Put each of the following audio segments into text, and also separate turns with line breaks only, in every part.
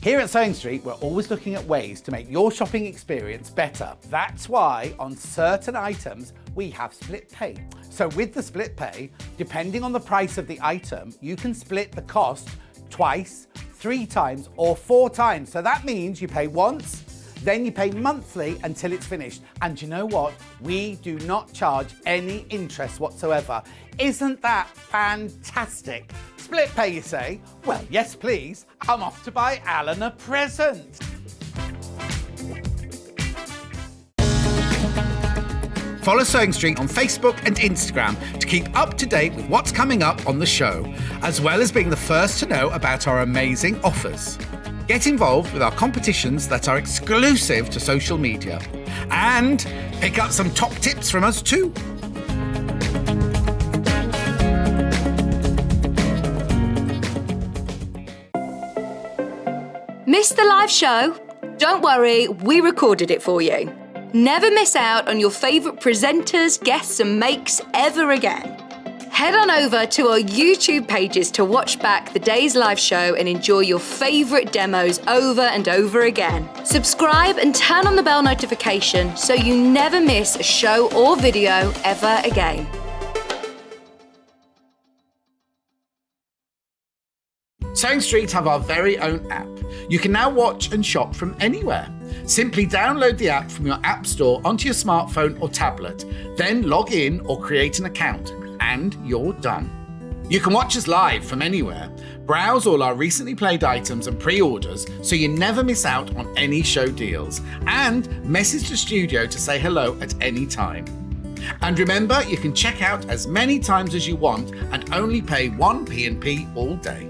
Here at Sewing Street, we're always looking at ways to make your shopping experience better. That's why on certain items, we have split pay. So with the split pay, depending on the price of the item, you can split the cost twice, 3 times, or 4 times. So that means you pay once, then you pay monthly until it's finished. And you know what? We do not charge any interest whatsoever. Isn't that fantastic? Split pay, you say? Well, yes, please. I'm off to buy Alan a present. Follow Sewing Street on Facebook and Instagram to keep up to date with what's coming up on the show, as well as being the first to know about our amazing offers. Get involved with our competitions that are exclusive to social media, and pick up some top tips from us too.
Missed the live show? Don't worry, we recorded it for you. Never miss out on your favourite presenters, guests and makes ever again. Head on over to our YouTube pages to watch back the day's live show and enjoy your favourite demos over and over again. Subscribe and turn on the bell notification so you never miss a show or video ever again.
Sewing Street have our very own app. You can now watch and shop from anywhere. Simply download the app from your app store onto your smartphone or tablet, then log in or create an account, and you're done. You can watch us live from anywhere, browse all our recently played items and pre-orders so you never miss out on any show deals, and message the studio to say hello at any time. And remember, you can check out as many times as you want and only pay 1 P&P all day.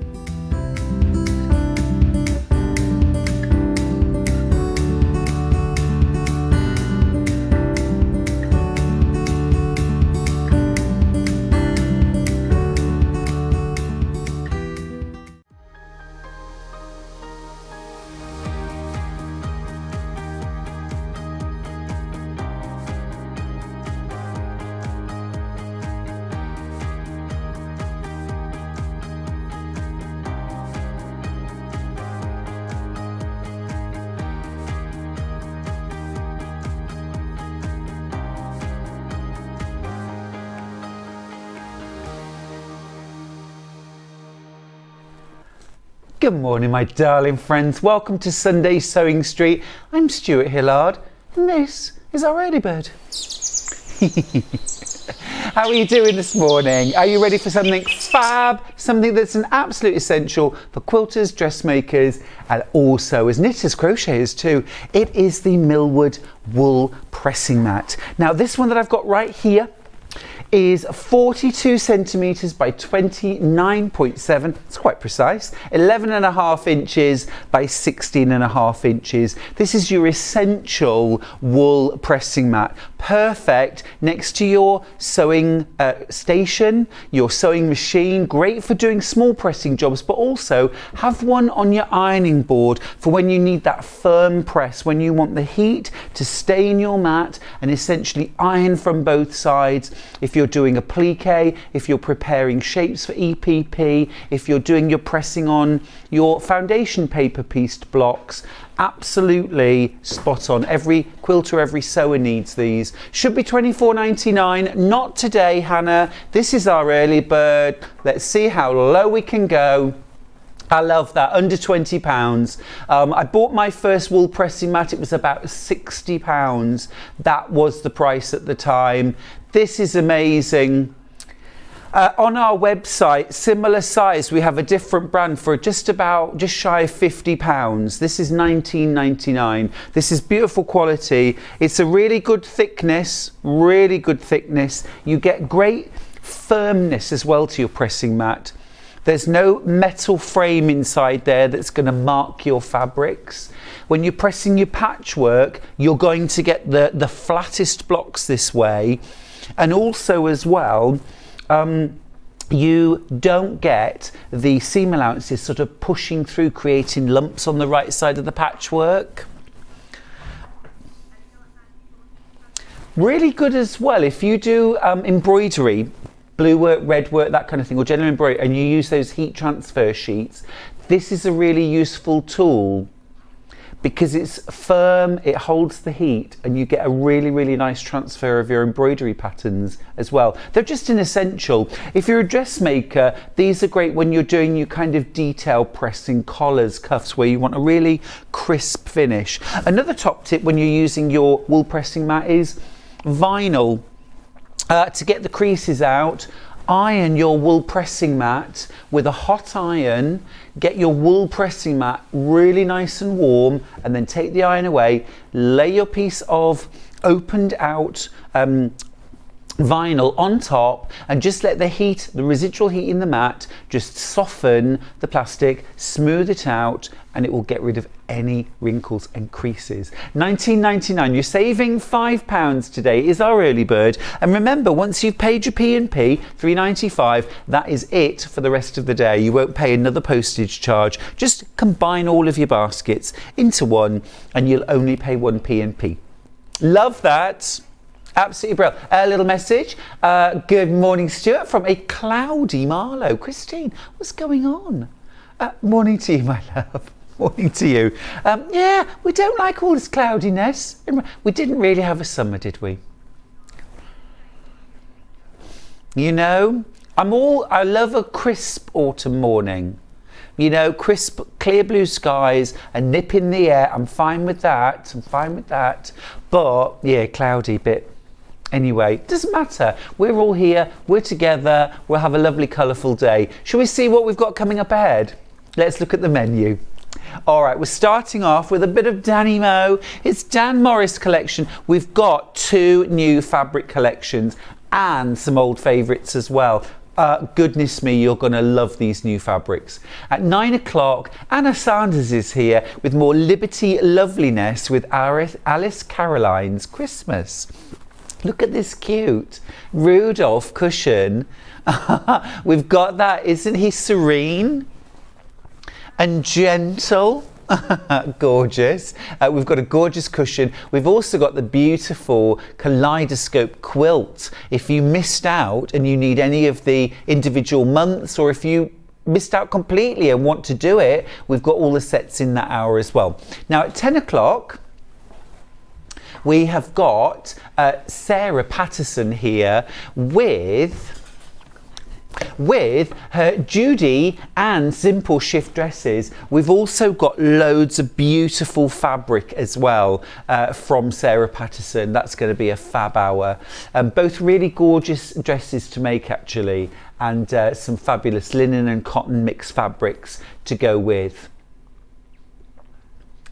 Good morning, my darling friends. Welcome to Sunday Sewing Street. I'm Stuart Hillard, and this is our early bird. How are you doing this morning? Are you ready for something fab? Something that's an absolute essential for quilters, dressmakers, and also as knitters, crocheters too. It is the Millwood wool pressing mat. Now, this one that I've got right here is 42 centimetres by 29.7, it's quite precise, 11.5 inches by 16.5 inches. This is your essential wool pressing mat, perfect next to your sewing station, your sewing machine, great for doing small pressing jobs, but also have one on your ironing board for when you need that firm press, when you want the heat to stay in your mat and essentially iron from both sides. If you're doing a plique, if you're preparing shapes for EPP, if you're doing your pressing on your foundation paper pieced blocks, absolutely spot on. Every quilter, every sewer needs these. Should be £24.99, not today, Hannah. This is our early bird. Let's see how low we can go. I love that, under £20. I bought my first wool pressing mat, it was about £60. That was the price at the time. This is amazing. On our website, similar size, we have a different brand for just shy of £50. This is $19.99. This is beautiful quality. It's a really good thickness, really good thickness. You get great firmness as well to your pressing mat. There's no metal frame inside there that's going to mark your fabrics. When you're pressing your patchwork, you're going to get the flattest blocks this way. And also as well, you don't get the seam allowances sort of pushing through, creating lumps on the right side of the patchwork. Really good as well if you do blue work, red work, that kind of thing, or general embroidery, and you use those heat transfer sheets. This is a really useful tool because it's firm, it holds the heat, and you get a really, really nice transfer of your embroidery patterns as well. They're just an essential. If you're a dressmaker, these are great when you're doing your kind of detail pressing, collars, cuffs, where you want a really crisp finish. Another top tip when you're using your wool pressing mat is vinyl. To get the creases out, iron your wool pressing mat with a hot iron. Get your wool pressing mat really nice and warm, and then take the iron away. Lay your piece of opened out vinyl on top, and just let the heat, the residual heat in the mat, just soften the plastic, smooth it out, and it will get rid of any wrinkles and creases. £19.99. You're saving £5 today is our early bird. And remember, once you've paid your P&P, £3.95, that is it for the rest of the day. You won't pay another postage charge. Just combine all of your baskets into one, and you'll only pay one P&P. Love that. Absolutely brilliant. A little message. Good morning, Stuart, from a cloudy Marlow. Christine, what's going on? Morning to you, my love. Morning to you. Yeah, we don't like all this cloudiness. We didn't really have a summer, did we? You know, I love a crisp autumn morning. You know, crisp, clear blue skies, a nip in the air. I'm fine with that. But yeah, cloudy bit. Anyway, doesn't matter. We're all here. We're together. We'll have a lovely, colourful day. Shall we see what we've got coming up ahead? Let's look at the menu. All right, we're starting off with a bit of Danny Mo. It's Dan Morris collection. We've got 2 new fabric collections and some old favourites as well. Goodness me, you're going to love these new fabrics. At 9 o'clock, Anna Sanders is here with more Liberty Loveliness with Alice Caroline's Christmas. Look at this cute Rudolph cushion. We've got that. Isn't he serene and gentle? Gorgeous. We've got a gorgeous cushion. We've also got the beautiful kaleidoscope quilt. If you missed out and you need any of the individual months, or if you missed out completely and want to do it, we've got all the sets in that hour as well. Now at 10 o'clock, we have got Sarah Patterson here with her Judy and Simple Shift dresses. We've also got loads of beautiful fabric as well from Sarah Patterson. That's going to be a fab hour. Both really gorgeous dresses to make actually, and some fabulous linen and cotton mixed fabrics to go with.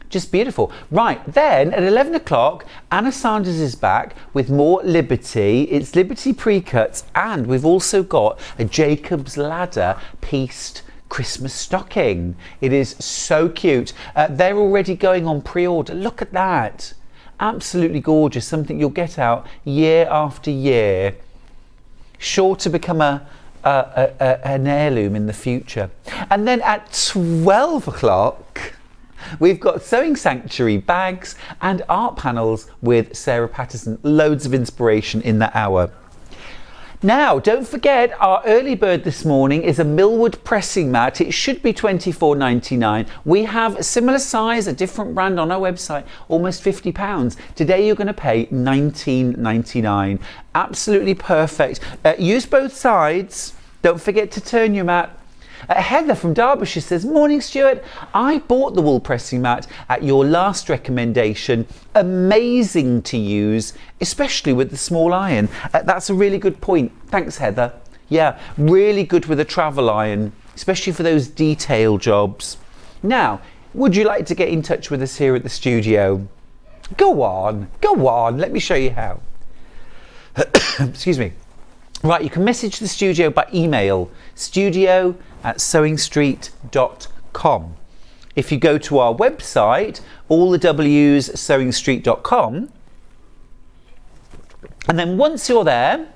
Just beautiful. Right, then at 11 o'clock, Anna Sanders is back with more Liberty. It's Liberty pre-cuts, and we've also got a Jacob's Ladder pieced Christmas stocking. It is so cute. They're already going on pre-order. Look at that. Absolutely gorgeous. Something you'll get out year after year. Sure to become an heirloom in the future. And then at 12 o'clock, we've got Sewing Sanctuary bags and art panels with Sarah Patterson. Loads of inspiration in that hour. Now, don't forget, our early bird this morning is a Millwood pressing mat. It should be £24.99. We have a similar size, a different brand on our website, almost £50. Today you're going to pay £19.99. Absolutely perfect. Use both sides. Don't forget to turn your mat. Heather from Derbyshire says, morning Stuart, I bought the wool pressing mat at your last recommendation. Amazing to use, especially with the small iron. That's a really good point. Thanks Heather. Yeah, really good with a travel iron, especially for those detail jobs. Now, would you like to get in touch with us here at the studio? Go on, let me show you how. Excuse me. Right, you can message the studio by email, studio@sewingstreet.com. If you go to our website, all the W's, sewingstreet.com, and then once you're there,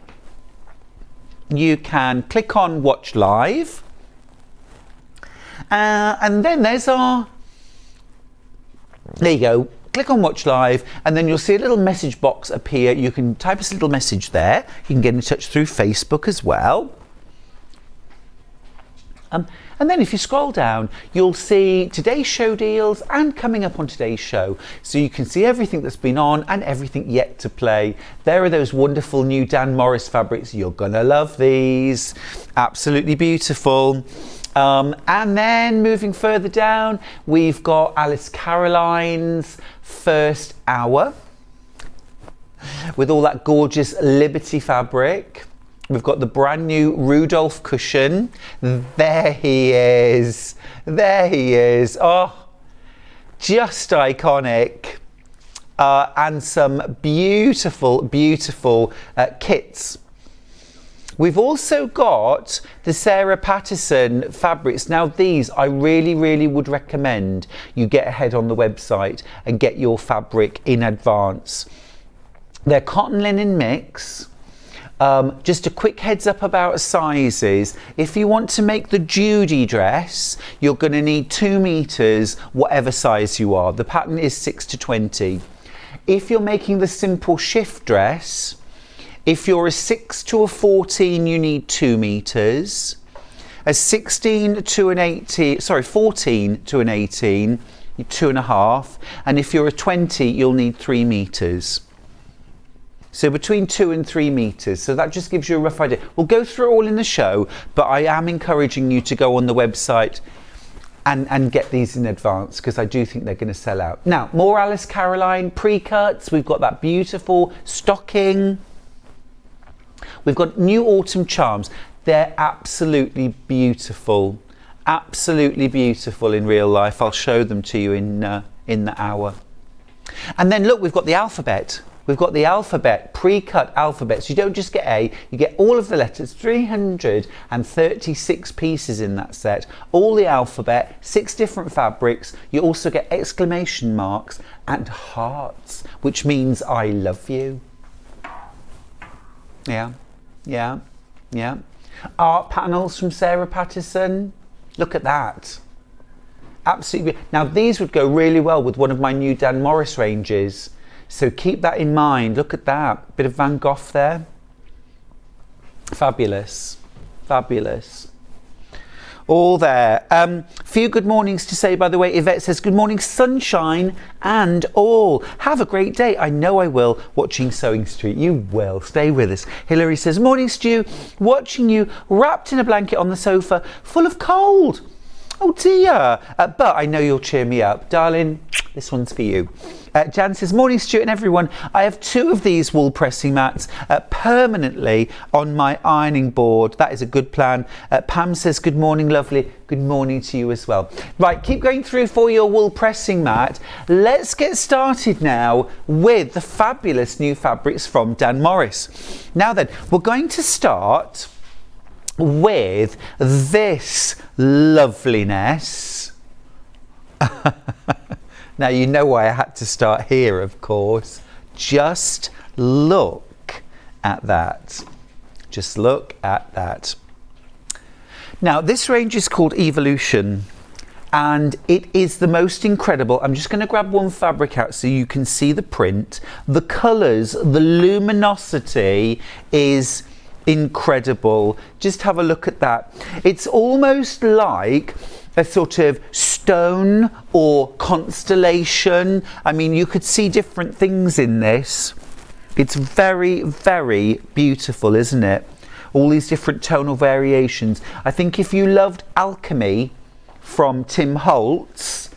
you can click on Watch Live, and then there's our, there you go. Click on Watch Live, and then you'll see a little message box appear. You can type us a little message there. You can get in touch through Facebook as well. And then if you scroll down, you'll see today's show deals and coming up on today's show. So you can see everything that's been on and everything yet to play. There are those wonderful new Dan Morris fabrics. You're gonna love these. Absolutely beautiful. And then moving further down, we've got Alice Caroline's First Hour with all that gorgeous Liberty fabric. We've got the brand new Rudolph cushion. There he is. There he is. Oh, just iconic. And some beautiful, beautiful kits. We've also got the Sarah Patterson fabrics. Now these I really, really would recommend you get ahead on the website and get your fabric in advance. They're cotton linen mix. Just a quick heads up about sizes. If you want to make the Judy dress, you're going to need 2 meters, whatever size you are. The pattern is 6 to 20. If you're making the simple shift dress, if you're a 6 to a 14, you need 2 meters. A 16 to an 18, sorry, 14 to an 18, 2.5. And if you're a 20, you'll need 3 meters. So between 2 and 3 meters. So that just gives you a rough idea. We'll go through it all in the show, but I am encouraging you to go on the website and get these in advance because I do think they're going to sell out. Now, more Alice Caroline pre-cuts. We've got that beautiful stocking. We've got new autumn charms. They're absolutely beautiful. Absolutely beautiful in real life. I'll show them to you in the hour. And then look, we've got the alphabet. We've got the alphabet, pre-cut alphabets. You don't just get A, you get all of the letters, 336 pieces in that set. All the alphabet, 6 different fabrics. You also get exclamation marks and hearts, which means I love you. Yeah, yeah, yeah. Art panels from Sarah Patterson. Look at that. Absolutely. Now these would go really well with one of my new Dan Morris ranges. So keep that in mind. Look at that. Bit of Van Gogh there. Fabulous. Fabulous. All there. Few good mornings to say, by the way. Yvette says, good morning, sunshine and all. Have a great day. I know I will, watching Sewing Street. You will. Stay with us. Hilary says, morning, Stu. Watching you wrapped in a blanket on the sofa, full of cold. Oh dear. But I know you'll cheer me up. Darling, this one's for you. Jan says, morning Stuart and everyone. I have 2 of these wool pressing mats permanently on my ironing board. That is a good plan. Pam says, good morning, lovely. Good morning to you as well. Right, keep going through for your wool pressing mat. Let's get started now with the fabulous new fabrics from Dan Morris. Now then, we're going to start with this loveliness. Now you know why I had to start here, of course. Just look at that. Just look at that. Now this range is called Evolution and it is the most incredible. I'm just going to grab one fabric out so you can see the print. The colours, the luminosity is incredible. Just have a look at that. It's almost like a sort of stone or constellation. I mean, you could see different things in this. It's very, very beautiful, isn't it? All these different tonal variations. I think if you loved Alchemy from Tim Holtz,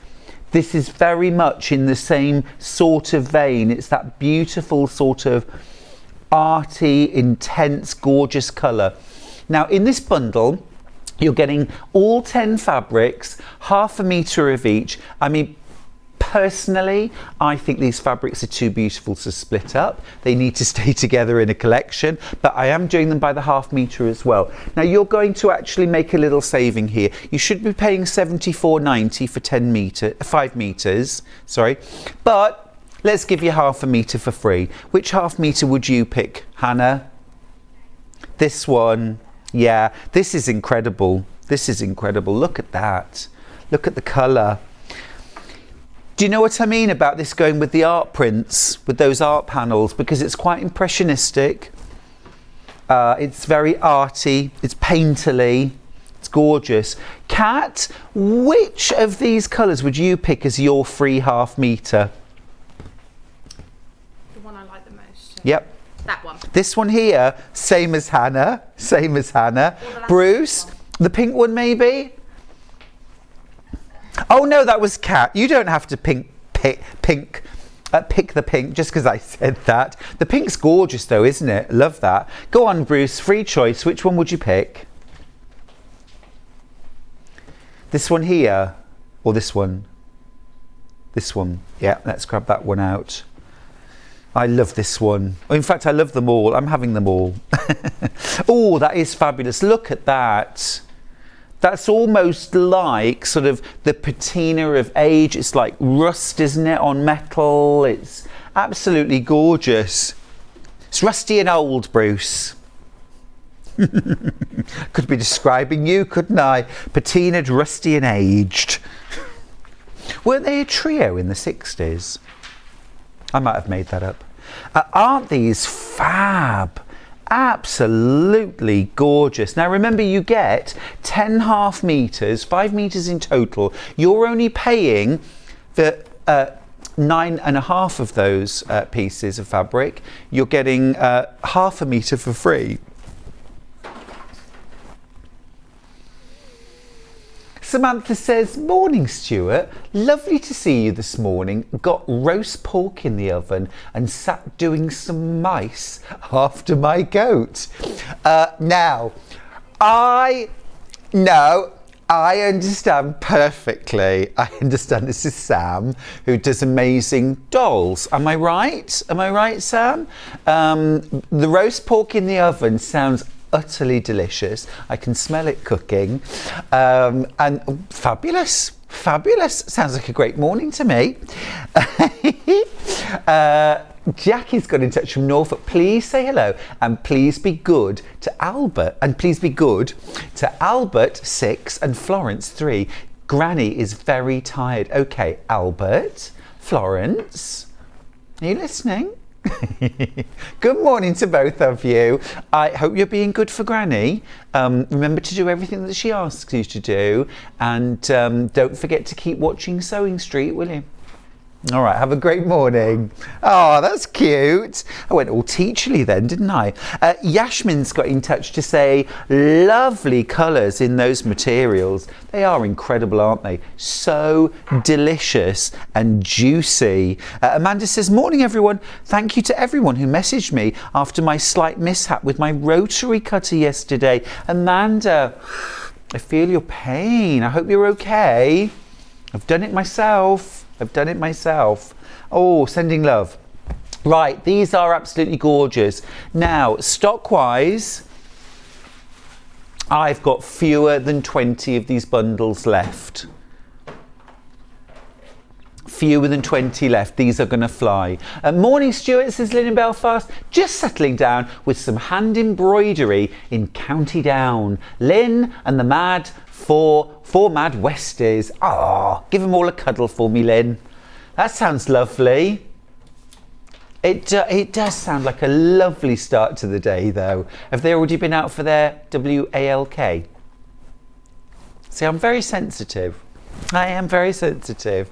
this is very much in the same sort of vein. It's that beautiful sort of arty, intense, gorgeous colour. Now in this bundle you're getting all 10 fabrics, 1/2 metre of each. I mean, personally, I think these fabrics are too beautiful to split up. They need to stay together in a collection, but I am doing them by the 1/2 metre as well. Now you're going to actually make a little saving here. You should be paying £74.90 for 5 metres, sorry, but let's give you 1/2 metre for free. Which 1/2 metre would you pick, Hannah? This one. Yeah, this is incredible. This is incredible. Look at that. Look at the colour. Do you know what I mean about this going with the art prints, with those art panels? Because it's quite impressionistic. It's very arty. It's painterly. It's gorgeous. Kat, which of these colours would you pick as your free half metre?
The one I like the most.
Yep.
That one.
This one here, same as Hannah. Same as Hannah. Bruce, the pink one maybe? Oh no, that was Kat. You don't have to pick the pink just because I said that. The pink's gorgeous though, isn't it? Love that. Go on, Bruce, free choice. Which one would you pick? This one here or this one? This one. Yeah, let's grab that one out. I love this one. In fact, I love them all. I'm having them all. Oh, that is fabulous. Look at that. That's almost like sort of the patina of age. It's like rust, isn't it, on metal? It's absolutely gorgeous. It's rusty and old, Bruce. Could be describing you, couldn't I? Patinaed, rusty and aged. Weren't they a trio in the 60s? I might have made that up. Aren't these fab? Absolutely gorgeous. Now remember, you get 10 half metres, 5 metres in total. You're only paying for 9.5 of those pieces of fabric. You're getting half a metre for free. Samantha says, morning Stuart, lovely to see you this morning. Got roast pork in the oven and sat doing some mice after my goat. Now, I understand perfectly. I understand this is Sam who does amazing dolls. Am I right? Am I right, Sam? The roast pork in the oven sounds utterly delicious. I can smell it cooking. And fabulous. Sounds like a great morning to me. Jackie's got in touch from Norfolk. Please say hello and please be good to Albert. And please be good to Albert 6 and Florence 3. Granny is very tired. Okay, Albert, Florence, are you listening? Good morning to both of you. I hope you're being good for Granny. Remember to do everything that she asks you to do, and don't forget to keep watching Sewing Street, will you? All right, have a great morning. Oh, that's cute. I went all teacherly then, didn't I? Yashmin's got in touch to say, lovely colours in those materials. They are incredible, aren't they? So delicious and juicy. Amanda says, morning everyone. Thank you to everyone who messaged me after my slight mishap with my rotary cutter yesterday. Amanda, I feel your pain. I hope you're okay. I've done it myself. Oh, sending love. Right, these are absolutely gorgeous. Now, stock-wise, I've got fewer than 20 of these bundles left. Fewer than 20 left. These are going to fly. Morning, Stuart, says Lynn in Belfast. Just settling down with some hand embroidery in County Down. Lynn and the four mad Westies. Ah, give them all a cuddle for me, Lynn. That sounds lovely. It does sound like a lovely start to the day, though. Have they already been out for their WALK? See, I'm very sensitive. I am very sensitive.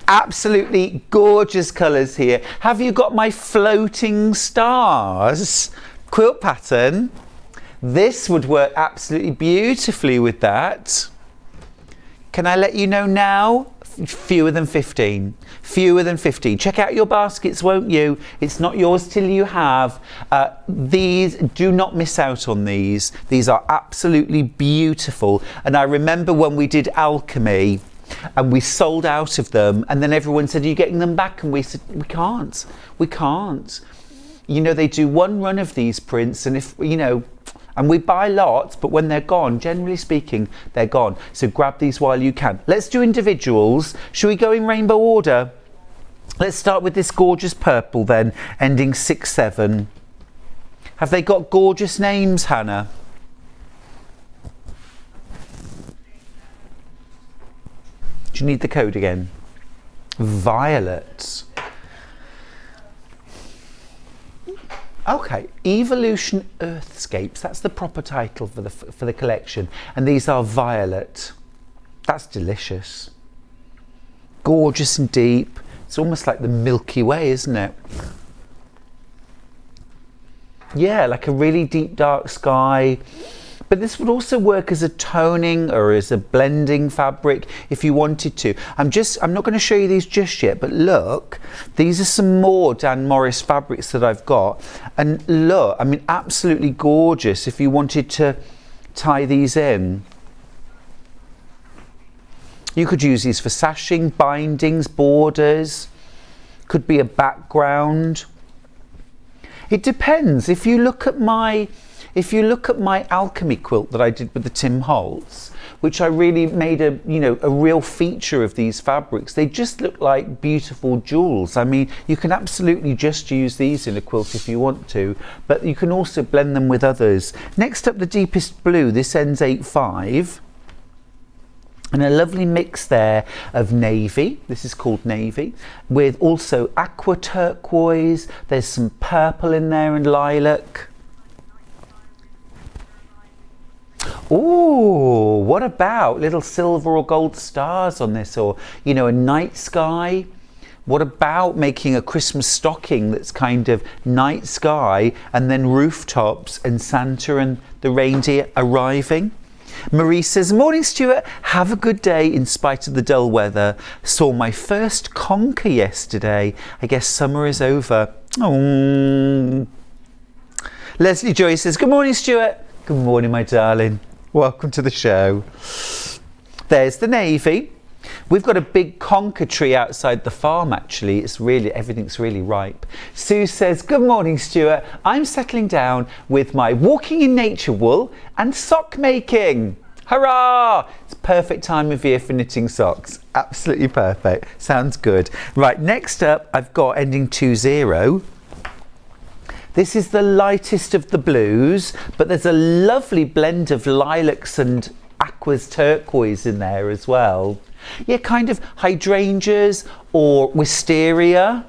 Absolutely gorgeous colours here. Have you got my floating stars quilt pattern? This would work absolutely beautifully with that. Can I let you know now? Fewer than 15. Fewer than 15. Check out your baskets, won't you? It's not yours till you have. These, do not miss out on these. These are absolutely beautiful. And I remember when we did Alchemy and we sold out of them, and then everyone said, are you getting them back? And we said, we can't. You know, they do one run of these prints, and if, you know, and we buy lots, but when they're gone, generally speaking, they're gone. So grab these while you can. Let's do individuals. Shall we go in rainbow order? Let's start with this gorgeous purple then, ending 6-7. Have they got gorgeous names, Hannah? Do you need the code again? Violet. Okay, Evolution Earthscapes. That's the proper title for the collection. And these are violet. That's delicious. Gorgeous and deep. It's almost like the Milky Way, isn't it? Yeah, like a really deep dark sky. But this would also work as a toning or as a blending fabric if you wanted to. I'm not going to show you these just yet, but look, these are some more Dan Morris fabrics that I've got. And look, I mean, absolutely gorgeous if you wanted to tie these in. You could use these for sashing, bindings, borders, could be a background. It depends. If you look at my alchemy quilt that I did with the Tim Holtz, which I really made a real feature of these fabrics, they just look like beautiful jewels. I mean, you can absolutely just use these in a quilt if you want to, but you can also blend them with others. Next up, the deepest blue. This ends 8.5. And a lovely mix there of navy, this is called navy, with also aqua turquoise. There's some purple in there and lilac. Oh, what about little silver or gold stars on this, or, you know, a night sky? What about making a Christmas stocking that's kind of night sky and then rooftops and Santa and the reindeer arriving? Marie says, morning Stuart, have a good day in spite of the dull weather. Saw my first conker yesterday. I guess summer is over. Oh. Leslie Joy says, good morning Stuart. Good morning my darling. Welcome to the show. There's the navy. We've got a big conker tree outside the farm actually. Everything's really ripe. Sue says, good morning Stuart. I'm settling down with my walking in nature wool and sock making. Hurrah! It's perfect time of year for knitting socks. Absolutely perfect. Sounds good. Right, next up I've got ending 20. This is the lightest of the blues, but there's a lovely blend of lilacs and aquas turquoise in there as well. Yeah, kind of hydrangeas or wisteria.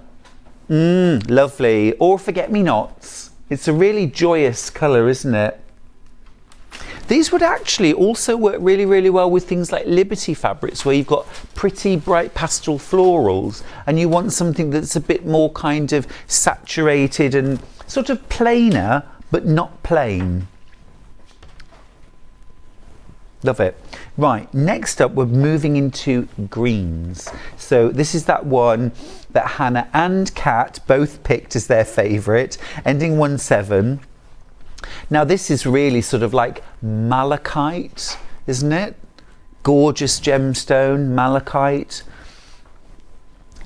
Lovely. Or forget-me-nots. It's a really joyous colour, isn't it? These would actually also work really, really well with things like Liberty fabrics, where you've got pretty bright pastel florals and you want something that's a bit more kind of saturated and sort of plainer, but not plain. Love it. Right, next up we're moving into greens. So this is that one that Hannah and Kat both picked as their favourite, ending 17. Now this is really sort of like malachite, isn't it? Gorgeous gemstone, malachite.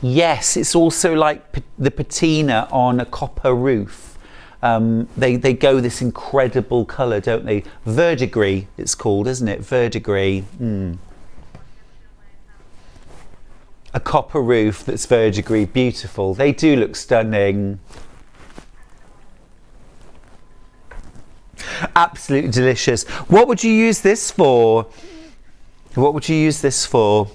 Yes, it's also like the patina on a copper roof. They go this incredible colour, don't they? Verdigris, it's called, isn't it? Verdigris. A copper roof that's verdigris, beautiful. They do look stunning. Absolutely delicious. What would you use this for? What would you use this for?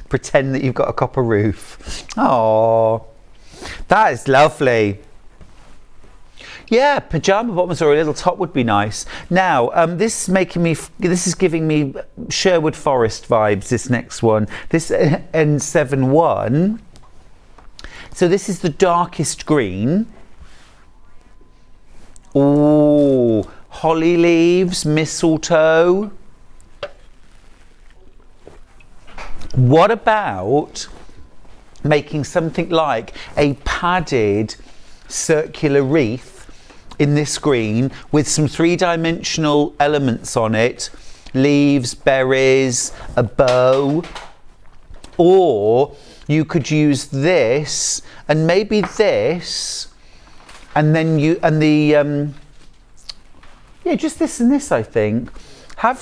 Pretend that you've got a copper roof. Oh. That is lovely. Yeah, pyjama bottoms or a little top would be nice. Now, this is giving me Sherwood Forest vibes, this next one. This N71. So this is the darkest green. Oh, holly leaves, mistletoe. What about making something like a padded circular wreath in this green with some three-dimensional elements on it, leaves, berries, a bow? Or you could use this and maybe this, and then just this and this, I think. Have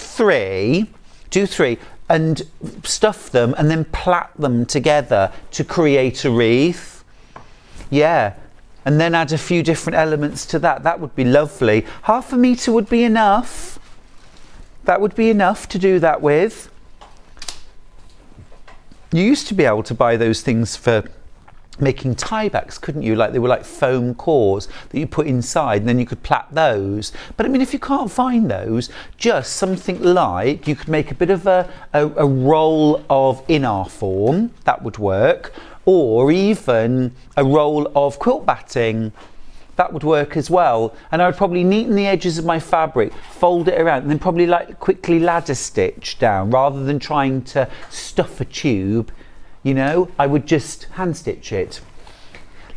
do three and stuff them and then plait them together to create a wreath. Yeah, and then add a few different elements to that. That would be lovely. 1/2 metre would be enough. That would be enough to do that with. You used to be able to buy those things for making tiebacks, couldn't you? Like they were like foam cores that you put inside and then you could plait those. But I mean, if you can't find those, just something like you could make a bit of a roll of in-R form, that would work, or even a roll of quilt batting. That would work as well. And I would probably neaten the edges of my fabric, fold it around, and then probably like quickly ladder stitch down rather than trying to stuff a tube. You know, I would just hand stitch it.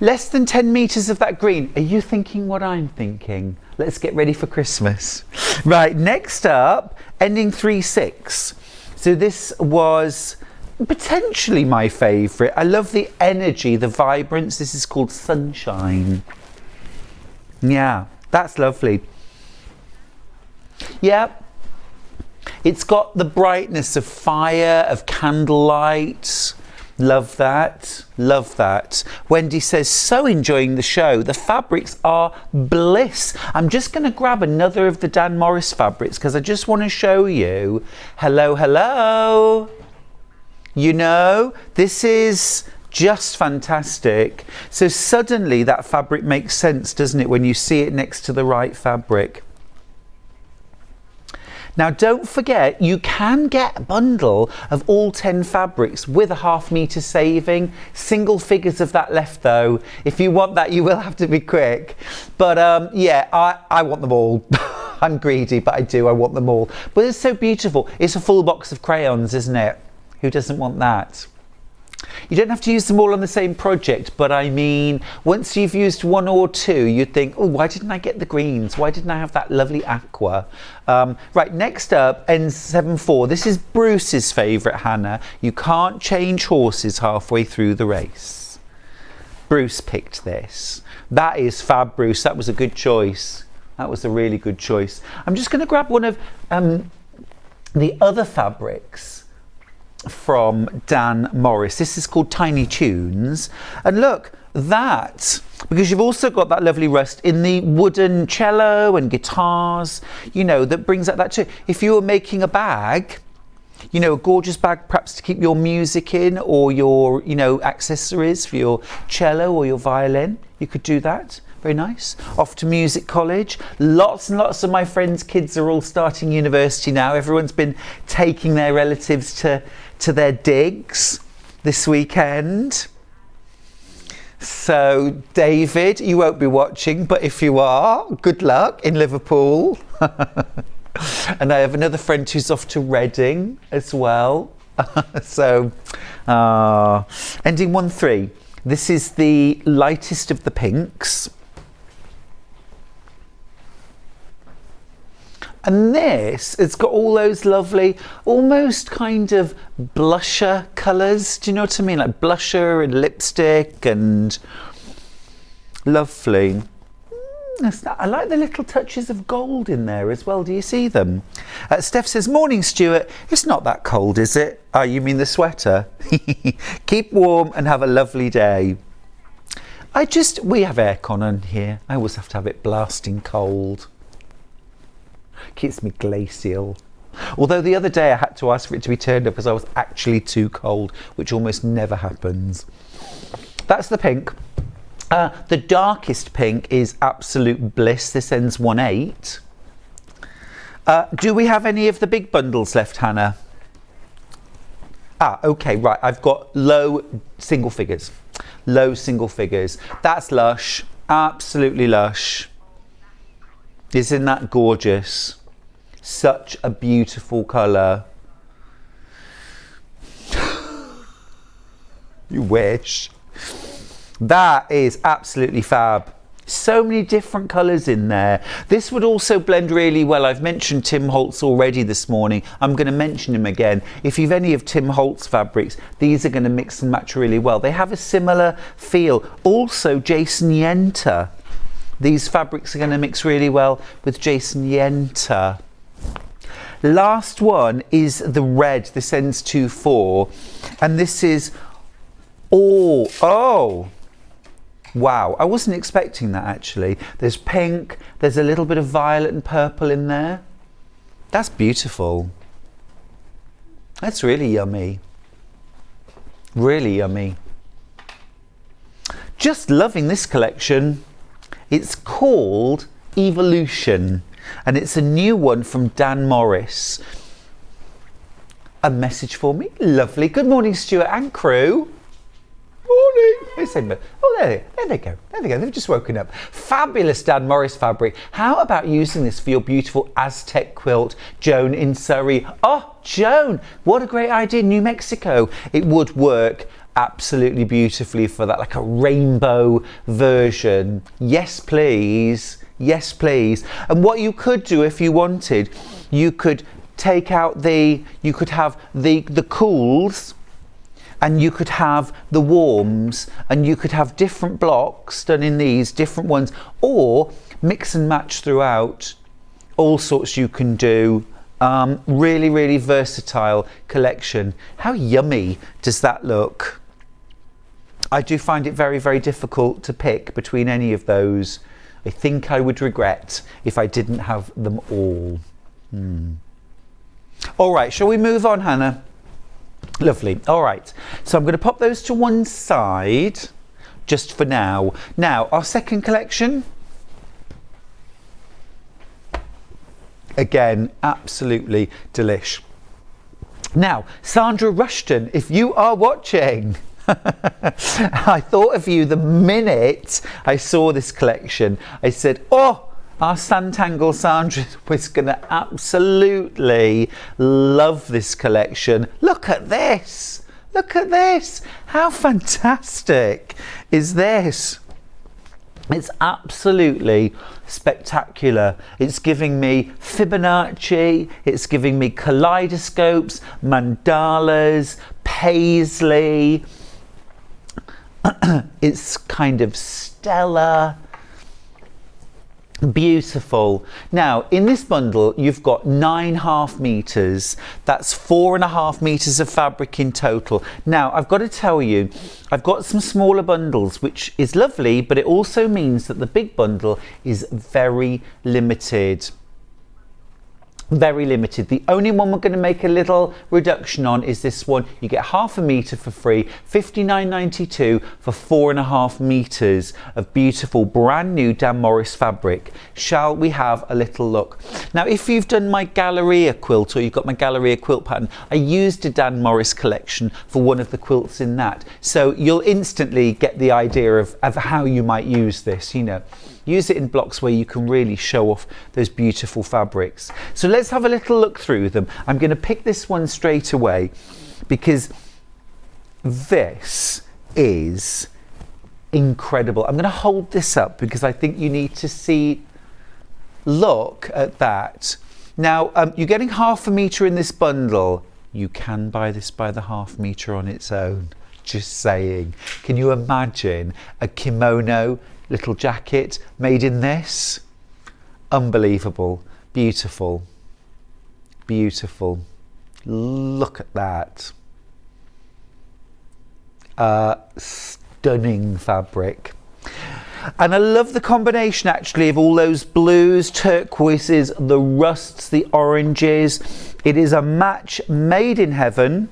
Less than 10 meters of that green. Are you thinking what I'm thinking? Let's get ready for Christmas. Right, next up, ending 3/6. So this was potentially my favorite. I love the energy, the vibrance. This is called Sunshine. Yeah, that's lovely. Yeah. It's got the brightness of fire, of candlelight. Love that, love that. Wendy says, so enjoying the show. The fabrics are bliss. I'm just going to grab another of the Dan Morris fabrics because I just want to show you. Hello, hello. You know, this is just fantastic. So suddenly that fabric makes sense, doesn't it, when you see it next to the right fabric. Now don't forget, you can get a bundle of all 10 fabrics with a ½ meter saving. Single figures of that left though. If you want that, you will have to be quick. But yeah, I want them all. I'm greedy, but I want them all. But it's so beautiful. It's a full box of crayons, isn't it? Who doesn't want that? You don't have to use them all on the same project, but I mean, once you've used one or two, you'd think, oh, why didn't I get the greens? Why didn't I have that lovely aqua? Right, next up, N74. This is Bruce's favourite, Hannah. You can't change horses halfway through the race. Bruce picked this. That is fab, Bruce. That was a good choice. That was a really good choice. I'm just going to grab one of the other fabrics from Dan Morris. This is called Tiny Tunes, and look, that, because you've also got that lovely rust in the wooden cello and guitars, you know, that brings out that too. If you were making a bag, you know, a gorgeous bag perhaps to keep your music in, or your, you know, accessories for your cello or your violin, you could do that. Very nice. Off to music college. Lots and lots of my friends' kids are all starting university now. Everyone's been taking their relatives to their digs this weekend. So, David, you won't be watching, but if you are, good luck in Liverpool. And I have another friend who's off to Reading as well. So, ending 1/3. This is the lightest of the pinks. And this, it's got all those lovely, almost kind of blusher colours. Do you know what I mean? Like blusher and lipstick and lovely. I like the little touches of gold in there as well. Do you see them? Steph says, morning, Stuart. It's not that cold, is it? Oh, you mean the sweater? Keep warm and have a lovely day. We have aircon on here. I always have to have it blasting cold. Keeps me glacial. Although the other day I had to ask for it to be turned up because I was actually too cold, which almost never happens. That's the pink. The darkest pink is Absolute Bliss. This ends 1/8. Do we have any of the big bundles left, Hannah? Okay, right. I've got low single figures. Low single figures. That's lush. Absolutely lush. Isn't that gorgeous? Such a beautiful colour. You wish. That is absolutely fab. So many different colours in there. This would also blend really well. I've mentioned Tim Holtz already this morning. I'm going to mention him again. If you've any of Tim Holtz fabrics, these are going to mix and match really well. They have a similar feel. Also, Jason Yenter. These fabrics are going to mix really well with Jason Yenter. Last one is the red. This ends 2/4, and this is oh wow, I wasn't expecting that actually. There's pink, there's a little bit of violet and purple in there. That's beautiful. That's really yummy. Really yummy. Just loving this collection. It's called Evolution, and it's a new one from Dan Morris. A message for me. Lovely. Good morning, Stuart and crew. Morning. Oh, there they go. There they go. They've just woken up. Fabulous Dan Morris fabric. How about using this for your beautiful Aztec quilt? Joan in Surrey. Oh, Joan, what a great idea. New Mexico. It would work absolutely beautifully for that, like a rainbow version. Yes, please. Yes, please. And what you could do if you wanted, you could take out you could have the cools, and you could have the warms, and you could have different blocks done in these different ones, or mix and match throughout. All sorts you can do. Really, really versatile collection. How yummy does that look? I do find it very, very difficult to pick between any of those. I think I would regret if I didn't have them all. All right, shall we move on, Hannah? Lovely. All right, so I'm going to pop those to one side just for now. Now, our second collection. Again, absolutely delish. Now, Sandra Rushton, if you are watching, I thought of you the minute I saw this collection. I said, oh, our Santangle Sandra was going to absolutely love this collection. Look at this. Look at this. How fantastic is this? It's absolutely spectacular. It's giving me Fibonacci, it's giving me kaleidoscopes, mandalas, paisley. It's kind of stellar. Beautiful. Now, in this bundle, you've got 9.5 meters. That's 4.5 meters of fabric in total. Now, I've got to tell you, I've got some smaller bundles, which is lovely, but it also means that the big bundle is very limited. Very limited. The only one we're going to make a little reduction on is this one. You get 0.5 meter for free, $59.92 for 4.5 meters of beautiful brand new Dan Morris fabric. Shall we have a little look? Now, if you've done my Galleria quilt, or you've got my Galleria quilt pattern, I used a Dan Morris collection for one of the quilts in that. So you'll instantly get the idea of how you might use this, you know. Use it in blocks where you can really show off those beautiful fabrics. So let's have a little look through them. I'm going to pick this one straight away because this is incredible. I'm going to hold this up because I think you need to see, look at that. Now, you're getting 0.5 meter in this bundle. You can buy this by the 0.5 meter on its own. Just saying. Can you imagine a kimono little jacket made in this? Unbelievable. Beautiful. Beautiful. Look at that. Stunning fabric. And I love the combination actually of all those blues, turquoises, the rusts, the oranges. It is a match made in heaven.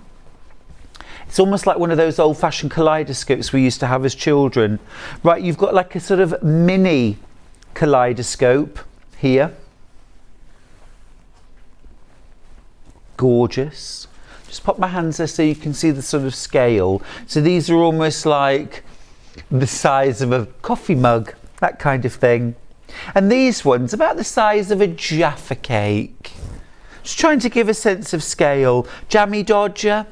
It's almost like one of those old-fashioned kaleidoscopes we used to have as children. Right, you've got like a sort of mini kaleidoscope here. Gorgeous. Just pop my hands there so you can see the sort of scale. So these are almost like the size of a coffee mug, that kind of thing. And these ones, about the size of a Jaffa cake. Just trying to give a sense of scale. Jammy Dodger.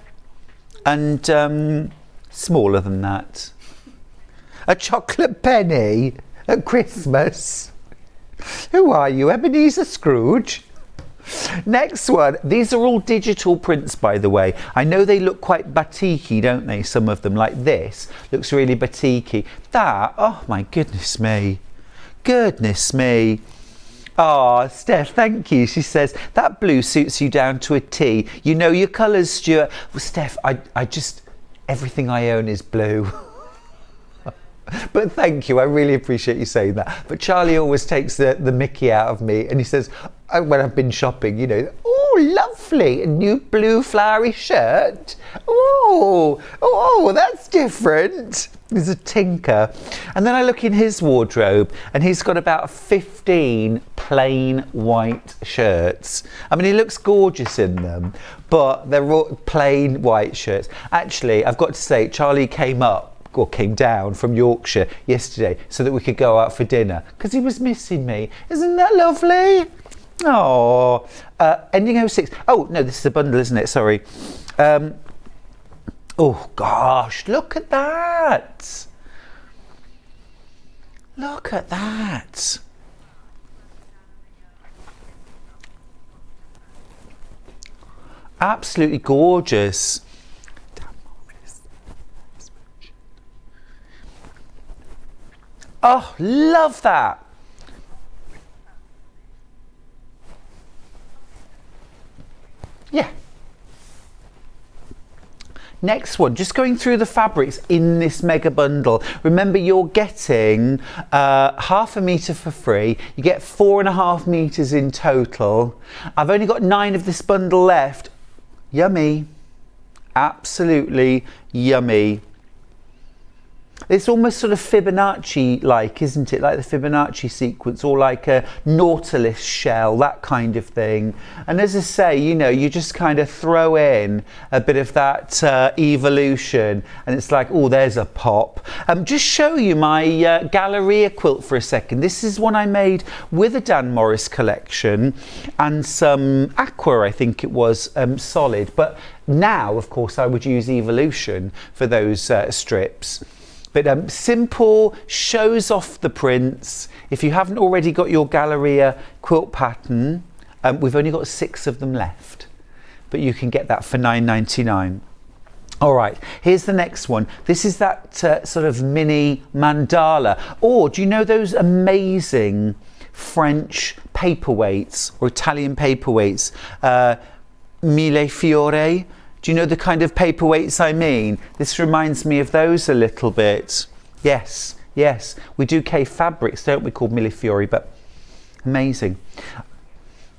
And smaller than that. A chocolate penny at Christmas. Who are you, Ebenezer Scrooge? Next one. These are all digital prints, by the way. I know they look quite batiky, don't they? Some of them, like this, looks really batiky. That, oh my goodness me. Goodness me. Oh, Steph, thank you. She says, that blue suits you down to a T. You know your colours, Stuart. Well, Steph, I just, everything I own is blue. But thank you, I really appreciate you saying that. But Charlie always takes the mickey out of me and he says, when I've been shopping, you know, oh, lovely, a new blue flowery shirt. Oh, that's different. He's a tinker. And then I look in his wardrobe and he's got about 15 plain white shirts. I mean, he looks gorgeous in them, but they're all plain white shirts. Actually, I've got to say, Charlie came down from Yorkshire yesterday so that we could go out for dinner because he was missing me. Isn't that lovely? Oh, ending 06. Oh, no, this is a bundle, isn't it? Sorry. Oh gosh, look at that. Look at that. Absolutely gorgeous. Oh, love that. Yeah. Next one, just going through the fabrics in this mega bundle. Remember, you're getting half a metre for free. You get 4.5 metres in total. I've only got 9 of this bundle left. Yummy. Absolutely yummy. It's almost sort of Fibonacci-like, isn't it? Like the Fibonacci sequence, or like a Nautilus shell, that kind of thing. And as I say, you know, you just kind of throw in a bit of that evolution, and it's like, oh, there's a pop. Just show you my Galleria quilt for a second. This is one I made with a Dan Morris collection and some aqua, I think it was, solid. But now, of course, I would use evolution for those strips. But simple, shows off the prints. If you haven't already got your Galleria quilt pattern, we've only got 6 of them left, but you can get that for £9.99. All right, here's the next one. This is that sort of mini mandala. Or do you know those amazing French paperweights or Italian paperweights? Mille Fiore. Do you know the kind of paperweights I mean? This reminds me of those a little bit. Yes, yes. We do K fabrics, don't we, called Mille Fiori, but amazing. I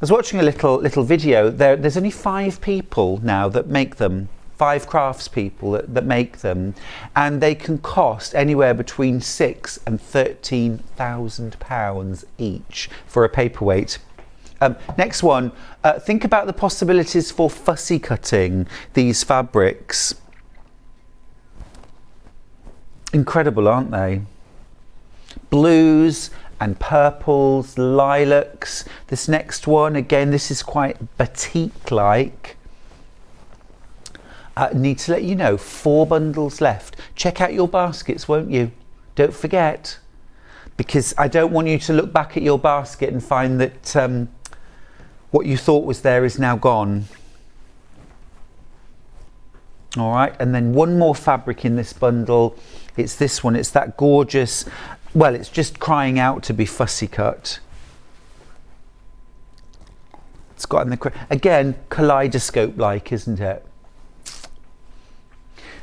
was watching a little video. There's only 5 people now that make them. 5 craftspeople that make them, and they can cost anywhere between £6,000 and £13,000 each for a paperweight. Next one, think about the possibilities for fussy cutting these fabrics. Incredible, aren't they? Blues and purples, lilacs. This next one, again, this is quite batik-like. Need to let you know, 4 bundles left. Check out your baskets, won't you? Don't forget, because I don't want you to look back at your basket and find that what you thought was there is now gone. All right, and then one more fabric in this bundle. It's this one. It's that gorgeous, well, it's just crying out to be fussy cut. It's got in the, again, kaleidoscope-like, isn't it?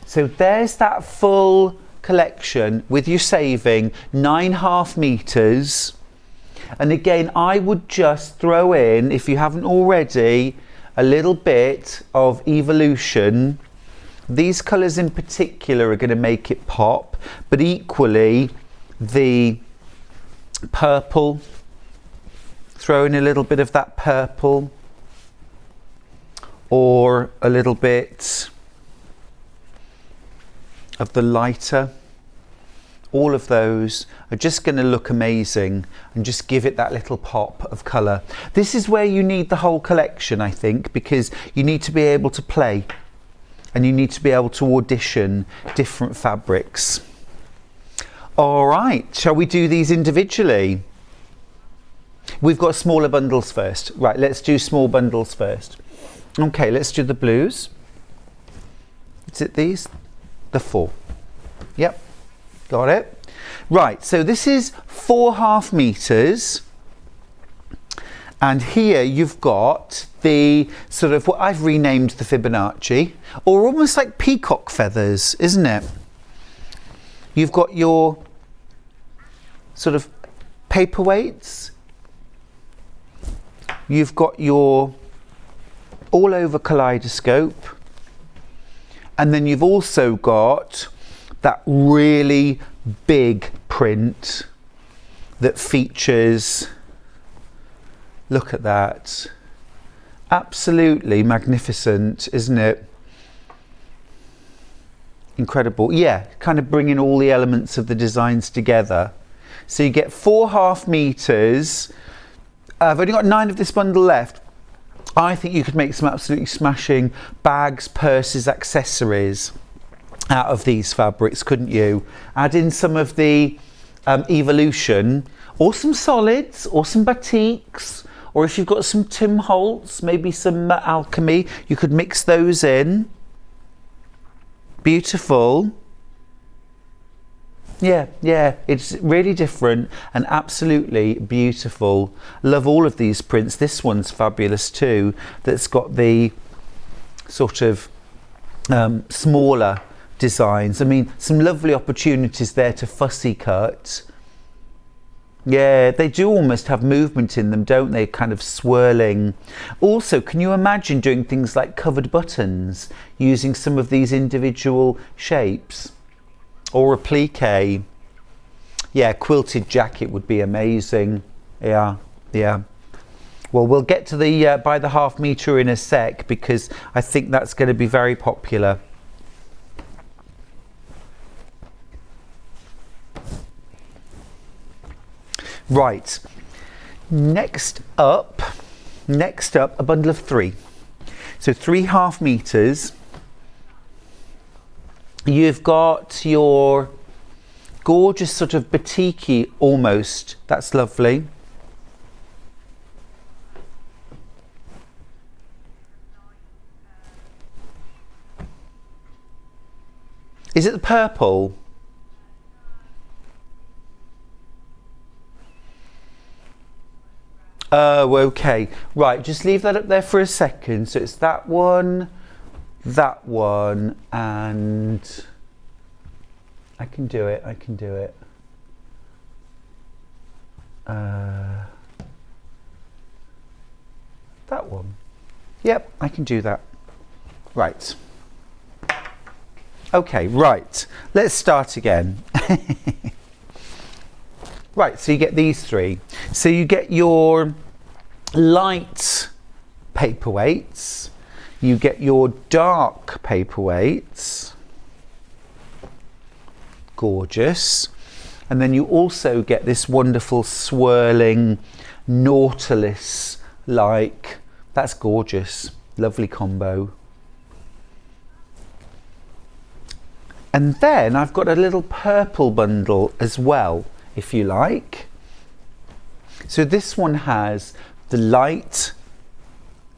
So there's that full collection with your saving, 9.5 meters. And again, I would just throw in, if you haven't already, a little bit of evolution. These colours in particular are going to make it pop, but equally the purple, throw in a little bit of that purple, or a little bit of the lighter. All of those are just going to look amazing and just give it that little pop of colour. This is where you need the whole collection, I think, because you need to be able to play and you need to be able to audition different fabrics. All right, shall we do these individually? We've got smaller bundles first. Right, let's do small bundles first. Okay, let's do the blues. Is it these? The 4. Yep. Got it? Right, so this is 4.5 meters. And here you've got the sort of what I've renamed the Fibonacci, or almost like peacock feathers, isn't it? You've got your sort of paperweights. You've got your all over kaleidoscope. And then you've also got that really big print that features, look at that, absolutely magnificent, isn't it? Incredible. Yeah, kind of bringing all the elements of the designs together. So you get 4.5 meters. I've only got 9 of this bundle left. I think you could make some absolutely smashing bags, purses, accessories out of these fabrics, couldn't you? Add in some of the evolution, or some solids, or some batiks, or if you've got some Tim Holtz, maybe some alchemy, you could mix those in. Beautiful. Yeah, it's really different and absolutely beautiful. Love all of these prints. This one's fabulous too, that's got the sort of smaller designs. I mean, some lovely opportunities there to fussy cut. Yeah, they do almost have movement in them, don't they? Kind of swirling. Also, can you imagine doing things like covered buttons using some of these individual shapes? Or a plique? Yeah, quilted jacket would be amazing. Yeah. Well, we'll get to the by the half meter in a sec, because I think that's going to be very popular. Right, next up, a bundle of 3. So 3.5 meters. You've got your gorgeous sort of batik-y almost. That's lovely. Is it the purple? Oh, okay. Right, just leave that up there for a second. So it's that one, and I can do it. That one. Yep, I can do that. Right. Okay, right. Let's start again. Right, so you get these 3. So you get your light paperweights, you get your dark paperweights, gorgeous, and then you also get this wonderful swirling nautilus like, that's gorgeous, lovely combo. And then I've got a little purple bundle as well, if you like. So this one has the light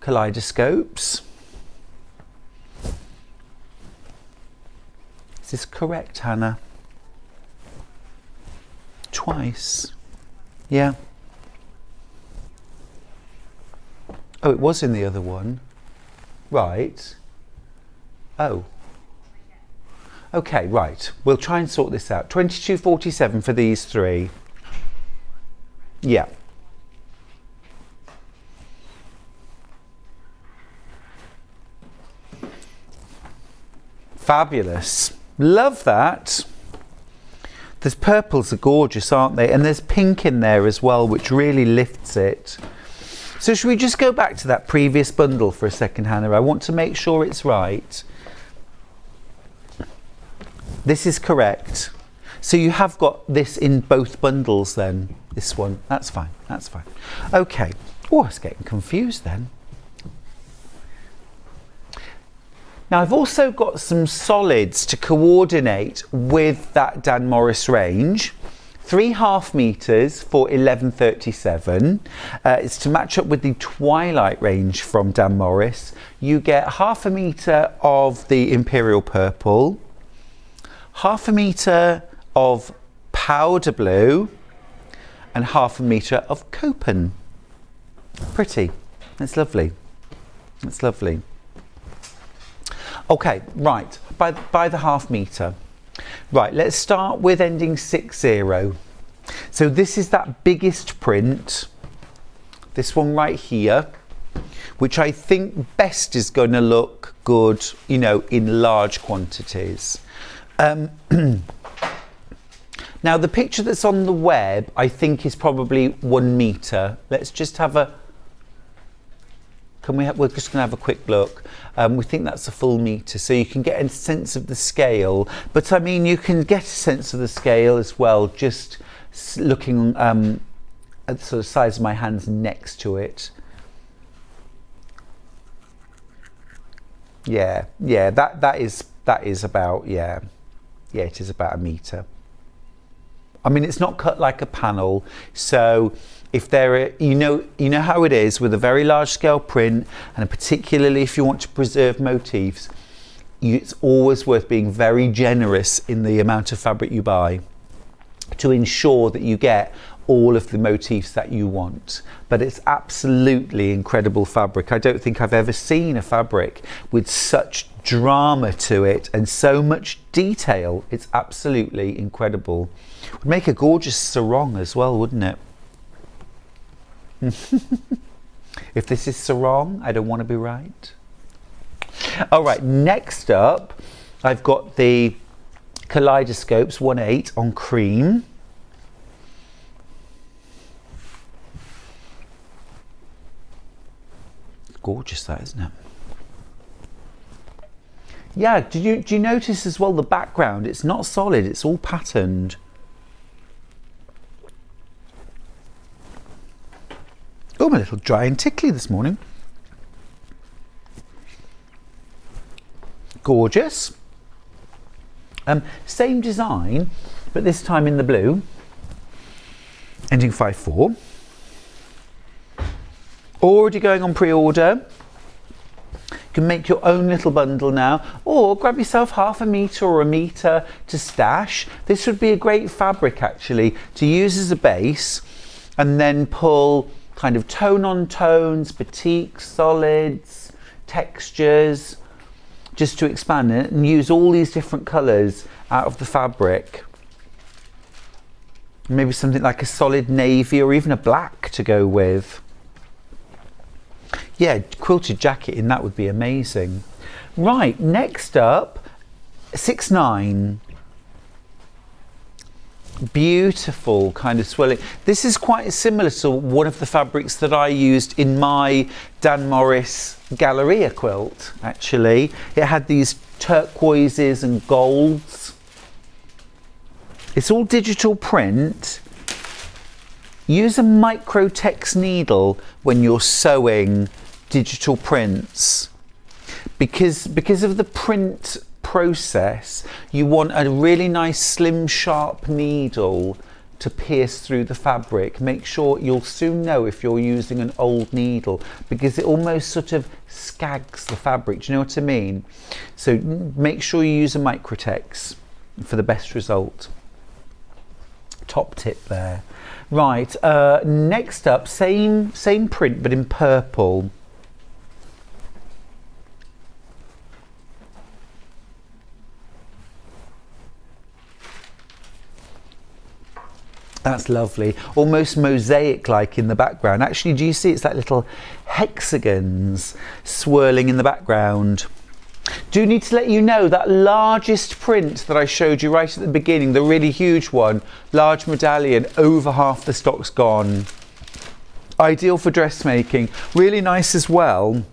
kaleidoscopes. Is this correct, Hannah? Twice. Yeah. Oh, it was in the other one. Right. Oh. Okay, right. We'll try and sort this out. 22.47 for these 3. Yeah. Fabulous. Love that. Those purples are gorgeous, aren't they? And there's pink in there as well, which really lifts it. So should we just go back to that previous bundle for a second, Hannah? I want to make sure it's right. This is correct. So you have got this in both bundles then, this one. That's fine, that's fine. Okay. Oh, I was getting confused then. Now I've also got some solids to coordinate with that Dan Morris range. 3.5 meters for 11.37. It's to match up with the Twilight range from Dan Morris. You get 0.5 meter of the Imperial Purple, 0.5 meter of Powder Blue, and 0.5 meter of Copen. Pretty. It's lovely. It's lovely. Okay, right, by the 0.5 meter. Right, let's start with ending 60. So this is that biggest print, this one right here, which I think best is going to look good, you know, in large quantities. Now the picture that's on the web, I think is probably 1 metre. Let's just have a, we're just going to have a quick look. We think that's a full metre, so you can get a sense of the scale. But I mean, you can get a sense of the scale as well, just looking at the sort of size of my hands next to it. Yeah, that is about, yeah, it is about 1 metre. I mean, it's not cut like a panel, so if there are, you know how it is with a very large scale print, and particularly if you want to preserve motifs, it's always worth being very generous in the amount of fabric you buy to ensure that you get all of the motifs that you want. But it's absolutely incredible fabric. I don't think I've ever seen a fabric with such drama to it and so much detail. It's absolutely incredible. Would make a gorgeous sarong as well, wouldn't it? If this is sarong, I don't want to be right. All right, next up, I've got the Kaleidoscopes 1/8 on cream. Gorgeous, that, isn't it? Yeah, do you notice as well the background? It's not solid, it's all patterned. Oh, I'm a little dry and tickly this morning. Gorgeous. Same design, but this time in the blue. Ending 5/4. Already going on pre-order. You can make your own little bundle now, or grab yourself 1/2 metre or 1 metre to stash. This would be a great fabric actually to use as a base, and then pull kind of tone on tones, batik, solids, textures, just to expand it, and use all these different colours out of the fabric. Maybe something like a solid navy or even a black to go with. Yeah, quilted jacket in that would be amazing. Right, next up, 6/9. Beautiful kind of swirling. This is quite similar to one of the fabrics that I used in my Dan Morris Galleria quilt, actually. It had these turquoises and golds. It's all digital print. Use a microtex needle when you're sewing digital prints, because of the print process. You want a really nice slim sharp needle to pierce through the fabric. Make sure, you'll soon know if you're using an old needle, because it almost sort of skags the fabric. Do you know what I mean? So make sure you use a microtex for the best result. Top tip there. Right, next up, same print but in purple. That's lovely, almost mosaic-like in the background. Actually, do you see it's like little hexagons swirling in the background? Do need to let you know that largest print that I showed you right at the beginning, the really huge one, large medallion, over half the stock's gone. Ideal for dressmaking. Really nice as well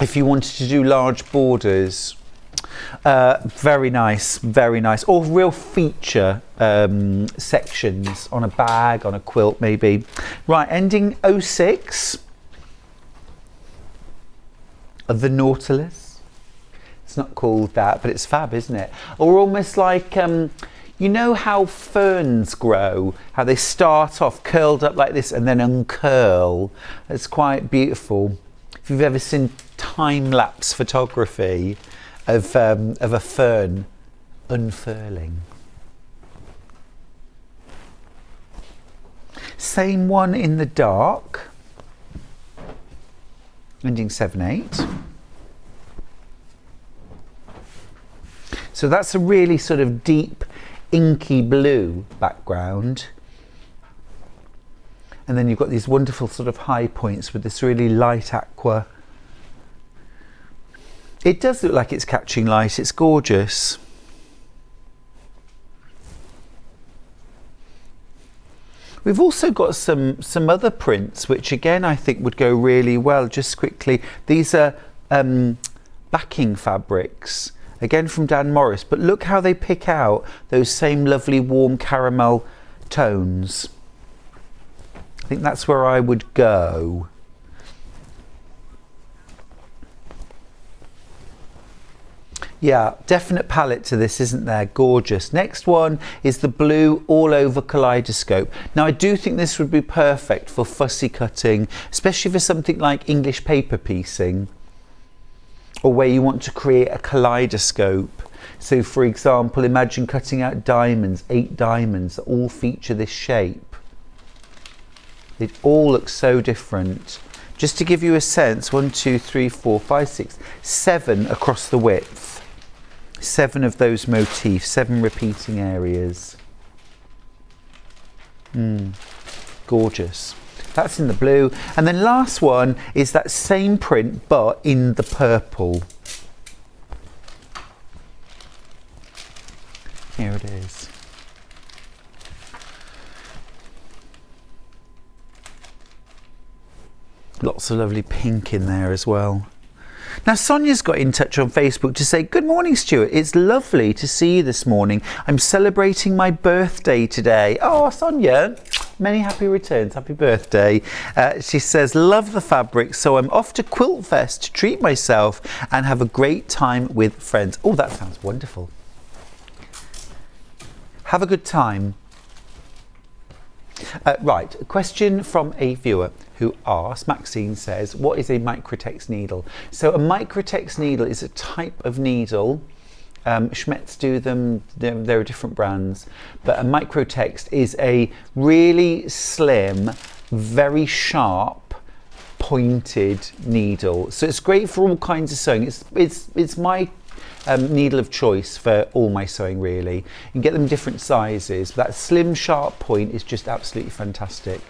if you wanted to do large borders. Very nice, very nice. Or real feature sections on a bag, on a quilt maybe. Right, ending 06. The Nautilus. It's not called that, but it's fab, isn't it? Or almost like, you know how ferns grow, how they start off curled up like this and then uncurl. It's quite beautiful. If you've ever seen time-lapse photography of a fern unfurling. Same one in the dark, ending 7/8. So that's a really sort of deep inky blue background, and then you've got these wonderful sort of high points with this really light aqua. It does look like it's catching light, it's gorgeous. We've also got some other prints, which again I think would go really well. Just quickly, these are backing fabrics, again from Dan Morris, but look how they pick out those same lovely warm caramel tones. I think that's where I would go. Yeah, definite palette to this, isn't there? Gorgeous. Next one is the blue all over kaleidoscope. Now I do think this would be perfect for fussy cutting, especially for something like English paper piecing, or where you want to create a kaleidoscope. So for example, imagine cutting out diamonds, 8 diamonds that all feature this shape. It all looks so different. Just to give you a sense, 1, 2, 3, 4, 5, 6, 7 across the width. 7 of those motifs, 7 repeating areas. Gorgeous. That's in the blue. And then last one is that same print, but in the purple. Here it is. Lots of lovely pink in there as well. Now Sonia's got in touch on Facebook to say, good morning Stuart, it's lovely to see you this morning. I'm celebrating my birthday today. Oh Sonia, many happy returns, happy birthday. She says, love the fabric, so I'm off to Quilt Fest to treat myself and have a great time with friends. Oh, that sounds wonderful. Have a good time. Right, a question from a viewer who asks, Maxine says, what is a microtex needle? So a microtex needle is a type of needle. Schmetz do them, there are different brands, but a microtex is a really slim, very sharp, pointed needle. So it's great for all kinds of sewing. It's my needle of choice for all my sewing really. You can get them in different sizes. That slim sharp point is just absolutely fantastic.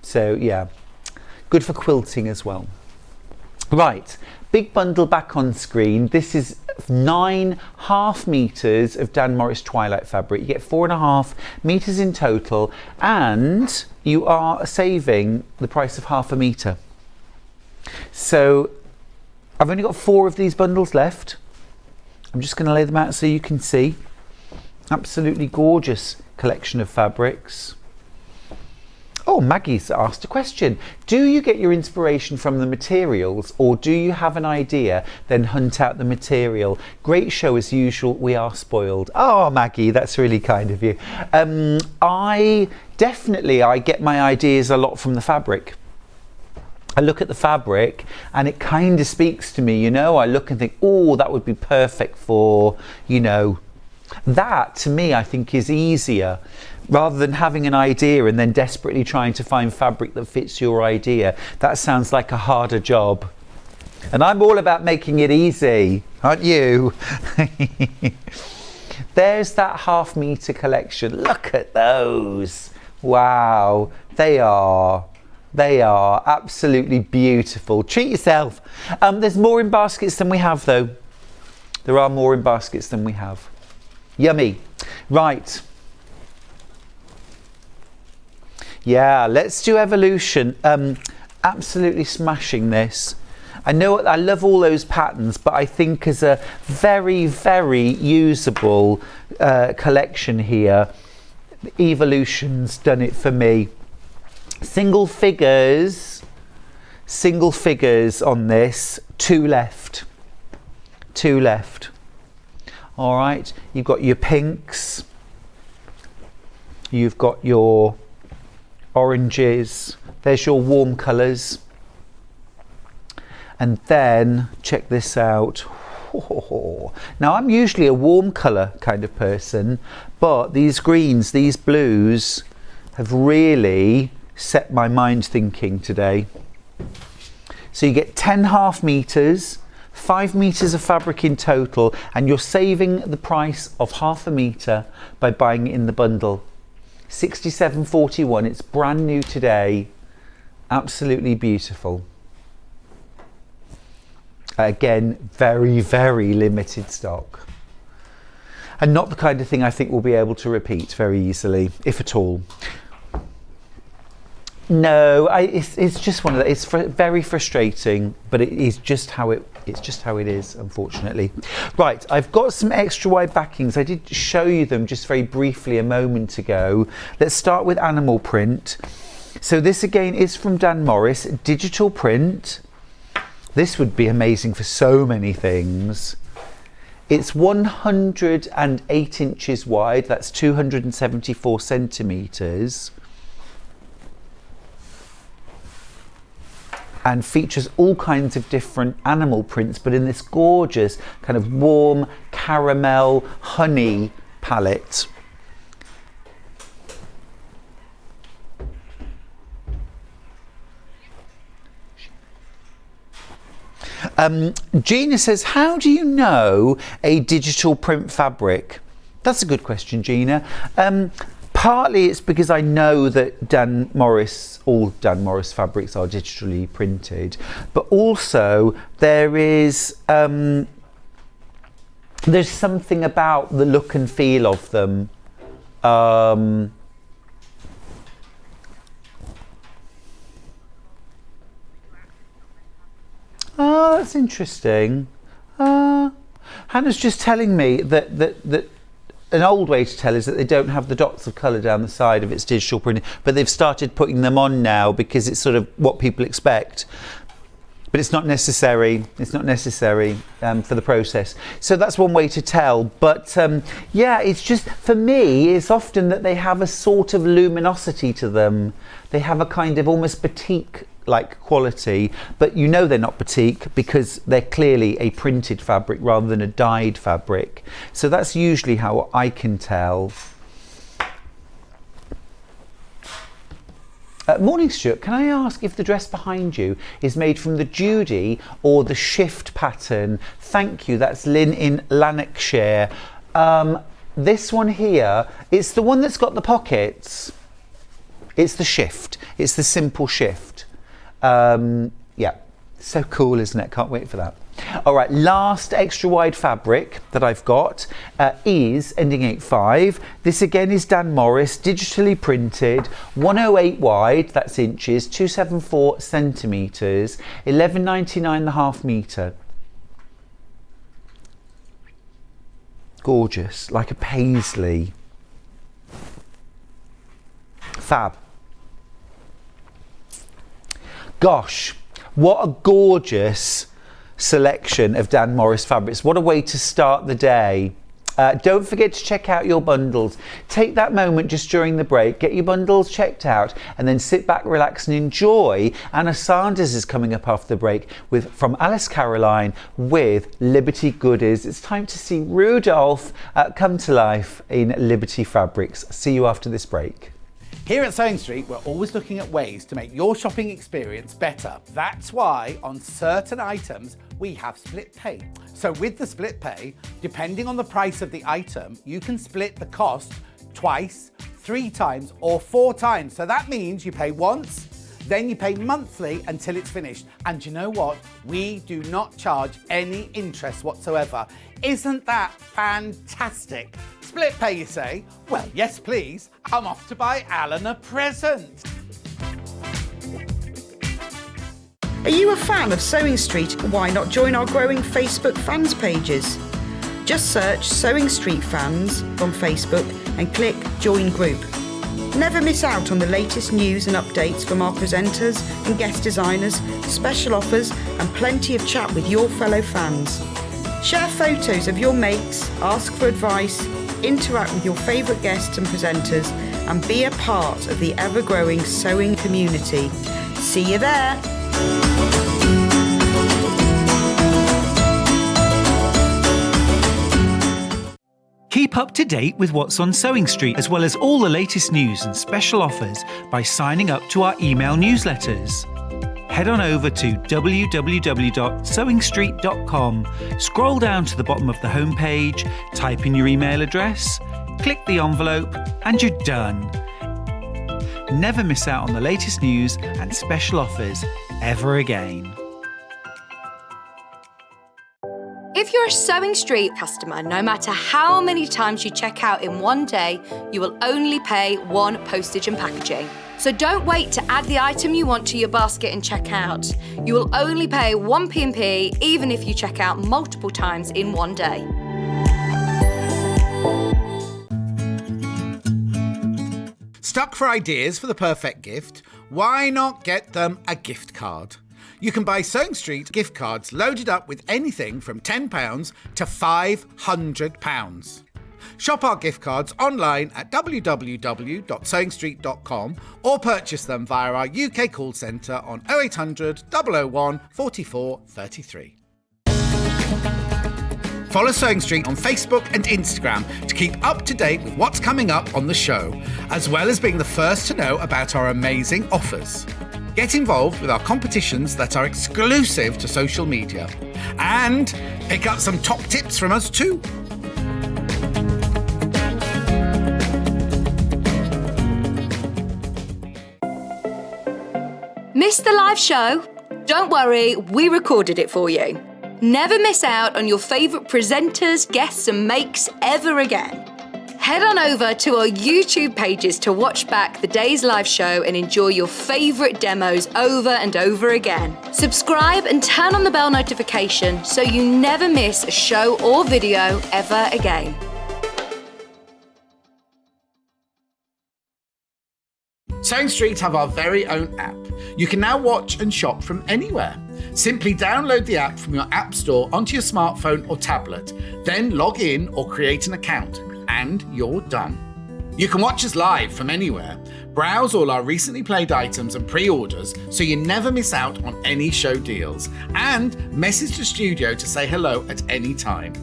So yeah, good for quilting as well. Right, big bundle back on screen. This is 9.5 meters of Dan Morris Twilight fabric. You get 4.5 meters in total, and you are saving the price of half a meter. So I've only got 4 of these bundles left. I'm just going to lay them out so you can see. Absolutely gorgeous collection of fabrics. Oh, Maggie's asked a question. Do you get your inspiration from the materials, or do you have an idea, then hunt out the material? Great show as usual, we are spoiled. Oh, Maggie, that's really kind of you. I get my ideas a lot from the fabric. I look at the fabric and it kind of speaks to me, you know. I look and think, oh, that would be perfect for, you know. That, to me, I think is easier. Rather than having an idea and then desperately trying to find fabric that fits your idea. That sounds like a harder job. And I'm all about making it easy, aren't you? There's that half meter collection. Look at those. Wow, they are absolutely beautiful. Treat yourself. There's more in baskets than we have though. There are more in baskets than we have. Yummy. Right. Yeah, let's do evolution. Absolutely smashing this. I know I love all those patterns, but I think as a very, very usable collection here, Evolution's done it for me. Single figures on this, 2 left. 2 left. All right, you've got your pinks, you've got your oranges, there's your warm colours, and then check this out. Now I'm usually a warm colour kind of person, but these greens, these blues have really set my mind thinking today. So you get 10.5 meters, 5 meters of fabric in total, and you're saving the price of half a meter by buying it in the bundle. £67.41. It's brand new today. Absolutely beautiful. Again, very, very limited stock, and not the kind of thing I think we'll be able to repeat very easily, if at all. No, it's just one of the. It's very frustrating, but it is just how it's just how it is, unfortunately. Right, I've got some extra wide backings. I did show you them just very briefly a moment ago. Let's start with animal print. So this again is from Dan Morris, digital print. This would be amazing for so many things. It's 108 inches wide. That's 274 centimetres. And features all kinds of different animal prints, but in this gorgeous kind of warm caramel honey palette. Gina says, how do you know a digital print fabric? That's a good question, Gina. Partly it's because I know that all Dan Morris fabrics are digitally printed, but also there's something about the look and feel of them. Oh, that's interesting. Hannah's just telling me that an old way to tell is that they don't have the dots of colour down the side of its digital printing, but they've started putting them on now because it's sort of what people expect. But it's not necessary. It's not necessary for the process. So that's one way to tell. But yeah, it's just, for me, it's often that they have a sort of luminosity to them. They have a kind of almost batik-like quality, but you know they're not batik because they're clearly a printed fabric rather than a dyed fabric. So that's usually how I can tell. Morning, Stuart. Can I ask if the dress behind you is made from the Judy or the shift pattern? Thank you. That's Lynn in Lanarkshire. This one here, it's the one that's got the pockets. It's the shift. It's the simple shift. Yeah, so cool, isn't it? Can't wait for that. All right, last extra wide fabric that I've got is ending 85. This again is Dan Morris, digitally printed, 108 wide, that's inches, 274 centimetres, 11.99.5 metre. Gorgeous, like a paisley. Fab. Gosh, what a gorgeous selection of Dan Morris fabrics. What a way to start the day. Don't forget to check out your bundles. Take that moment just during the break, get your bundles checked out, and then sit back, relax and enjoy. Anna Sanders is coming up after the break from Alice Caroline with Liberty Goodies. It's time to see Rudolph come to life in Liberty Fabrics. See you after this break.
Here at Sewing Street, we're always looking at ways to make your shopping experience better. That's why on certain items, we have split pay. So with the split pay, depending on the price of the item, you can split the cost twice, 3 times, or 4 times. So that means you pay once, then you pay monthly until it's finished. And you know what? We do not charge any interest whatsoever. Isn't that fantastic? Split pay, you say? Well, yes, please. I'm off to buy Alan a present.
Are you a fan of Sewing Street? Why not join our growing Facebook fans pages? Just search Sewing Street Fans on Facebook and click Join Group. Never miss out on the latest news and updates from our presenters and guest designers, special offers and plenty of chat with your fellow fans. Share photos of your makes, ask for advice, interact with your favourite guests and presenters and be a part of the ever-growing sewing community. See you there!
Keep up to date with what's on Sewing Street, as well as all the latest news and special offers by signing up to our email newsletters. Head on over to www.sewingstreet.com, scroll down to the bottom of the homepage, type in your email address, click the envelope, and you're done. Never miss out on the latest news and special offers ever again.
If you're a Sewing Street customer, no matter how many times you check out in one day, you will only pay 1 postage and packaging. So don't wait to add the item you want to your basket and check out. You will only pay 1 P&P even if you check out multiple times in one day.
Stuck for ideas for the perfect gift? Why not get them a gift card? You can buy Sewing Street gift cards loaded up with anything from £10 to £500. Shop our gift cards online at www.sewingstreet.com or purchase them via our UK call centre on 0800 001 44 33. Follow Sewing Street on Facebook and Instagram to keep up to date with what's coming up on the show, as well as being the first to know about our amazing offers. Get involved with our competitions that are exclusive to social media. And pick up some top tips from us too.
Missed the live show? Don't worry, we recorded it for you. Never miss out on your favourite presenters, guests and makes ever again. Head on over to our YouTube pages to watch back the day's live show and enjoy your favourite demos over and over again. Subscribe and turn on the bell notification so you never miss a show or video ever again.
Sewing Street have our very own app. You can now watch and shop from anywhere. Simply download the app from your app store onto your smartphone or tablet, then log in or create an account, and you're done. You can watch us live from anywhere, browse all our recently played items and pre-orders so you never miss out on any show deals, and message the studio to say hello at any time.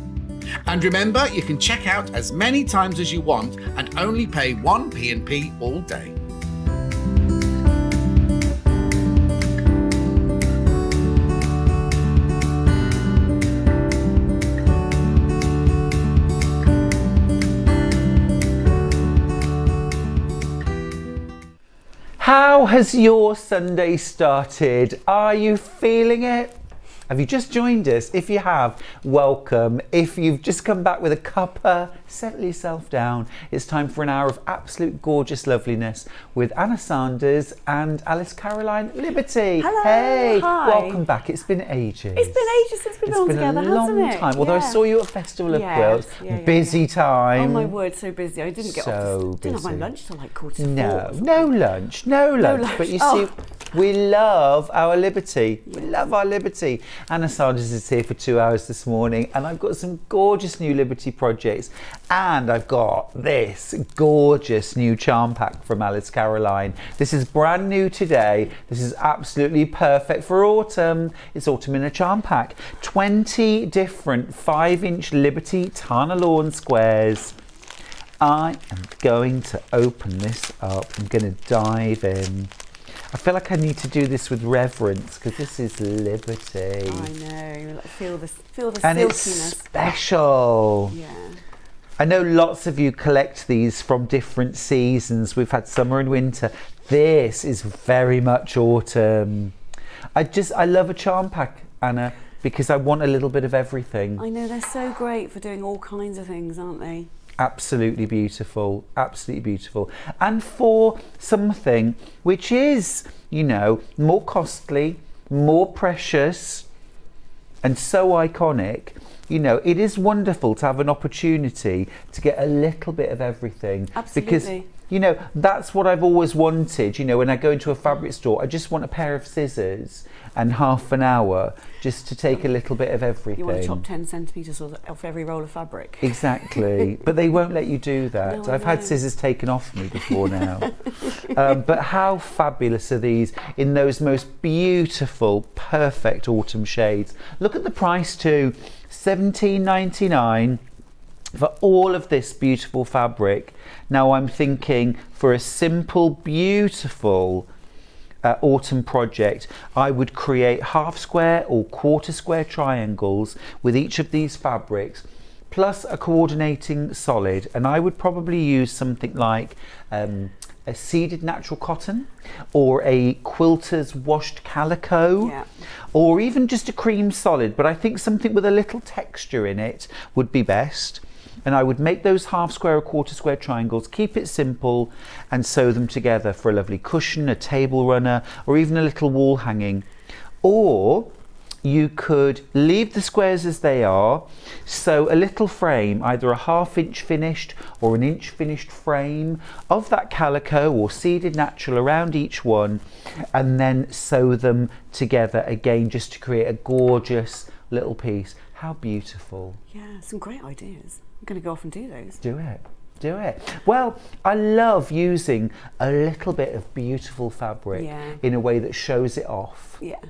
And remember, you can check out as many times as you want and only pay 1 P&P all day.
How has your Sunday started? Are you feeling it? Have you just joined us? If you have, welcome. If you've just come back with a cuppa, settle yourself down. It's time for an hour of absolute gorgeous loveliness with Anna Sanders and Alice Caroline Liberty.
Hello.
Hey,
hi.
welcome back. It's been ages.
It's been ages since we've been on together, hasn't it?
It's been a long time. Although I saw you at Festival of Quilts. Busy time.
Oh my word, so busy. I didn't get didn't have my lunch till like 3:45.
No lunch. But you see, we love our liberty. We love our liberty. Anna Sanders is here for 2 hours this morning, and I've got some gorgeous new Liberty projects, and I've got this gorgeous new charm pack from Alice Caroline. This is brand new today. This is absolutely perfect for autumn. It's autumn in a charm pack. 20 different 5-inch Liberty Tana Lawn squares. I am going to open this up. I'm going to dive in. I feel like I need to do this with reverence because this is Liberty.
I know. Feel the
and
silkiness.
It's special.
Yeah.
I know lots of you collect these from different seasons. We've had summer and winter. This is very much autumn. I love a charm pack, Anna, because I want a little bit of everything.
I know, they're so great for doing all kinds of things, aren't they?
Absolutely beautiful, absolutely beautiful. And for something which is, you know, more costly, more precious, and so iconic, you know, it is wonderful to have an opportunity to get a little bit of everything.
Absolutely.
Because, you know, that's what I've always wanted. You know, when I go into a fabric store, I just want a pair of scissors and half an hour just to take a little bit of everything.
You want to chop 10 centimetres off every roll of fabric.
Exactly. But they won't let you do that.
No,
I've had scissors taken off me before now. But how fabulous are these in those most beautiful, perfect autumn shades. Look at the price too. $17.99 for all of this beautiful fabric. Now I'm thinking for a simple, beautiful autumn project, I would create half square or quarter square triangles with each of these fabrics, plus a coordinating solid, and I would probably use something like a seeded natural cotton or a quilter's washed calico, or even just a cream solid, but I think something with a little texture in it would be best. and I would make those half square or quarter square triangles, keep it simple, and sew them together for a lovely cushion, a table runner, or even a little wall hanging. Or you could leave the squares as they are, sew a little frame, either a 1/2 inch finished or an inch finished frame of that calico or seeded natural around each one, and then sew them together again just to create a gorgeous little piece. How beautiful.
Yeah, some great ideas. I'm going to go off and do those.
Do it. Do it. Well, I love using a little bit of beautiful fabric in a way that shows it off.
Yeah.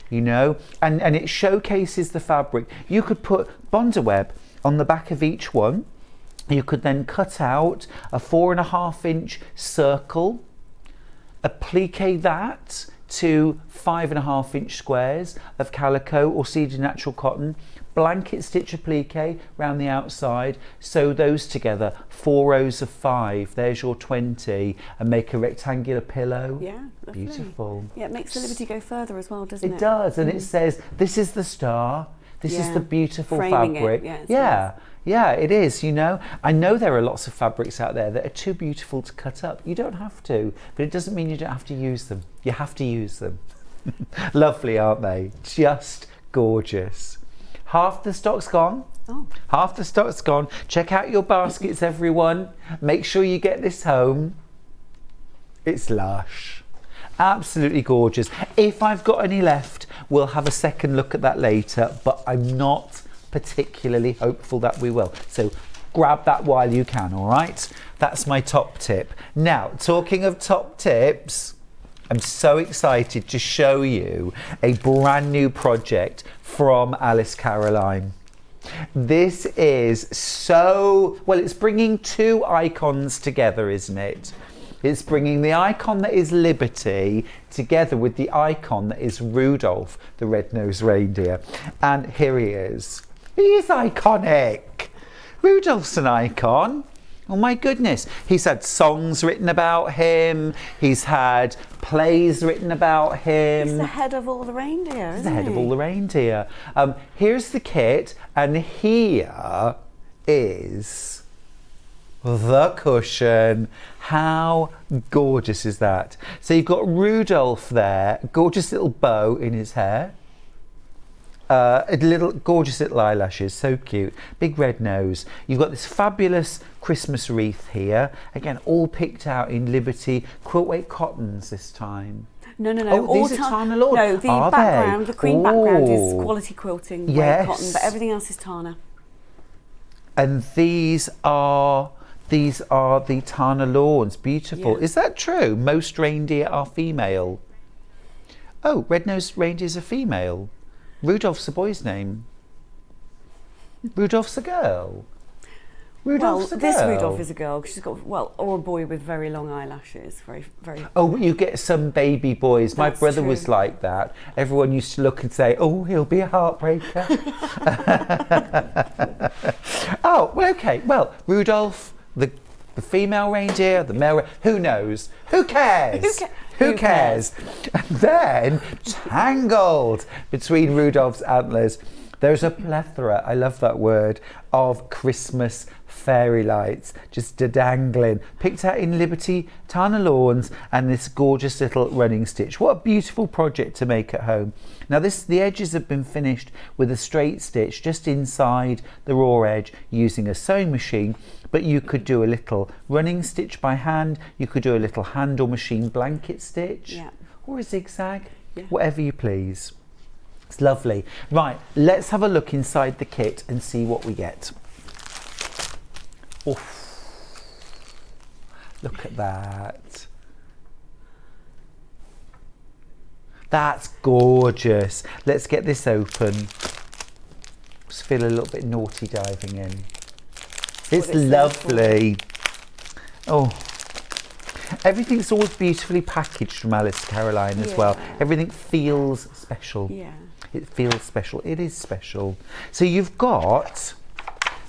You know, and it showcases the fabric. You could put Bondaweb on the back of each one. You could then cut out a 4.5 inch circle, applique that to 5.5 inch squares of calico or seeded natural cotton, blanket stitch applique around the outside, sew those together, 4 rows of 5, there's your 20, and make a rectangular pillow.
Yeah, lovely.
Beautiful.
Yeah, it makes the liberty go further as well, doesn't it?
It does, and it says, this is the star, this is the beautiful
framing
fabric. Yeah, it is, you know. I know there are lots of fabrics out there that are too beautiful to cut up. You don't have to, but it doesn't mean you don't have to use them. You have to use them. Lovely, aren't they? Just gorgeous. Half the stock's gone.
Oh.
Half the stock's gone. Check out your baskets, everyone. Make sure you get this home. It's lush. Absolutely gorgeous. If I've got any left, we'll have a second look at that later, but I'm not particularly hopeful that we will. So grab that while you can, all right? That's my top tip. Now, talking of top tips, I'm so excited to show you a brand new project from Alice Caroline. This is so, well, it's bringing 2 icons together, isn't it? It's bringing the icon that is Liberty together with the icon that is Rudolph, the red-nosed reindeer. And here he is. He is iconic. Rudolph's an icon. Oh my goodness. He's had songs written about him. He's had plays written about him.
He's the head of all the reindeer, isn't he?
He's the head of all the reindeer. Here's the kit, and here is the cushion. How gorgeous is that? So you've got Rudolph there, gorgeous little bow in his hair. Gorgeous little eyelashes, so cute. Big red nose. You've got this fabulous Christmas wreath here. Again, all picked out in Liberty quilt weight cottons this time.
No.
Oh, these are Tana Lord.
No, the
Are
background,
they?
the cream background is
Ooh.
quality quilting
Yes.
weight cotton, but everything else is Tana.
And these are the Tana Lawns. Beautiful.
Yeah.
Is that true? Most reindeer are female. Oh, red-nosed reindeers are female. Rudolph's a boy's name. Rudolph's a girl. Rudolph's a girl.
This Rudolph is a girl. She's got, or a boy with very long eyelashes. Very, very.
Oh, you get some baby boys. My
That's
brother
true.
was like that. Everyone used to look and say, oh, he'll be a heartbreaker. Oh, well, okay. Well, Rudolph, the female reindeer, the male, who knows? Who cares? Who cares? And then, tangled between Rudolph's antlers, there's a plethora, I love that word, of Christmas fairy lights just dangling, picked out in Liberty Tana Lawns, and this gorgeous little running stitch. What a beautiful project to make at home. Now the edges have been finished with a straight stitch just inside the raw edge using a sewing machine, but you could do a little running stitch by hand, you could do a little hand or machine blanket stitch, or a zigzag, whatever you please. It's lovely. Right, let's have a look inside the kit and see what we get. Oof. Look at that. That's gorgeous. Let's get this open. Just feel a little bit naughty diving in. It's lovely. Oh, everything's always beautifully packaged from Alice Caroline as well. Everything feels special.
Yeah.
It feels special. It is special. So you've got,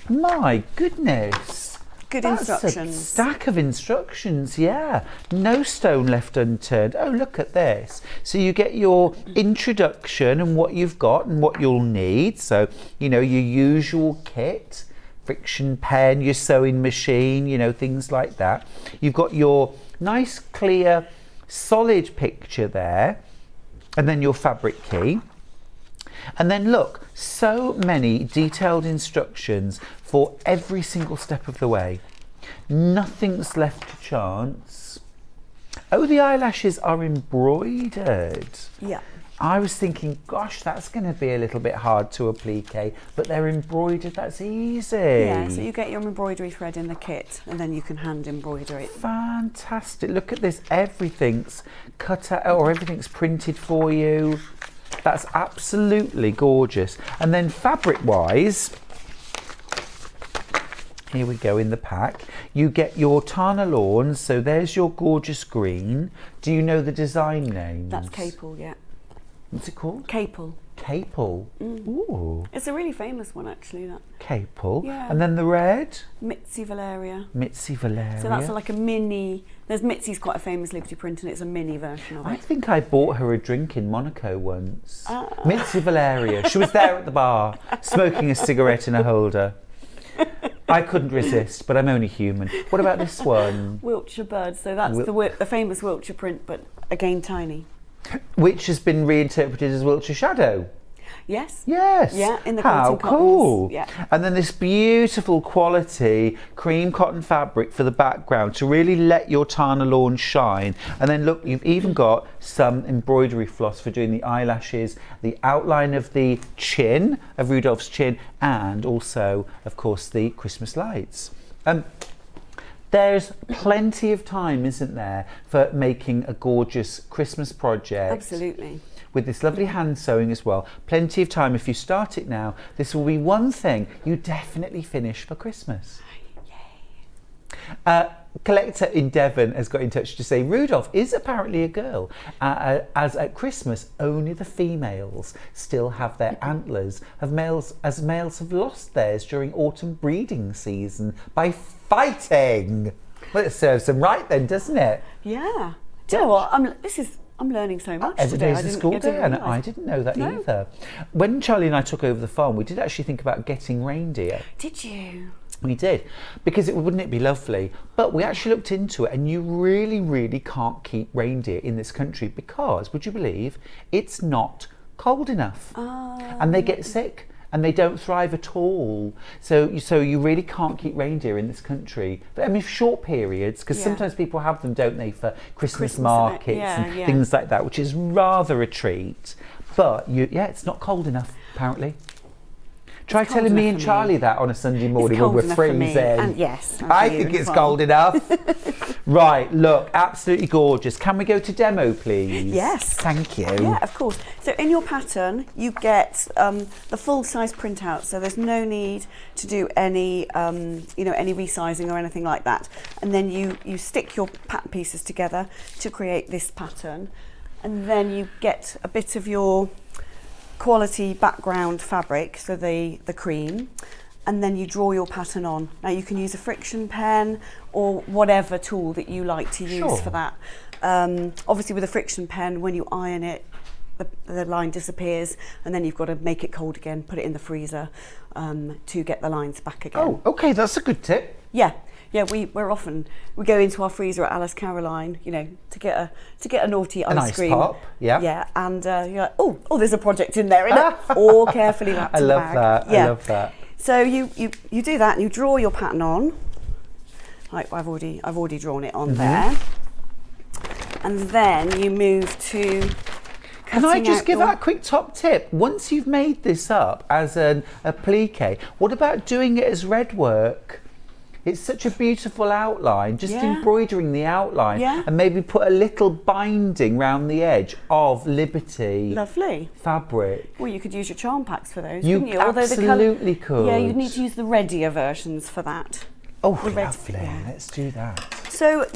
my goodness.
Good
That's
instructions.
A stack of instructions, yeah. No stone left unturned. Oh, look at this. So you get your introduction and what you've got and what you'll need. So, you know, your usual kit friction pen, your sewing machine, you know, things like that. You've got your nice, clear, solid picture there, and then your fabric key. And then look, so many detailed instructions for every single step of the way. Nothing's left to chance. Oh, the eyelashes are embroidered.
Yeah.
I was thinking, gosh, that's going to be a little bit hard to applique, but they're embroidered, that's easy.
Yeah, so you get your embroidery thread in the kit and then you can hand embroider it.
Fantastic. Look at this, everything's cut out or everything's printed for you. That's absolutely gorgeous. And then fabric-wise, here we go in the pack. You get your Tana Lawns, so there's your gorgeous green. Do you know the design names?
That's Capel, yeah.
What's it called?
Capel.
Capel. Ooh.
It's a really famous one, actually, that.
Capel.
Yeah.
And then the red?
Mitzi Valeria.
Mitzi Valeria.
So that's like a mini. There's Mitzi's quite a famous Liberty print, and it's a mini version of it.
I think I bought her a drink in Monaco once. Mitzi Valeria. She was there at the bar, smoking a cigarette in a holder. I couldn't resist, but I'm only human. What about this one?
Wiltshire Bird. So that's the famous Wiltshire print, but again tiny.
Which has been reinterpreted as Wiltshire Shadow.
Yes.
Yes.
Yeah, in the
How
quilting
cool.
cottons. Yeah.
And then this beautiful quality cream cotton fabric for the background to really let your Tana Lawn shine. And then look, you've even got some embroidery floss for doing the eyelashes, the outline of the chin, of Rudolph's chin, and also, of course, the Christmas lights. There's plenty of time, isn't there, for making a gorgeous Christmas project.
Absolutely.
With this lovely hand sewing as well. Plenty of time. If you start it now, this will be one thing you definitely finish for Christmas. Yay. Collector in Devon has got in touch to say Rudolph is apparently a girl, as at Christmas only the females still have their antlers, as males have lost theirs during autumn breeding season by fighting. Well, it serves them right then, doesn't it?
Yeah. Do you know what? I'm learning so much
Every
today.
day's a school day, and I didn't know that either. When Charlie and I took over the farm, we did actually think about getting reindeer.
Did you?
We did, because wouldn't it be lovely? But we actually looked into it, and you really, really can't keep reindeer in this country because, would you believe, it's not cold enough, and they get sick. And they don't thrive at all. So you really can't keep reindeer in this country. But I mean, short periods, because sometimes people have them, don't they, for Christmas markets and things like that, which is rather a treat. But it's not cold enough, apparently. Try telling me and Charlie that on a Sunday morning when we're freezing.
And yes,
I think it's cold enough. Right, look, absolutely gorgeous. Can we go to demo, please?
Yes.
Thank you.
Yeah, of course. So in your pattern, you get the full-size printout. So there's no need to do any, any resizing or anything like that. And then you stick your pattern pieces together to create this pattern, and then you get a bit of your quality background fabric, so the cream, and then you draw your pattern on. Now you can use a friction pen or whatever tool that you like to use for that. Obviously with a friction pen, when you iron it, the line disappears, and then you've got to make it cold again, put it in the freezer to get the lines back again.
Oh, okay, that's a good tip.
Yeah. We go into our freezer at Alice Caroline, to get a naughty ice cream.
Nice pop, yeah.
Yeah, and you're like, oh, there's a project in there, isn't it? All carefully wrapped.
I love
bag.
that.
Yeah.
I love that.
So you do that, and you draw your pattern on. Like I've already drawn it on there, and then you move to.
Can I just give out a quick top tip? Once you've made this up as an applique, what about doing it as red work? It's such a beautiful outline, just embroidering the outline and maybe put a little binding round the edge of Liberty fabric.
Well, you could use your charm packs for those,
you
couldn't you?
Absolutely could.
Yeah, you'd need to use the readier versions for that.
Oh, lovely. Let's do that.
So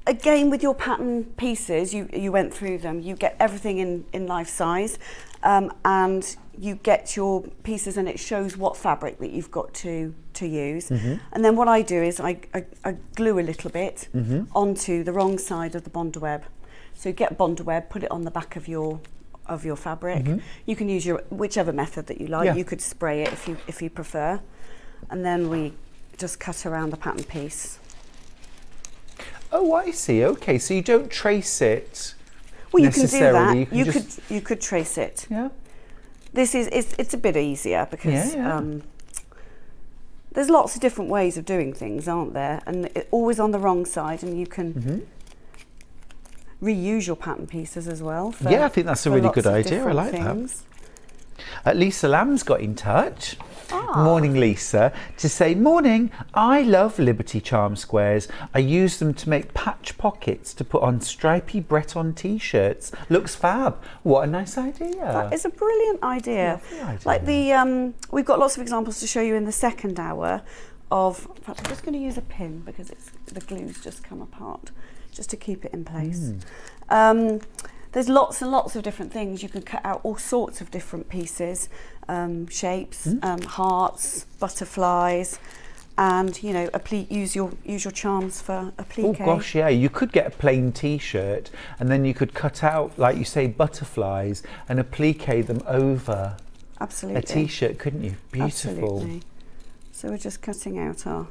again, with your pattern pieces, you went through them. You get everything in life size, and you get your pieces, and it shows what fabric that you've got to use. And then what I do is I glue a little bit onto the wrong side of the Bonder web. So you get Bonder web, put it on the back of your fabric. You can use whichever method that you like. You could spray it if you prefer. and then we just cut around the pattern piece.
Oh, I see. Okay, so you don't trace it.
Well, you can do that.
Necessarily.
You could trace it.
Yeah.
This is it's a bit easier because
Yeah.
there's lots of different ways of doing things, aren't there? And always on the wrong side, and you can
Mm-hmm.
reuse your pattern pieces as well.
Yeah, I think that's a
for
really
lots
good
of
idea. I
different
like that.
things.
Lisa Lamb's got in touch. Morning, Lisa, to say, morning, I love Liberty Charm squares. I use them to make patch pockets to put on stripy Breton t-shirts. Looks fab. What a nice idea.
That is a brilliant idea.
Lovely idea.
Like the we've got lots of examples to show you in the second hour of, in fact, I'm just going to use a pin because the glue's just come apart, just to keep it in place. There's lots and lots of different things. You can cut out all sorts of different pieces, shapes, hearts, butterflies, and you know, use your charms for applique.
Oh gosh, yeah, you could get a plain t-shirt and then you could cut out, like you say, butterflies and applique them over
Absolutely.
a t-shirt, couldn't you? Beautiful.
Absolutely. So we're just cutting out our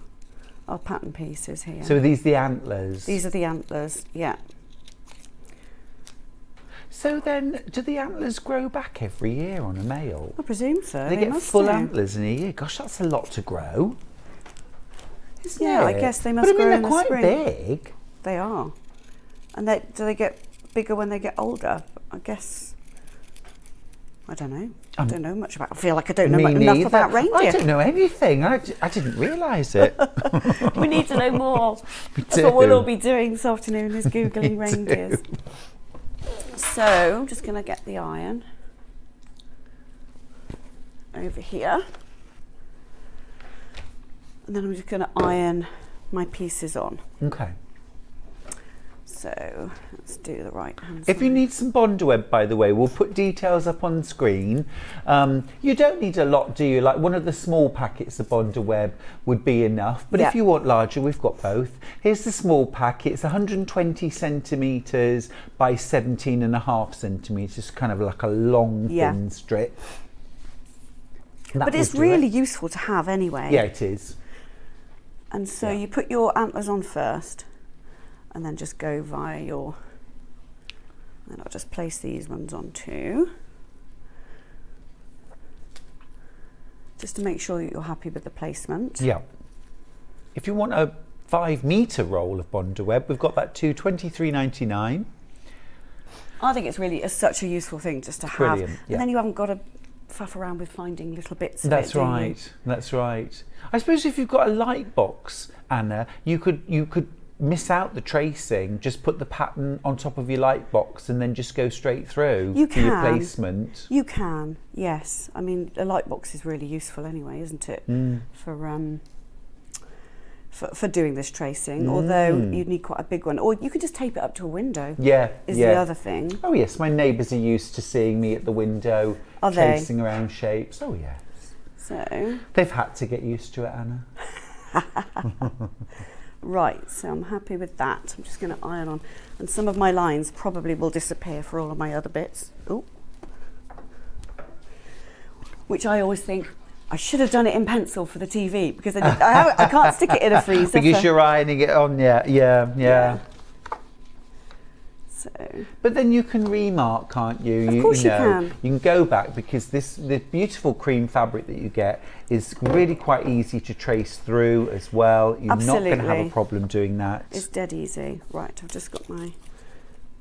pattern pieces here.
So are these the antlers?
These are the antlers, yeah.
So then, do the antlers grow back every year on a male?
I presume so.
They get
must
full
do.
antlers in a year. Gosh, that's a lot to grow. Isn't
Yeah, I
it?
guess they
But
must
I mean,
grow
they're
in the
quite
spring.
big.
They are. And do they get bigger when they get older? I guess. I don't know. I don't know much about. I feel like I don't know
Me
enough
neither.
about reindeer.
I don't know anything. I didn't realise it.
We need to know more.
We
That's what we'll
do.
all be doing this afternoon is googling reindeers. So I'm just going to get the iron over here, and then I'm just going to iron my pieces on.
Okay.
So let's do the right hand
If you
side.
need some bond web, by the way, we'll put details up on the screen. You don't need a lot, do you? Like one of the small packets of bond web would be enough. But
Yeah.
if you want larger, we've got both. Here's the small pack. It's 120 centimetres by 17.5 centimetres, kind of like a long,
Yeah.
thin strip. That
But it's
would do
really
it.
useful to have anyway.
Yeah, it is.
And so
Yeah.
you put your antlers on first, and then just go via your. And I'll just place these ones on too, just to make sure that you're happy with the placement.
Yeah. If you want a 5 metre roll of bond web, we've got that too, $23.99.
I think it's such a useful thing just to have,
Brilliant, yeah.
and then you haven't got to faff around with finding little bits of
That's
it. do you?
right. That's right. I suppose if you've got a light box, Anna, you could miss out the tracing. Just put the pattern on top of your light box and then just go straight through
You
for your
can.
placement.
You can, yes. I mean, a light box is really useful anyway, isn't it? For doing this tracing. Although you'd need quite a big one, or you could just tape it up to a window.
Yeah,
Is
yeah.
the other thing.
Oh yes, my neighbours are used to seeing me at the window
Are they?
tracing around shapes. Oh yes.
So
They've had to get used to it, Anna.
right, so I'm happy with that. I'm just going to iron on, and some of my lines probably will disappear for all of my other bits. Ooh. Which I always think I should have done it in pencil for the TV because I can't stick it in a freezer.
Because you're ironing it on, yeah.
So
But then you can remark, can't you?
Of course you
know,
can.
You can go back because the beautiful cream fabric that you get is really quite easy to trace through as well. You're not going to have a
Absolutely.
problem doing that.
it's dead easy. Right, I've just got my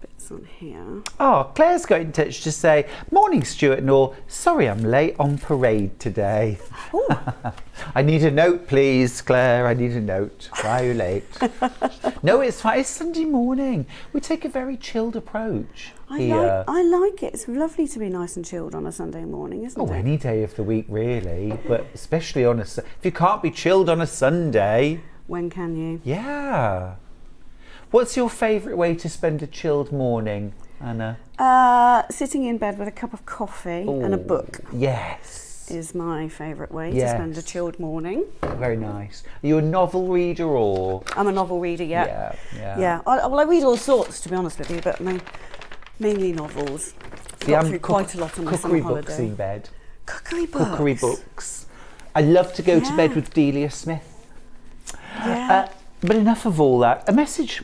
bits on here.
Oh, Claire's got in touch to say, morning Stuart and all, sorry I'm late on parade today. I need a note please, Claire, I need a note. Why are you late? No, it's fine, it's Sunday morning. We take a very chilled approach here.
I like it. It's lovely to be nice and chilled on a Sunday morning, isn't
Oh,
it?
any day of the week really, but especially on if you can't be chilled on a Sunday,
When can you?
yeah. What's your favourite way to spend a chilled morning, Anna?
Sitting in bed with a cup of coffee and a
Ooh,
book
Yes.
is my favourite way to
Yes.
spend a chilled morning.
Very nice. Are you a novel reader or?
I'm a novel reader, yeah.
Yeah.
I read all sorts, to be honest with you, but mainly novels.
See,
Got
I'm
through quite a lot on my
cookery
summer
books
holiday.
in bed.
Cookery books.
Cookery books. I love to go to
Yeah.
bed with Delia Smith.
Yeah.
But enough of all that. A message.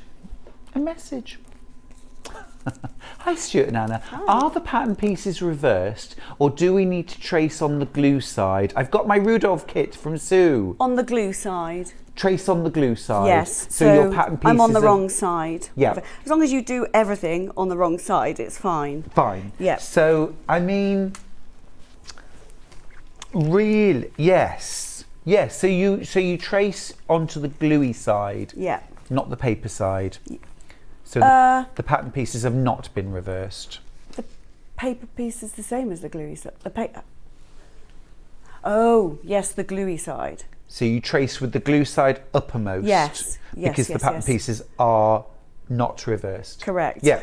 Hi Stuart and Anna. Are the pattern pieces reversed or do we need to trace on the glue side? I've got my Rudolph kit from Sue.
On the glue side.
Trace on the glue side.
Yes.
So your pattern pieces
I'm on the
are
wrong side.
Yeah.
As long as you do everything on the wrong side, it's fine.
fine.
Yeah.
So I mean, really, yes. Yes. So you trace onto the gluey side.
Yeah.
Not the paper side. So the pattern pieces have not been reversed.
The paper piece is the same as the gluey side. The paper. Oh, yes, the gluey side.
So you trace with the glue side uppermost.
Yes,
Because the
yes,
pattern
yes.
pieces are not reversed.
Correct.
Yeah.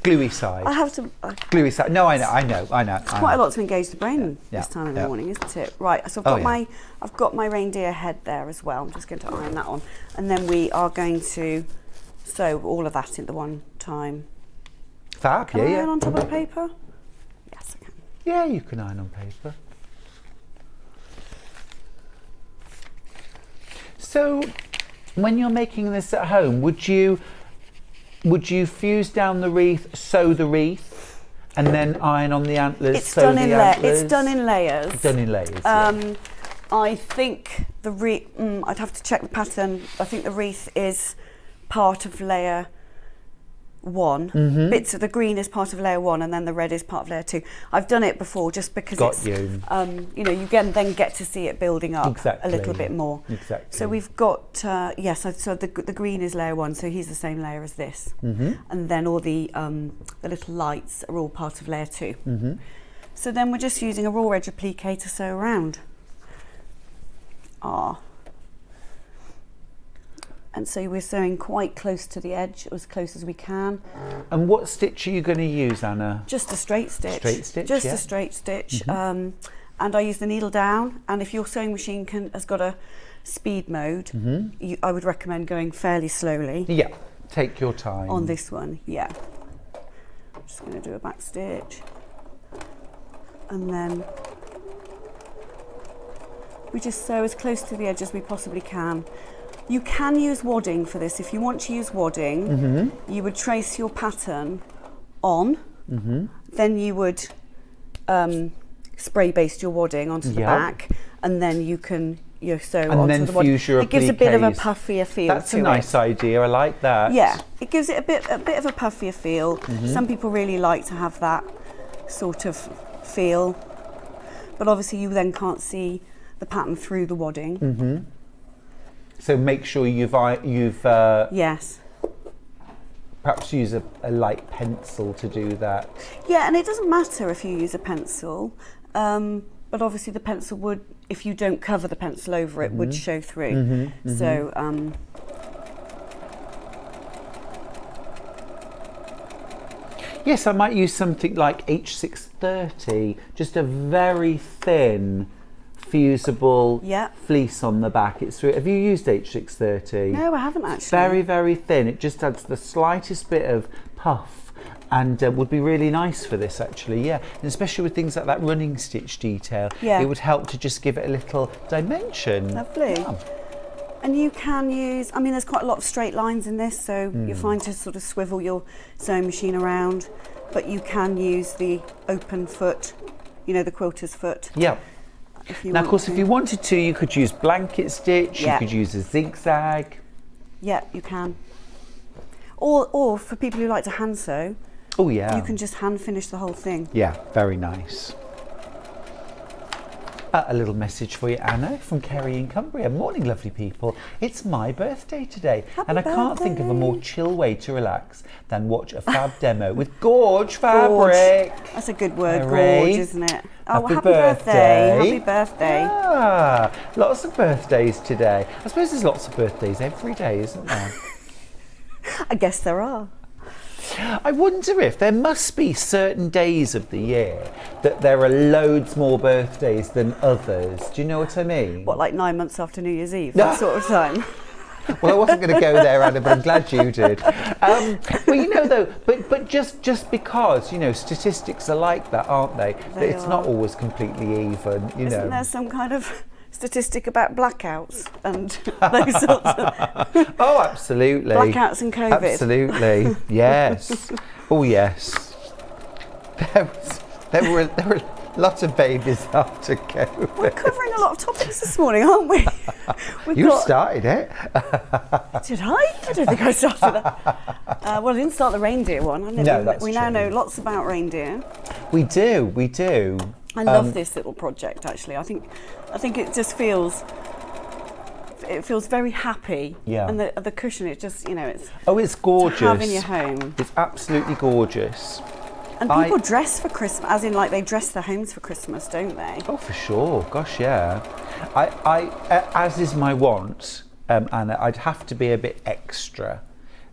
Gluey side.
I have to.
Gluey side. No, I know.
It's quite a lot to engage the brain
Yeah,
this time in
yeah.
the morning, isn't it? Right. So I've got my reindeer head there as well. I'm just going to iron that on, and then we are going to sew all of that at the one time.
Fab.
Can I
Yeah.
iron on top of paper? Yes, I can.
Yeah, you can iron on paper. So, when you're making this at home, would you fuse down the wreath, sew the wreath, and then iron on the antlers?
It's done in
antlers?
It's done in layers.
Done in layers. Yeah.
I think the wreath. I'd have to check the pattern. I think the wreath is part of layer 1.
Mm-hmm.
Bits of the green is part of layer 1, and then the red is part of layer 2. I've done it before just because you then get to see it building up a little bit more.
Exactly.
So we've got so the green is layer 1, so he's the same layer as this, and then all the little lights are all part of layer 2.
Mm-hmm.
So then we're just using a raw edge applique to sew around. And so we're sewing quite close to the edge, as close as we can.
And what stitch are you going to use, Anna?
Just a straight stitch.
Straight stitch,
Just
yeah.
a straight stitch. And I use the needle down. And if your sewing machine has got a speed mode, I would recommend going fairly slowly.
Yeah, take your time.
On this one, yeah. I'm just going to do a back stitch. And then we just sew as close to the edge as we possibly can. You can use wadding for this. If you want to use wadding, you would trace your pattern on, then you would spray baste your wadding onto the back, and then you can sew
and
onto
then
the wadding.
fuse your
It gives a bit of a
appliques.
puffier feel
That's
to
a
it.
nice idea. I like that.
Yeah, it gives it a bit of a puffier feel. Some people really like to have that sort of feel, but obviously you then can't see the pattern through the wadding.
So make sure you've
Yes.
perhaps use a light pencil to do that.
Yeah, and it doesn't matter if you use a pencil, but obviously the pencil would, if you don't cover the pencil over it, would show through. So.
Yes, I might use something like H630, just a very thin, fusible fleece on the back. Have you used H630?
No, I haven't actually.
Very, very thin. It just adds the slightest bit of puff and would be really nice for this actually, yeah. And especially with things like that running stitch detail, it would help to just give it a little dimension.
Lovely.
Yeah.
And you can use, there's quite a lot of straight lines in this, so you're fine to sort of swivel your sewing machine around, but you can use the open foot, the quilter's foot.
Yeah. Now, of course, if you wanted to, you could use blanket stitch, you could use a zigzag.
Yeah, you can. Or for people who like to hand sew, you can just hand finish the whole thing.
Yeah, very nice. A little message for you, Anna, from Kerry in Cumbria. Morning, lovely people. It's my birthday today, and I can't think of a more chill way to relax than watch a fab demo with gorge fabric.
Gorge. That's a good word,
Hooray.
gorge, isn't it? Oh,
Happy
happy birthday. Happy birthday.
Ah, lots of birthdays today. I suppose there's lots of birthdays every day, isn't there?
I guess there are.
I wonder if there must be certain days of the year that there are loads more birthdays than others. Do you know what I mean?
What, like 9 months after New Year's Eve, that sort of time?
Well, I wasn't going to go there, Anna, but I'm glad you did. Well, though, but just because, statistics are like that, aren't they?
They
It's
are.
not always completely even,
Isn't there some kind of statistic about blackouts and those sorts of
Oh, absolutely.
blackouts and COVID.
Absolutely, yes. Oh, yes. There were lots of babies after COVID.
We're covering a lot of topics this morning, aren't we?
You started it.
Did I? I don't think I started that. Well, I didn't start the reindeer one. We now know lots about reindeer.
We do.
I love this little project, actually. I think it just feels very happy.
Yeah.
And the cushion, it just, it's
it's gorgeous.
to have in your home.
It's absolutely gorgeous.
And people dress for Christmas, as in like they dress their homes for Christmas, don't they?
Oh, for sure. Gosh, yeah. I as is my want, Anna, I'd have to be a bit extra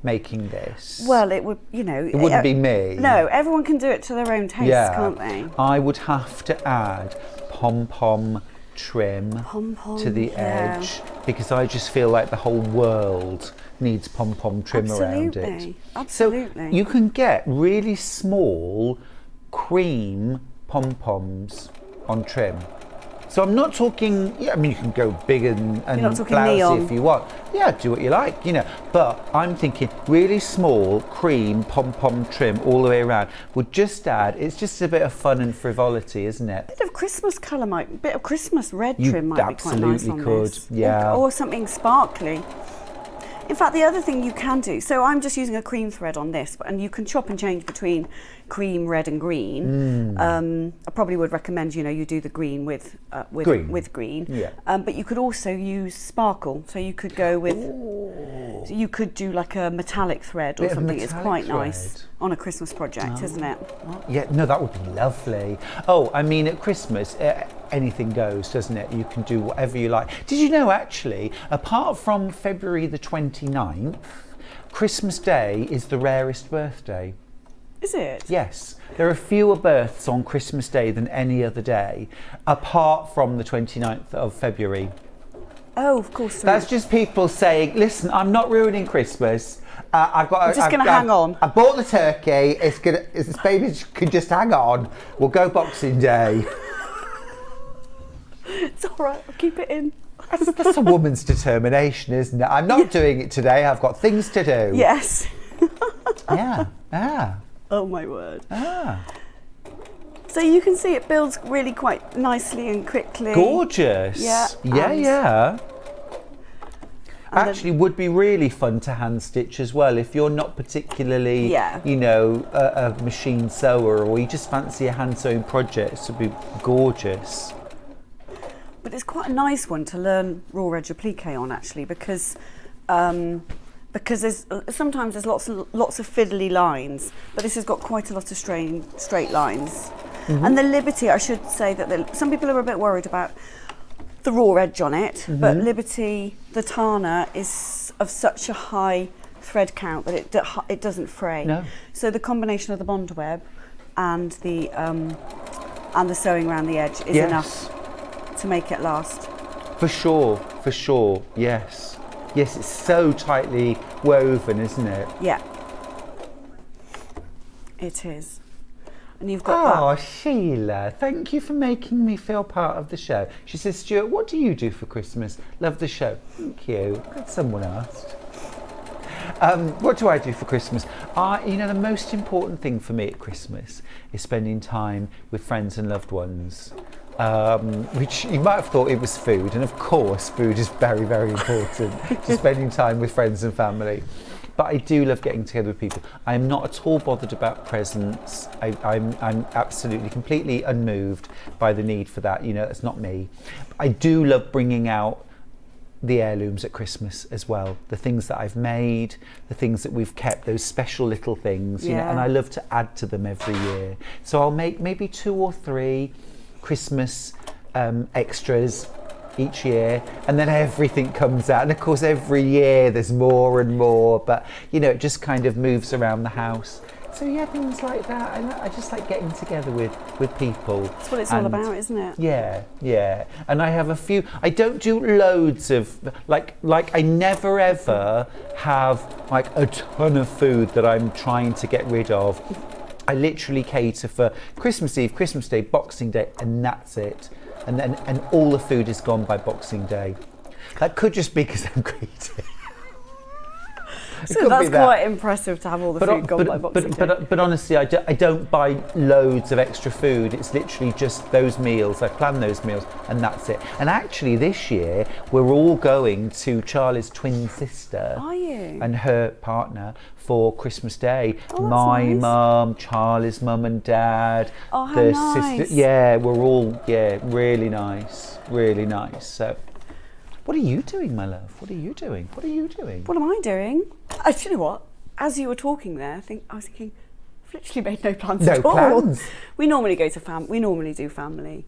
making this.
Well, it would, It
wouldn't be me.
No, everyone can do it to their own taste, can't they?
I would have to add pom-pom trim to the edge, because I just feel like the whole world needs pom-pom trim around it.
Absolutely.
So you can get really small cream pom-poms on trim. So I'm not talking, you can go big and blousy
neon.
if you want. Yeah, do what you like, But I'm thinking really small cream pom-pom trim all the way around would just add, it's just a bit of fun and frivolity, isn't it?
A bit of Christmas colour bit of Christmas red trim might be quite nice on this.
Yeah.
Or something sparkly. In fact, the other thing you can do, so I'm just using a cream thread on this, and you can chop and change between cream, red and green. I probably would recommend, you do the green with green.
Yeah.
But you could also use sparkle. So you could go with, you could do like a metallic thread or something. It's quite nice on a Christmas project, isn't it?
Yeah, no, that would be lovely. Oh, at Christmas, anything goes, doesn't it? You can do whatever you like. Did you know, actually, apart from February the 29th, Christmas Day is the rarest birthday.
Is it?
Yes. There are fewer births on Christmas Day than any other day, apart from the 29th of February.
Oh, of course.
That's just people saying, listen, I'm not ruining Christmas. I'm
just going to hang on.
I bought the turkey. This baby could just hang on. We'll go Boxing Day.
It's all right. I'll keep it in.
That's a woman's determination, isn't it? I'm not doing it today. I've got things to do.
Yes.
Yeah.
Oh my word. So you can see it builds really quite nicely and quickly.
Gorgeous.
Yeah.
Actually, would be really fun to hand stitch as well if you're not particularly, a machine sewer, or you just fancy a hand sewing project. This would be gorgeous.
But it's quite a nice one to learn raw edge applique on, actually, because there's sometimes lots of fiddly lines, but this has got quite a lot of straight lines. Mm-hmm. And the Liberty, I should say that some people are a bit worried about the raw edge on it, but Liberty, the Tana, is of such a high thread count that it doesn't fray.
No.
So the combination of the bond web and the sewing around the edge is enough to make it last.
For sure, yes. Yes, it's so tightly woven, isn't it?
Yeah. It is. And you've got that.
Sheila, thank you for making me feel part of the show. She says, Stuart, what do you do for Christmas? Love the show. Thank you. Glad someone asked. What do I do for Christmas? The most important thing for me at Christmas is spending time with friends and loved ones. Which you might have thought it was food, and of course food is very, very important to spending time with friends and family. But I do love getting together with people. I'm not at all bothered about presents. I'm absolutely, completely unmoved by the need for that. That's not me. I do love bringing out the heirlooms at Christmas as well. The things that I've made, the things that we've kept, those special little things, and I love to add to them every year. So I'll make maybe 2 or 3 Christmas extras each year, and then everything comes out, and of course every year there's more and more, but it just kind of moves around the house. So things like that. I just like getting together with people. That's
what it's all about, isn't it?
Yeah. And I have a few. I don't do loads of like I never ever have like a ton of food that I'm trying to get rid of. I literally cater for Christmas Eve, Christmas Day, Boxing Day, and that's it. and all the food is gone by Boxing Day. That could just be because I'm greedy.
So that's quite impressive to have all the food gone by Boxing Day.
But honestly, I don't buy loads of extra food. It's literally just those meals. I plan those meals and that's it. And actually this year, we're all going to Charlie's twin sister.
Are you?
And her partner for Christmas Day.
Oh,
My
nice.
mum, Charlie's mum and dad.
Oh, how nice.
Sister. Yeah, we're all, really nice. Really nice. So, what are you doing, my love? What are you doing? What are you doing?
What am I doing? Do you know what? As you were talking there, I was thinking, I've literally made no plans at all.
No plans?
We normally go to we normally do family.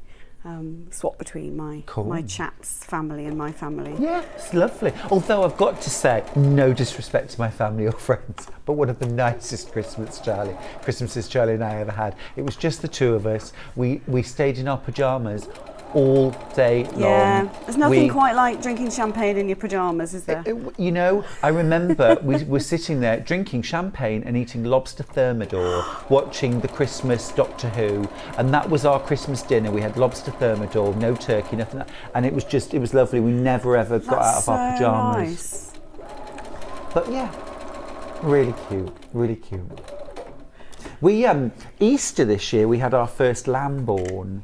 Swap between my chap's family and my family.
Yeah, it's lovely. Although I've got to say, no disrespect to my family or friends, but one of the nicest Christmases Charlie and I ever had. It was just the two of us. We stayed in our pyjamas all day long.
Yeah, there's nothing quite like drinking champagne in your pyjamas, is there?
You know, I remember we were sitting there drinking champagne and eating lobster thermidor, watching the Christmas Doctor Who, and that was our Christmas dinner. We had lobster thermidor, no turkey, nothing, and it was lovely. We never ever got out of our pyjamas.
Nice.
But yeah, really cute, really cute. We Easter this year we had our first lamb born.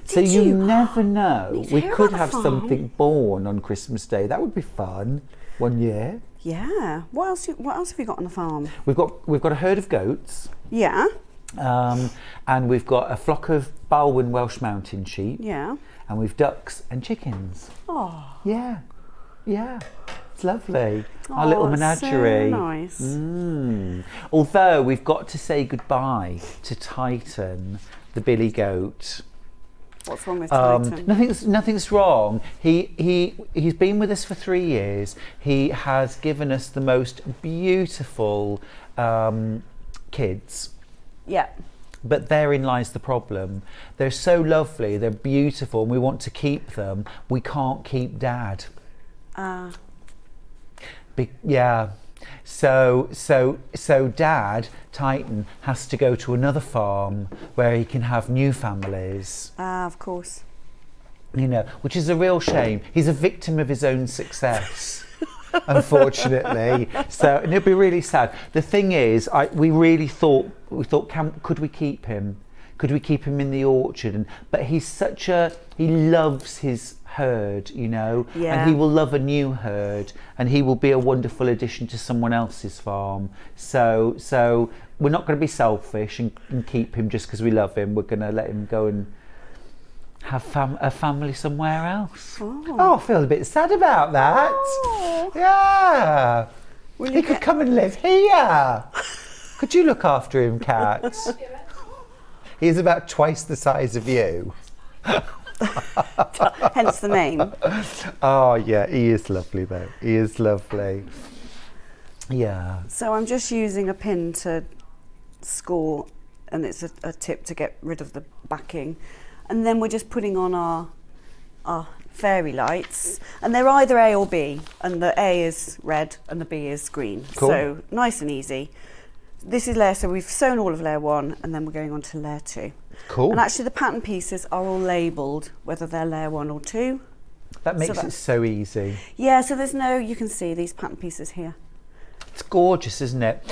So you never know. We could have something born on Christmas Day. That would be fun. One year.
Yeah. What else have you got on the farm?
We've got a herd of goats.
Yeah.
And we've got a flock of Balwyn Welsh Mountain sheep.
Yeah.
And we've ducks and chickens.
Oh.
Yeah. Yeah. It's lovely. Our little menagerie.
So nice.
Although we've got to say goodbye to Titan, the billy goat.
What's wrong with Titan?
Nothing's wrong. He's been with us for 3 years. He has given us the most beautiful kids.
Yeah.
But therein lies the problem. They're so lovely, they're beautiful, and we want to keep them. We can't keep Dad. Yeah. So Dad, Titan, has to go to another farm where he can have new families.
Of course.
You know, which is a real shame. He's a victim of his own success, unfortunately. So, and it'll be really sad. The thing is, we thought, could we keep him? Could we keep him in the orchard? But he loves his herd, you know, and he will love a new herd, and he will be a wonderful addition to someone else's farm. So we're not going to be selfish and keep him just because we love him. We're going to let him go and have a family somewhere else. Oh, I feel a bit sad about that. Oh. Yeah. He could come and live here. Could you look after him, Kat? He's about twice the size of you.
Hence the name.
Oh yeah, he is lovely though. He is lovely. Yeah.
So I'm just using a pin to score, and it's a tip to get rid of the backing, and then we're just putting on our fairy lights, and they're either A or B, and the A is red and the B is green.
Cool.
So nice and easy. This is layer, so we've sewn all of layer 1, and then we're going on to layer 2.
Cool.
And actually the pattern pieces are all labelled, whether they're layer 1 or 2.
That makes it so easy.
Yeah, so you can see these pattern pieces here.
It's gorgeous, isn't it?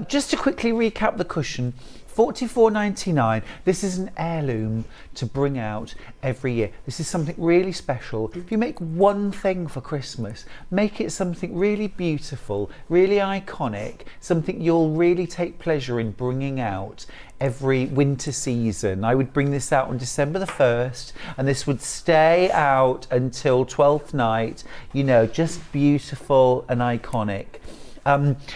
Just to quickly recap the cushion, $44.99. This is an heirloom to bring out every year. This is something really special. If you make one thing for Christmas, make it something really beautiful, really iconic, something you'll really take pleasure in bringing out every winter season. I would bring this out on December the 1st, and this would stay out until 12th night, you know, just beautiful and iconic.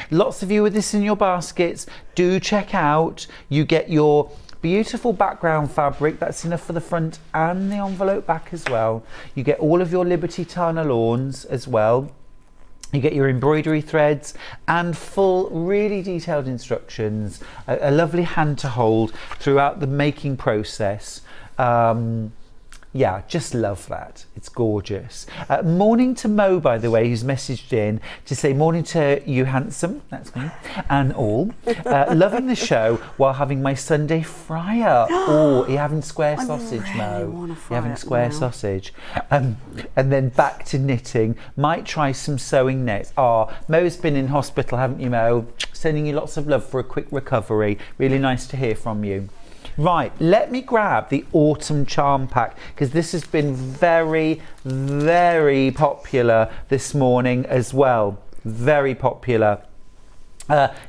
Lots of you with this in your baskets. Do check out. You get your beautiful background fabric. That's enough for the front and the envelope back as well. You get all of your Liberty Tana lawns as well. You get your embroidery threads and full, really detailed instructions. A lovely hand to hold throughout the making process. Yeah, just love that. It's gorgeous. Morning to Mo, by the way, who's messaged in to say morning to you, handsome. That's me. And all. Loving the show while having my Sunday fryer. Oh, you're having square sausage, Mo. You're having square sausage. And then back to knitting. Might try some sewing next. Mo's been in hospital, haven't you, Mo? Sending you lots of love for a quick recovery. Really nice to hear from you. Right, let me grab the autumn charm pack because this has been very, very popular this morning as well. Very popular.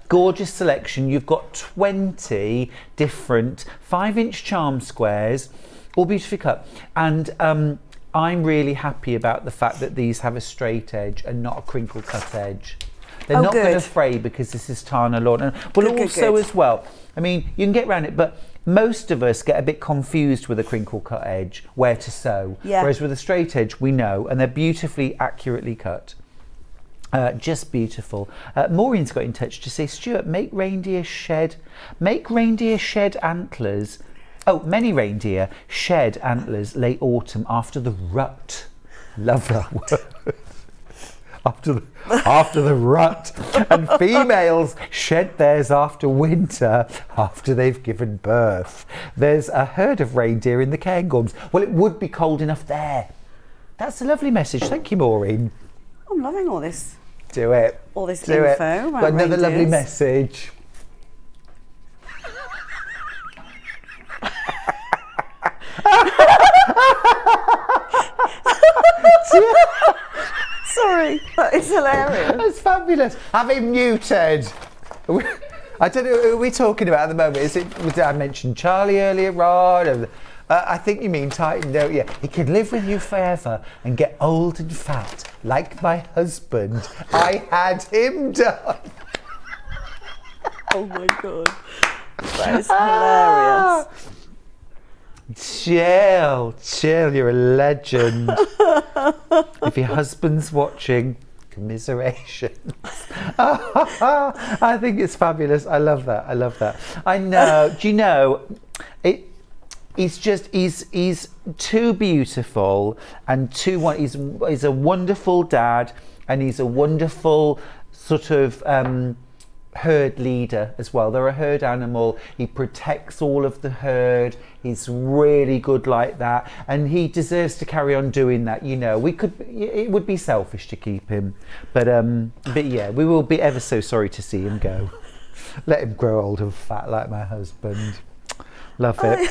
Gorgeous selection. You've got 20 different 5-inch charm squares, all beautifully cut. And I'm really happy about the fact that these have a straight edge and not a crinkle cut edge. They're not going to fray because this is Tana Lawn. And also as well, I mean, you can get around it, but most of us get a bit confused with a crinkle cut edge, where to sew. Yeah. Whereas with a straight edge, we know, and they're beautifully, accurately cut. Just beautiful. Maureen's got in touch to say, Stuart, make reindeer shed antlers. Oh, many reindeer shed antlers late autumn after the rut. Love that word. After the rut, and females shed theirs after winter, after they've given birth. There's a herd of reindeer in the Cairngorms. Well, it would be cold enough there. That's a lovely message. Thank you, Maureen.
I'm loving all this.
Do it.
All this info.
Got another lovely message.
Sorry, that is hilarious.
That's fabulous. Have him muted. I don't know who are we talking about at the moment. Did I mention Charlie earlier on? I think you mean Titan, don't you? He could live with you forever and get old and fat, like my husband. I had him done.
Oh my God. That is hilarious.
Chill, you're a legend. If your husband's watching, commiserations. I think it's fabulous. I love that. I know. Do you know, he's too beautiful and he's a wonderful dad, and he's a wonderful sort of herd leader as well. They're a herd animal. He protects all of the herd. He's really good like that, and he deserves to carry on doing that. You know, it would be selfish to keep him, but yeah, we will be ever so sorry to see him go. Let him grow old and fat like my husband. Love it.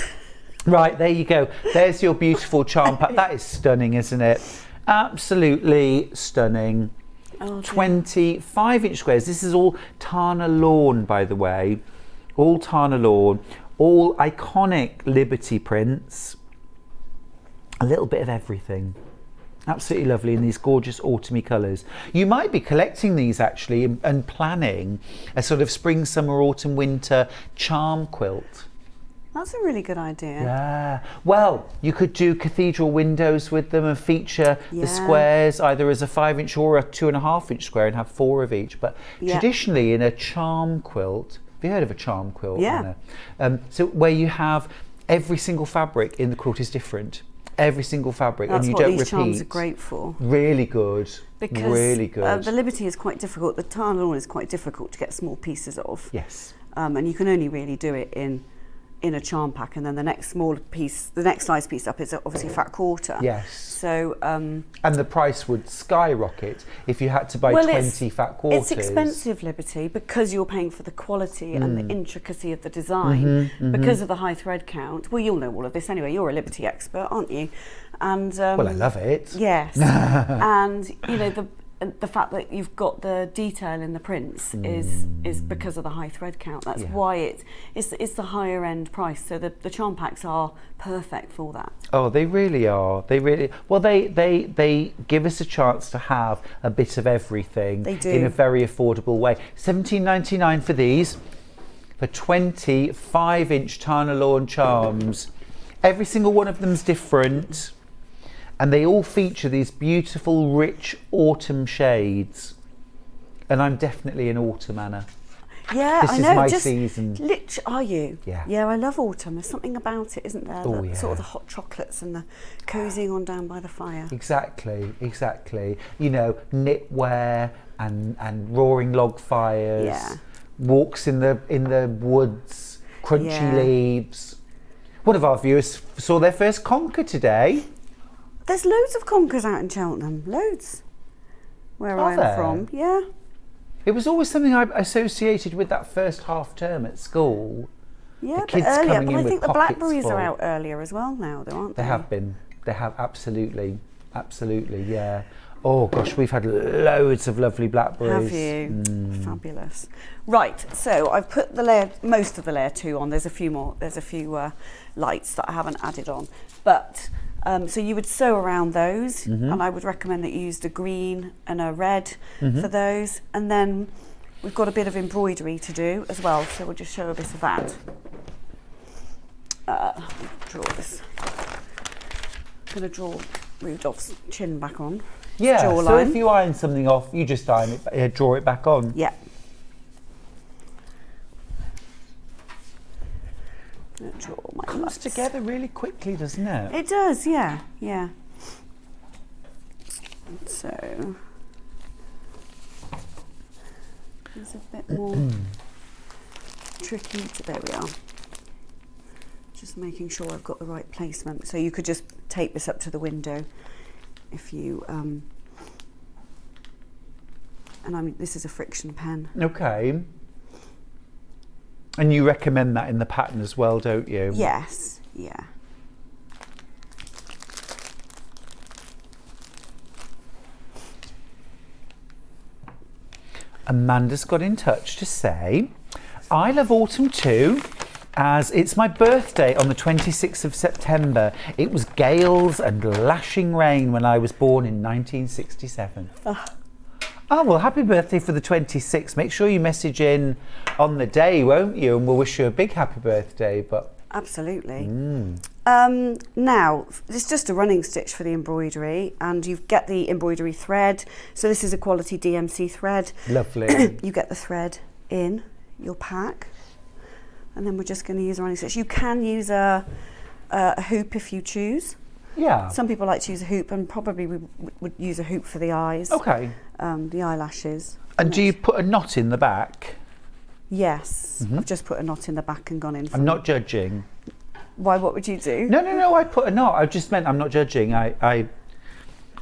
Right, there you go. There's your beautiful charm pack. That is stunning, isn't it? Absolutely stunning. 25-inch squares. This is all Tana Lawn, by the way. All Tana Lawn. All iconic Liberty prints. A little bit of everything. Absolutely lovely in these gorgeous autumny colours. You might be collecting these actually and planning a sort of spring, summer, autumn, winter charm quilt.
That's a really good idea.
Yeah. Well, you could do cathedral windows with them and feature the squares either as a 5-inch or a 2.5-inch square and have 4 of each. But traditionally in a charm quilt, have you heard of a charm quilt?
Yeah.
So where you have every single fabric in the quilt is different. Every single fabric,
That's
and you
what
don't
these
repeat.
charms are great for.
Really good.
Because
really good.
The Liberty is quite difficult. The Tana Lawn is quite difficult to get small pieces of.
Yes.
And you can only really do it in a charm pack, and then the next smaller piece, the next size piece up is obviously fat quarter.
Yes.
So
and the price would skyrocket if you had to buy 20 fat quarters.
It's expensive, Liberty, because you're paying for the quality and the intricacy of the design, because of the high thread count. Well, you'll know all of this anyway. You're a Liberty expert, aren't you? And
well, I love it.
Yes. And you know the fact that you've got the detail in the prints is because of the high thread count. That's why it's the higher end price. So the charm packs are perfect for that.
Oh, they really are. They give us a chance to have a bit of everything.
They do.
In a very affordable way. $17.99 for these, for 25-inch Tana Lawn charms. Every single one of them's different. And they all feature these beautiful, rich autumn shades. And I'm definitely an autumn, Anna.
Yeah,
This
I
is
know.
my
just
season.
Are you?
Yeah.
Yeah, I love autumn. There's something about it, isn't there?
Oh,
The,
yeah.
Sort of the hot chocolates and the cozying on down by the fire.
Exactly. You know, knitwear and roaring log fires.
Yeah.
Walks in the woods, crunchy
Yeah.
leaves. One of our viewers saw their first conker today.
There's loads of conkers out in Cheltenham. Loads. Where
Are
I'm
there?
from. Yeah.
It was always something I associated with that first half term at school.
Yeah,
The
but
kids
earlier.
coming
But
in
I
with
think the
pockets
blackberries
full.
are out earlier as well now, though, aren't they?
They have been. They have absolutely, yeah. Oh gosh, we've had loads of lovely blackberries.
Have you? Fabulous. Right, so I've put most of the layer 2 on. There's a few more. There's a few lights that I haven't added on. But so you would sew around those, and I would recommend that you used a green and a red for those. And then we've got a bit of embroidery to do as well, so we'll just show a bit of that. Draw this. I'm going to draw Rudolph's chin back on.
Yeah, so
Jawline.
if you iron something off, you just iron it, draw it back on.
Yeah. Draw my
Comes
lights.
together really quickly, doesn't it?
It does, yeah. So it's a bit more tricky. There we are. Just making sure I've got the right placement. So you could just tape this up to the window if you. And this is a friction pen.
Okay. And you recommend that in the pattern as well, don't you?
Yes, yeah.
Amanda's got in touch to say, I love autumn too, as it's my birthday on the 26th of September. It was gales and lashing rain when I was born in 1967. Oh, well, happy birthday for the 26th. Make sure you message in on the day, won't you? And we'll wish you a big happy birthday. But
Absolutely. Now, it's just a running stitch for the embroidery, and you get the embroidery thread. So this is a quality DMC thread.
lovely.
You get the thread in your pack, and then we're just going to use a running stitch. You can use a hoop if you choose.
Yeah.
Some people like to use a hoop, and probably we would use a hoop for the eyes.
Okay.
The eyelashes.
And do you put a knot in the back?
Yes. I've just put a knot in the back and gone in.
I'm not judging.
Why? What would you do?
No, I put a knot. I just meant I'm not judging. I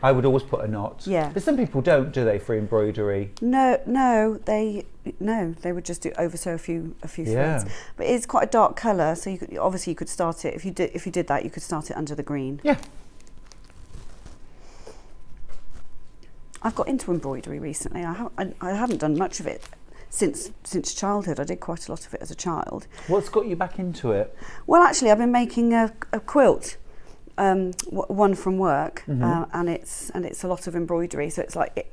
would always put a knot.
Yeah.
But some people don't, do they, for embroidery?
No, they would just do oversew a few
Yeah.
threads. But it's quite a dark colour, so you could start it if you did that, you could start it under the green.
Yeah.
I've got into embroidery recently. I haven't done much of it since childhood. I did quite a lot of it as a child.
What's got you back into it?
Well, actually, I've been making a quilt. One from work, and it's a lot of embroidery, so it's like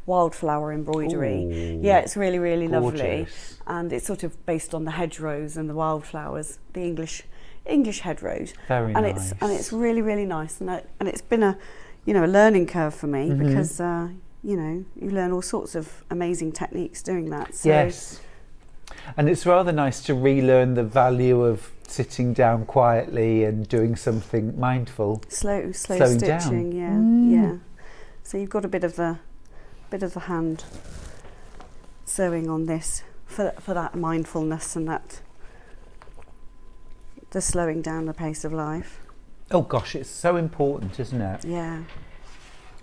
wildflower embroidery.
Ooh,
yeah, it's really lovely,
gorgeous.
and it's sort of based on the hedgerows and the wildflowers, the English hedgerows.
Very
and
nice.
it's really nice, and it's been a learning curve for me because you learn all sorts of amazing techniques doing that. So
Yes. And it's rather nice to relearn the value of sitting down quietly and doing something mindful.
slow
Slowing
stitching,
down.
yeah. So you've got a bit of the hand sewing on this for that mindfulness and that the slowing down the pace of life.
Oh gosh, it's so important, isn't it?
Yeah.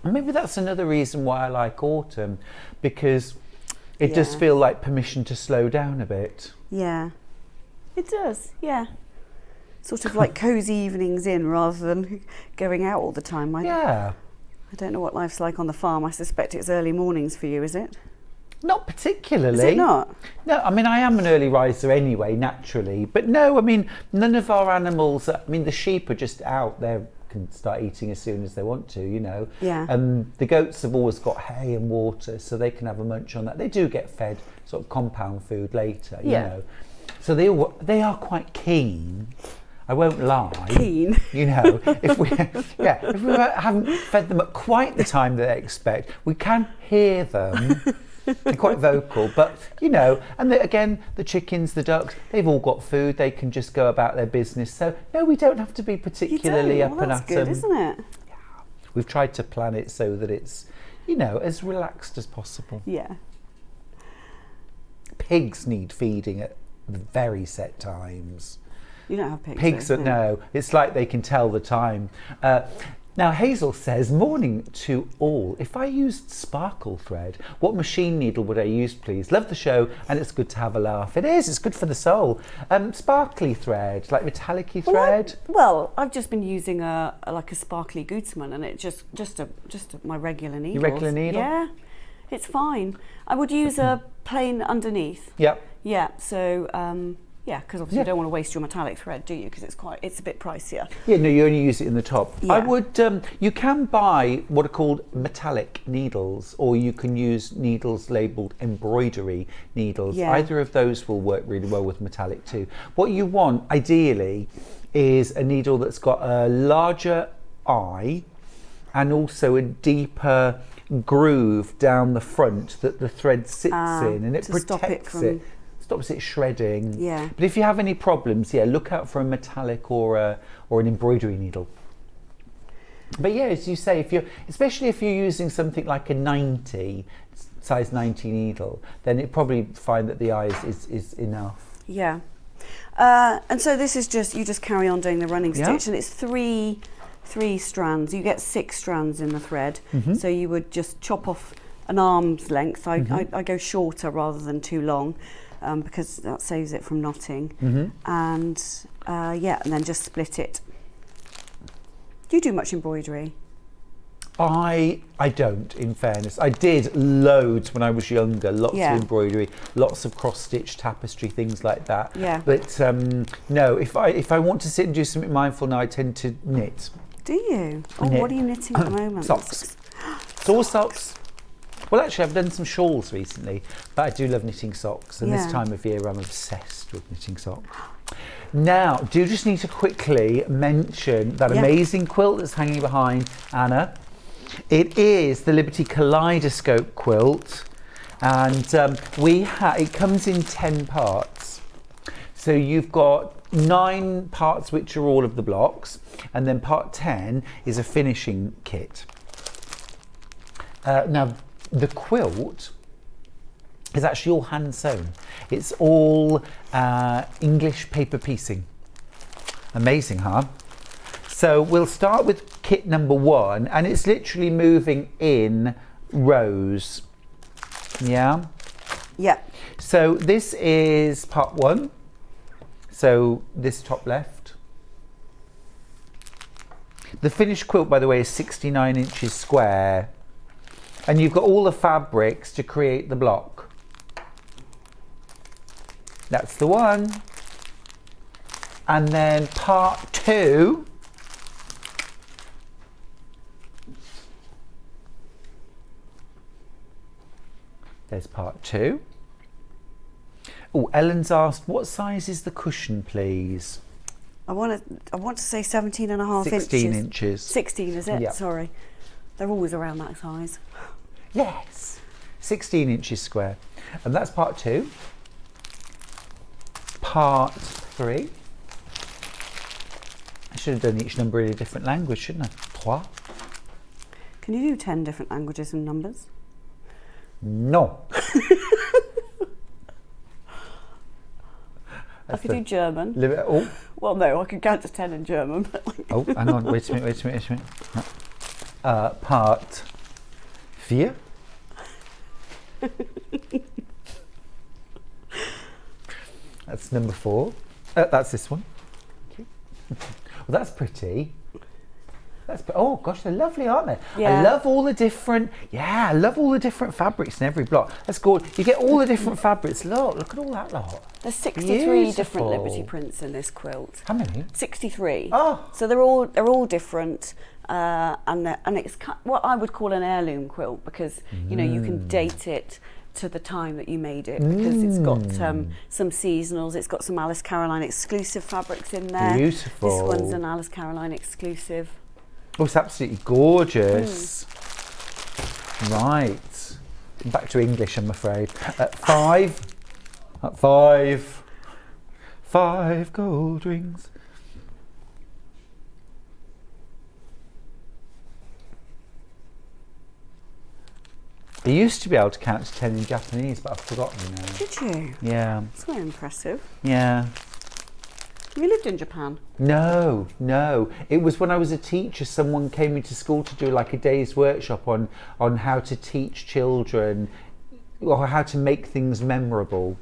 And maybe that's another reason why I like autumn, because it does
Yeah.
feel like permission to slow down a bit.
Yeah. It does, yeah. Sort of like cosy evenings in rather than going out all the time.
Yeah.
I don't know what life's like on the farm. I suspect it's early mornings for you, is it?
Not particularly.
Is it not?
No, I mean, I am an early riser anyway, naturally. But no, I mean, none of our animals, I mean, the sheep are just out. They can start eating as soon as they want to, you know.
Yeah.
The goats have always got hay and water, so they can have a munch on that. They do get fed sort of compound food later, you
Yeah.
know. So they are quite keen. I won't lie.
Keen.
You know, if we haven't fed them at quite the time that they expect, we can hear them They're quite vocal, but you know, and again, the chickens, the ducks, they've all got food. They can just go about their business. So no, we don't have to be particularly up and
that's
at
good,
'em.
isn't it?
We've tried to plan it so that it's, you know, as relaxed as possible.
Yeah.
Pigs need feeding at very set times.
You don't have pigs.
Pigs,
though,
no, it's like they can tell the time. Now Hazel says, morning to all. If I used sparkle thread, what machine needle would I use, please? Love the show, and it's good to have a laugh. It is, it's good for the soul. Sparkly thread, like metallic-y thread.
Well, I've just been using a sparkly Gootsman, and it just my regular needle.
Your regular needle?
Yeah, it's fine. I would use a plain underneath.
Yep.
Yeah. So yeah, because obviously you don't want to waste your metallic thread, do you? Because it's a bit pricier.
Yeah, no, you only use it in the top.
Yeah.
I would, you can buy what are called metallic needles, or you can use needles labelled embroidery needles.
Yeah.
Either of those will work really well with metallic too. What you want, ideally, is a needle that's got a larger eye and also a deeper groove down the front that the thread sits in, and it
to stop it
protects
from-
it. Stops it shredding.
Yeah.
But if you have any problems, yeah, look out for a metallic or an embroidery needle. But yeah, as you say, especially if you're using something like a 90 size 90 needle, then it probably find that the eye is enough.
Yeah. And so this is you just carry on doing the running
Yeah.
stitch, and it's three strands. You get 6 strands in the thread.
Mm-hmm.
So you would just chop off an arm's length. I go shorter rather than too long, because that saves it from knotting.
Mm-hmm.
And and then just split it. Do you do much embroidery?
I don't, in fairness. I did loads when I was younger, lots
Yeah.
of embroidery, lots of cross-stitch tapestry, things like that.
Yeah.
But no, if I want to sit and do something mindful now, I tend to knit.
Do you? Oh,
Knit.
what are you knitting at the moment?
Socks. It's all socks. Well, actually, I've done some shawls recently, but I do love knitting socks. And
Yeah.
this time of year, I'm obsessed with knitting socks. Now, do you just need to quickly mention that amazing quilt that's hanging behind Anna? It is the Liberty Kaleidoscope quilt, and it comes in 10 parts. So you've got 9 parts, which are all of the blocks, and then part 10 is a finishing kit. Now, the quilt is actually all hand sewn. It's all English paper piecing. Amazing, huh? So we'll start with kit number 1, and it's literally moving in rows. Yeah?
Yeah.
So this is part 1. So this top left. The finished quilt, by the way, is 69 inches square. And you've got all the fabrics to create the block. That's the one. And then part 2. There's part 2. Oh, Ellen's asked, what size is the cushion, please?
I want to say 17 and a half
16 inches.
16, is it?
Yeah.
Sorry. They're always around that size.
Yes, 16 inches square. And that's part 2. Part 3. I should have done each number in a different language, shouldn't I? 3.
Can you do 10 different languages and numbers?
No.
I could do German.
Oh,
Well, no, I can count to 10 in German. But
oh, hang on, wait a minute. No. Part 4. That's number 4. That's this one. Well, that's pretty. Oh gosh, they're lovely, aren't they?
Yeah.
I love all the different. Yeah, I love all the different fabrics in every block. That's good. You get all the different fabrics. Look at all that lot.
there's 63 different
Beautiful.
Liberty prints in this quilt.
How many?
63.
Oh.
So they're all different, and it's what I would call an heirloom quilt, because you know you can date it to the time that you made it, because it's got some seasonals. It's got some Alice Caroline exclusive fabrics in there.
Beautiful.
This one's an Alice Caroline exclusive.
Oh, it's absolutely gorgeous. Right. Back to English, I'm afraid. 5. 5. 5 gold rings. I used to be able to count to 10 in Japanese, but I've forgotten now.
Did you?
Yeah.
That's very impressive.
Yeah.
You lived in Japan?
No. It was when I was a teacher, someone came into school to do like a day's workshop on how to teach children or how to make things memorable.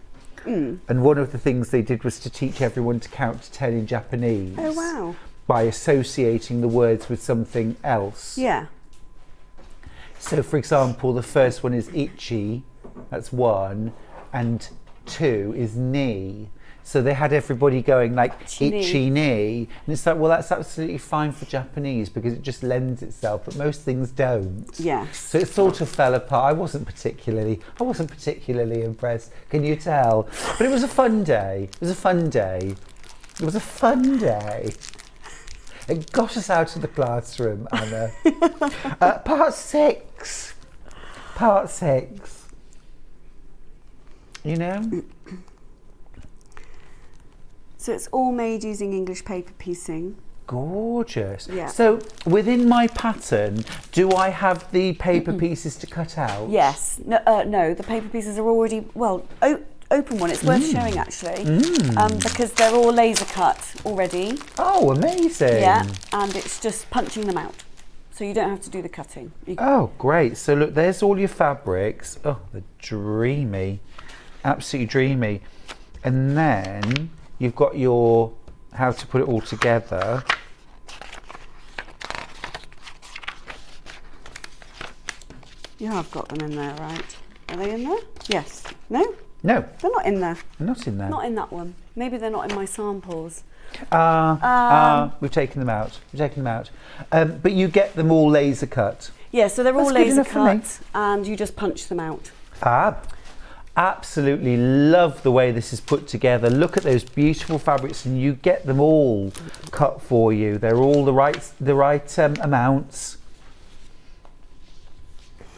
And one of the things they did was to teach everyone to count to 10 in Japanese.
Oh, wow.
By associating the words with something else.
Yeah.
So, for example, the first one is ichi, that's 1, and 2 is ni. So they had everybody going like ichi ni, and it's like, well, that's absolutely fine for Japanese because it just lends itself, but most things don't.
Yeah.
So it sort of fell apart. I wasn't particularly impressed. Can you tell? But it was a fun day. It was a fun day. It got us out of the classroom, Anna. Part 6. You know?
So it's all made using English paper piecing.
Gorgeous.
Yeah.
So within my pattern, do I have the paper pieces to cut out?
Yes. No, the paper pieces are already, well, open one. It's worth showing actually, because they're all laser cut already.
Oh, amazing.
Yeah, and it's just punching them out. So you don't have to do the cutting.
Oh, great. So look, there's all your fabrics. Oh, they're dreamy. Absolutely dreamy. And then you've got your, how to put it all together.
Yeah, I've got them in there, right? Are they in there? Yes. No?
No,
They're not in there.
not in there.
Not in that one. Maybe they're not in my samples.
We've taken them out. But you get them all laser cut.
Yeah, so they're all
That's good
laser
enough for me.
cut and you just punch them out.
Fab. Absolutely love the way this is put together. Look at those beautiful fabrics, and you get them all cut for you. They're all the right amounts.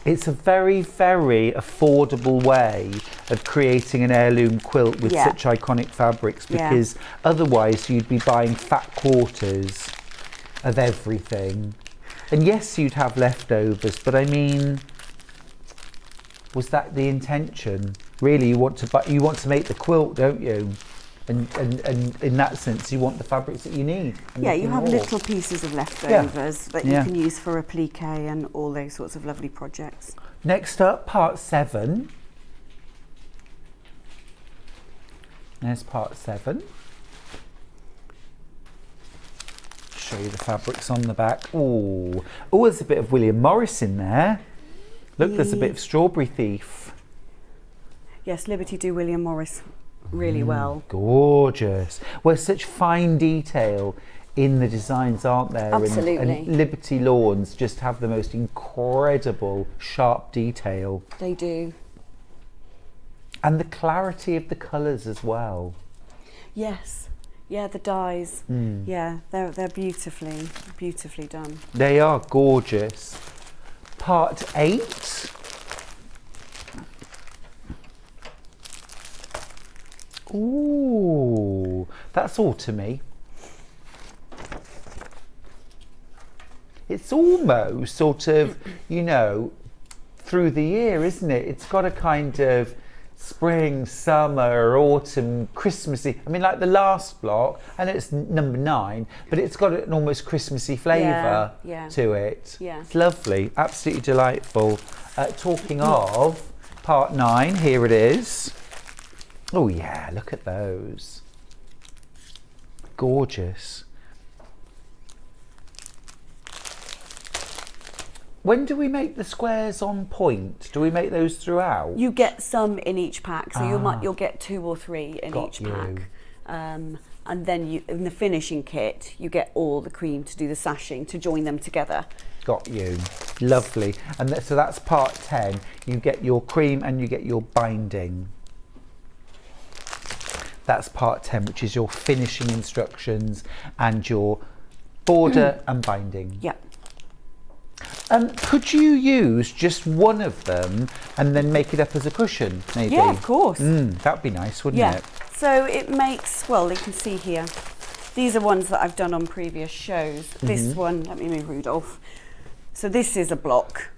It's a very, very affordable way of creating an heirloom quilt with such iconic fabrics, because otherwise you'd be buying fat quarters of everything. And yes, you'd have leftovers, but I mean, was that the intention? Really, you want to make the quilt, don't you? And in that sense, you want the fabrics that you need.
Yeah, you have little pieces of leftovers that you can use for applique and all those sorts of lovely projects.
Next up, part 7. There's part 7. Show you the fabrics on the back. Oh, there's a bit of William Morris in there. Look, there's a bit of Strawberry Thief.
Yes, Liberty do William Morris really well.
Gorgeous. Well, such fine detail in the designs, aren't there?
Absolutely.
And Liberty Lawns just have the most incredible sharp detail.
They do.
And the clarity of the colours as well.
Yes. Yeah, the dyes. Yeah, they're beautifully done.
They are gorgeous. Part 8. Ooh, that's all to me. It's almost sort of, you know, through the year, isn't it? It's got a kind of spring, summer, autumn, Christmassy. I mean, like the last block, and it's number 9, but it's got an almost Christmassy flavour to it.
Yeah.
It's lovely, absolutely delightful. Talking of part 9, here it is. Oh yeah, look at those. Gorgeous. When do we make the squares on point? Do we make those throughout?
You get some in each pack, so you'll get 2 or 3 in each pack. And then in the finishing kit, you get all the cream to do the sashing, to join them together.
Got you. Lovely. And so that's part 10. You get your cream and you get your binding. That's part 10, which is your finishing instructions and your border and binding.
Yeah.
Could you use just one of them and then make it up as a cushion, maybe?
Yeah, of course.
That'd be nice, wouldn't
Yeah.
it?
So it makes, well, you can see here. These are ones that I've done on previous shows. This one, let me move Rudolph. So this is a block.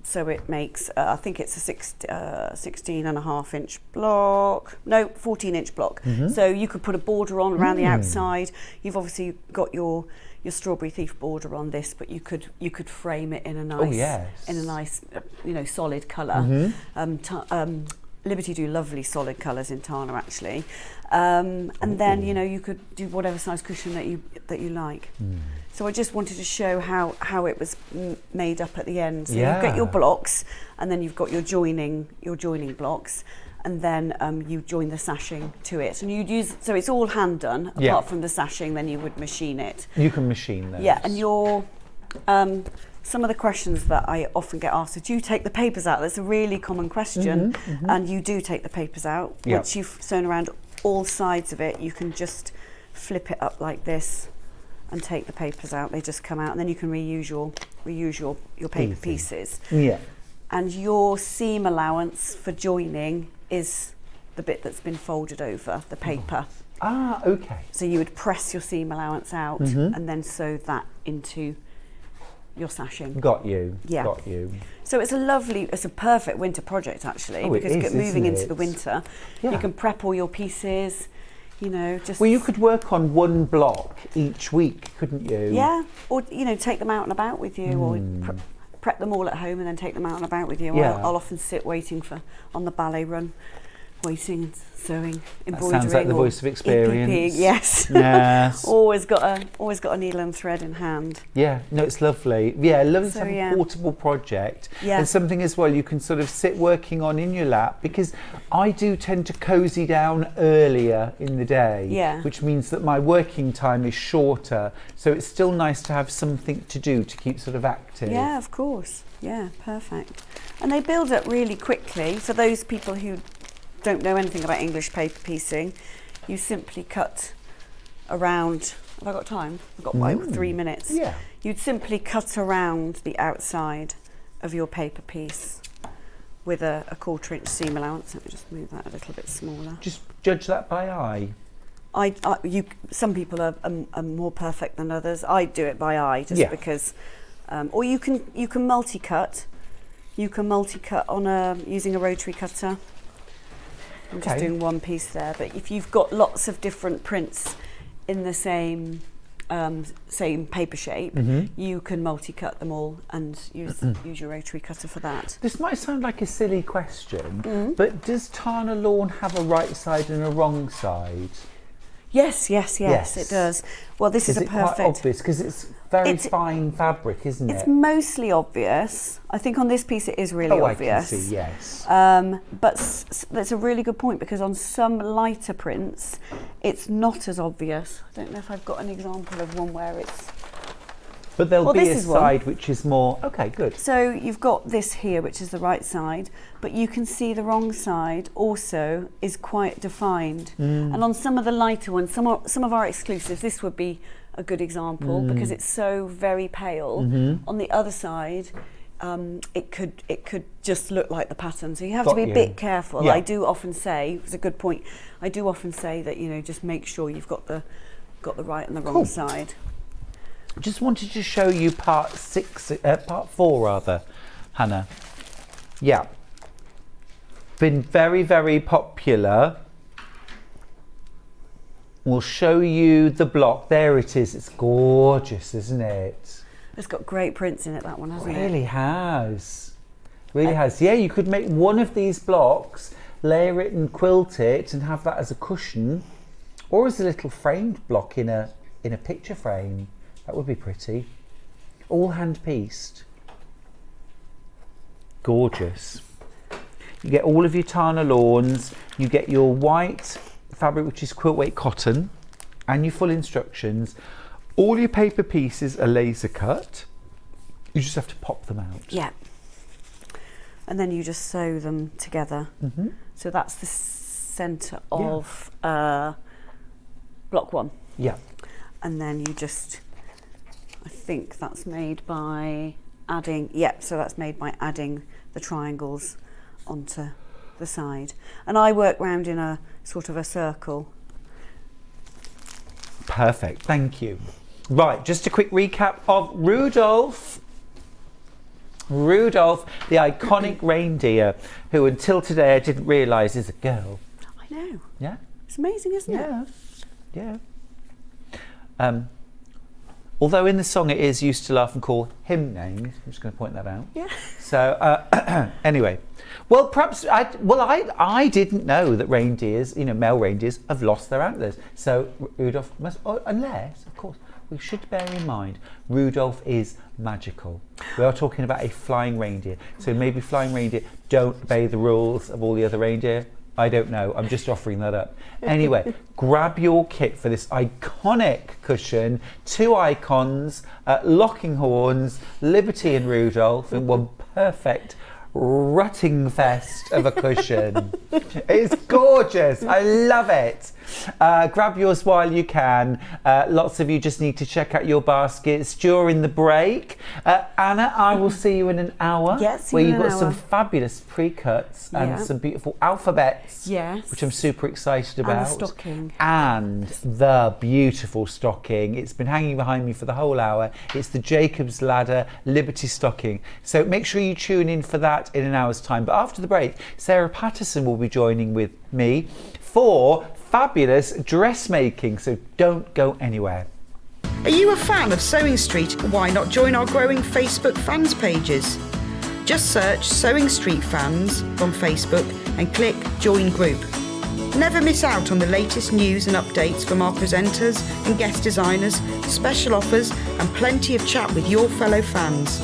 So it makes, I think it's a 16.5 inch block. No, 14-inch block. So you could put a border on around the outside. You've obviously got your strawberry thief border on this, but you could frame it in a nice, solid colour. Liberty do lovely solid colours in Tana actually, and then you could do whatever size cushion that you like. So I just wanted to show how it was made up at the end. So you've got your blocks, and then you've got your joining blocks, and then you join the sashing to it, and you'd use, so it's all hand done apart from the sashing. Then you would machine it.
You can machine those.
Yeah, and your some of the questions that I often get asked are, do you take the papers out? That's a really common question, and you do take the papers out. Once you've sewn around all sides of it, you can just flip it up like this and take the papers out. They just come out, and then you can reuse your paper pieces.
Yeah.
And your seam allowance for joining is the bit that's been folded over the paper.
Ah, okay.
So you would press your seam allowance out and then sew that into your sashing.
Got you.
Yeah.
Got you.
So it's a perfect winter project actually, because moving into the winter, you can prep all your pieces, just...
Well, you could work on one block each week, couldn't you?
Yeah, or, take them out and about with you, or prep them all at home and then take them out and about with you.
Yeah.
I'll often sit waiting on the ballet run, waiting and sewing, embroidering.
That sounds like the voice of experience.
EPP, yes.
Yes.
always got a needle and thread in hand.
Yeah, no, it's lovely. Yeah, lovely to have
yeah.
a portable project.
Yeah.
And something as well you can sort of sit working on in your lap, because I do tend to cozy down earlier in the day, which means that my working time is shorter. So it's still nice to have something to do to keep sort of active.
Yeah, of course. Yeah, perfect. And they build up really quickly. For those people who don't know anything about English paper piecing, you simply cut around, have I got time? I've got about 3 minutes.
Yeah.
You'd simply cut around the outside of your paper piece with a 1/4 inch seam allowance. Let me just move that a little bit smaller.
Just judge that by eye.
Some people are more perfect than others. I do it by eye just because, or you can multi-cut. You can multi-cut on using a rotary cutter. I'm just doing one piece there, but if you've got lots of different prints in the same paper shape, you can multi-cut them all and use your rotary cutter for that.
This might sound like a silly question, but does Tana lawn have a right side and a wrong side?
Yes, it does. Well, this is a perfect...
quite obvious, because it's very fine fabric, isn't it?
It's mostly obvious. I think on this piece it is really obvious.
I can see, yes.
But that's a really good point, because on some lighter prints, it's not as obvious. I don't know if I've got an example of one where it's...
But there'll be a side which is more... Okay, good.
So you've got this here, which is the right side, but you can see the wrong side also is quite defined. And on some of the lighter ones, some of our exclusives, this would be a good example because it's so very pale. On the other side, it could just look like the pattern. So you have to be a bit careful.
Yeah.
I do often say, it's a good point, I do often say that, just make sure you've got the right and the wrong side.
Just wanted to show you part 4 Hannah. Yeah. Been very, very popular. We'll show you the block. There it is. It's gorgeous, isn't it?
It's got great prints in it, that one, hasn't it?
Really has. Really has. Yeah, you could make one of these blocks, layer it and quilt it and have that as a cushion, or as a little framed block in a picture frame. That would be pretty. All hand pieced. Gorgeous. You get all of your Tana lawns, you get your white fabric, which is quilt weight cotton, and your full instructions. All your paper pieces are laser cut. You just have to pop them out.
Yeah. And then you just sew them together. So that's the centre of block 1.
Yeah.
And then you just, I think that's made by adding, yep, so that's made by adding the triangles onto the side. And I work round in a sort of a circle.
Perfect, thank you. Right, just a quick recap of Rudolph. Rudolph, the iconic reindeer, who until today I didn't realise is a girl.
I know.
Yeah?
It's amazing, isn't it?
Yeah. Although in the song it is used to laugh and call him names. I'm just going to point that out.
Yeah.
So anyway, well, perhaps I didn't know that reindeers, male reindeers, have lost their antlers. So Rudolph must, unless, of course, we should bear in mind Rudolph is magical. We are talking about a flying reindeer. So maybe flying reindeer don't obey the rules of all the other reindeer. I don't know, I'm just offering that up. Anyway, grab your kit for this iconic cushion, 2 icons, locking horns, Liberty and Rudolph in one perfect rutting fest of a cushion. It's gorgeous, I love it. Grab yours while you can. Lots of you just need to check out your baskets during the break. Anna, I will see you in an hour.
Yes,
where you've got some fabulous pre-cuts and some beautiful alphabets.
Yes.
Which I'm super excited about.
And the stocking.
And the beautiful stocking. It's been hanging behind me for the whole hour. It's the Jacob's Ladder Liberty stocking. So make sure you tune in for that in an hour's time. But after the break, Sarah Patterson will be joining with me for fabulous dressmaking. So don't go anywhere.
Are you a fan of Sewing Street? Why not join our growing Facebook fans pages? Just search Sewing Street Fans on Facebook and click Join Group. Never miss out on the latest news and updates from our presenters and guest designers, special offers and plenty of chat with your fellow fans.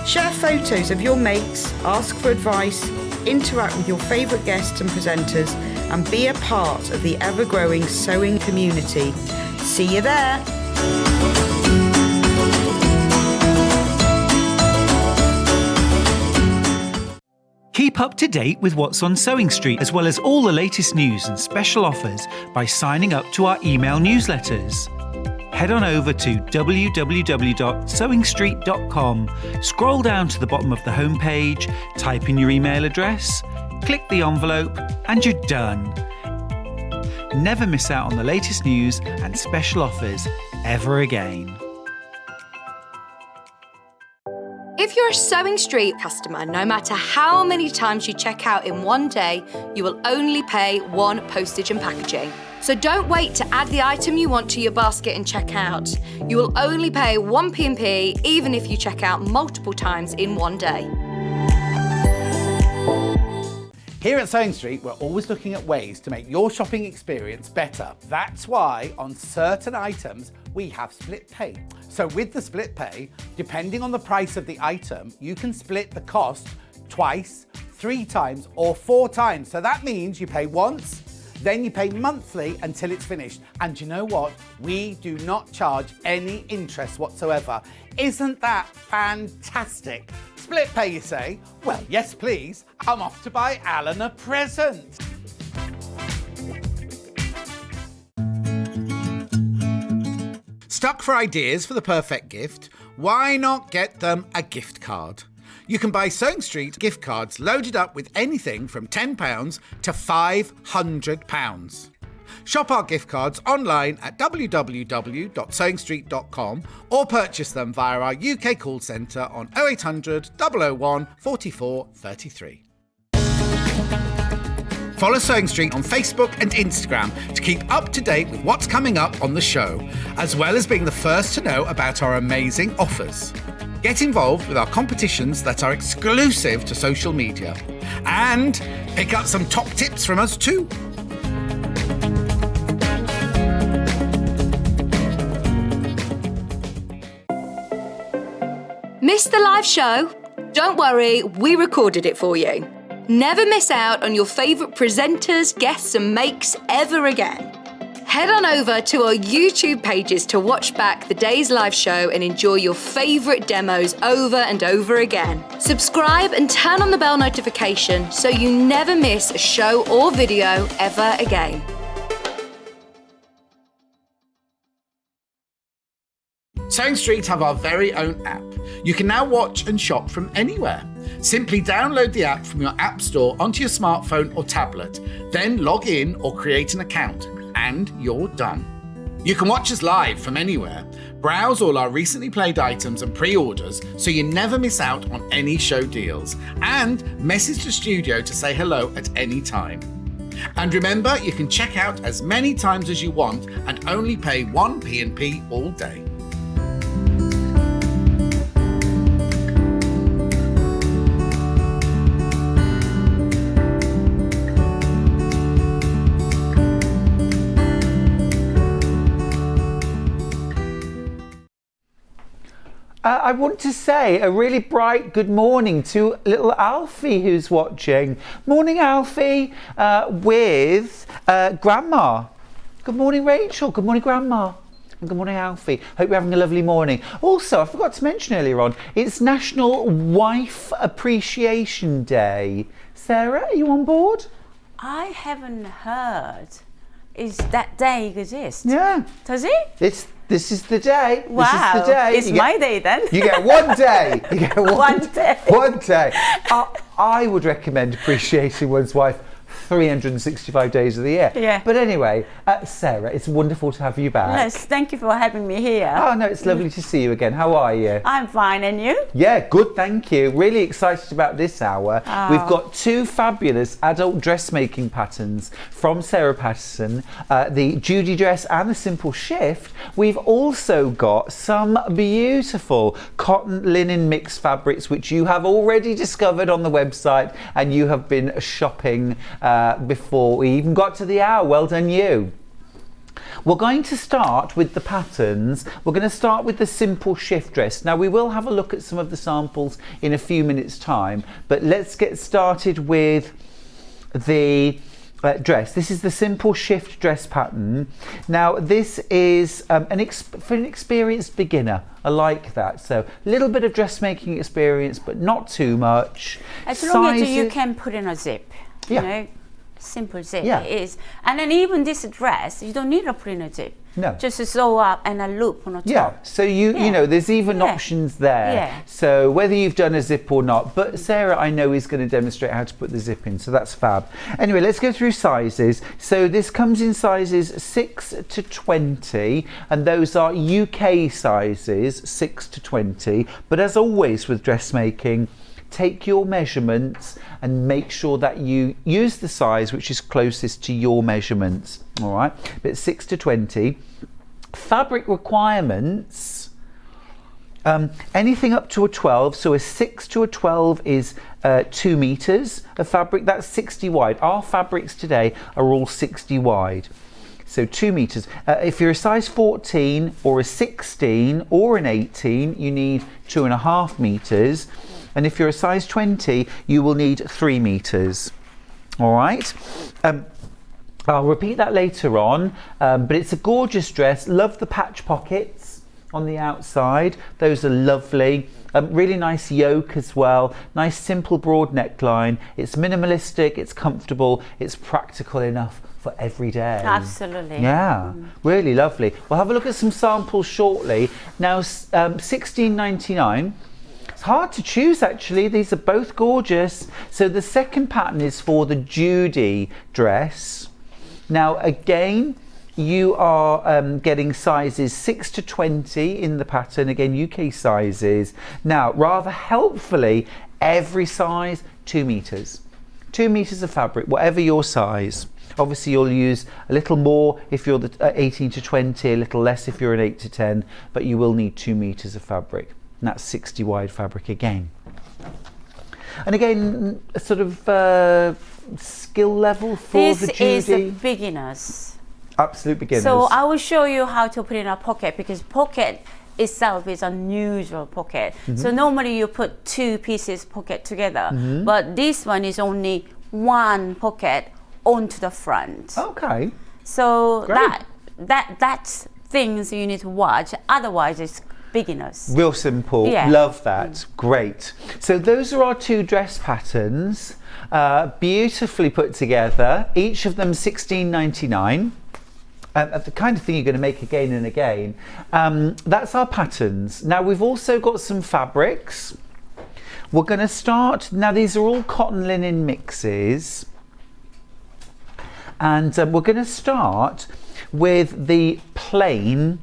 Share photos of your makes, ask for advice, interact with your favourite guests and presenters and be a part of the ever-growing sewing community. See you there!
Keep up to date with what's on Sewing Street, as well as all the latest news and special offers by signing up to our email newsletters. Head on over to www.sewingstreet.com, scroll down to the bottom of the homepage, type in your email address, click the envelope, and you're done. Never miss out on the latest news and special offers ever again.
If you're a Sewing Street customer, no matter how many times you check out in one day, you will only pay 1 postage and packaging. So don't wait to add the item you want to your basket and check out. You will only pay 1 P&P even if you check out multiple times in one day.
Here at Sewing Street, we're always looking at ways to make your shopping experience better. That's why on certain items, we have split pay. So with the split pay, depending on the price of the item, you can split the cost twice, 3 times, or 4 times. So that means you pay once, then you pay monthly until it's finished. And you know what? We do not charge any interest whatsoever. Isn't that fantastic? Split pay, you say? Well, yes, please. I'm off to buy Alan a present. Stuck for ideas for the perfect gift? Why not get them a gift card? You can buy Sewing Street gift cards loaded up with anything from £10 to £500. Shop our gift cards online at www.sewingstreet.com or purchase them via our UK call centre on 0800 001 44 33. Follow Sewing Street on Facebook and Instagram to keep up to date with what's coming up on the show, as well as being the first to know about our amazing offers. Get involved with our competitions that are exclusive to social media. And pick up some top tips from us too.
Missed the live show? Don't worry, we recorded it for you. Never miss out on your favourite presenters, guests and makes ever again. Head on over to our YouTube pages to watch back the day's live show and enjoy your favourite demos over and over again. Subscribe and turn on the bell notification so you never miss a show or video ever again.
Sewing Street have our very own app. You can now watch and shop from anywhere. Simply download the app from your app store onto your smartphone or tablet, then log in or create an account, and you're done. You can watch us live from anywhere, browse all our recently played items and pre-orders so you never miss out on any show deals, and message the studio to say hello at any time. And remember, you can check out as many times as you want and only pay one P&P all day.
I want to say a really bright good morning to little Alfie who's watching. Morning, Alfie, with Grandma. Good morning, Rachel. Good morning, Grandma. And good morning, Alfie. Hope you're having a lovely morning. Also, I forgot to mention earlier on, it's National Wife Appreciation Day. Sarah, are you on board?
I haven't heard. Is that day exist?
Yeah.
Does it?
This is the day.
Wow.
This is the day.
It's my day then.
You get one day. You get
One day.
One day. I would recommend appreciating one's wife 365 days of the year.
Yeah.
But anyway, Sarah, it's wonderful to have you back.
Yes, thank you for having me here.
Oh, no, it's lovely to see you again. How are you?
I'm fine, and you?
Yeah, good, thank you. Really excited about this hour.
Oh.
We've got two fabulous adult dressmaking patterns from Sarah Patterson, the Judy dress and the simple shift. We've also got some beautiful cotton linen mixed fabrics, which you have already discovered on the website and you have been shopping before we even got to the hour. Well done you. We're going to start with the patterns. We're going to start with the simple shift dress. Now we will have a look at some of the samples in a few minutes time, but let's get started with the dress. This is the simple shift dress pattern. Now this is for an experienced beginner. I like that. So a little bit of dressmaking experience, but not too much.
As long as you can put in a zip,
Yeah.
you know, simple zip
Yeah.
it is. And then even this dress, you don't need to put in a zip.
No.
Just a sew up and a loop on the top.
Yeah, so you know, there's even
Yeah.
options there.
Yeah.
So whether you've done a zip or not, but Sarah, I know, is going to demonstrate how to put the zip in, so that's fab. Anyway, let's go through sizes. So this comes in sizes 6 to 20, and those are UK sizes, 6 to 20. But as always with dressmaking, take your measurements and make sure that you use the size which is closest to your measurements. All right, but 6 to 20. Fabric requirements, anything up to a 12, so a 6 to a 12 is 2 meters of fabric. That's 60 wide. Our fabrics today are all 60 wide. So 2 meters. If you're a size 14 or a 16 or an 18, you need 2.5 meters. And if you're a size 20, you will need 3 meters. All right. I'll repeat that later on, but it's a gorgeous dress. Love the patch pockets on the outside. Those are lovely. Really nice yoke as well. Nice simple broad neckline. It's minimalistic, it's comfortable, it's practical enough for every day.
Absolutely.
Yeah, really lovely. We'll have a look at some samples shortly. Now, $16.99. It's hard to choose actually, these are both gorgeous. So the second pattern is for the Judy dress. Now again, you are getting sizes 6 to 20 in the pattern, again UK sizes. Now rather helpfully, every size 2 meters. 2 meters of fabric, whatever your size. Obviously you'll use a little more if you're the 18 to 20, a little less if you're an 8 to 10, but you will need 2 meters of fabric. And that's 60 wide fabric again. And again, a sort of skill level for the Judy.
This is beginners.
Absolute beginners.
So I will show you how to put in a pocket, because pocket itself is unusual pocket. So normally you put 2 pieces pocket together, but this one is only 1 pocket onto the front.
Okay.
So
Great.
that's things you need to watch. Otherwise, it's beginners.
Real simple.
Yeah.
Love that. Great. So those are our 2 dress patterns, beautifully put together. Each of them $16.99. the kind of thing you're going to make again and again. That's our patterns. Now we've also got some fabrics. We're going to start, now these are all cotton linen mixes, and we're going to start with the plain.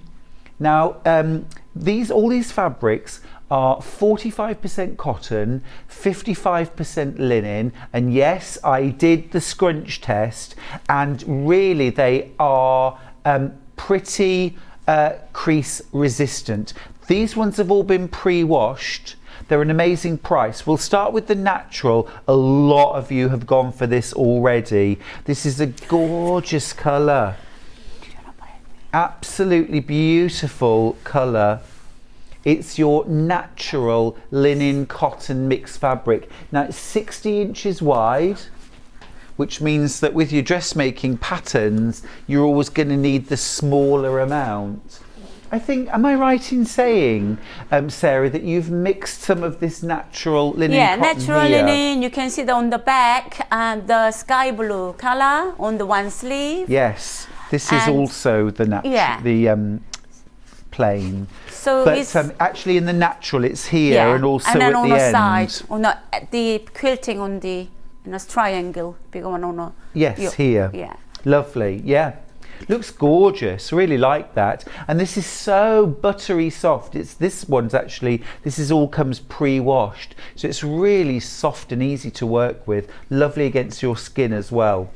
Now all these fabrics are 45% cotton, 55% linen, and yes, I did the scrunch test, and really they are pretty crease resistant. These ones have all been pre-washed. They're an amazing price. We'll start with the natural. A lot of you have gone for this already. This is a gorgeous colour. Absolutely beautiful colour. It's your natural linen cotton mixed fabric. Now it's 60 inches wide, which means that with your dressmaking patterns, you're always going to need the smaller amount. I think, am I right in saying, Sarah, that you've mixed some of this natural linen cotton
natural
here?
linen. You can see that on the back, the sky blue color on the one sleeve.
Yes, this is also the natural, plain.
So
but
it's
actually in the natural, it's here and also
and then
at
on
the
the
end.
side, on the quilting on the triangle, big one on the
here.
Yeah.
Lovely. Yeah. Looks gorgeous, really like that. And this is so buttery soft. This all comes pre-washed, so it's really soft and easy to work with, lovely against your skin as well.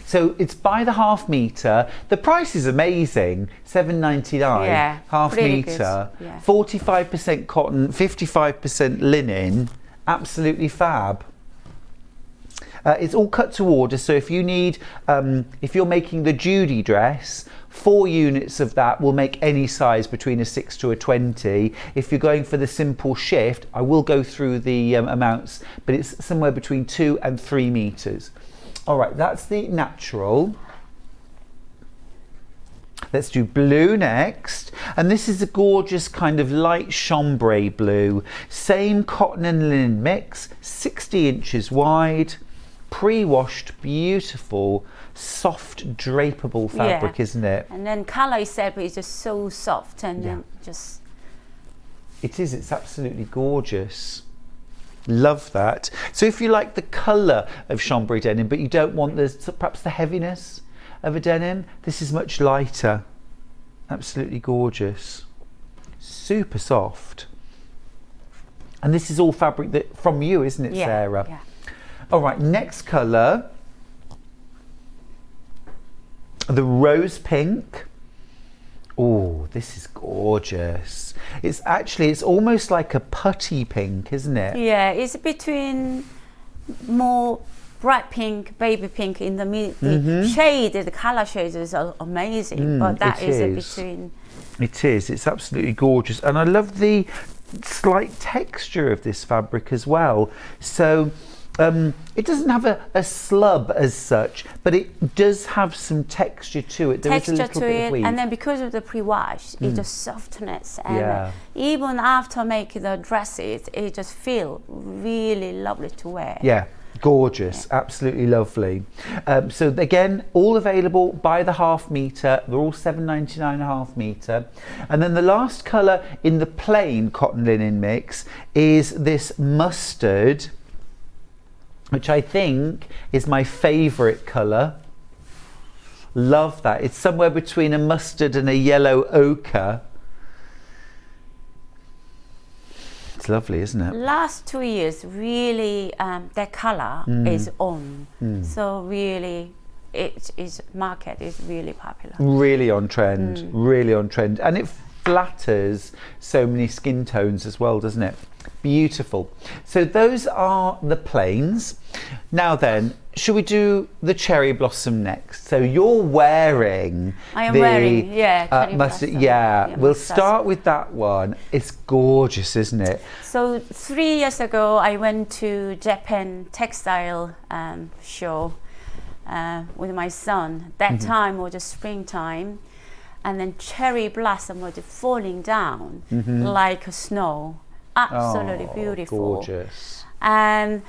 So it's by the half metre. The price is amazing, $7.99, half metre, 45% cotton, 55% linen, absolutely fab. It's all cut to order, so if you need, if you're making the Judy dress, 4 units of that will make any size between a 6 to a 20. If you're going for the simple shift, I will go through the amounts, but it's somewhere between 2 and 3 meters. All right, that's the natural. Let's do blue next, and this is a gorgeous kind of light chambray blue. Same cotton and linen mix, 60 inches wide. Pre-washed, beautiful, soft, drapable fabric, isn't it?
And then color itself is just so soft and then just...
It is, it's absolutely gorgeous. Love that. So if you like the colour of chambray denim, but you don't want perhaps the heaviness of a denim, this is much lighter. Absolutely gorgeous. Super soft. And this is all fabric that from you, isn't it, Sarah?
Yeah.
All right, next colour, the rose pink. Oh, this is gorgeous. It's almost like a putty pink, isn't it?
Yeah, it's between more bright pink, baby pink in the middle. The shade, the color shades is amazing, but that is between.
It is, it's absolutely gorgeous. And I love the slight texture of this fabric as well. So, it doesn't have a slub as such, but it does have some texture to it. There is a little bit of weave.
And then because of the pre-wash, it just softness. And even after making the dresses, it just feels really lovely to wear.
Yeah, gorgeous, absolutely lovely. So again, all available by the half metre. They're all $7.99 a half metre. And then the last colour in the plain cotton linen mix is this mustard, which I think is my favourite colour. Love that. It's somewhere between a mustard and a yellow ochre. It's lovely, isn't it?
Last 2 years, really, that colour is on. So really, market is really popular.
Really on trend, really on trend. And it flatters so many skin tones as well, doesn't it? Beautiful. So those are the plains. Now then, should we do the cherry blossom next? So you're wearing
wearing, cherry
mustard.
blossom.
Yeah, we'll
mustard.
start with that one. It's gorgeous, isn't it?
So 3 years ago, I went to Japan textile show with my son. That time was just springtime, and then cherry blossom was falling down like snow. Absolutely beautiful.
Gorgeous.
And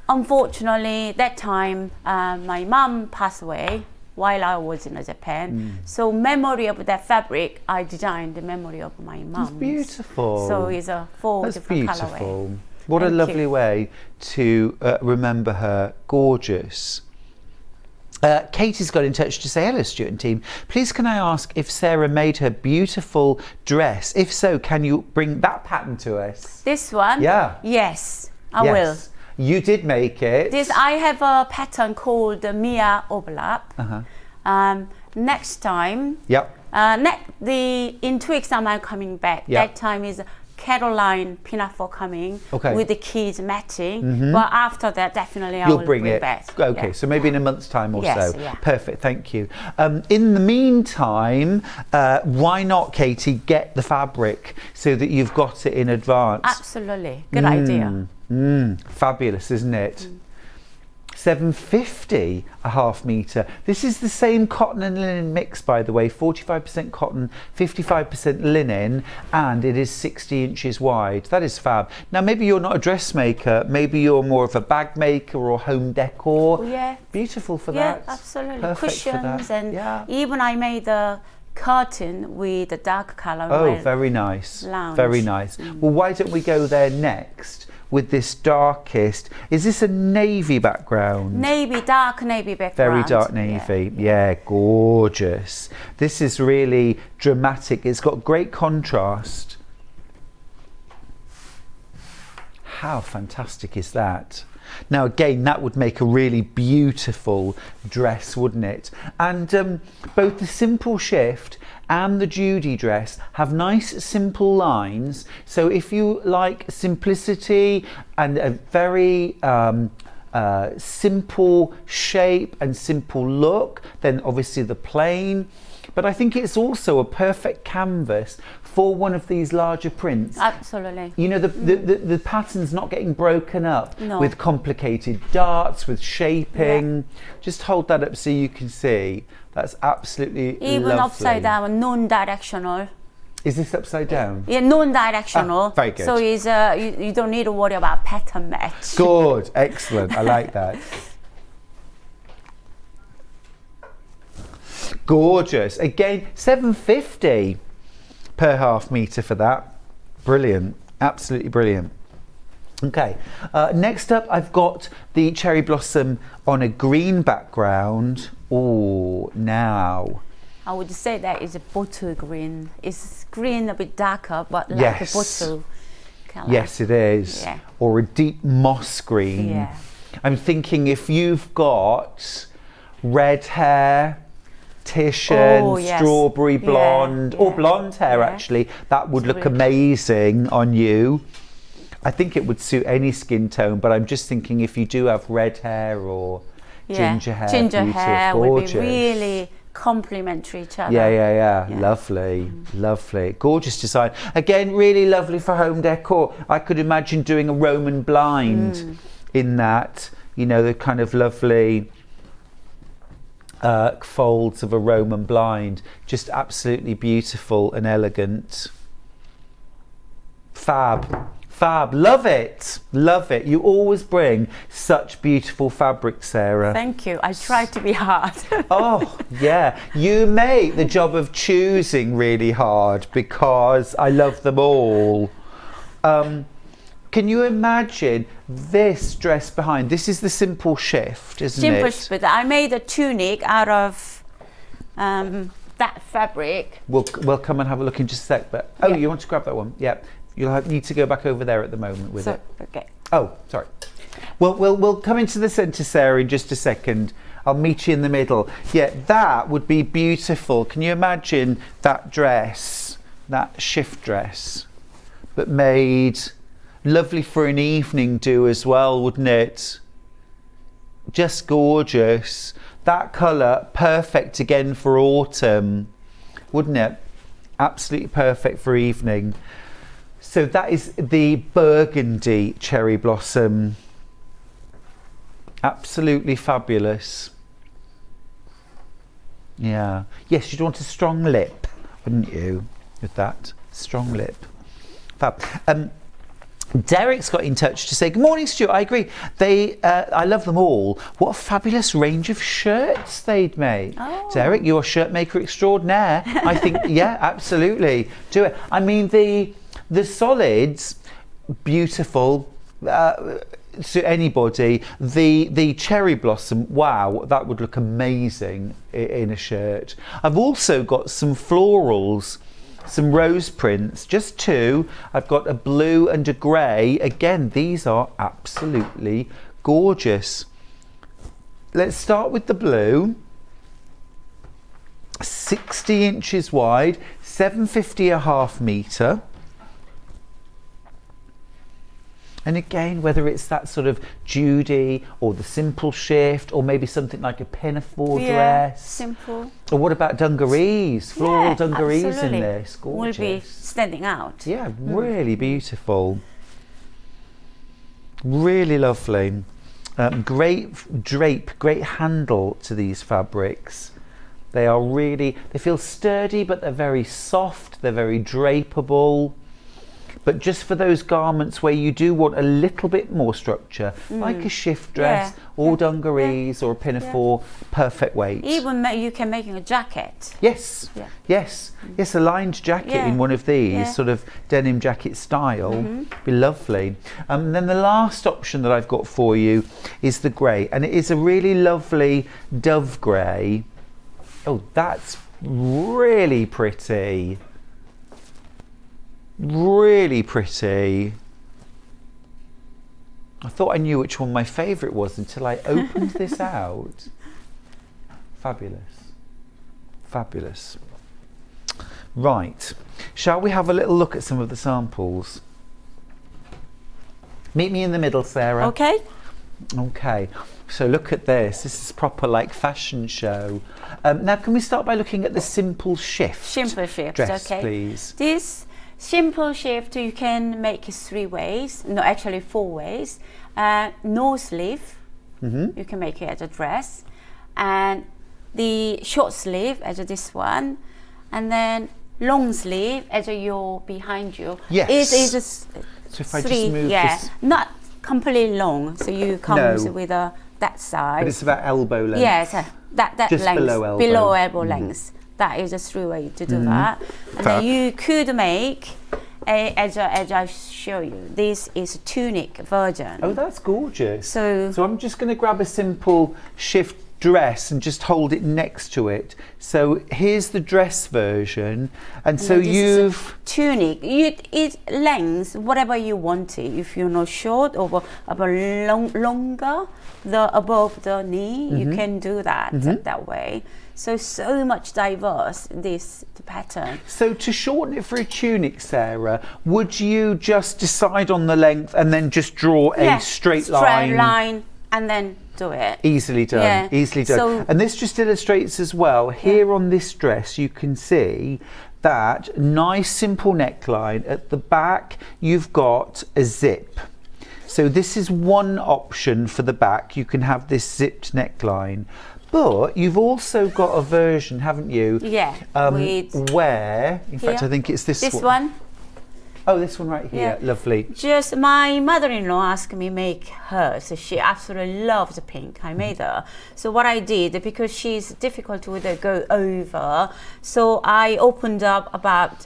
unfortunately, that time my mom passed away while I was in Japan. So memory of that fabric, I designed the memory of my mom.
It's beautiful.
So it's a 4
That's
different
beautiful.
colorway.
What a
Thank
lovely
you.
way to remember her. Gorgeous. Katie's got in touch to say, hello Stuart and team, please can I ask if Sarah made her beautiful dress? If so, can you bring that pattern to us?
This one?
Yeah.
Yes, I will.
You did make it.
This, I have a pattern called the Mia overlap. Next time,
Yep.
in 2 weeks time I'm coming back.
Yep.
That time is Caroline Pinafore coming
Okay.
with the kids matching. But after that, definitely I
You'll
will
bring it
back.
Okay,
Yeah.
so maybe in a month's time or
Yes,
so.
yeah.
Perfect, thank you. In the meantime, why not, Katie, get the fabric so that you've got it in advance?
Absolutely, good idea.
Fabulous, isn't it? $7.50 a half metre. This is the same cotton and linen mix, by the way, 45% cotton, 55% linen, and it is 60 inches wide. That is fab. Now, maybe you're not a dressmaker, maybe you're more of a bag maker or home decor.
Oh, yeah.
Beautiful for
Yeah,
that.
absolutely.
Perfect for
Cushions
that.
and
yeah.
even I made the curtain with the dark color.
Oh,
well,
very nice.
lounge.
Very nice. Well, why don't we go there next with this darkest? Is this a navy background?
Navy, dark navy background.
Very dark navy. Yeah, gorgeous. This is really dramatic. It's got great contrast. How fantastic is that? Now again, that would make a really beautiful dress, wouldn't it? And both the simple shift and the Judy dress have nice simple lines. So if you like simplicity and a very simple shape and simple look, then obviously the plain. But I think it's also a perfect canvas for one of these larger prints.
Absolutely.
You know, the pattern's not getting broken up
No.
with complicated darts, with shaping. Just hold that up so you can see. That's absolutely
Even
lovely.
upside down, non-directional.
Is this upside down?
Yeah, non-directional.
Ah, very good.
So it's, you don't need to worry about pattern match.
Good, excellent. I like that. Gorgeous. Again, $7.50 per half metre for that. Brilliant. Absolutely brilliant. Okay, next up I've got the cherry blossom on a green background. Oh, now.
I would say that is a bottle green. It's green a bit darker, but like
Yes.
a bottle color.
Yes, it is.
Yeah.
Or a deep moss green.
Yeah.
I'm thinking if you've got red hair, Titian,
Oh, yes.
strawberry
Yeah,
blonde, or
yeah.
blonde hair
Yeah.
actually, that would look
Really-
amazing on you. I think it would suit any skin tone, but I'm just thinking if you do have red hair or ginger hair,
Ginger
beautiful,
hair would
gorgeous.
be really complementary each other.
Yeah.
Yeah.
Lovely, lovely. Gorgeous design. Again, really lovely for home decor. I could imagine doing a Roman blind in that, you know, the kind of lovely folds of a Roman blind. Just absolutely beautiful and elegant. Fab. Fab. Love it. Love it. You always bring such beautiful fabric, Sarah.
Thank you. I try to be hard.
Oh, yeah. You make the job of choosing really hard because I love them all. Can you imagine this dress behind? This is the simple shift, isn't
Simple
it?
split. I made a tunic out of that fabric.
We'll come and have a look in just a sec. But oh,
Yeah.
you want to grab that one? Yeah. You'll need to go back over there at the moment with it.
Okay.
Oh, sorry. Well, we'll come into the centre, Sarah, in just a second. I'll meet you in the middle. Yeah, that would be beautiful. Can you imagine that dress, that shift dress, but made lovely for an evening do as well, wouldn't it? Just gorgeous. That colour, perfect again for autumn, wouldn't it? Absolutely perfect for evening. So that is the burgundy cherry blossom. Absolutely fabulous. Yeah. Yes, you'd want a strong lip, wouldn't you, with that? Strong lip. Fab. Derek's got in touch to say, good morning, Stuart. I agree. I love them all. What a fabulous range of shirts they'd made.
Oh.
Derek, you're a shirt maker extraordinaire. I think, yeah, absolutely. Do it. I mean, the solids, beautiful. To anybody, the cherry blossom, wow, that would look amazing in a shirt. I've also got some florals, some rose prints, just 2. I've got a blue and a grey. Again, these are absolutely gorgeous. Let's start with the blue. 60 inches wide, 750 a half metre. And again, whether it's that sort of Judy or the simple shift or maybe something like a pinafore dress.
Simple.
Or what about dungarees? Floral dungarees
absolutely.
in this. Gorgeous.
Will be standing out.
Yeah, really beautiful. Really lovely. Great drape, great handle to these fabrics. They feel sturdy, but they're very soft. They're very drapeable. But just for those garments where you do want a little bit more structure, like a shift dress or dungarees or a pinafore, perfect weight.
Even you can make a jacket.
Yes, yes, a lined jacket in one of these, sort of denim jacket style, be lovely. And then the last option that I've got for you is the grey, and it is a really lovely dove grey. Oh, that's really pretty. Really pretty. I thought I knew which one my favourite was until I opened this out. Fabulous. Fabulous. Right. Shall we have a little look at some of the samples? Meet me in the middle, Sarah.
Okay.
Okay. So look at this. This is proper like fashion show. Now can we start by looking at the simple shift?
Simple shift,
dress,
okay.
Please.
This simple shift you can make 3 ways, no, actually 4 ways. No sleeve, you can make it as a dress, and the short sleeve as this one, and then long sleeve as your behind you.
Yes.
Is a
So if I
3,
just move this,
not completely long, so you comes with that side.
but it's about elbow length.
Yes, that
Just
length,
below elbow.
length. That is a 3 way to do that. And then you could make, as I show you, this is a tunic version.
Oh, that's gorgeous.
So
I'm just going to grab a simple shift dress and just hold it next to it. So here's the dress version, and so you've
tunic. It length whatever you want it. If you're not short or longer, above the knee, you can do that that way. So much diverse this pattern.
So to shorten it for a tunic, Sarah, would you just decide on the length and then just draw a straight line?
And then do it.
Easily done, easily done.
So,
and this just illustrates as well, here on this dress you can see that nice simple neckline. At the back you've got a zip. So this is one option for the back, you can have this zipped neckline. But you've also got a version, haven't you?
Yeah.
Where, in fact, I think it's this one.
This one?
Oh, this one right here.
Yeah.
Lovely.
Just my mother-in-law asked me make her, so she absolutely loves pink. I made her. So what I did, because she's difficult to go over, so I opened up about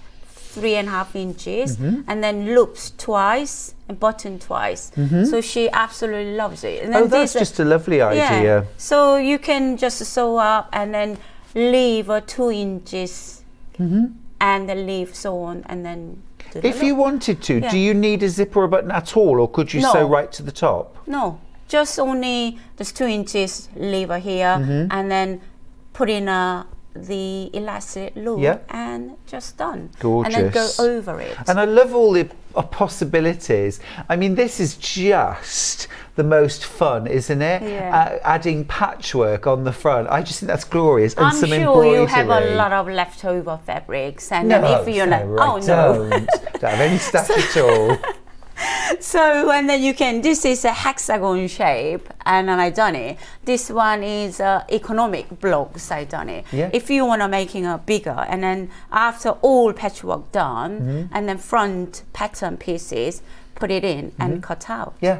3.5 inches and then loops twice and button twice. So she absolutely loves it. And then
that's just a lovely idea.
Yeah. So you can just sew up and then leave 2 inches and then leave sew on and then do the
If you
loop.
wanted to, do you need a zip or a button at all, or could you sew right to the top?
No, just only just 2 inches leave here and then put in the elastic loop and just done.
Gorgeous.
And then go over it.
And I love all the possibilities. I mean, this is just the most fun, isn't it?
Yeah.
Adding patchwork on the front. I just think that's glorious. And
I'm
some
sure
embroidery.
you have a lot of leftover fabrics, and
No,
then if you're like,
Sarah, I don't have any stuff at all.
So and then you can. This is a hexagon shape, and then I done it. This one is economic blocks. I done it.
Yeah.
If you want to making a bigger, and then after all patchwork done, and then front pattern pieces, put it in and cut out.
Yeah.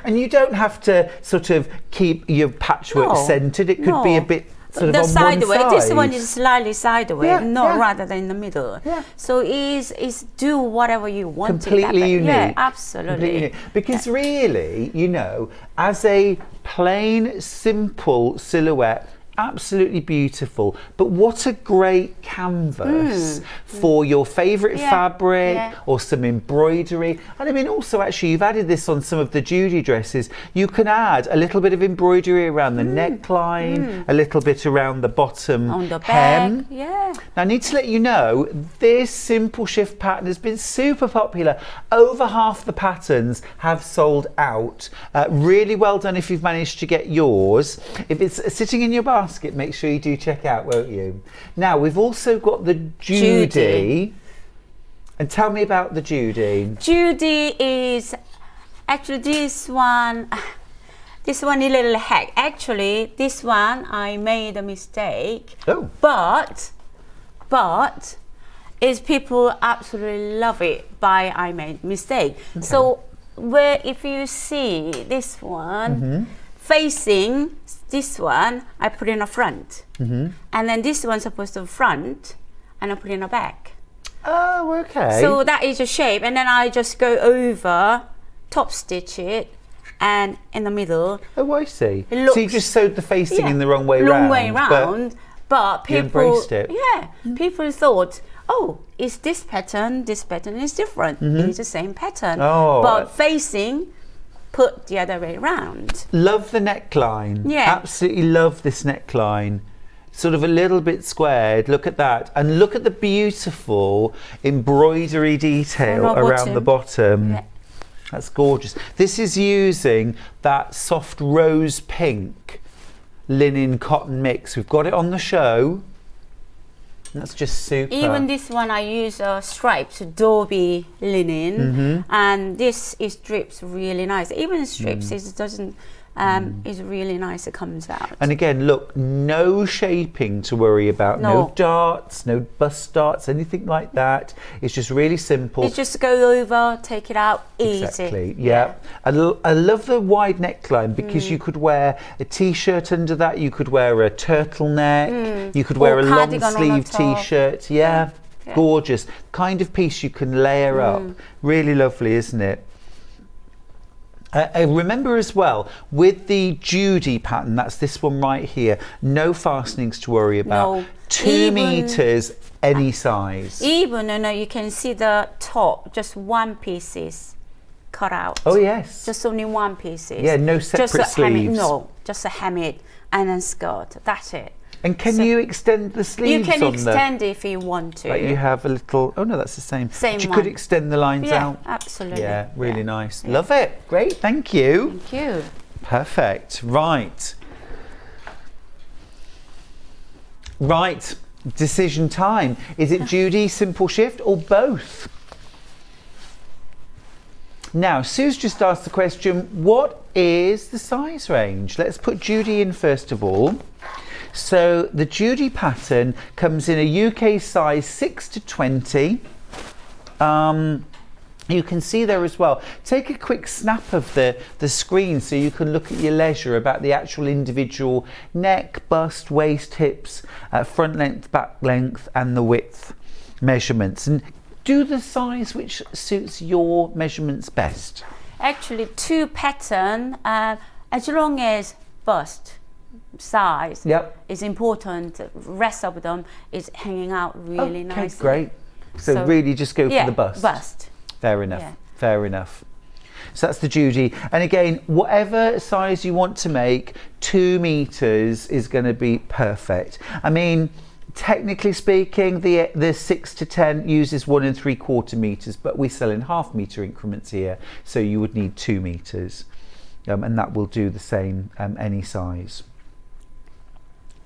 And you don't have to sort of keep your patchwork centered. It could be a bit sort of
the
on
sideways.
one side.
This one is slightly sideways, rather than in the middle.
Yeah.
So is do whatever you want.
Completely unique.
Yeah, absolutely.
Completely unique. Because really, you know, as a plain, simple silhouette, absolutely beautiful, but what a great canvas for your favorite fabric or some embroidery. And I mean, also actually you've added this on some of the Judy dresses. You can add a little bit of embroidery around the neckline, a little bit around the bottom
on the
hem.
back. Yeah.
Now I need to let you know, this simple shift pattern has been super popular. Over half the patterns have sold out. Really well done if you've managed to get yours. If it's sitting in your basket, make sure you do check out, won't you? Now we've also got the Judy. And tell me about the Judy.
Judy is actually this one is a little hack. Actually, this one I made a mistake.
Oh.
But is people absolutely love it, but I made mistake.
Okay.
So where if you see this one facing this one, I put in a front, and then this one's supposed to front, and I put in a back.
Oh, okay.
So that is a shape, and then I just go over, top stitch it, and in the middle.
Oh, I see.
It looks,
so you just sewed the facing in the wrong way
wrong
round.
way round, but people
embraced it.
Yeah, people thought, oh, is this pattern? This pattern is different. It's the same pattern, but facing. Put the other way around.
Love the neckline.
Yeah.
Absolutely love this neckline. Sort of a little bit squared. Look at that. And look at the beautiful embroidery detail around the bottom.
Yeah.
That's gorgeous. This is using that soft rose pink linen cotton mix. We've got it on the show. That's just super.
Even this one I use stripes Adobe linen, and this is strips really nice. Even strips is doesn't is really nice. It comes out.
And again, look, no shaping to worry about. No darts, no bust darts, anything like that. It's just really simple.
It's just go over, take it out, easy.
Exactly. Yeah. I love the wide neckline because you could wear a t-shirt under that. You could wear a turtleneck. You could wear a long sleeve t-shirt. Yeah. Gorgeous. Kind of piece you can layer up. Really lovely, isn't it? Remember as well, with the Judy pattern, that's this one right here, no fastenings to worry about.
No.
2 meters, any size.
Even, you can see the top, just one piece is cut out.
Oh, yes.
Just only one piece is.
Yeah, no separate sleeves.
Just a hem and then skirt. That's it.
And can you extend the sleeves on
You can extend if you want to.
Like you have a little, oh no, that's the same.
Same
but you
one.
could extend the lines out.
Yeah, absolutely.
Yeah, really nice. Love it. Great, thank you.
Thank you.
Perfect. Right. Right, decision time. Is it Judy, simple shift, or both? Now, Sue's just asked the question, what is the size range? Let's put Judy in first of all. So the Judy pattern comes in a UK size 6 to 20. You can see there as well. Take a quick snap of the screen so you can look at your leisure about the actual individual neck, bust, waist, hips, front length, back length, and the width measurements. And do the size which suits your measurements best.
Actually, 2 pattern, as long as bust size is important, rest of them is hanging out really nicely.
Okay, great. So really just go for the bust. Fair enough.
Yeah.
Fair enough. So that's the Judy. And again, whatever size you want to make, 2 meters is going to be perfect. I mean, technically speaking, the 6 to 10 uses 1 3/4 meters, but we sell in half meter increments here, so you would need 2 meters, and that will do the same any size.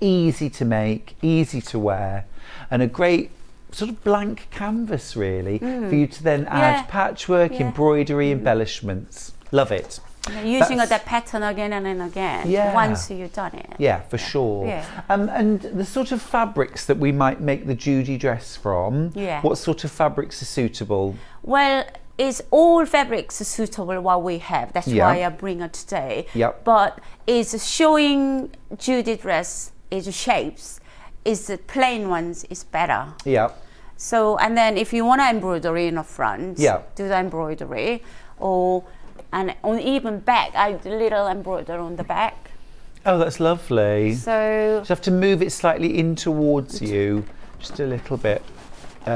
Easy to make, easy to wear, and a great sort of blank canvas really for you to then add patchwork, embroidery, embellishments. Love it.
Using that pattern again and then again once you've done it.
Yeah, for sure.
Yeah.
And the sort of fabrics that we might make the Judy dress from, what sort of fabrics are suitable?
Well, it's all fabrics suitable what we have. That's why I bring it today.
Yep.
But it's showing Judy dress is shapes. Is the plain ones is better.
Yeah.
So, and then if you want to embroidery in the front, do the embroidery, and on even back, I do little embroidery on the back.
Oh, that's lovely.
So
just have to move it slightly in towards you, just a little bit,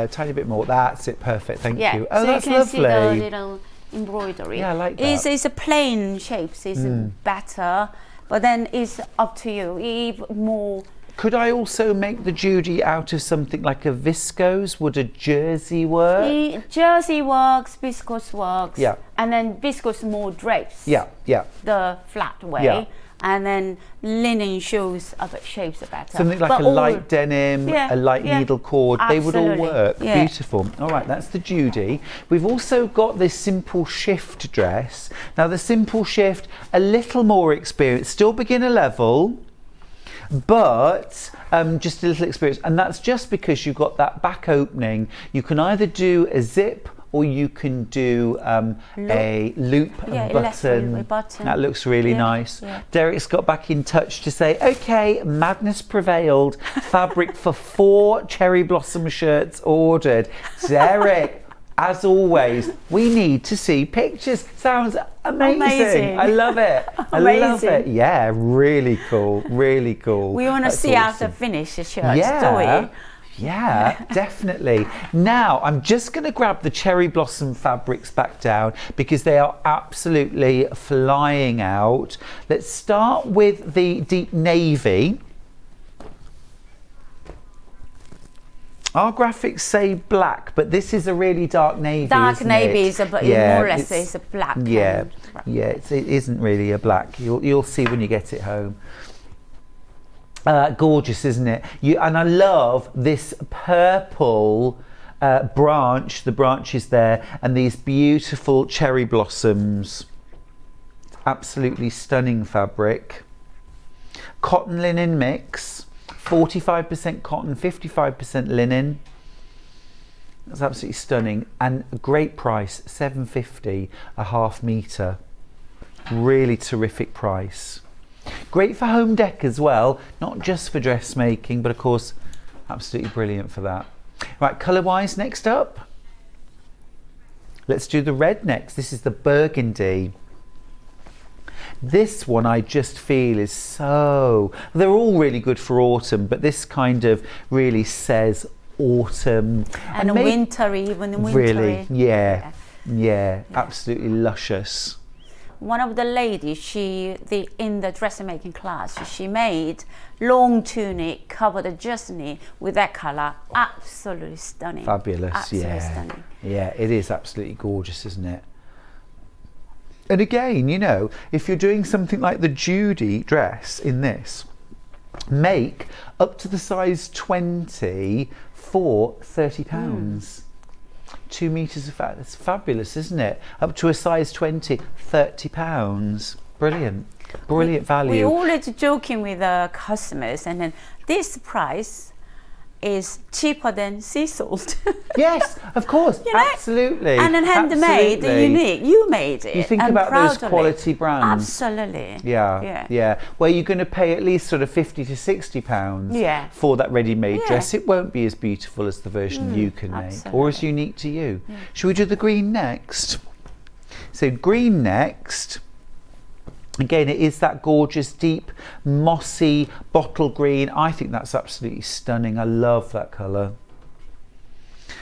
tiny bit more. That's it, perfect. Thank you. Oh,
so
that's
you can
lovely.
see the little embroidery.
Yeah, I like that.
It's a plain shapes. It's better, but then it's up to you. Even more.
Could I also make the Judy out of something like a viscose? Would a jersey work?
The jersey works, viscose works,
Yeah.
and then viscose more drapes.
Yeah, yeah.
The flat way.
Yeah.
And then linen shows other shapes are better.
Something like a light denim, a light needle cord, they would all work.
Yeah.
Beautiful. All right, that's the Judy. We've also got this simple shift dress. Now the simple shift, a little more experience, still beginner level, but just a little experience. And that's just because you've got that back opening. You can either do a zip or you can do a loop button. That looks really nice.
Yeah.
Derek's got back in touch to say, okay, madness prevailed. Fabric for 4 cherry blossom shirts ordered. Derek, as always, we need to see pictures. Sounds amazing. I love it. I love it. Yeah, really cool. Really cool.
We want to see after finish the shirts, do we?
Yeah, definitely. Now, I'm just going to grab the cherry blossom fabrics back down because they are absolutely flying out. Let's start with the deep navy. Our graphics say black, but this is a really dark navy.
Dark navy is more or less is a black.
Yeah, it isn't really a black. You'll see when you get it home. Gorgeous, isn't it? And I love this purple branch. The branch is there, and these beautiful cherry blossoms. Absolutely stunning fabric. Cotton linen mix. 45% cotton, 55% linen. That's absolutely stunning, and a great price, $7.50 a half metre. Really terrific price. Great for home dec as well, not just for dressmaking, but of course, absolutely brilliant for that. Right, colour-wise, next up. Let's do the red next. This is the burgundy. This one I just feel is so... They're all really good for autumn, but this kind of really says autumn.
And wintry, even wintry.
Really, yeah, absolutely luscious.
One of the ladies, in the dressmaking class, she made long tunic covered just knee with that colour. Absolutely stunning.
Fabulous,
absolutely stunning.
Yeah, it is absolutely gorgeous, isn't it? And again, you know, if you're doing something like the Judy dress in this, make up to the size 20 for £30. 2 meters of fat. That's fabulous, isn't it? Up to a size 20, £30. Brilliant. Brilliant value.
We're always joking with the customers, and then this price is cheaper than sea salt.
Yes, of course, you know? Absolutely.
And then handmade, unique. You made it.
You think about those quality brands.
Absolutely.
Yeah. Where you're going to pay at least sort of £50 to £60 for that ready-made dress. It won't be as beautiful as the version you can make, or as unique to you. Should we do the green next? So green next. Again, it is that gorgeous, deep, mossy bottle green. I think that's absolutely stunning. I love that colour.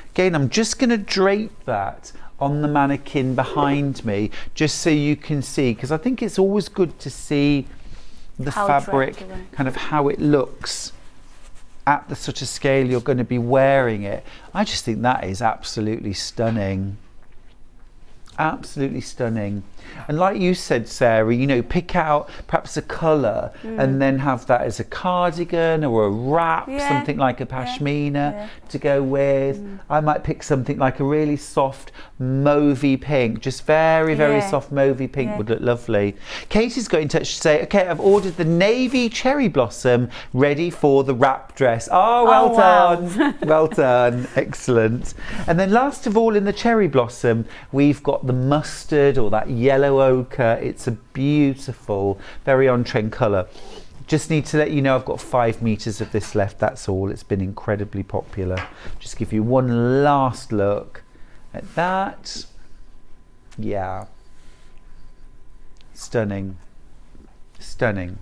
Again, I'm just going to drape that on the mannequin behind me, just so you can see, because I think it's always good to see the fabric, kind of how it looks at the sort of scale you're going to be wearing it. I just think that is absolutely stunning. Absolutely stunning. And like you said, Sarah, you know, pick out perhaps a colour and then have that as a cardigan or a wrap, something like a pashmina to go with. I might pick something like a really soft mauvey pink, just very, very soft mauvey pink would look lovely. Katie's got in touch to say, okay, I've ordered the navy cherry blossom ready for the wrap dress. Oh, well done. Well done. Excellent. And then last of all in the cherry blossom, we've got the mustard or that yellow ochre. It's a beautiful, very on-trend colour. Just need to let you know I've got 5 meters of this left, that's all. It's been incredibly popular. Just give you one last look at that. Yeah. Stunning. Stunning.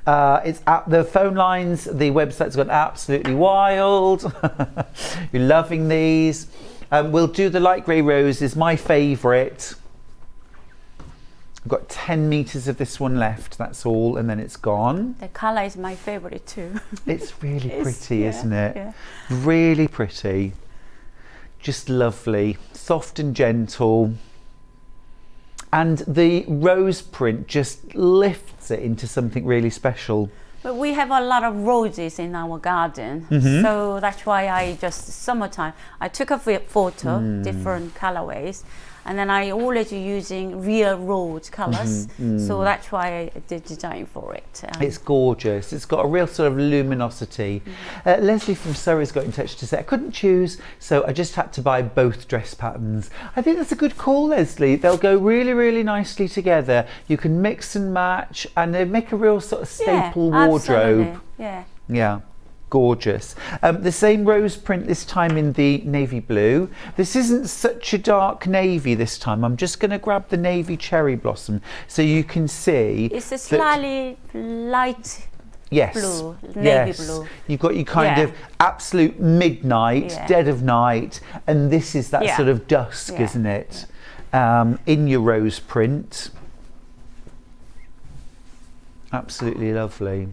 It's at the phone lines, the website's gone absolutely wild. You're loving these. We'll do the light grey roses, my favourite. I've got 10 meters of this one left, that's all, and then it's gone.
The colour is my favourite too.
It's really pretty, isn't it? Yeah. Really pretty. Just lovely. Soft and gentle. And the rose print just lifts it into something really special.
But we have a lot of roses in our garden, so that's why I just summertime. I took a photo, different colorways, and then I always using real rose colors. So that's why I did design for it.
It's gorgeous. It's got a real sort of luminosity. Leslie from Surrey's got in touch to say I couldn't choose, so I just had to buy both dress patterns. I think that's a good call, Leslie. They'll go really, really nicely together. You can mix and match, and they make a real sort of staple wardrobe.
Absolutely.
Yeah. Gorgeous. The same rose print this time in the navy blue. This isn't such a dark navy this time. I'm just going to grab the navy cherry blossom so you can see.
It's a slightly light blue, navy
yes.
blue.
You've got your kind of absolute midnight, dead of night, and this is that sort of dusk, isn't it? In your rose print. Absolutely lovely.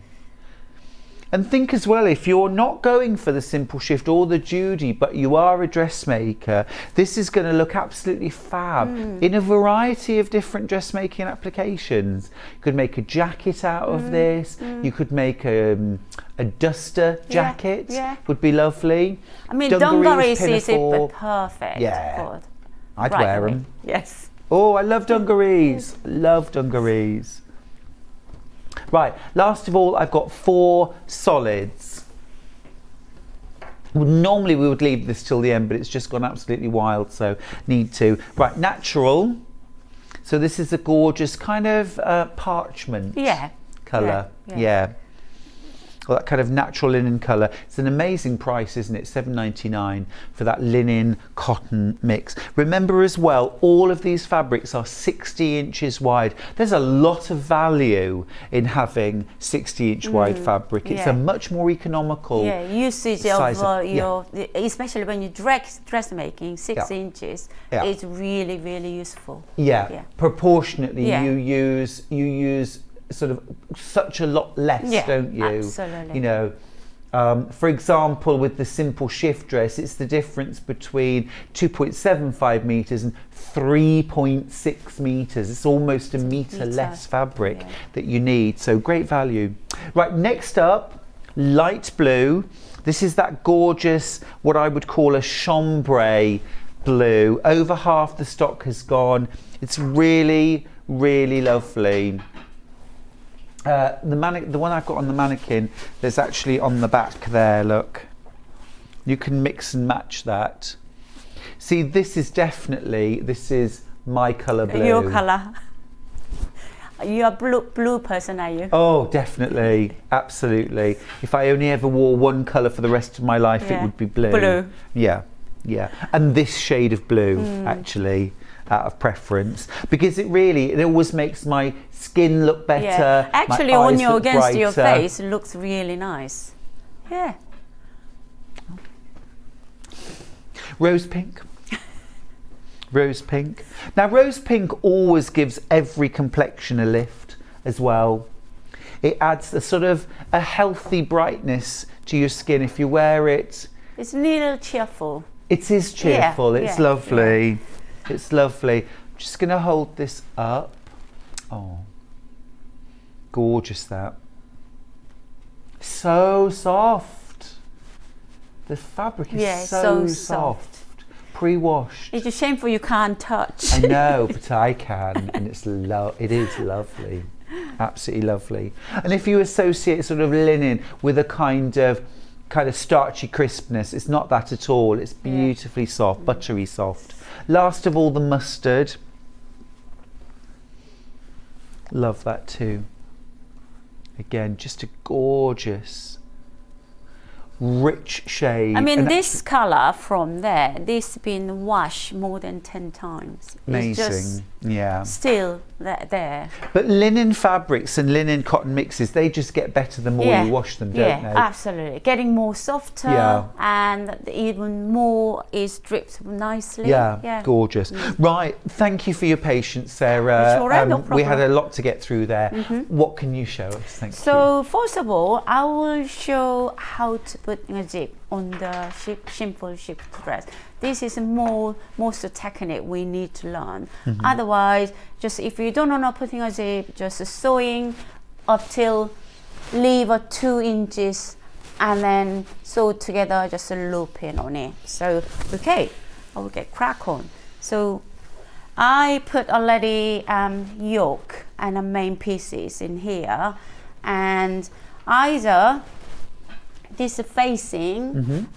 And think as well, if you're not going for the simple shift or the Judy, but you are a dressmaker, this is going to look absolutely fab in a variety of different dressmaking applications. You could make a jacket out of this. You could make a duster jacket, would be lovely.
I mean, dungarees is perfect.
Yeah, I'd wear them.
Yes.
Oh, I love dungarees. Love dungarees. Right, last of all, I've got 4 solids. Normally we would leave this till the end, but it's just gone absolutely wild, so need to. Right, natural. So this is a gorgeous kind of parchment colour. Yeah. Well, that kind of natural linen colour. It's an amazing price, isn't it? $7.99 for that linen cotton mix. Remember as well, all of these fabrics are 60 inches wide. There's a lot of value in having 60-inch wide fabric. It's a much more economical
usage
size
of your, especially when you dressmaking, 6 inches. It's really, really useful.
Proportionately, you use sort of such a lot less, don't you?
Absolutely.
You know, for example, with the simple shift dress, it's the difference between 2.75 meters and 3.6 meters. It's almost a meter less fabric that you need. So great value. Right, next up, light blue. This is that gorgeous, what I would call a chambray blue. Over half the stock has gone. It's really, really lovely. The one I've got on the mannequin, there's actually on the back there, look. You can mix and match that. See, this is my colour blue.
Your colour. You're a blue person, are you?
Oh, definitely. Absolutely. If I only ever wore one colour for the rest of my life, it would be blue.
Blue.
Yeah. And this shade of blue, actually, out of preference, because it always makes my skin look better.
Actually,
my
on
eyes
your
look
against
brighter.
your face, it looks really nice. Yeah.
Rose pink. Rose pink. Now, rose pink always gives every complexion a lift as well. It adds a sort of a healthy brightness to your skin if you wear it.
It's a little cheerful.
It is cheerful. It's lovely. It's lovely. I'm just going to hold this up. Oh, gorgeous that. So soft. The fabric is so soft. Pre-washed.
It's a shameful you can't touch.
I know, but I can, and it is lovely. Absolutely lovely. And if you associate sort of linen with a kind of starchy crispness, it's not that at all. It's beautifully soft, buttery soft. Last of all, the mustard. Love that too. Again, just a gorgeous, rich shade.
I mean, this colour from there, this been washed more than 10 times.
Amazing.
It's just
yeah.
still there.
But linen fabrics and linen cotton mixes, they just get better the more you wash them, don't they?
Yeah, absolutely. Getting more softer and even more is dripped nicely.
Yeah, gorgeous. Right, thank you for your patience, Sarah.
Sure, no problem.
We had a lot to get through there. What can you show us? Thank you.
So first of all, I will show how to put a zip on the simple shift dress. This is most technique we need to learn. Otherwise, just if you don't know putting a zip, just sewing up till leave 2 inches and then sew together, just a looping on it. So okay, I will get crack on. So I put already yoke and the main pieces in here, and either this facing.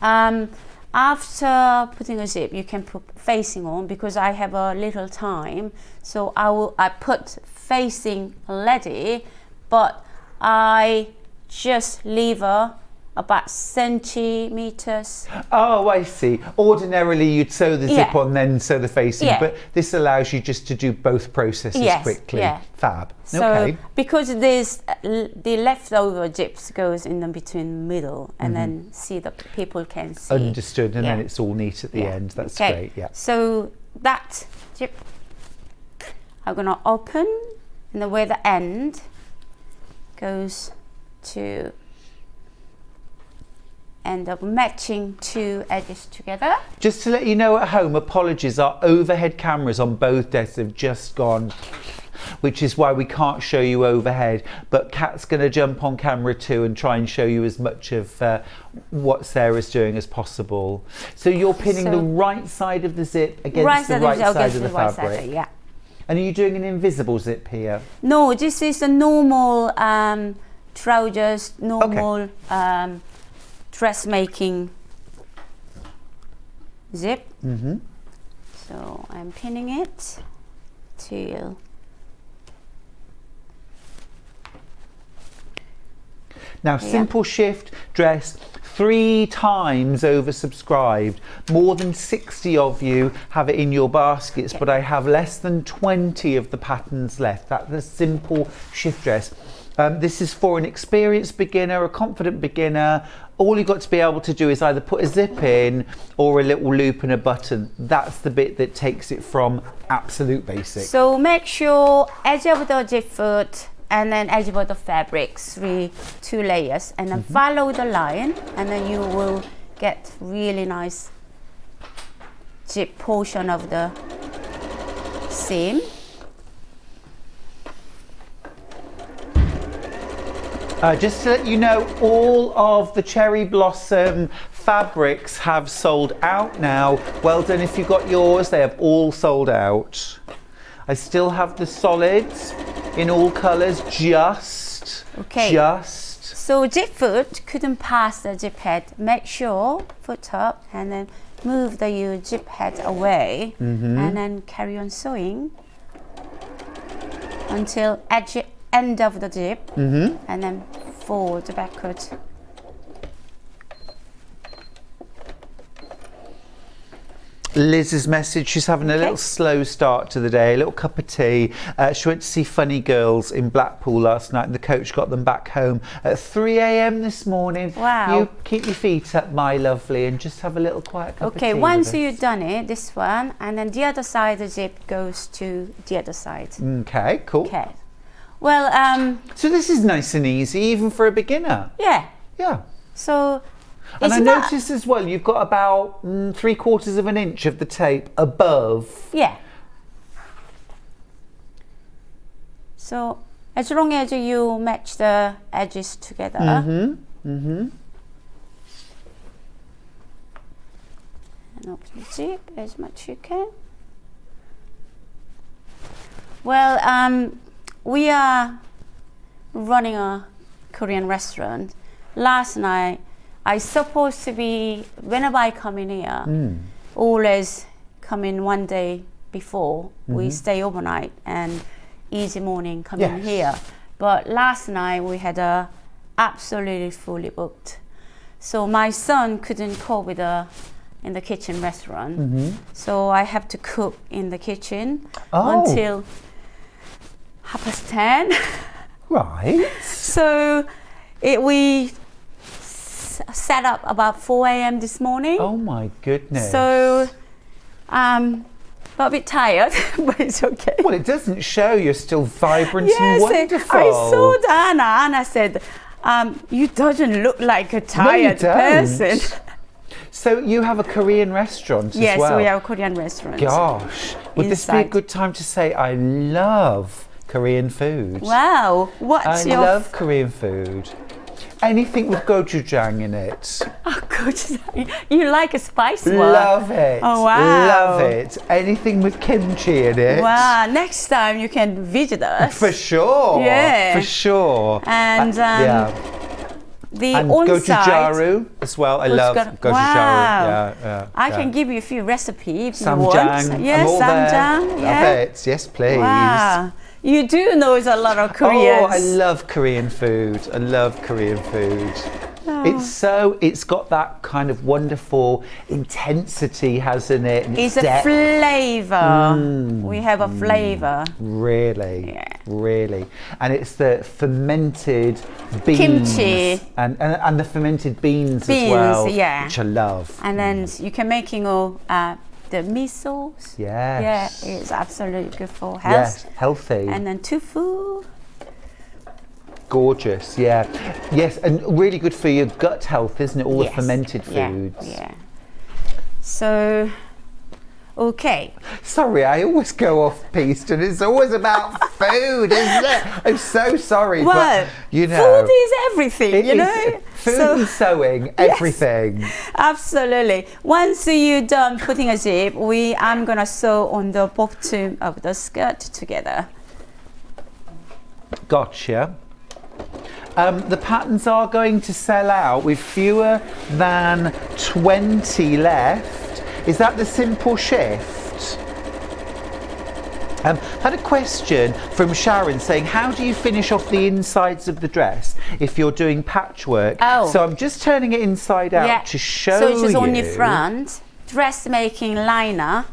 After putting a zip, you can put facing on, because I have a little time. So I put facing already, but I just leave about centimeters.
Oh, I see. Ordinarily, you'd sew the zip on, then sew the facing, but this allows you just to do both processes quickly. Fab.
So because there's the leftover zips goes in the between middle, and then people can see.
Understood, and then it's all neat at the end. That's great. Yeah.
So that zip, I'm gonna open, and the way the end goes to end up matching 2 edges together.
Just to let you know at home, apologies, our overhead cameras on both desks have just gone, which is why we can't show you overhead, but Kat's going to jump on camera too and try and show you as much of what Sarah's doing as possible. So you're pinning the right side of the zip against the right side of the fabric.
Yeah.
And are you doing an invisible zip here?
No, this is a normal trousers, normal dressmaking zip. So I'm pinning it till
now. Simple shift dress, 3 times oversubscribed. More than 60 of you have it in your baskets, but I have less than 20 of the patterns left. That's the simple shift dress. This is for an experienced beginner, a confident beginner. All you've got to be able to do is either put a zip in or a little loop and a button. That's the bit that takes it from absolute basic.
So make sure edge of the zip foot and then edge of the fabric, 2 layers, and then follow the line, and then you will get really nice zip portion of the seam.
Just to let you know, all of the cherry blossom fabrics have sold out now. Well done if you got yours, they have all sold out. I still have the solids in all colours, just.
So zip foot couldn't pass the zip head. Make sure, foot up, and then move your zip head away, and then carry on sewing until end of the zip, and then forward backward.
Liz's message, she's having a little slow start to the day, a little cup of tea. She went to see Funny Girls in Blackpool last night, and the coach got them back home at 3 a.m. this morning.
Wow.
You keep your feet up, my lovely, and just have a little quiet cup of tea.
Okay, once you've done it, this one, and then the other side, the zip goes to the other side.
Okay, cool.
Okay. Well,
so this is nice and easy, even for a beginner.
yeah.
Yeah.
So
And I
It's not-
noticed as well, you've got about 3/4 of an inch of the tape above.
Yeah. So as long as you match the edges together. And open the zip as much as you can. Well, we are running a Korean restaurant. Last night, I supposed to be, whenever I come in here, always come in one day before. We stay overnight and easy morning come in here. But last night we had a absolutely fully booked. So my son couldn't cope with in the kitchen restaurant. So I have to cook in the kitchen until 10:30.
Right.
So we set up about 4 a.m. this morning.
Oh my goodness.
So but a bit tired, but it's okay.
Well, it doesn't show. You're still vibrant and
Yes,
wonderful.
I saw Anna. Anna said, you doesn't look like a tired person.
So you have a Korean restaurant as
Yes,
well?
we have a Korean restaurant.
Gosh, would this be a
Inside.
good time to say I love Korean food?
Wow, what's
I
your
love Korean food. Anything with gochujang in it.
Oh, good. You like a spice one?
Love it.
Oh, wow.
Love it. Anything with kimchi in it.
Wow, next time you can visit us.
For sure.
Yeah.
For sure.
And the
and
on-site.
gochugaru as well. I love gochugaru.
Wow.
Yeah,
I can give you a few recipes if you
Samjang.
want. Yes,
I'm all there.
samjang. Yeah.
Love it. Yes, please.
Wow. You do know a lot of Koreans.
Oh, I love Korean food. I love Korean food. It's got that kind of wonderful intensity, hasn't it? And
It's a
depth.
flavour. We have a flavour.
Really,
Yeah.
really. And it's the fermented beans.
Kimchi.
And the fermented beans as well.
Yeah.
Which I love.
And then you can making the misos.
Yes.
Yeah, it's absolutely good for health.
Yes, healthy.
And then tofu.
Gorgeous, yeah. Yes, and really good for your gut health, isn't it? All the
Yes.
fermented
Yeah,
foods.
yeah. So, okay.
Sorry, I always go off piste and it's always about food, isn't it? I'm so sorry,
Well,
but you know.
food is everything,
it
you
is
know?
food
So-
and sewing, everything.
Absolutely. Once you're done putting a zip, I'm gonna sew on the bottom of the skirt together.
Gotcha. The patterns are going to sell out with fewer than 20 left. Is that the simple shift? Had a question from Sharon saying, how do you finish off the insides of the dress if you're doing patchwork?
Oh.
So I'm just turning it inside out to show
So it's just
you.
on the front, dressmaking liner.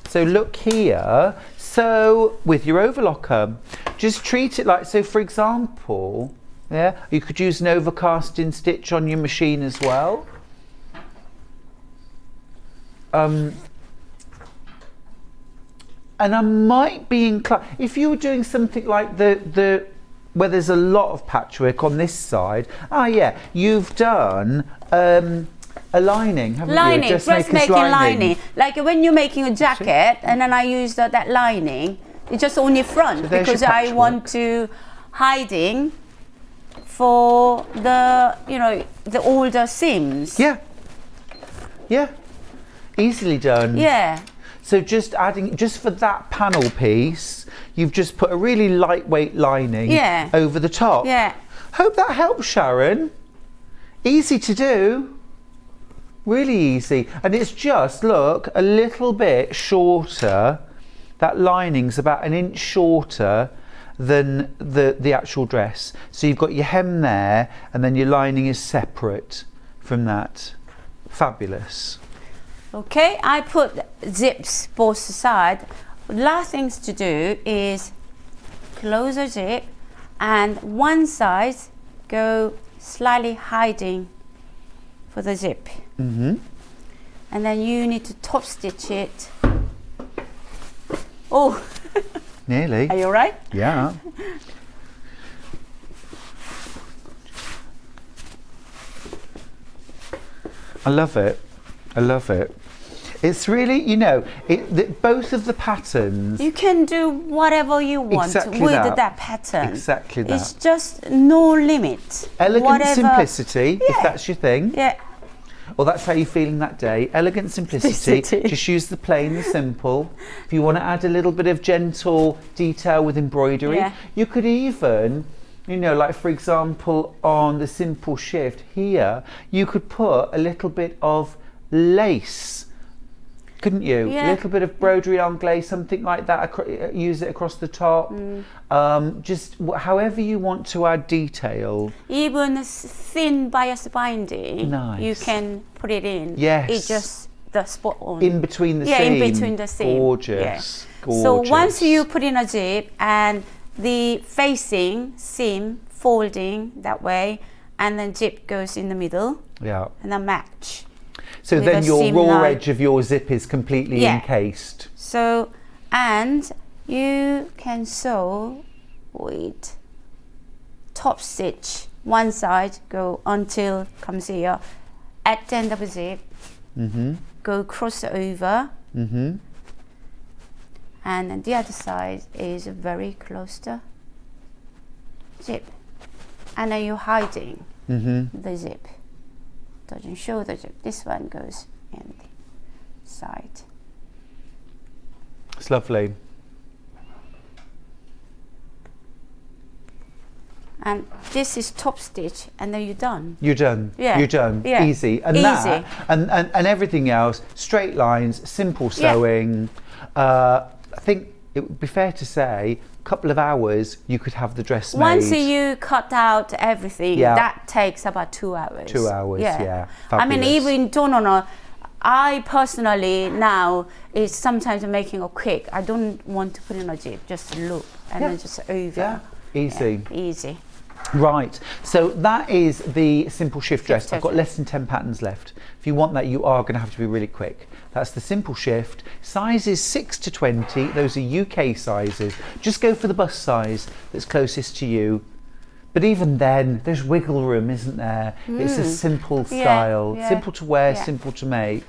So look here. So with your overlocker, just treat it like, so for example, yeah, you could use an overcasting stitch on your machine as well. And I might be inclined, if you were doing something like the where there's a lot of patchwork on this side, you've done a lining, haven't
Lining,
you? A
dressmaking lining. Like when you're making a jacket, and then I use that lining. It's just on your front
So there's
because
your
I want
patchwork.
to hiding for the the older seams.
Yeah. Yeah. Easily done.
Yeah.
So just adding, just for that panel piece, you've just put a really lightweight lining
Yeah.
over the top.
Yeah.
Hope that helps, Sharon. Easy to do. Really easy. And it's just, look, a little bit shorter. That lining's about an inch shorter than the actual dress. So you've got your hem there, and then your lining is separate from that. Fabulous.
Okay, I put zips both sides. Last things to do is close the zip and one side go slightly hiding for the zip.
Mm-hmm.
And then you need to top stitch it. Oh,
Nearly.
are you alright?
Yeah. I love it. I love it. It's really, you know, both of the patterns.
You can do whatever you want
Exactly
with
that.
that pattern.
Exactly that.
It's just no limit.
Elegant
Whatever.
simplicity, if that's your thing.
Yeah.
Or that's how you're feeling that day. Elegant simplicity. Just use the plain, the simple. If you want to add a little bit of gentle detail with embroidery,
Yeah.
you could even, you know, like for example, on the simple shift here, you could put a little bit of lace, couldn't you?
Yeah.
A little bit of broderie anglaise, something like that. Use it across the top. Just however you want to add detail.
Even thin bias binding,
Nice.
you can put it in.
Yes.
It's just the spot on.
In between the seam.
Yeah, in between the seam.
Gorgeous.
Yeah.
Gorgeous.
So once you put in a zip and the facing seam folding that way, and then zip goes in the middle,
Yeah.
and then match.
So
with
then
a
your
seam
raw
line.
edge of your zip is completely
Yeah.
encased.
So, and you can sew with top stitch. One side go until comes here. At the end of the zip, go cross over. And then the other side is very close to zip. And then you're hiding the zip. Doesn't show the zip. This one goes in the side.
It's lovely.
And this is top stitch, and then you're done.
You're done.
Yeah.
You're done.
Yeah.
Easy. And
Easy.
that and everything else, straight lines, simple
Yeah.
sewing. I think it would be fair to say a couple of hours you could have the dress made.
Once you cut out everything,
Yeah.
that takes about 2 hours.
2 hours, yeah.
I mean,
Fabulous.
even don't I personally now is sometimes making a quick. I don't want to put in a zip, just loop and
Yeah.
then just over.
Yeah. Easy.
Yeah, easy.
Right, so that is the simple shift dress. I've got
dress.
less than 10 patterns left. If you want that, you are going to have to be really quick. That's the simple shift. Sizes 6 to 20, those are UK sizes. Just go for the bust size that's closest to you. But even then, there's wiggle room, isn't there? It's a simple
Yeah,
style,
yeah,
simple to wear,
yeah.
simple to make.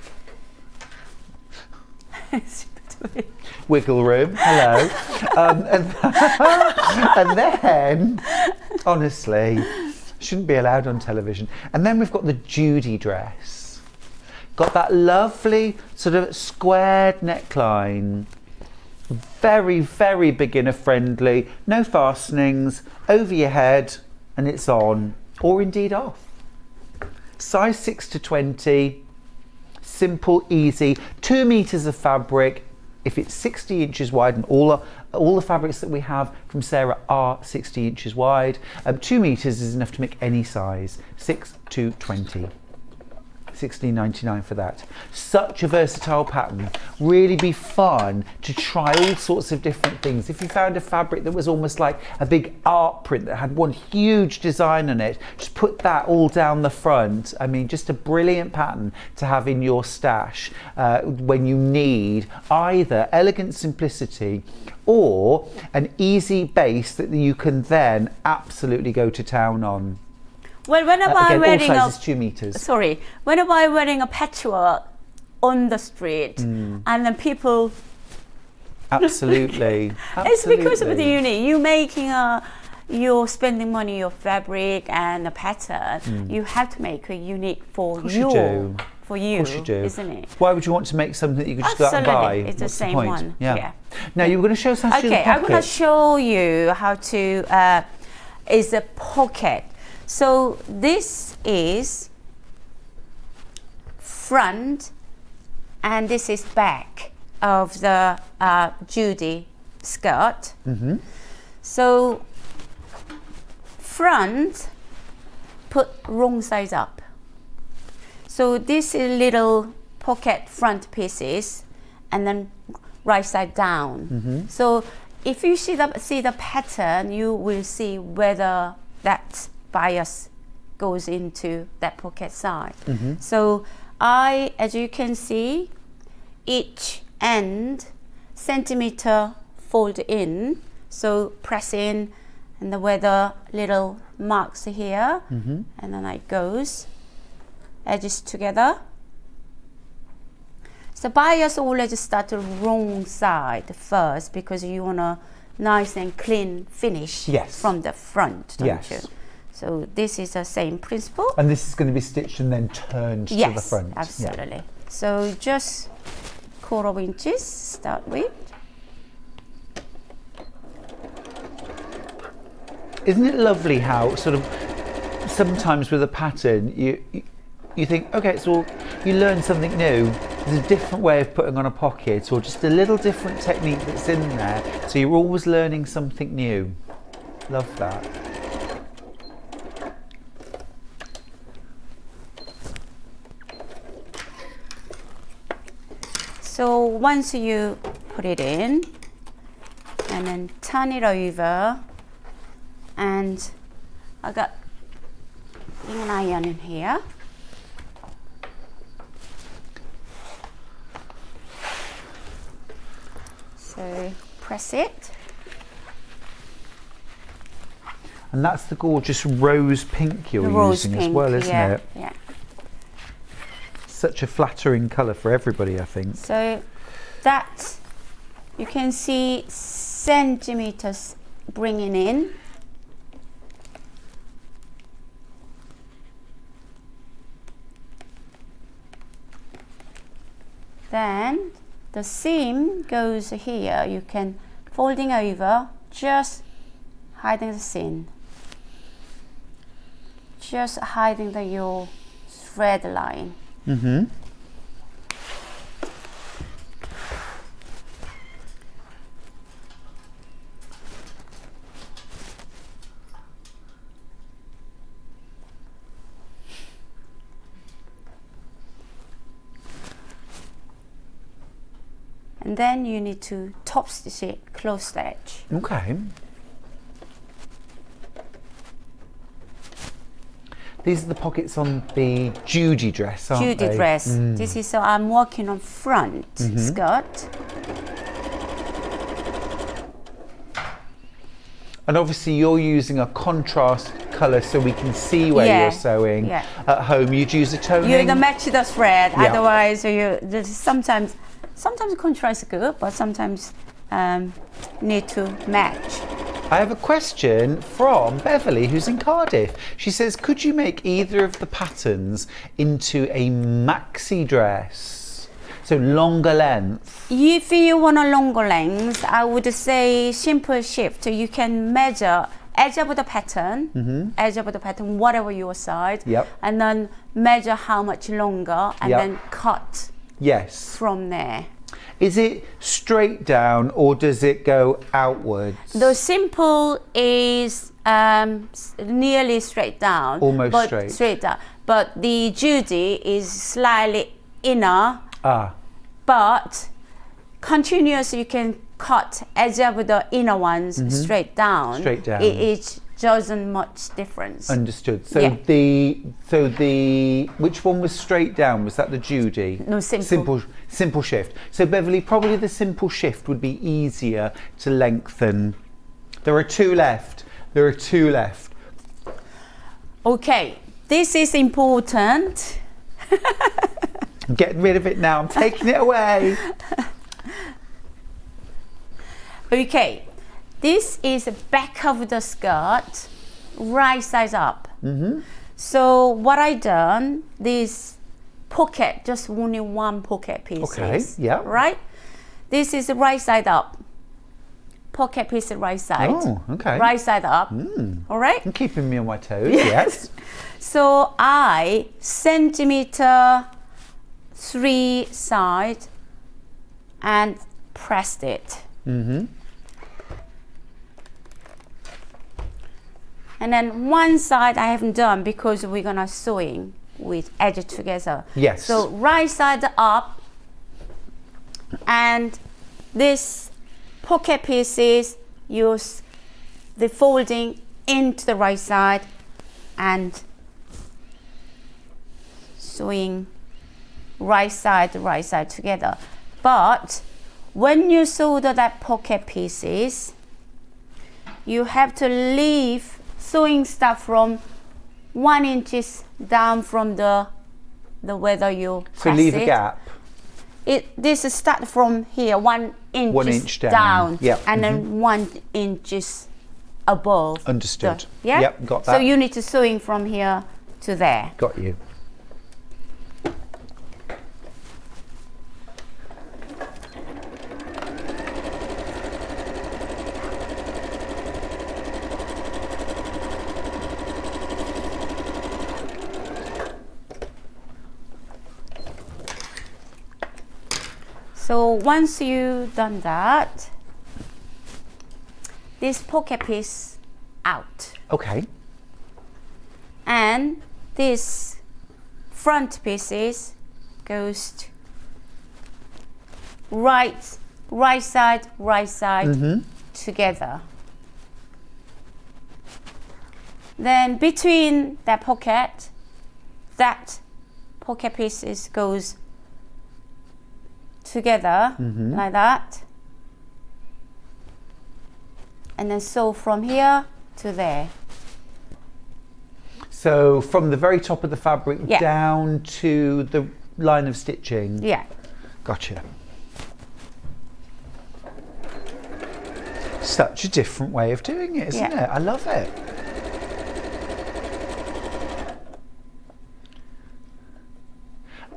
Wiggle room, hello. And then, honestly, shouldn't be allowed on television. And then we've got the Judy dress. Got that lovely sort of squared neckline. Very, very beginner friendly. No fastenings, over your head, and it's on, or indeed off. Size 6 to 20. Simple, easy, 2 meters of fabric. If it's 60 inches wide, and all the fabrics that we have from Sarah are 60 inches wide, 2 meters is enough to make any size. 6 to 20. $16.99 for that. Such a versatile pattern. Really be fun to try all sorts of different things. If you found a fabric that was almost like a big art print that had one huge design on it, just put that all down the front. I mean, just a brilliant pattern to have in your stash when you need either elegant simplicity or an easy base that you can then absolutely go to town on.
Well, whenever I'm
Again,
wearing
all sizes 2 meters.
whenever I'm wearing a patchwork on the street, and then people,
Absolutely.
it's because of the
Absolutely.
unique. You're spending money on fabric and a pattern. You have to make a unique for
course you do.
for you,
Of course you do.
isn't it?
Why would you want to make something that you could just go out and buy?
Absolutely. It's the
What's
same
point?
one.
Yeah.
Yeah.
Now you were going to show us how to do the
Okay, I'm going to
pocket.
show you how to is a pocket. So this is front and this is back of the Judy skirt. So front, put wrong size up. So this is little pocket front pieces and then right side down. So if you see the pattern, you will see whether that bias goes into that pocket side. So as you can see, each end centimeter fold in, so press in, and the little marks here, and then it goes edges together. So bias always start the wrong side first because you want a nice and clean finish from the front, don't you? So this is the same principle.
And this is going to be stitched and then turned to the front.
Yes, absolutely. So just 1/4 inches start with.
Isn't it lovely how sort of sometimes with a pattern you think, okay, it's all, you learn something new. There's a different way of putting on a pocket or just a little different technique that's in there. So you're always learning something new. Love that.
So once you put it in and then turn it over, and I got an iron in here. So press it.
And that's the gorgeous rose pink you're using as well, isn't it?
Yeah.
Such a flattering colour for everybody, I think.
So that you can see centimeters bringing in. Then the seam goes here. You can folding over, just hiding the seam, just hiding your thread line. And then you need to top stitch it, close stitch.
Okay. These are the pockets on the Judy dress, aren't they?
Judy dress. This is, so I'm working on front skirt.
And obviously you're using a contrast colour so we can see where you're sewing. At home you'd use a toning.
You don't match the thread, otherwise you sometimes contrast is good, but sometimes need to match.
I have a question from Beverly, who's in Cardiff. She says, could you make either of the patterns into a maxi dress? So longer length.
If you want a longer length, I would say simple shift. You can measure edge of the pattern, whatever your size, and then measure how much longer, and then cut from there.
Is it straight down or does it go outwards?
The simple is nearly straight down.
Almost straight.
Straight down. But the Judy is slightly inner. But continuous, you can cut edge of the inner ones straight down.
Straight down.
It doesn't much difference.
Understood. So the which one was straight down? Was that the Judy?
No, simple.
Simple shift. So Beverly, probably the simple shift would be easier to lengthen. There are two left.
Okay, this is important.
I'm getting rid of it now. I'm taking it away.
Okay, this is the back of the skirt, right side up. So what I done, this pocket, just only one pocket piece. Right? This is the right side up. Pocket piece, right side.
Oh, okay.
Right side up. All right?
You're keeping me on my toes, yes.
So I centimeter 3 side and pressed it. And then one side I haven't done because we're gonna sewing with edge together.
Yes.
So right side up, and this pocket pieces, use the folding into the right side and sewing right side together. But when you sew that pocket pieces, you have to leave sewing stuff from 1 inch down from the the whether you
So
press
leave
it.
a gap.
This is start from here, 1 inch,
1 inch down. Yep.
and then 1 inch above.
Understood.
Yeah.
Yep, got
So
that.
you need to sewing from here to there.
Got you.
So once you done that, this pocket piece out,
Okay.
and this front pieces goes to right side together. Then between that pocket pieces goes together like that, and then sew from here to there.
So from the very top of the fabric
Yeah.
down to the line of stitching.
Yeah.
Gotcha. Such a different way of doing it, isn't
Yeah.
it? I love it.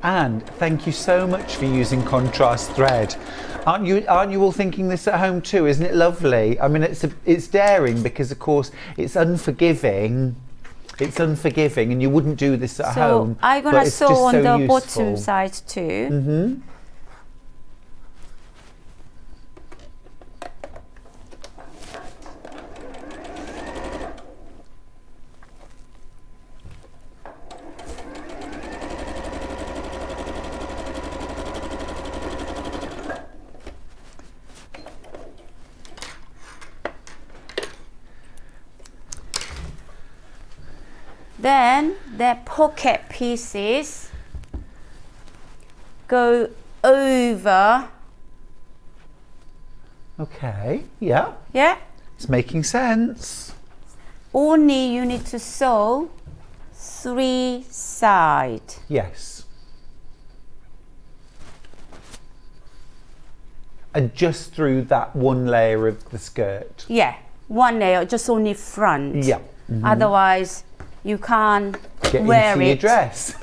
And thank you so much for using contrast thread. Aren't you all thinking this at home too? Isn't it lovely? I mean, it's daring because of course it's unforgiving. It's unforgiving, and you wouldn't do this at home.
So I'm
but
gonna
it's
sew
just
on
so
the
useful.
bottom side too.
Mm-hmm.
Then the pocket pieces go over.
Okay. Yeah.
Yeah.
It's making sense.
Only you need to sew 3 sides.
Yes. And just through that one layer of the skirt.
Yeah, 1 layer, just only front.
Yeah.
Otherwise, you can't
Get
wear
into
it.
your dress.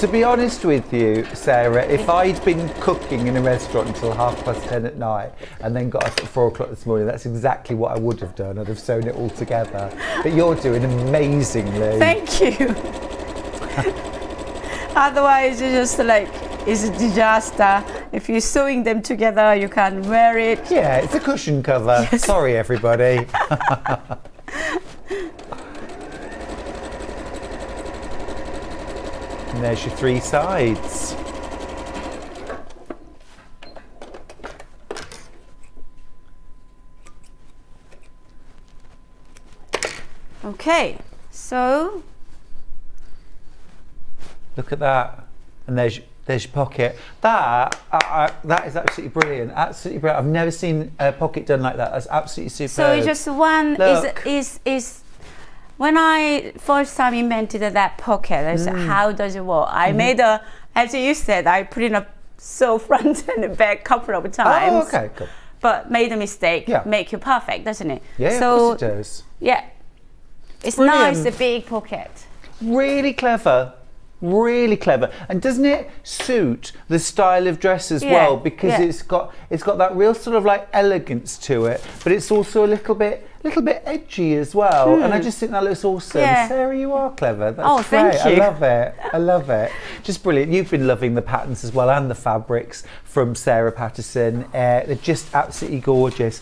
To be honest with you, Sarah, if I'd been cooking in a restaurant until 10:30 at night and then got up at 4 o'clock this morning, that's exactly what I would have done. I'd have sewn it all together. But you're doing amazingly.
Thank you. Otherwise, it's just like, it's a disaster. If you're sewing them together, you can't wear it.
Yeah, it's a cushion cover.
Yes.
Sorry, everybody. And there's your 3 sides.
Okay, so
Look at that. And there's your pocket. That is absolutely brilliant. Absolutely brilliant. I've never seen a pocket done like that. That's absolutely superb.
so it's just one
Look.
is when I first time invented that pocket, I said, how does it work? I made as you said, I put in a sew front and back couple of times.
Oh, okay, cool.
But made a mistake.
Yeah.
Make you perfect, doesn't it?
Yeah,
so,
of course it does.
Yeah. It's
Brilliant.
nice, a big pocket.
Really clever. Really clever. And doesn't it suit the style of dress as
Yeah,
well? Because
yeah.
it's got that real sort of like elegance to it, but it's also a little bit edgy as well. And I just think that looks awesome.
Yeah.
Sarah, you are clever. That's
Oh,
great.
thank you.
I love it. I love it. Just brilliant. You've been loving the patterns as well and the fabrics from Sarah Patterson. They're just absolutely gorgeous.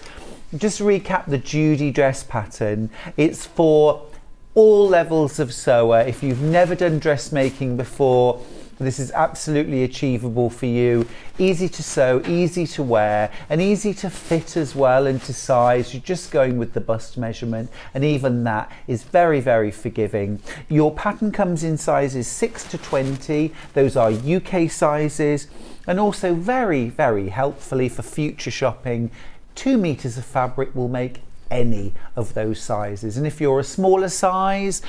Just to recap the Judy dress pattern, it's for all levels of sewer. If you've never done dressmaking before, this is absolutely achievable for you. Easy to sew, easy to wear, and easy to fit as well and to size. You're just going with the bust measurement, and even that is very, very forgiving. Your pattern comes in sizes 6 to 20. Those are UK sizes, and also very, very helpfully for future shopping, 2 meters of fabric will make any of those sizes. And if you're a smaller size,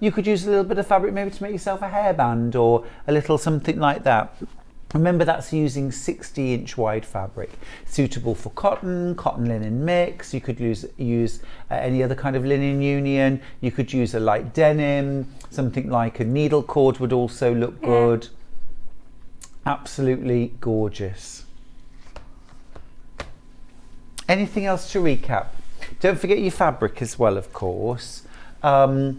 you could use a little bit of fabric maybe to make yourself a hairband or a little something like that. Remember, that's using 60-inch wide fabric, suitable for cotton linen mix. You could use any other kind of linen union. You could use a light denim, something like a needle cord would also look good. Absolutely gorgeous. Anything else to recap? Don't forget your fabric as well, of course. The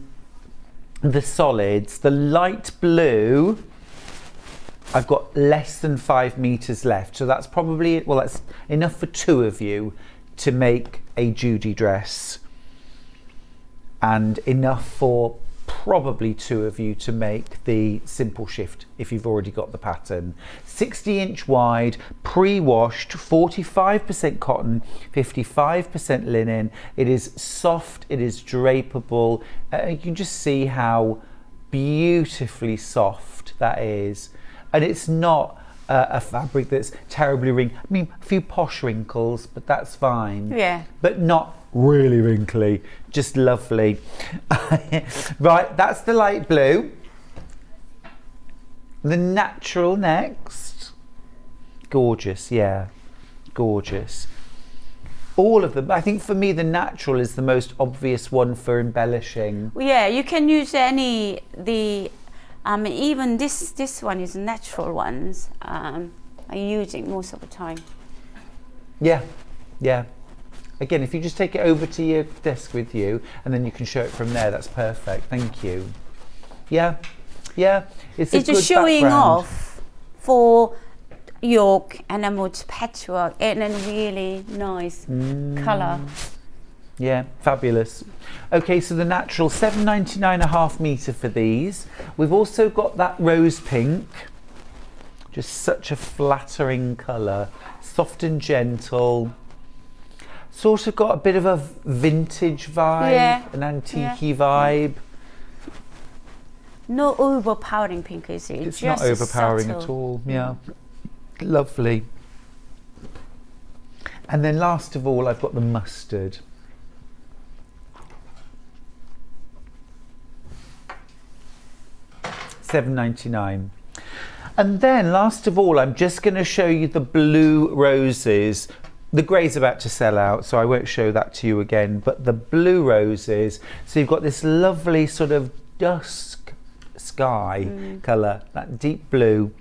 solids, the light blue, I've got less than 5 meters left, so that's probably, well, that's enough for 2 of you to make a Judy dress, and enough for probably 2 of you to make the simple shift if you've already got the pattern. 60-inch wide, pre-washed, 45% cotton, 55% linen. It is soft, it is drapeable. You can just see how beautifully soft that is. And it's not a fabric that's terribly wrinkly. I mean, a few posh wrinkles, but that's fine.
Yeah.
But not really wrinkly, just lovely. Right, that's the light blue. The natural next. Gorgeous, yeah, gorgeous. All of them. I think for me, the natural is the most obvious one for embellishing.
Yeah, you can use even this one is natural ones. I use it most of the time.
Yeah, yeah. Again, if you just take it over to your desk with you and then you can show it from there, that's perfect. Thank you. Yeah, yeah. It's
just showing off for yoke and a much patchwork and a really nice colour.
Yeah, fabulous. Okay, so the natural, $7.99 a half metre for these. We've also got that rose pink, just such a flattering colour, soft and gentle. Sort of got a bit of a vintage vibe, an antique-y vibe.
No overpowering pink, is it?
It's
just
not overpowering
subtle.
at all, yeah. Lovely. And then last of all, I've got the mustard. $7.99. And then last of all, I'm just going to show you the blue roses. The grey's about to sell out, so I won't show that to you again, but the blue roses. So you've got this lovely sort of dusk sky colour, that deep blue,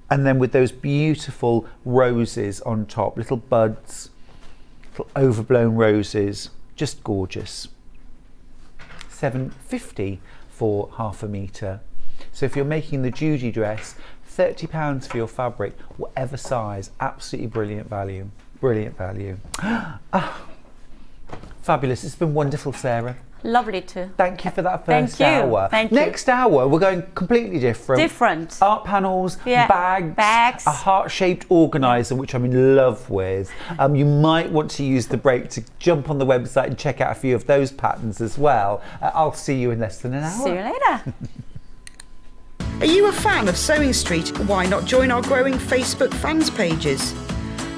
and then with those beautiful roses on top, little buds, little overblown roses, just gorgeous. $7.50 for half a metre. So if you're making the Judy dress, £30 for your fabric, whatever size, absolutely brilliant value. Brilliant value. Fabulous. It's been wonderful, Sarah.
Lovely too.
Thank you for that first hour.
Thank you.
Next hour, we're going completely different.
Different.
Art panels, bags, a heart-shaped organiser, which I'm in love with. You might want to use the break to jump on the website and check out a few of those patterns as well. I'll see you in less than an hour.
See you later.
Are you a fan of Sewing Street? Why not join our growing Facebook fans pages?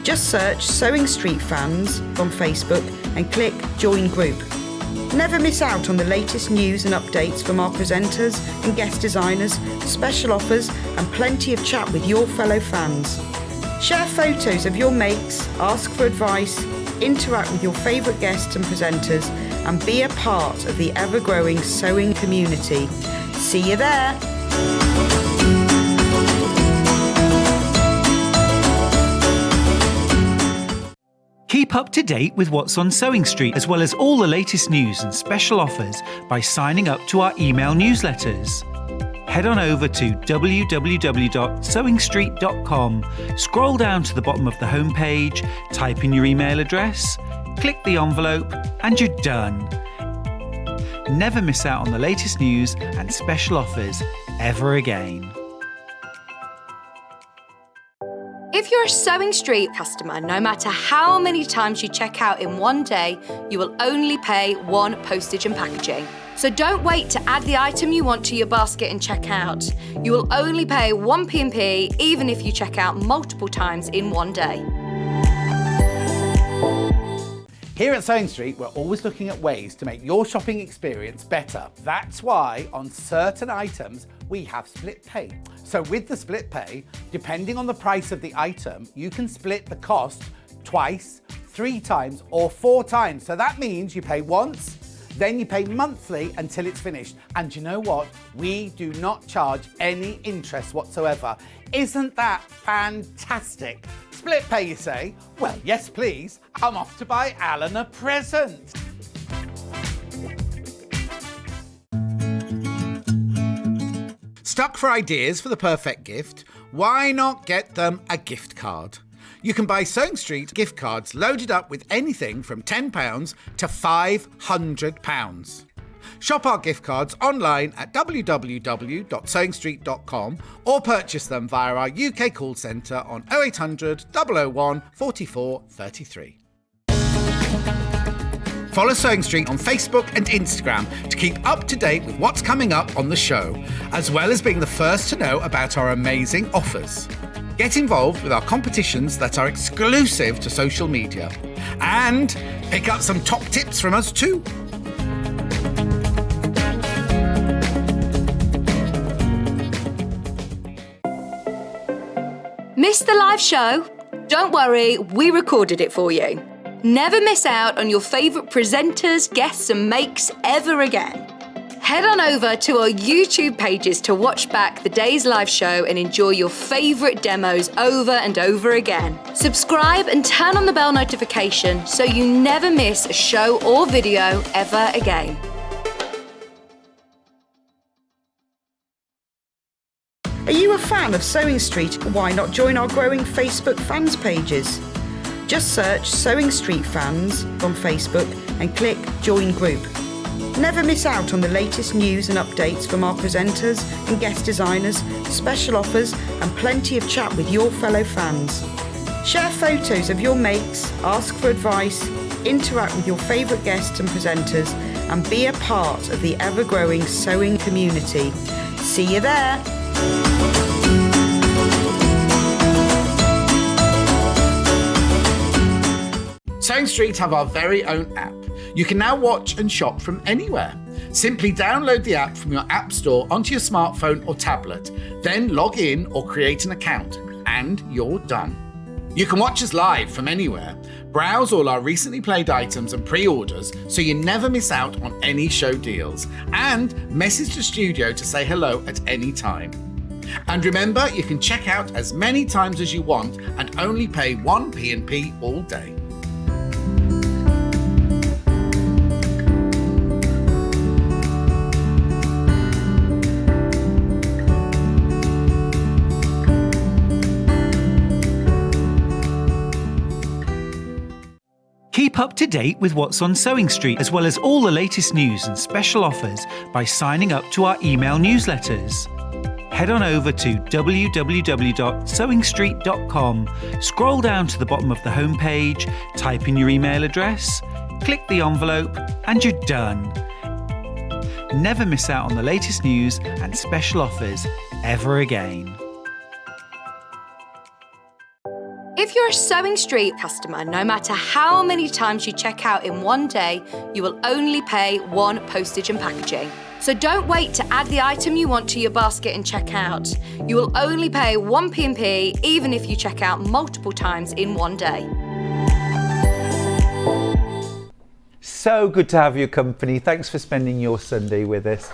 Just search Sewing Street Fans on Facebook and click Join Group. Never miss out on the latest news and updates from our presenters and guest designers, special offers and plenty of chat with your fellow fans. Share photos of your makes, ask for advice, interact with your favourite guests and presenters and be a part of the ever-growing sewing community. See you there!
Keep up to date with what's on Sewing Street, as well as all the latest news and special offers by signing up to our email newsletters. Head on over to www.sewingstreet.com, scroll down to the bottom of the homepage, type in your email address, click the envelope, and you're done. Never miss out on the latest news and special offers ever again.
If you're a Sewing Street customer, no matter how many times you check out in one day, you will only pay one postage and packaging. So don't wait to add the item you want to your basket and check out. You will only pay one P&P even if you check out multiple times in one day.
Here at Sewing Street, we're always looking at ways to make your shopping experience better. That's why on certain items, we have split pay. So with the split pay, depending on the price of the item, you can split the cost twice, 3 times, or 4 times. So that means you pay once, then you pay monthly until it's finished. And you know what? We do not charge any interest whatsoever. Isn't that fantastic? Split pay, you say? Well, yes, please. I'm off to buy Alan a present. Stuck for ideas for the perfect gift? Why not get them a gift card? You can buy Sewing Street gift cards loaded up with anything from £10 to £500. Shop our gift cards online at www.sewingstreet.com or purchase them via our UK call centre on 0800 001 44 33. Follow Sewing Street on Facebook and Instagram to keep up to date with what's coming up on the show, as well as being the first to know about our amazing offers. Get involved with our competitions that are exclusive to social media. And pick up some top tips from us too.
Missed the live show? Don't worry, we recorded it for you. Never miss out on your favourite presenters, guests and makes ever again. Head on over to our YouTube pages to watch back the day's live show and enjoy your favourite demos over and over again. Subscribe and turn on the bell notification so you never miss a show or video ever again.
Are you a fan of Sewing Street? Why not join our growing Facebook fans pages? Just search Sewing Street Fans on Facebook and click Join Group. Never miss out on the latest news and updates from our presenters and guest designers, special offers and plenty of chat with your fellow fans. Share photos of your makes, ask for advice, interact with your favourite guests and presenters and be a part of the ever-growing sewing community. See you there!
Sewing Street have our very own app. You can now watch and shop from anywhere. Simply download the app from your app store onto your smartphone or tablet, then log in or create an account, and you're done. You can watch us live from anywhere, browse all our recently played items and pre-orders so you never miss out on any show deals, and message the studio to say hello at any time. And remember, you can check out as many times as you want and only pay 1 P&P all day.
Keep up to date with what's on Sewing Street, as well as all the latest news and special offers by signing up to our email newsletters. Head on over to www.sewingstreet.com, scroll down to the bottom of the homepage, type in your email address, click the envelope, and you're done. Never miss out on the latest news and special offers ever again.
If you're a Sewing Street customer, no matter how many times you check out in one day, you will only pay 1 postage and packaging. So don't wait to add the item you want to your basket and check out. You will only pay 1 P&P even if you check out multiple times in one day.
So good to have your company. Thanks for spending your Sunday with us.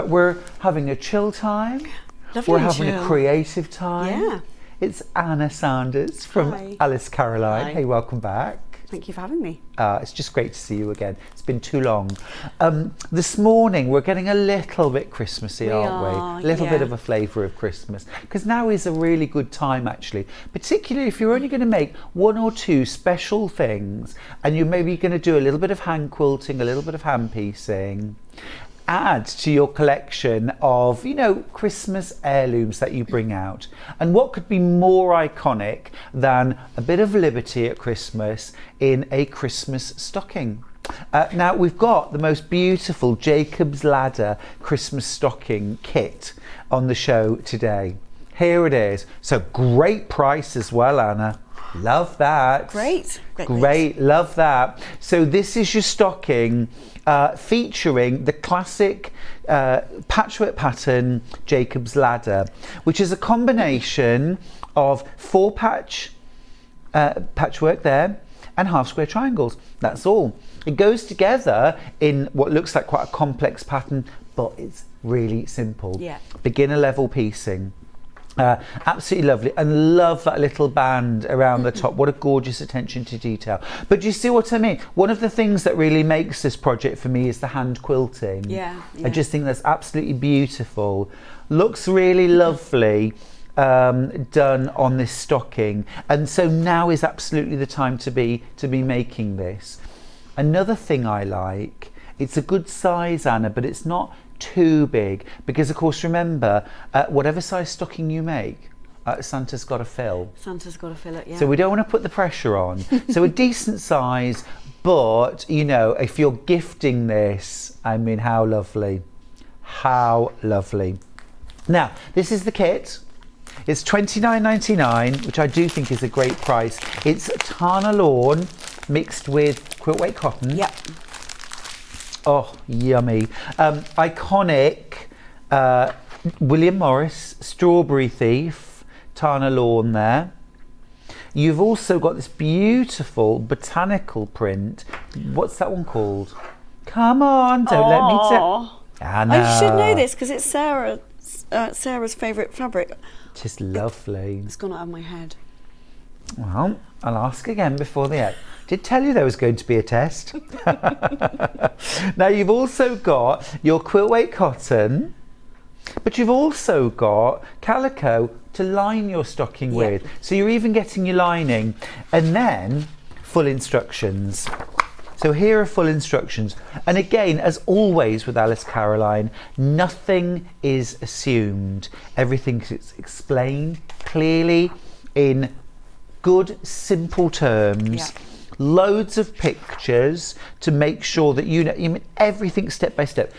We're having a chill time.
Lovely
We're having
chill.
a creative time.
Yeah.
It's Anna Sanders from
Hi.
Alice Caroline.
Hi.
Hey, welcome back.
Thank you for having me.
It's just great to see you again. It's been too long. This morning we're getting a little bit Christmassy, aren't we? A little bit of a flavour of Christmas. Because now is a really good time actually, particularly if you're only going to make 1 or 2 special things and you're maybe going to do a little bit of hand quilting, a little bit of hand piecing. Add to your collection of, Christmas heirlooms that you bring out. And what could be more iconic than a bit of liberty at Christmas in a Christmas stocking? Now we've got the most beautiful Jacob's Ladder Christmas stocking kit on the show today. Here it is. So great price as well, Anna. Love that.
Great.
Great, love that. So this is your stocking featuring the classic patchwork pattern Jacob's Ladder, which is a combination of 4-patch patchwork there and half square triangles. That's all. It goes together in what looks like quite a complex pattern, but it's really simple.
Yeah.
Beginner level piecing. Absolutely lovely, and love that little band around the top. What a gorgeous attention to detail. But do you see what I mean? One of the things that really makes this project for me is the hand quilting.
Yeah.
I just think that's absolutely beautiful. Looks really lovely done on this stocking, and so now is absolutely the time to be making this. Another thing I like, it's a good size, Anna, but it's not too big, because of course remember, whatever size stocking you make, Santa's got to fill.
Santa's got to fill it, yeah.
So we don't want to put the pressure on. So a decent size, but you know, if you're gifting this, I mean, how lovely. How lovely. Now, this is the kit. It's $29.99, which I do think is a great price. It's Tana lawn mixed with quilt weight cotton.
Yep.
Oh, yummy. Iconic William Morris Strawberry Thief Tana lawn there. You've also got this beautiful botanical print. What's that one called? Come on, don't let me tell. Anna.
I should know this because it's Sarah's favourite fabric.
Just lovely.
It's gone out of my head.
Well, I'll ask again before the end. Did tell you there was going to be a test. Now you've also got your quilt weight cotton, but you've also got calico to line your stocking with. So you're even getting your lining, and then full instructions. So here are full instructions. And again, as always with Alice Caroline, nothing is assumed. Everything is explained clearly in good, simple terms. Loads of pictures to make sure that you know everything step by step.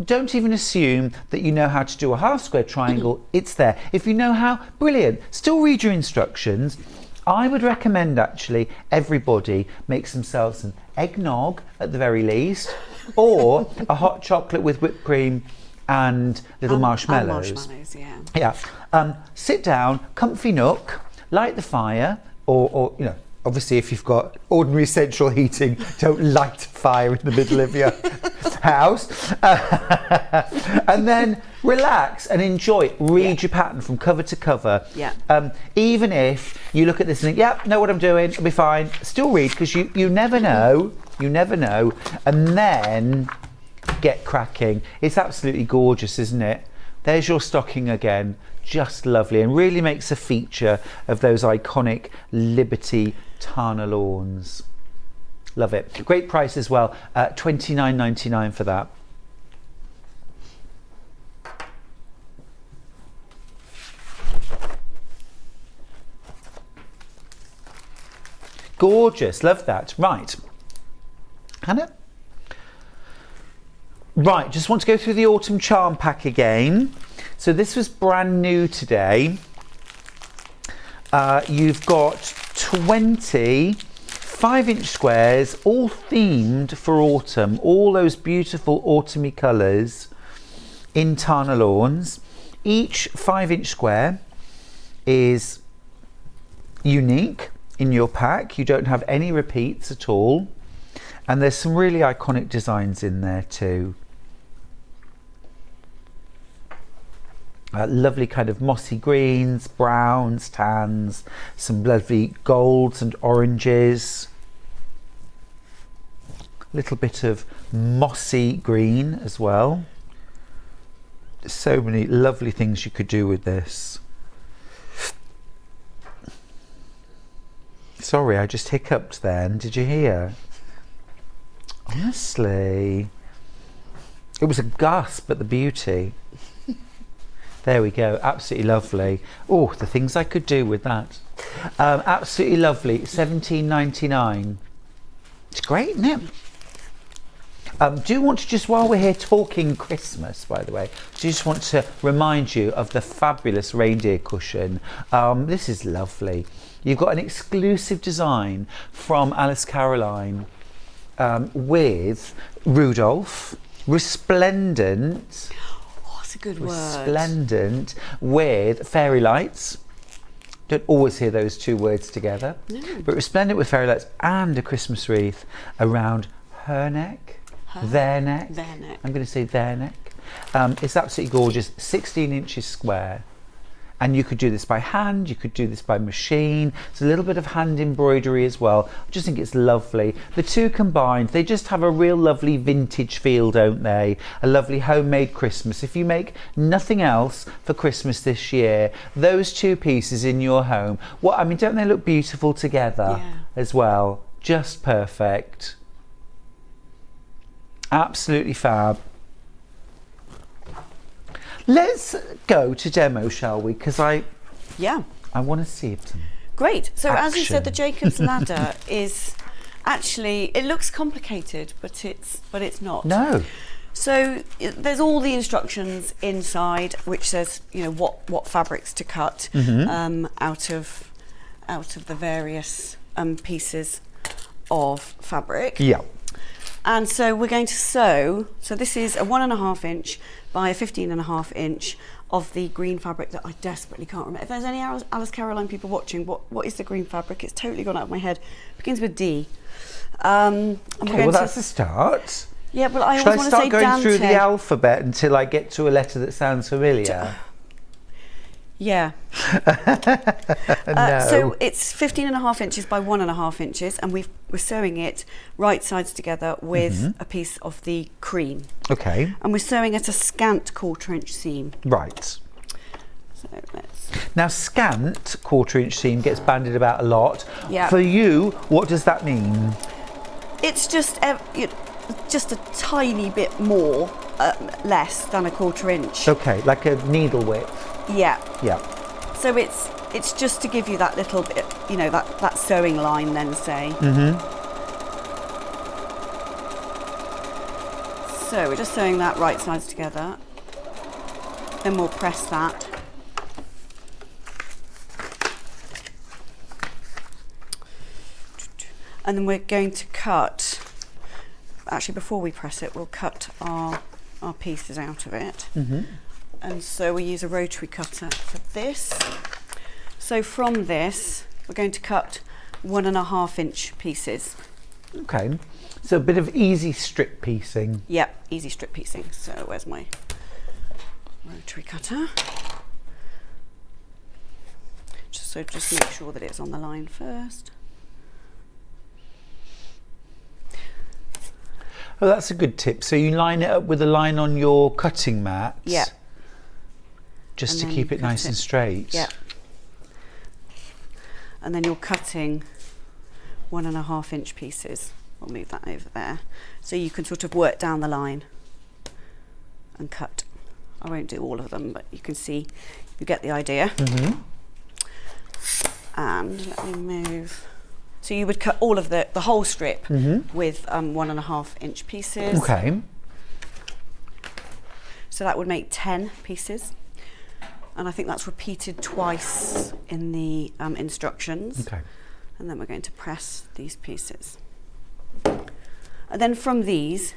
Don't even assume that you know how to do a half square triangle. It's there. If you know how, brilliant. Still read your instructions. I would recommend actually everybody makes themselves an eggnog at the very least, or a hot chocolate with whipped cream and little marshmallows.
And marshmallows, yeah.
Yeah. Sit down, comfy nook, light the fire, or you know, obviously if you've got ordinary central heating, don't light a fire in the middle of your house. And then relax and enjoy it. Read your pattern from cover to cover. Even if you look at this and think, yeah, know what I'm doing, it'll be fine. Still read, because you never know. You never know. And then get cracking. It's absolutely gorgeous, isn't it? There's your stocking again. Just lovely, and really makes a feature of those iconic Liberty Tana lawns. Love it. Great price as well, $29.99 for that. Gorgeous, love that. Right, Hannah? Right, just want to go through the autumn charm pack again. So this was brand new today. You've got 20 5-inch squares, all themed for autumn. All those beautiful autumny colours in Tana lawns. Each 5-inch square is unique in your pack. You don't have any repeats at all. And there's some really iconic designs in there too. Lovely kind of mossy greens, browns, tans, some lovely golds and oranges. A little bit of mossy green as well. So many lovely things you could do with this. Sorry, I just hiccuped then. Did you hear? Honestly. It was a gasp at the beauty. There we go, absolutely lovely. Oh, the things I could do with that. Absolutely lovely, $17.99. It's great, isn't it? Do you want to just, while we're here talking Christmas, by the way, do you just want to remind you of the fabulous reindeer cushion? This is lovely. You've got an exclusive design from Alice Caroline with Rudolph, resplendent.
Oh, that's a good word.
Resplendent with fairy lights. Don't always hear those two words together. No. But resplendent with fairy lights and a Christmas wreath around her neck, their neck. I'm going to say their neck. It's absolutely gorgeous, 16 inches square. And you could do this by hand, you could do this by machine. It's a little bit of hand embroidery as well. I just think it's lovely. The two combined, they just have a real lovely vintage feel, don't they? A lovely homemade Christmas. If you make nothing else for Christmas this year, those two pieces in your home, what I mean, don't they look beautiful together as well? Just perfect. Absolutely fab. Let's go to demo, shall we? Because I want to see it.
Great. So as you said,
Action.
the Jacob's ladder is actually, it looks complicated, but it's not.
No.
So there's all the instructions inside, which says, you know, what fabrics to cut out of the various pieces of fabric.
Yeah.
And so we're going to sew. So this is a 1.5 inch by a 15.5 inch of the green fabric that I desperately can't remember. If there's any Alice Caroline people watching, what is the green fabric? It's totally gone out of my head. Begins with D.
Okay, well, that's a start.
Yeah, but I
Should
always
I
want to
start
say
going
Dante.
through the alphabet until I get to a letter that sounds familiar?
Yeah.
No.
So it's 15.5 inches by 1.5 inches, and we're sewing it right sides together with a piece of the cream.
Okay.
And we're sewing at a scant 1/4 inch seam.
Right.
So let's.
Now, scant 1/4 inch seam gets bandied about a lot.
Yeah.
For you, what does that mean?
It's just a tiny bit more, less than a 1/4 inch.
Okay, like a needle width.
Yeah.
Yeah.
So it's just to give you that little bit, you know, that sewing line then, say. So we're just sewing that right sides together. Then we'll press that. And then we're going to cut, actually before we press it, we'll cut our pieces out of it. And so we use a rotary cutter for this. So from this, we're going to cut 1.5 inch pieces.
Okay, so a bit of easy strip piecing.
Yep, easy strip piecing. So where's my rotary cutter? Just make sure that it's on the line first.
Oh, that's a good tip. So you line it up with a line on your cutting mat.
Yeah.
Just
And
to
then
keep
you
it
cut
nice
it.
and straight.
Yeah. And then you're cutting 1.5 inch pieces. We'll move that over there. So you can sort of work down the line and cut. I won't do all of them, but you can see, you get the idea. And let me move. So you would cut all of the whole strip with 1.5 inch pieces.
Okay.
So that would make 10 pieces. And I think that's repeated twice in the instructions.
Okay.
And then we're going to press these pieces. And then from these,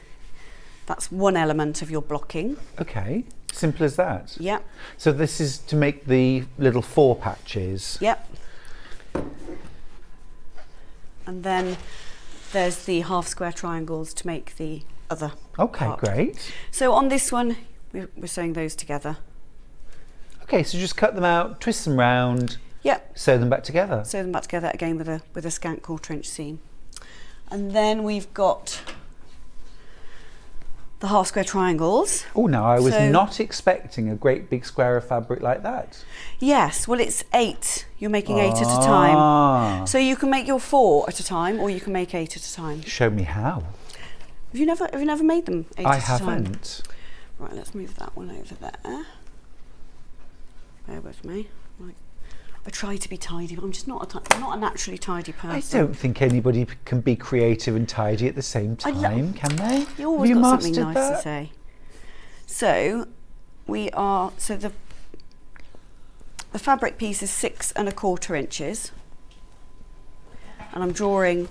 that's one element of your blocking.
Okay. Simple as that.
Yep.
So this is to make the little 4 patches.
Yep. And then there's the half square triangles to make the other
Okay,
part.
great.
So on this one, we're sewing those together.
Okay, so just cut them out, twist them round,
Yep.
sew them back together.
Sew them back together again with a scant 1/4 inch seam. And then we've got the half square triangles.
Oh, now I was
So-
not expecting a great big square of fabric like that.
Yes, well it's 8. You're making 8 at a time. So you can make your 4 at a time, or you can make 8 at a time.
Show me how.
Have you never made them 8
I
at a time?
haven't.
Right, let's move that one over there. Bear with me. Right. I try to be tidy, but I'm just not a naturally tidy
I
person.
don't think anybody can be creative and tidy at the same time, can they?
You always
Have you
got something
mastered
nice to
that?
say. So the fabric piece is 6 1/4 inches, and I'm drawing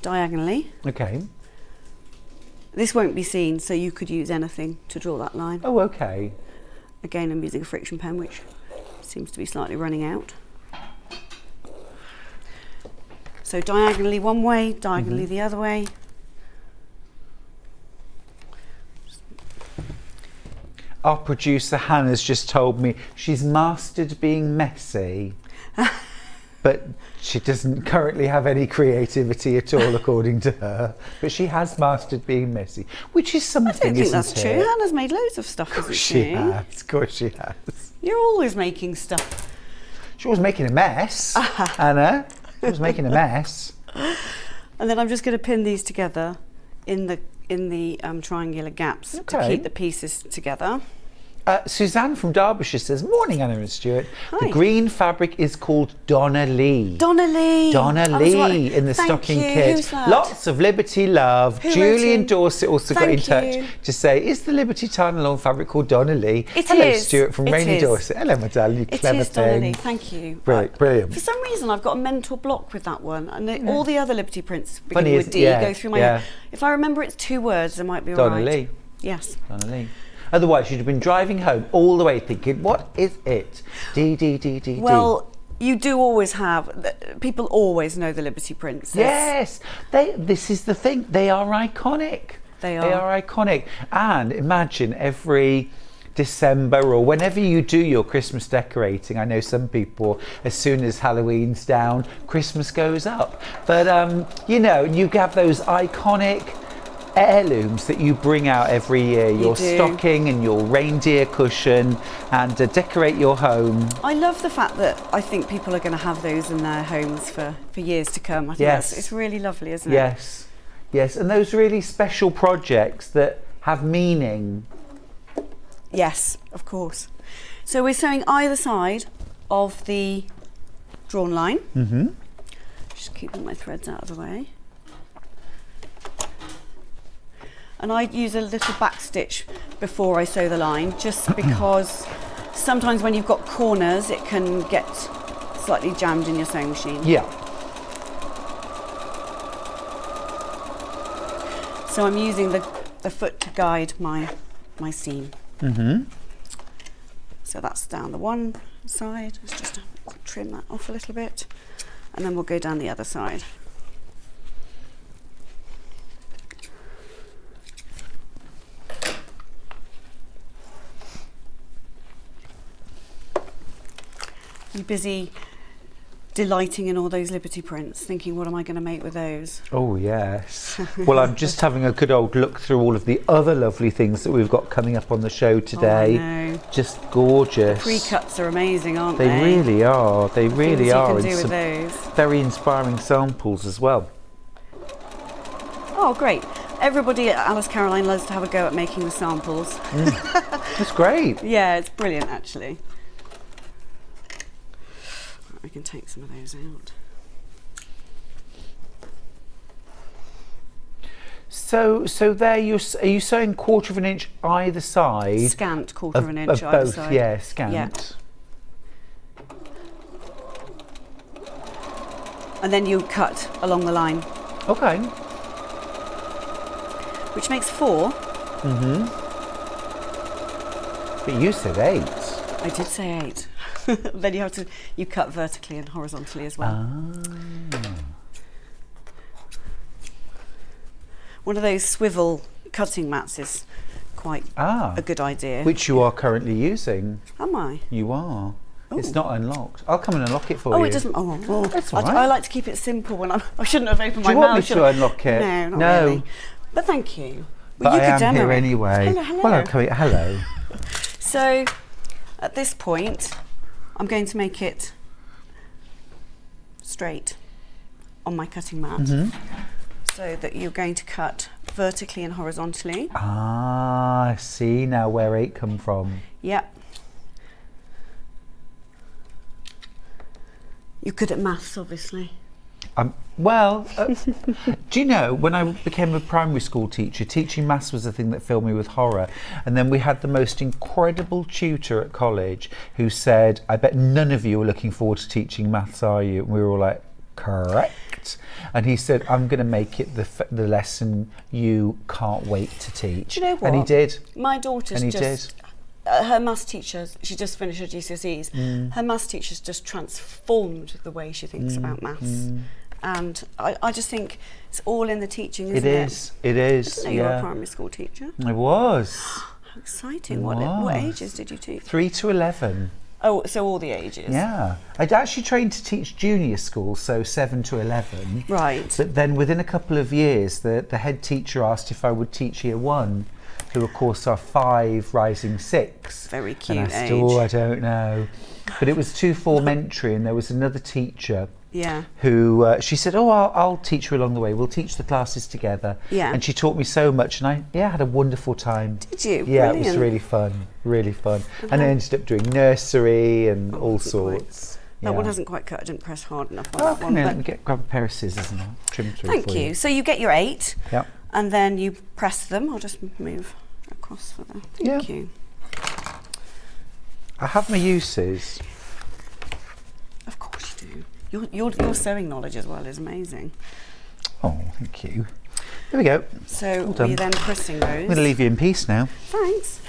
diagonally.
Okay.
This won't be seen, so you could use anything to draw that line.
Oh, okay.
Again, I'm using a friction pen, which seems to be slightly running out. So diagonally one way, diagonally the other way.
Our producer Hannah's just told me she's mastered being messy, but she doesn't currently have any creativity at all, according to her. But she has mastered being messy, which is something,
I don't think
isn't
that's
it?
true. Hannah's made loads of stuff, hasn't
She has. Of course she has.
You're always making stuff.
She was making a mess, Hannah. She was making a mess.
And then I'm just going to pin these together in the triangular gaps to
Okay.
keep the pieces together.
Suzanne from Derbyshire says, morning Anna and Stuart.
Hi.
The green fabric is called Donna Lee.
Donna Lee.
Donna
I was
Lee
right.
in the
Thank
stocking
you.
kit.
Who's that?
Lots of Liberty love.
Who wrote
Julie
in?
and Dorset also got in
Thank
touch
you.
to say, is the Liberty Tyne along fabric called Donna Lee?
It
Hello,
is.
Stuart from
It
Rainy
is.
Dorset. Hello, my darling, you
It
clever
is Donna
thing.
Lee. Thank you.
Brilliant, brilliant.
For some reason, I've got a mental block with that one, and all the other Liberty prints beginning
Funny,
with
isn't
D
it? Yeah,
go through my
yeah.
head. If I remember it's 2 words, I might be all
Donna
right.
Lee.
Yes.
Donna Lee. Otherwise, you'd have been driving home all the way thinking, what is it? D, D, D, D, D.
Well, you do always have. People always know the Liberty prints.
Yes, this is the thing. They are iconic.
They
They
are.
are iconic. And imagine every December or whenever you do your Christmas decorating, I know some people, as soon as Halloween's down, Christmas goes up. But you know, you have those iconic heirlooms that you bring out every year, your
do.
stocking and your reindeer cushion, and decorate your home.
I love the fact that I think people are going to have those in their homes for years to come. I think
Yes.
it's really lovely, isn't it?
Yes, yes, and those really special projects that have meaning.
Yes, of course. So we're sewing either side of the drawn line.
Mm-hmm.
Just keeping my threads out of the way. And I use a little back stitch before I sew the line, just because sometimes when you've got corners, it can get slightly jammed in your sewing machine.
Yeah.
So I'm using the foot to guide my seam.
Mm-hmm.
So that's down the one side. Let's just trim that off a little bit, and then we'll go down the other side. You busy delighting in all those Liberty prints, thinking, what am I going to make with those?
Oh yes. Well, I'm just having a good old look through all of the other lovely things that we've got coming up on the show today.
Oh, I know.
Just gorgeous.
Pre-cuts are amazing, aren't
They
they?
really are. They really
Things
are.
you
And
can do with
some
those.
very inspiring samples as well.
Oh, great. Everybody at Alice Caroline loves to have a go at making the samples.
That's great.
Yeah, it's brilliant, actually. I can take some of those out.
So there are you sewing 1/4 of an inch either side?
Scant 1/4 of an inch
of
either
both,
side.
yeah, scant.
Yeah. And then you cut along the line,
Okay.
which makes 4.
Mm-hmm. But you said 8.
I did say 8. Then you cut vertically and horizontally as well. One of those swivel cutting mats is quite a good idea.
Which you are currently using.
Am I?
You are. It's
Ooh.
not unlocked. I'll come and unlock it for you.
Oh, it doesn't. Oh,
That's all
I
right.
like to keep it simple when I shouldn't have opened
Do
my
you want
mouth.
me
should
to
I?
unlock it?
No, not
No.
really. But thank you.
But
Well, you
I
could
am
demo
here
it.
anyway.
Hello, hello.
Well, okay, hello.
So, at this point, I'm going to make it straight on my cutting mat, so that you're going to cut vertically and horizontally.
I see now where 8 come from.
Yep. You're good at maths, obviously.
Well, do you know, when I became a primary school teacher, teaching maths was the thing that filled me with horror. And then we had the most incredible tutor at college who said, I bet none of you are looking forward to teaching maths, are you? And we were all like, correct. And he said, I'm going to make it the lesson you can't wait to teach.
Do you know what?
And he did.
My daughter's
And he
just... her maths teacher, she just finished her GCSEs. Her maths teacher's just transformed the way she thinks about maths. And I just think it's all in the teaching, isn't it?
It is.
I didn't know you were a primary school teacher.
I was.
How exciting. What ages did you teach?
3 to 11.
Oh, so all the ages.
Yeah. I'd actually trained to teach junior school, so 7 to 11.
Right.
But then within a couple of years, the head teacher asked if I would teach year 1, who of course are 5 rising 6.
Very cute
and I
age.
still, I don't know. But it was 2 form entry, and there was another teacher who she said, I'll teach you along the way. We'll teach the classes together.
Yeah.
And she taught me so much, and I had a wonderful time.
Did you?
Yeah,
Brilliant.
it was really fun, really fun. And I ended up doing nursery and all sorts.
That one hasn't quite cut. I didn't press hard enough on
Oh,
that one.
let me grab a pair of scissors and I'll trim through
Thank
for
you. So you get your 8,
Yep.
and then you press them. I'll just move across for that. Thank you.
I have my uses.
Of course you do. Your sewing knowledge as well is amazing.
Oh, thank you. There we go.
So
Well done.
you're then pressing those.
I'm going to leave you in peace now.
Thanks.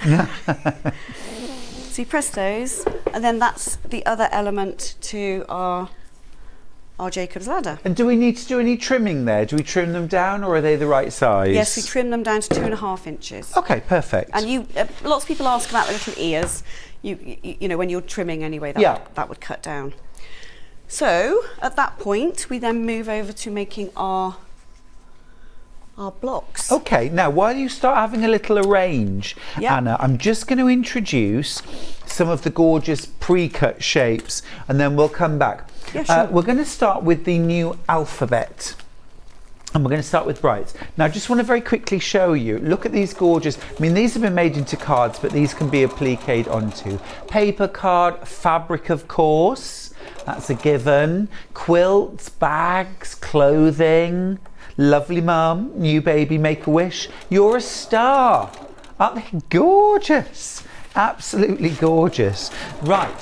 So you press those, and then that's the other element to our Jacob's ladder.
And do we need to do any trimming there? Do we trim them down, or are they the right size?
Yes, we trim them down to 2.5 inches.
Okay, perfect.
And you, lots of people ask about the little ears. You know, when you're trimming anyway, that would cut down. So at that point, we then move over to making our blocks.
Okay, now while you start having a little arrange,
Yeah.
Anna, I'm just going to introduce some of the gorgeous pre-cut shapes, and then we'll come back.
Yeah, sure.
We're going to start with the new alphabet. And we're going to start with brights. Now I just want to very quickly show you, look at these gorgeous, I mean these have been made into cards, but these can be appliqued onto paper card, fabric of course, that's a given, quilts, bags, clothing, lovely mum, new baby, make a wish, you're a star. Aren't they gorgeous? Absolutely gorgeous. Right,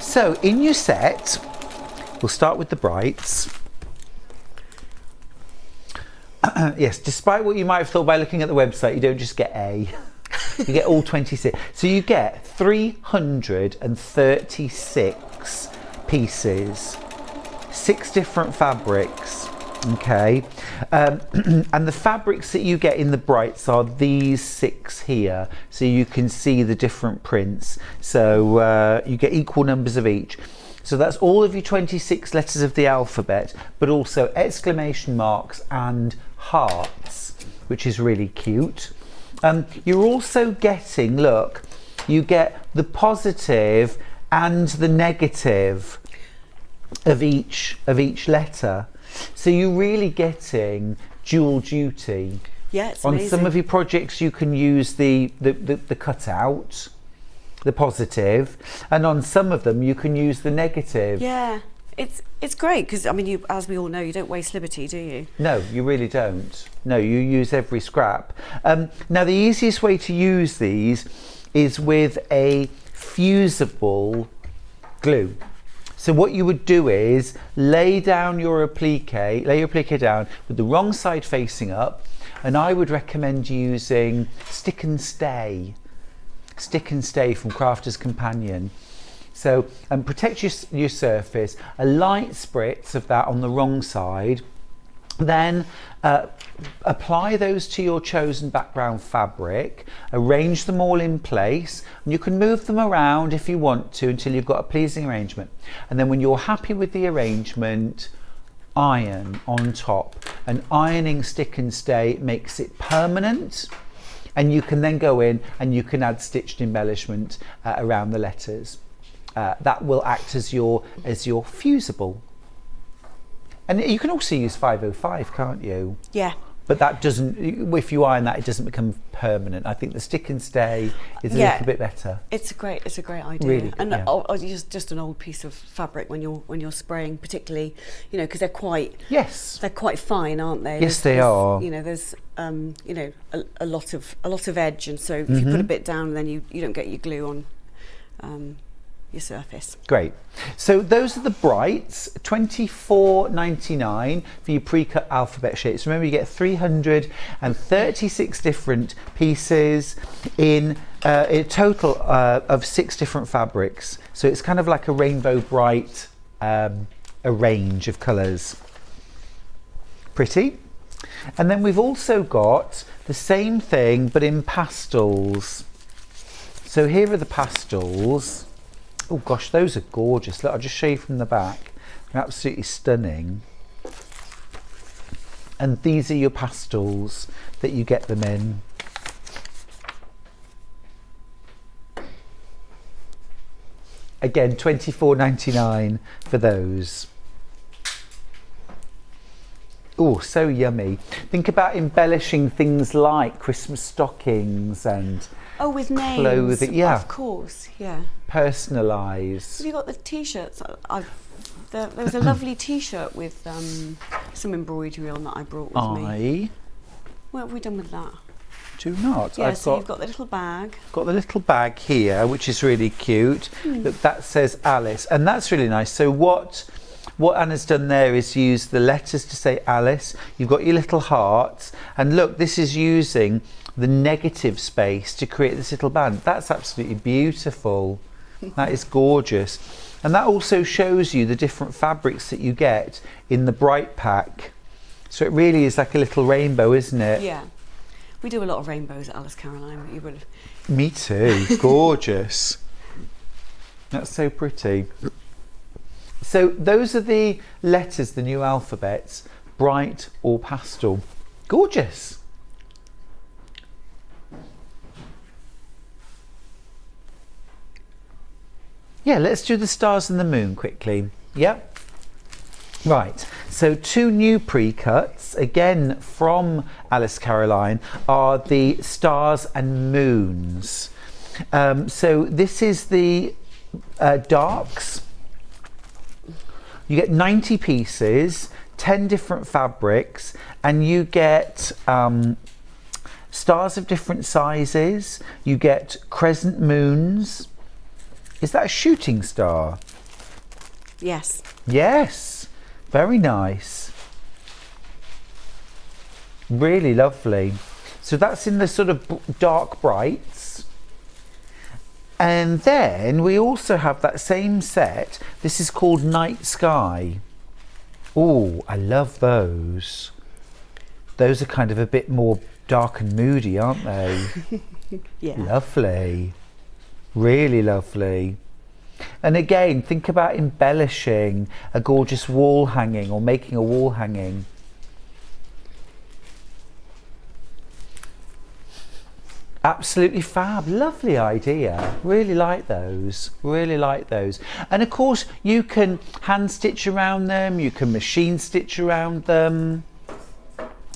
so in your set, we'll start with the brights. Yes, despite what you might have thought by looking at the website, you don't just get A. You get all 26. So you get 336 pieces, 6 different fabrics. Okay, and the fabrics that you get in the brights are these 6 here, so you can see the different prints. So you get equal numbers of each. So that's all of your 26 letters of the alphabet, but also exclamation marks and hearts, which is really cute. You're also getting, look, you get the positive and the negative of each letter. So you're really getting dual duty.
Yeah, it's
On
amazing.
some of your projects you can use the cutout, the positive, and on some of them you can use the negative.
Yeah, it's great because I mean, you, as we all know, you don't waste liberty, do you?
No, you really don't. No, you use every scrap. Now the easiest way to use these is with a fusible glue. So what you would do is lay your applique down with the wrong side facing up, and I would recommend using Stick and Stay from Crafter's Companion. So protect your surface, a light spritz of that on the wrong side, then apply those to your chosen background fabric, arrange them all in place, and you can move them around if you want to until you've got a pleasing arrangement. And then when you're happy with the arrangement, iron on top. And ironing Stick and Stay makes it permanent, and you can then go in and you can add stitched embellishment around the letters. That will act as your fusible. And you can also use 505, can't you?
Yeah.
But that doesn't, if you iron that, it doesn't become permanent. I think the stick and stay is a
Yeah.
little bit better.
It's a great idea.
Really,
and
yeah.
just an old piece of fabric when you're spraying, particularly, because they're quite
Yes.
fine, aren't they?
Yes, they are.
There's a lot of edge, and so if you put a bit down, then you don't get your glue on your surface.
Great. So those are the brights, $24.99 for your pre-cut alphabet shapes. Remember, you get 336 different pieces in a total of 6 different fabrics. So it's kind of like a rainbow bright, a range of colours. Pretty. And then we've also got the same thing but in pastels. So here are the pastels. Oh gosh, those are gorgeous. Look, I'll just show you from the back. They're absolutely stunning. And these are your pastels that you get them in. Again, $24.99 for those. Oh, so yummy. Think about embellishing things like Christmas stockings and
With names.
clothing. Yeah.
Of course, yeah.
Personalise.
Have you got the t-shirts? There was a lovely t-shirt with some embroidery on that I brought with me. What have we done with that?
Do not.
Yeah, so you've got the little bag.
Got the little bag here, which is really cute. Look, that says Alice, and that's really nice. So what Anna's done there is use the letters to say Alice. You've got your little hearts, and look, this is using the negative space to create this little band. That's absolutely beautiful. That is gorgeous. And that also shows you the different fabrics that you get in the bright pack. So it really is like a little rainbow, isn't it?
Yeah. We do a lot of rainbows at Alice Caroline. You would have.
Me too. Gorgeous. That's so pretty. So those are the letters, the new alphabets, bright or pastel. Gorgeous. Yeah, let's do the stars and the moon quickly. Yep. Right, so 2 new pre-cuts, again from Alice Caroline, are the stars and moons. So this is the darks. You get 90 pieces, 10 different fabrics, and you get stars of different sizes. You get crescent moons. Is that a shooting star?
Yes.
Yes. Very nice. Really lovely. So that's in the sort of dark brights. And then we also have that same set. This is called Night Sky. Oh, I love those. Those are kind of a bit more dark and moody, aren't they?
Yeah.
Lovely. Really lovely. And again, think about embellishing a gorgeous wall hanging or making a wall hanging. Absolutely fab. Lovely idea. Really like those. Really like those. And of course, you can hand stitch around them. You can machine stitch around them.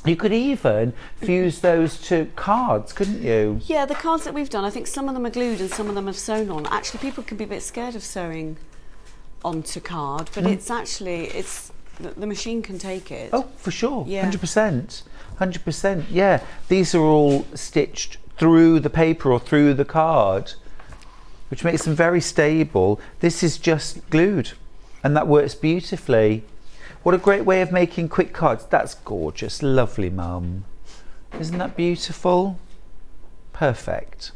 You could even fuse those to cards, couldn't you?
Yeah, the cards that we've done, I think some of them are glued and some of them have sewn on. Actually, people can be a bit scared of sewing onto card, but it's actually, the machine can take it.
Oh, for sure.
Yeah.
100%. 100%. Yeah. These are all stitched through the paper or through the card, which makes them very stable. This is just glued, and that works beautifully. What a great way of making quick cards. That's gorgeous. Lovely, Mum. Isn't that beautiful? Perfect.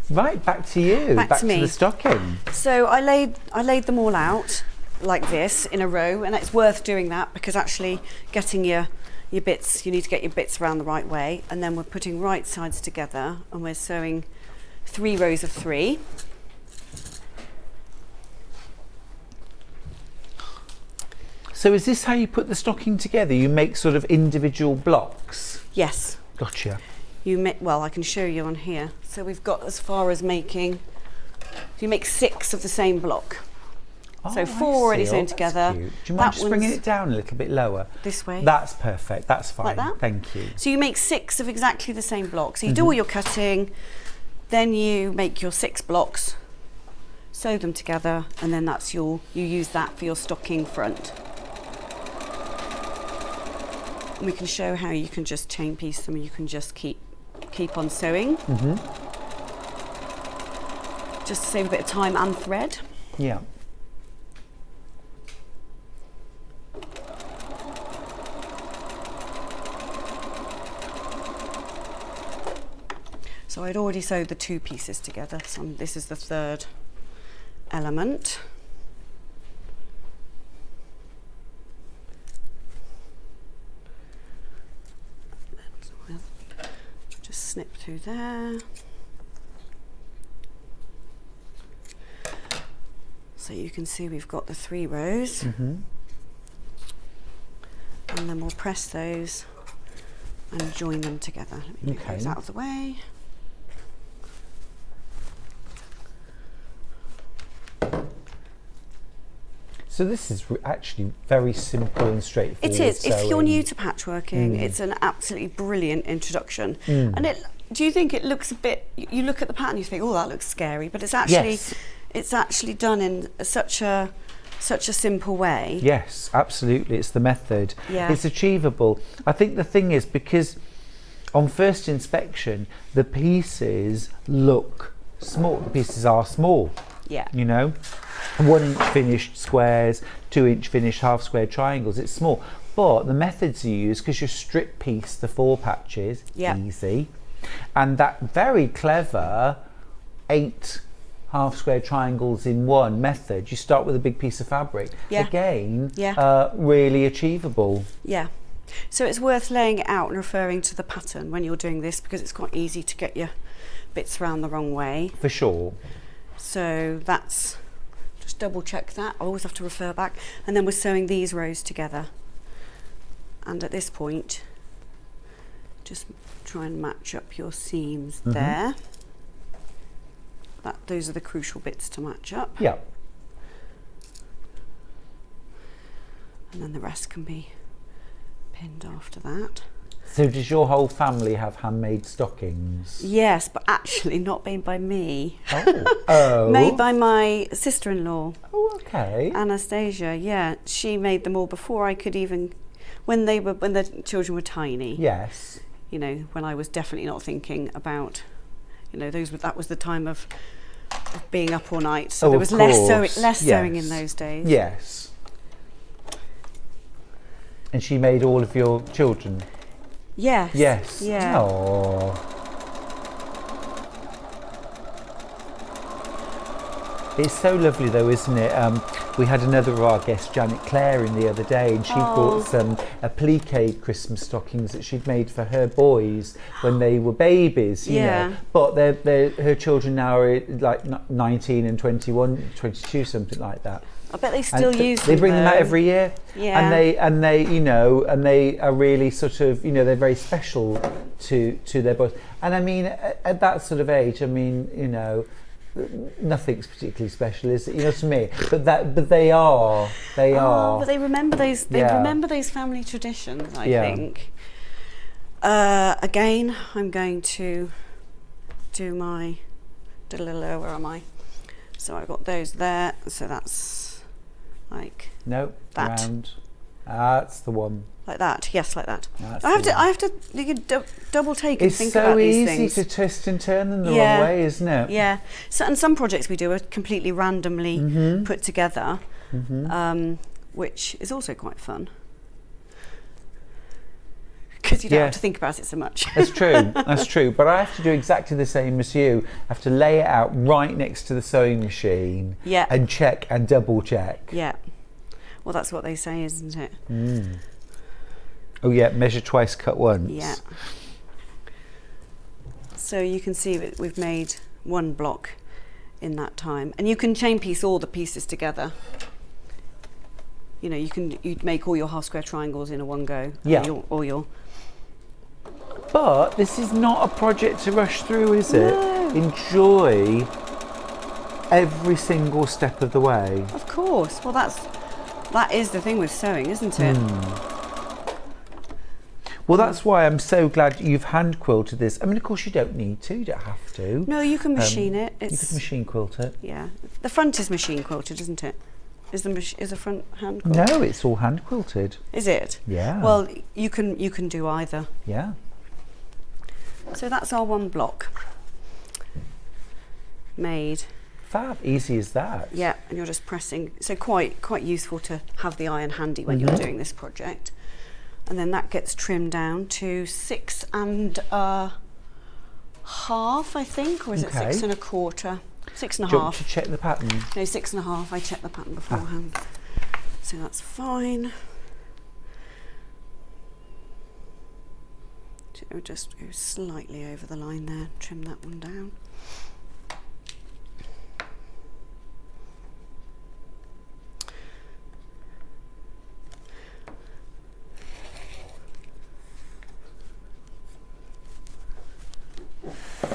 Right, back to you.
Back to me.
The stocking.
So I laid them all out like this in a row, and it's worth doing that because actually getting your bits, you need to get your bits around the right way, and then we're putting right sides together and we're sewing 3 rows of 3.
So is this how you put the stocking together? You make sort of individual blocks?
Yes.
Gotcha.
Well, I can show you on here. So we've got as far as making, you make 6 of the same block. So
Oh,
4
I
already
see.
sewn
That's
together.
cute. Do you mind
That
just bringing
one's
it down a little bit lower?
this way.
That's perfect. That's fine.
Like that?
Thank you.
So you make 6 of exactly the same block. So you do all your cutting, then you make your 6 blocks, sew them together, and then that's you use that for your stocking front. And we can show how you can just chain piece them, and you can just keep on sewing. Just to save a bit of time and thread.
Yeah.
So I'd already sewed the 2 pieces together. So this is the 3rd element. Just snip through there. So you can see we've got the 3 rows. And then we'll press those and join them together. Let me move those out of the way.
So this is actually very simple and straightforward.
It is. If you're
sewing.
new to patchworking, it's an absolutely brilliant introduction. And do you think it looks a bit? You look at the pattern, you think, "Oh, that looks scary," but it's actually,
Yes.
it's actually done in such a simple way.
Yes, absolutely. It's the method.
Yeah.
It's achievable. I think the thing is, because on first inspection, the pieces look small. The pieces are small.
Yeah.
You know, 1 inch finished squares, 2 inch finished half square triangles. It's small. But the methods you use, because you strip piece the 4 patches,
Yeah.
easy. And that very clever 8 half square triangles in one method, you start with a big piece of fabric.
Yeah.
Again,
Yeah.
really achievable.
Yeah. So it's worth laying it out and referring to the pattern when you're doing this, because it's quite easy to get your bits around the wrong way.
For sure.
So that's, just double check that. I always have to refer back. And then we're sewing these rows together. And at this point, just try and match up your seams there. Those are the crucial bits to match up.
Yeah.
And then the rest can be pinned after that.
So does your whole family have handmade stockings?
Yes, but actually not made by me.
Oh.
Made by my sister-in-law,
Oh, okay.
Anastasia. Yeah, she made them all before I could even, when the children were tiny.
Yes.
You know, when I was definitely not thinking about, you know, that was the time of being up all night, so
Oh,
there was
of
less
course.
sewing in
Yes.
those days.
Yes. And she made all of your children?
Yes.
Yes.
Yeah.
Oh. It's so lovely though, isn't it? We had another of our guests, Janet Clare, in the other day, and she brought some applique Christmas stockings that she'd made for her boys when they were babies, you know. But her children now are like 19 and 21, 22, something like that.
I bet they still use them.
They bring them out every year,
Yeah.
and they you know, and they are really sort of, you know, they're very special to their boys. And I mean, at that sort of age, I mean, you know, nothing's particularly special, is it? You know, to me. But they are.
But they remember those. They
Yeah.
remember those family traditions. I
Yeah.
think. Again, I'm going to do my. Where am I? So I've got those there. So that's like
No,
that.
round. That's the one.
Like that. Yes, like that.
That's
I have
the
to.
one.
I have to double take and
It's
think
so
about these
easy
things.
to twist and turn them the
Yeah.
wrong way, isn't it?
Yeah. So, and some projects we do are completely randomly put together, which is also quite fun. Because you don't have to think about it so much.
That's true. That's true. But I have to do exactly the same as you. I have to lay it out right next to the sewing machine.
Yeah.
And check and double check.
Yeah. Well, that's what they say, isn't it?
Oh yeah, measure twice, cut once.
Yeah. So you can see that we've made one block in that time, and you can chain piece all the pieces together. You know, you'd make all your half square triangles in a one go.
Yeah.
Or your.
But this is not a project to rush through, is it?
No.
Enjoy every single step of the way.
Of course. Well, that is the thing with sewing, isn't it?
Well, that's why I'm so glad you've hand quilted this. I mean, of course, you don't need to. You don't have to.
No, you can machine it.
You could machine quilt it.
Yeah. The front is machine quilted, isn't it? Is the front hand quilted?
No, it's all hand quilted.
Is it?
Yeah.
Well, you can do either.
Yeah.
So that's our one block made.
Fab. Easy as that.
Yeah, and you're just pressing. So quite useful to have the iron handy when you're doing this project. And then that gets trimmed down to 6 1/2, I think, or is it 6 1/4? 6
Do you want
1/2.
to check the pattern?
No, 6 1/2. I checked the pattern beforehand. So that's fine. So just go slightly over the line there, trim that one down.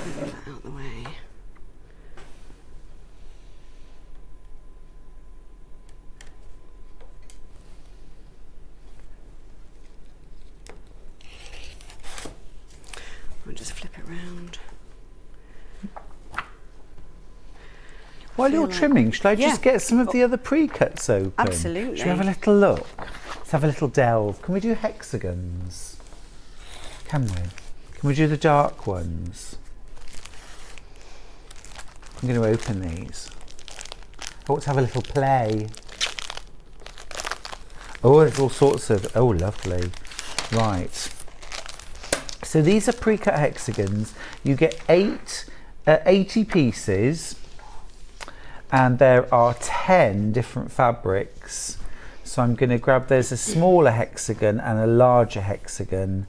Move that out the way. I'll just flip it round.
While you're trimming, should I just get some of the other pre-cuts open?
Absolutely.
Should we have a little look? Let's have a little delve. Can we do hexagons? Can we? Can we do the dark ones? I'm going to open these. Oh, let's have a little play. Oh, there's all sorts of... Oh, lovely. Right. So these are pre-cut hexagons. You get 80 pieces, and there are 10 different fabrics. So I'm going to grab, there's a smaller hexagon and a larger hexagon,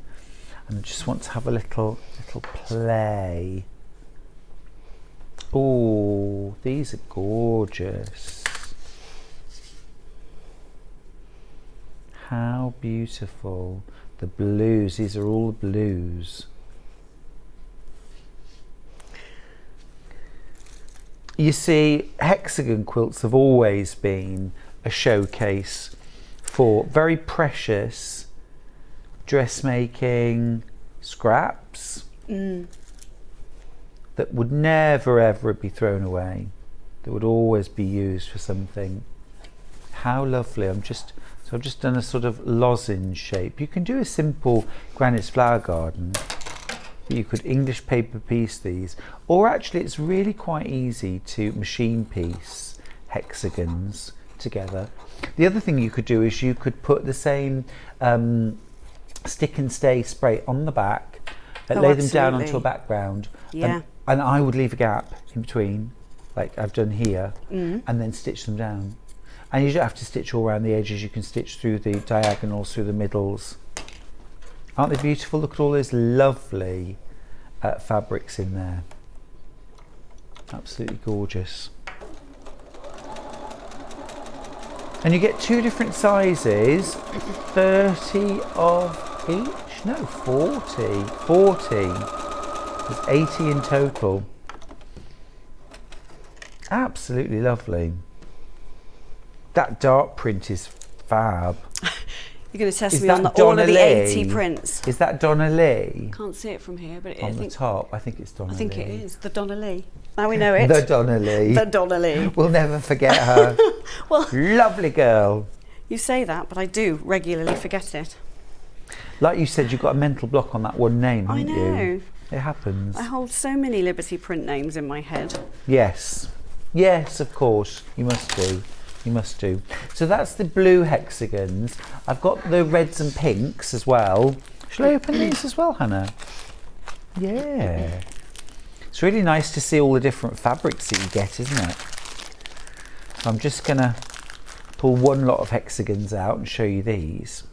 and I just want to have a little play. Oh, these are gorgeous. How beautiful. The blues, these are all blues. You see, hexagon quilts have always been a showcase for very precious dressmaking scraps that would never ever be thrown away, that would always be used for something. How lovely. I've just done a sort of lozenge shape. You can do a simple Granny's flower garden. You could English paper piece these, or actually it's really quite easy to machine piece hexagons together. The other thing you could do is you could put the same stick and stay spray on the back, lay them down onto a background, and I would leave a gap in between, like I've done here, and then stitch them down. And you don't have to stitch all around the edges, you can stitch through the diagonals, through the middles. Aren't they beautiful? Look at all those lovely fabrics in there. Absolutely gorgeous. And you get 2 different sizes, 30 of each? No, 40. 40. There's 80 in total. Absolutely lovely. That dark print is fab.
You're going to test me on all of the 80 prints.
Is that Donna Lee?
Can't see it from here, but
on the top, I think it's Donna Lee.
I think it is the Donna Lee. Now we know it.
The Donna Lee.
The Donna Lee.
We'll never forget her.
Well,
lovely girl.
You say that, but I do regularly forget it.
Like you said, you've got a mental block on that one name, haven't you?
I know.
It happens.
I hold so many Liberty print names in my head.
Yes. Yes, of course. You must do. You must do. So that's the blue hexagons. I've got the reds and pinks as well. Shall I open these as well, Hannah? Yeah. It's really nice to see all the different fabrics that you get, isn't it? So I'm just going to pull one lot of hexagons out and show you these.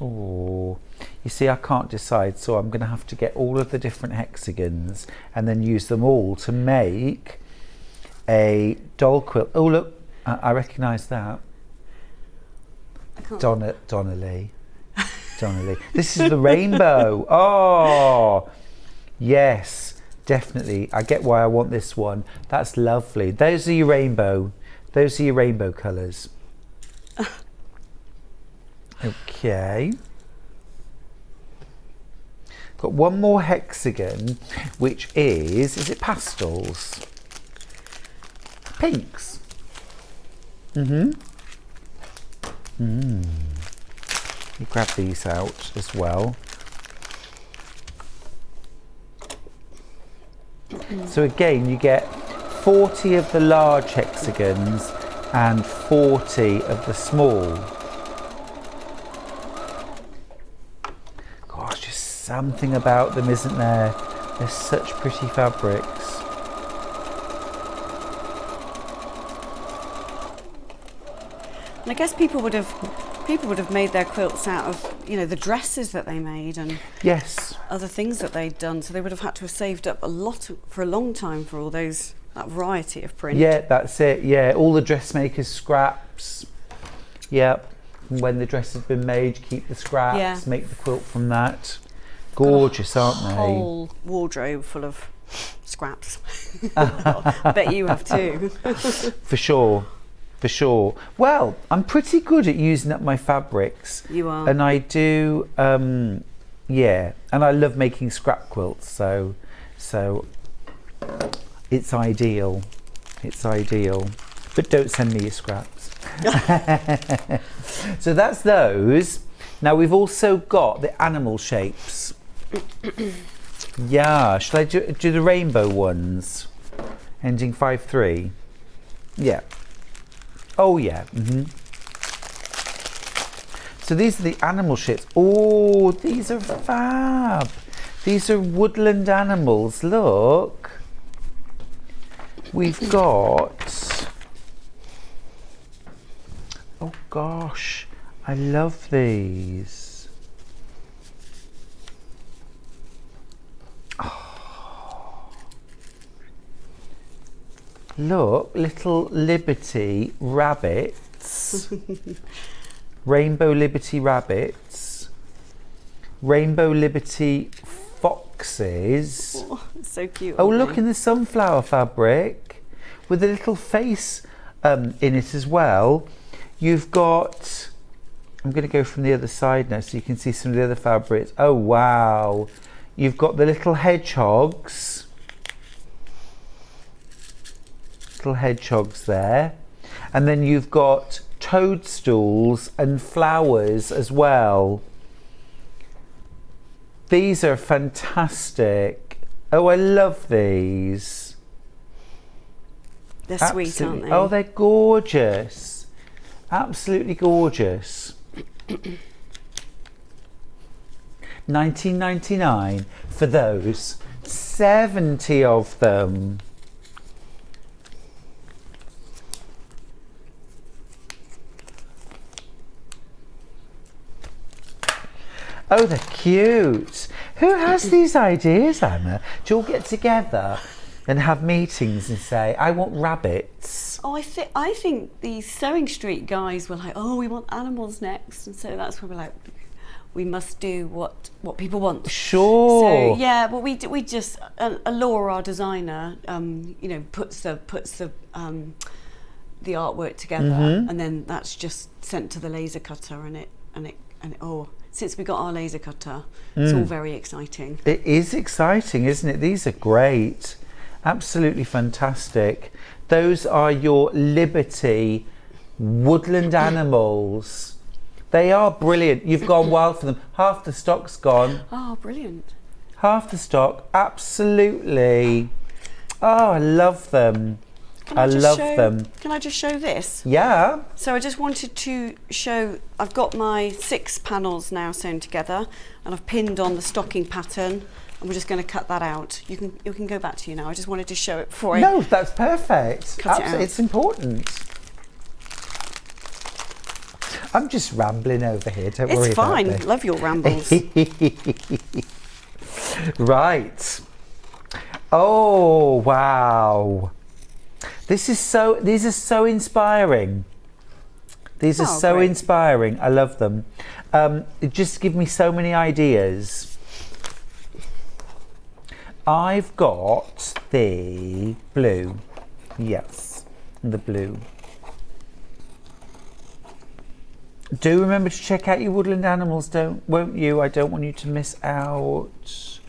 Oh, you see, I can't decide, so I'm going to have to get all of the different hexagons and then use them all to make a doll quilt. Oh look, I recognise that. Donna Lee. Donna Lee. This is the rainbow. Oh, yes. Definitely. I get why I want this one. That's lovely. Those are your rainbow. Those are your rainbow colours. Okay. Got one more hexagon, which is it pastels? Pinks. You grab these out as well. So again, you get 40 of the large hexagons and 40 of the small. Gosh, just something about them, isn't there? They're such pretty fabrics.
And I guess people would have made their quilts out of, you know, the dresses that they made and
Yes.
other things that they'd done. So they would have had to have saved up a lot for a long time for all that variety of print.
Yeah, that's it. Yeah, all the dressmakers' scraps. Yep. And when the dress has been made, keep the scraps,
Yeah.
make the quilt from that. Gorgeous, aren't they?
Whole wardrobe full of scraps. I bet you have too.
For sure. For sure. Well, I'm pretty good at using up my fabrics.
You are.
And I do, yeah. And I love making scrap quilts, so it's ideal. It's ideal. But don't send me your scraps. So that's those. Now we've also got the animal shapes. Yeah, shall I do the rainbow ones? Ending 5-3? Yeah. Oh yeah. So these are the animal shapes. Oh, these are fab. These are woodland animals. Look. We've got... Oh gosh, I love these. Oh. Look, little Liberty rabbits. Rainbow Liberty rabbits. Rainbow Liberty foxes.
Oh, so cute.
Oh,
aren't
look,
they?
in the sunflower fabric with a little face in it as well. You've got, I'm going to go from the other side now so you can see some of the other fabrics. Oh, wow. You've got the little hedgehogs. Little hedgehogs there. And then you've got toadstools and flowers as well. These are fantastic. Oh, I love these.
They're sweet, aren't they?
Oh, they're gorgeous. Absolutely gorgeous. $19.99 for those. 70 of them. Oh, they're cute. Who has these ideas, Anna? Do you all get together and have meetings and say, I want rabbits?
Oh, I think the Sewing Street guys were like, oh, we want animals next, and so that's where we're like, we must do what people want.
Sure.
So yeah, well, we just Laura, our designer, you know, puts the artwork together, and then that's just sent to the laser cutter, and it oh. Since we got our laser cutter, it's all very exciting.
It is exciting, isn't it? These are great. Absolutely fantastic. Those are your Liberty woodland animals. They are brilliant. You've gone wild for them. Half the stock's gone.
Oh, brilliant.
Half the stock, absolutely. Oh, I love them. I love them.
Can I just show this?
Yeah.
So I just wanted to show, I've got my 6 panels now sewn together, and I've pinned on the stocking pattern, and we're just going to cut that out. You can go back to you now. I just wanted to show it before
No, that's perfect.
Cut it out.
It's important. I'm just rambling over here. Don't worry
It's
about
fine.
it.
Love your rambles.
Right. Oh, wow. These are so inspiring. These are so
great.
inspiring. I love them. It just give me so many ideas. I've got the blue. Yes, the blue. Do remember to check out your woodland animals, won't you? I don't want you to miss out.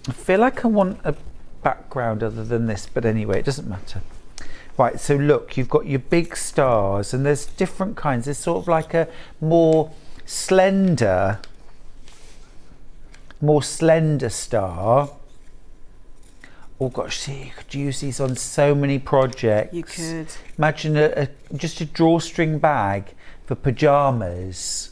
I feel like I want a background other than this, but anyway, it doesn't matter. Right, so look, you've got your big stars, and there's different kinds. There's sort of like a more slender star. Oh gosh, see, you could use these on so many projects.
You could.
Imagine just a drawstring bag for pyjamas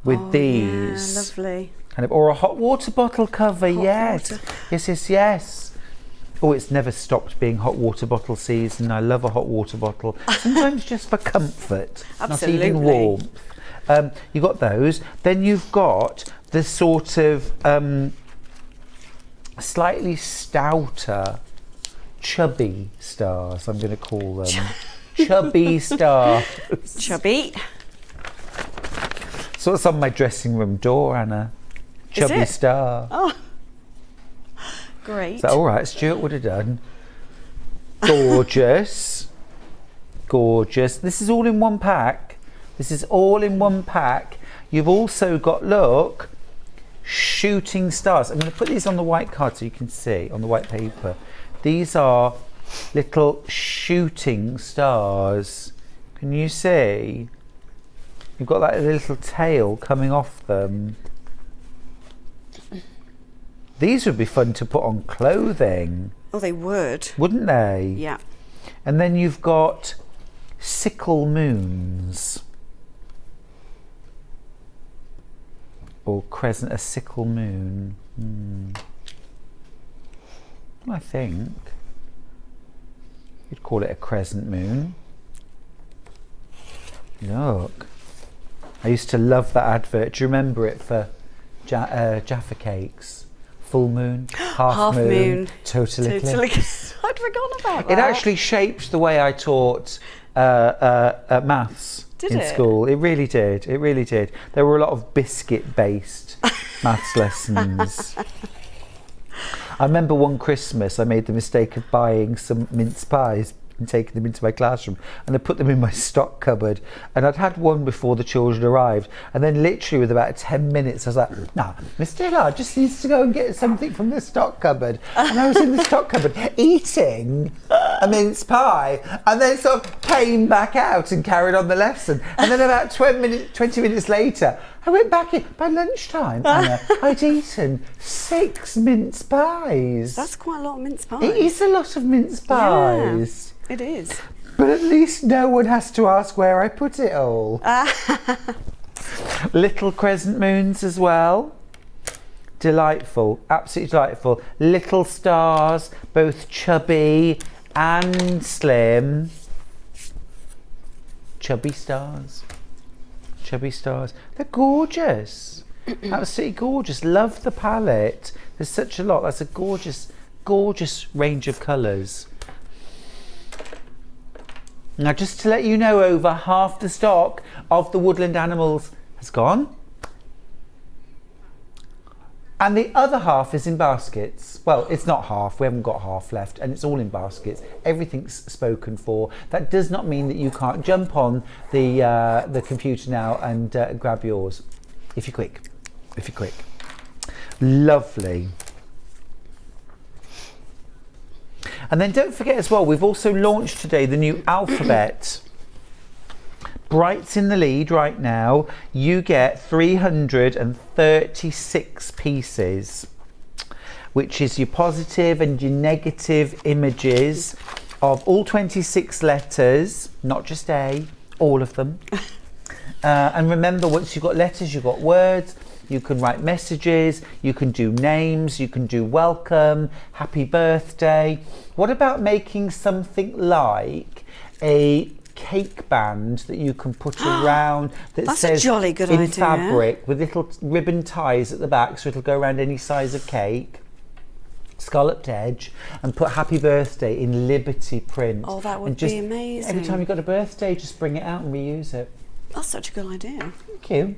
with these.
Yeah, lovely.
Kind of, or a hot water bottle cover,
Hot water.
Yes. Oh, it's never stopped being hot water bottle season. I love a hot water bottle. Sometimes just for comfort,
Absolutely.
not even warmth. You've got those. Then you've got the sort of slightly stouter, chubby stars, I'm going to call them. Chubby stars.
Chubby.
So it's on my dressing room door, Anna. Chubby star.
Oh, great.
Is that all right? Stuart would have done. Gorgeous. Gorgeous. This is all in one pack. You've also got, look, shooting stars. I'm going to put these on the white card so you can see, on the white paper. These are little shooting stars. Can you see? You've got that little tail coming off them. These would be fun to put on clothing.
Oh, they would.
Wouldn't they?
Yeah.
And then you've got sickle moons. Or a sickle moon. I think you'd call it a crescent moon. Look. I used to love that advert. Do you remember it for Jaffa cakes? Full moon, half moon, total eclipse.
I'd forgotten about that.
It actually shaped the way I taught maths in school. It really did. It really did. There were a lot of biscuit-based maths lessons. I remember one Christmas I made the mistake of buying some mince pies and taking them into my classroom, and I put them in my stock cupboard, and I'd had one before the children arrived, and then literally with about 10 minutes I was like, no, Mr. Hillard just needs to go and get something from the stock cupboard. And I was in the stock cupboard eating a mince pie, and then sort of came back out and carried on the lesson, and then about 20 minutes later I went back in. By lunchtime, Anna, I'd eaten 6 mince pies.
That's quite a lot of mince pies.
It is a lot of mince pies.
Yeah, it is.
But at least no one has to ask where I put it all. Little crescent moons as well. Delightful, absolutely delightful. Little stars, both chubby and slim. Chubby stars. Chubby stars. They're gorgeous. Absolutely gorgeous. Love the palette. There's such a lot. That's a gorgeous, gorgeous range of colours. Now, just to let you know, over half the stock of the woodland animals has gone. And the other half is in baskets. Well, it's not half, we haven't got half left, and it's all in baskets. Everything's spoken for. That does not mean that you can't jump on the computer now and grab yours, if you're quick. If you're quick. Lovely. And then don't forget as well, we've also launched today the new alphabet. Bright's in the lead right now. You get 336 pieces, which is your positive and your negative images of all 26 letters, not just A, all of them. And remember, once you've got letters, you've got words. You can write messages, you can do names, you can do welcome, happy birthday. What about making something like a cake band that you can put around that
That's
says
a jolly good
in
idea.
fabric with little ribbon ties at the back, so it'll go around any size of cake, scalloped edge, and put happy birthday in Liberty print.
Oh, that would
And just
be amazing.
Every time you've got a birthday, just bring it out and reuse it.
That's such a good idea.
Thank you.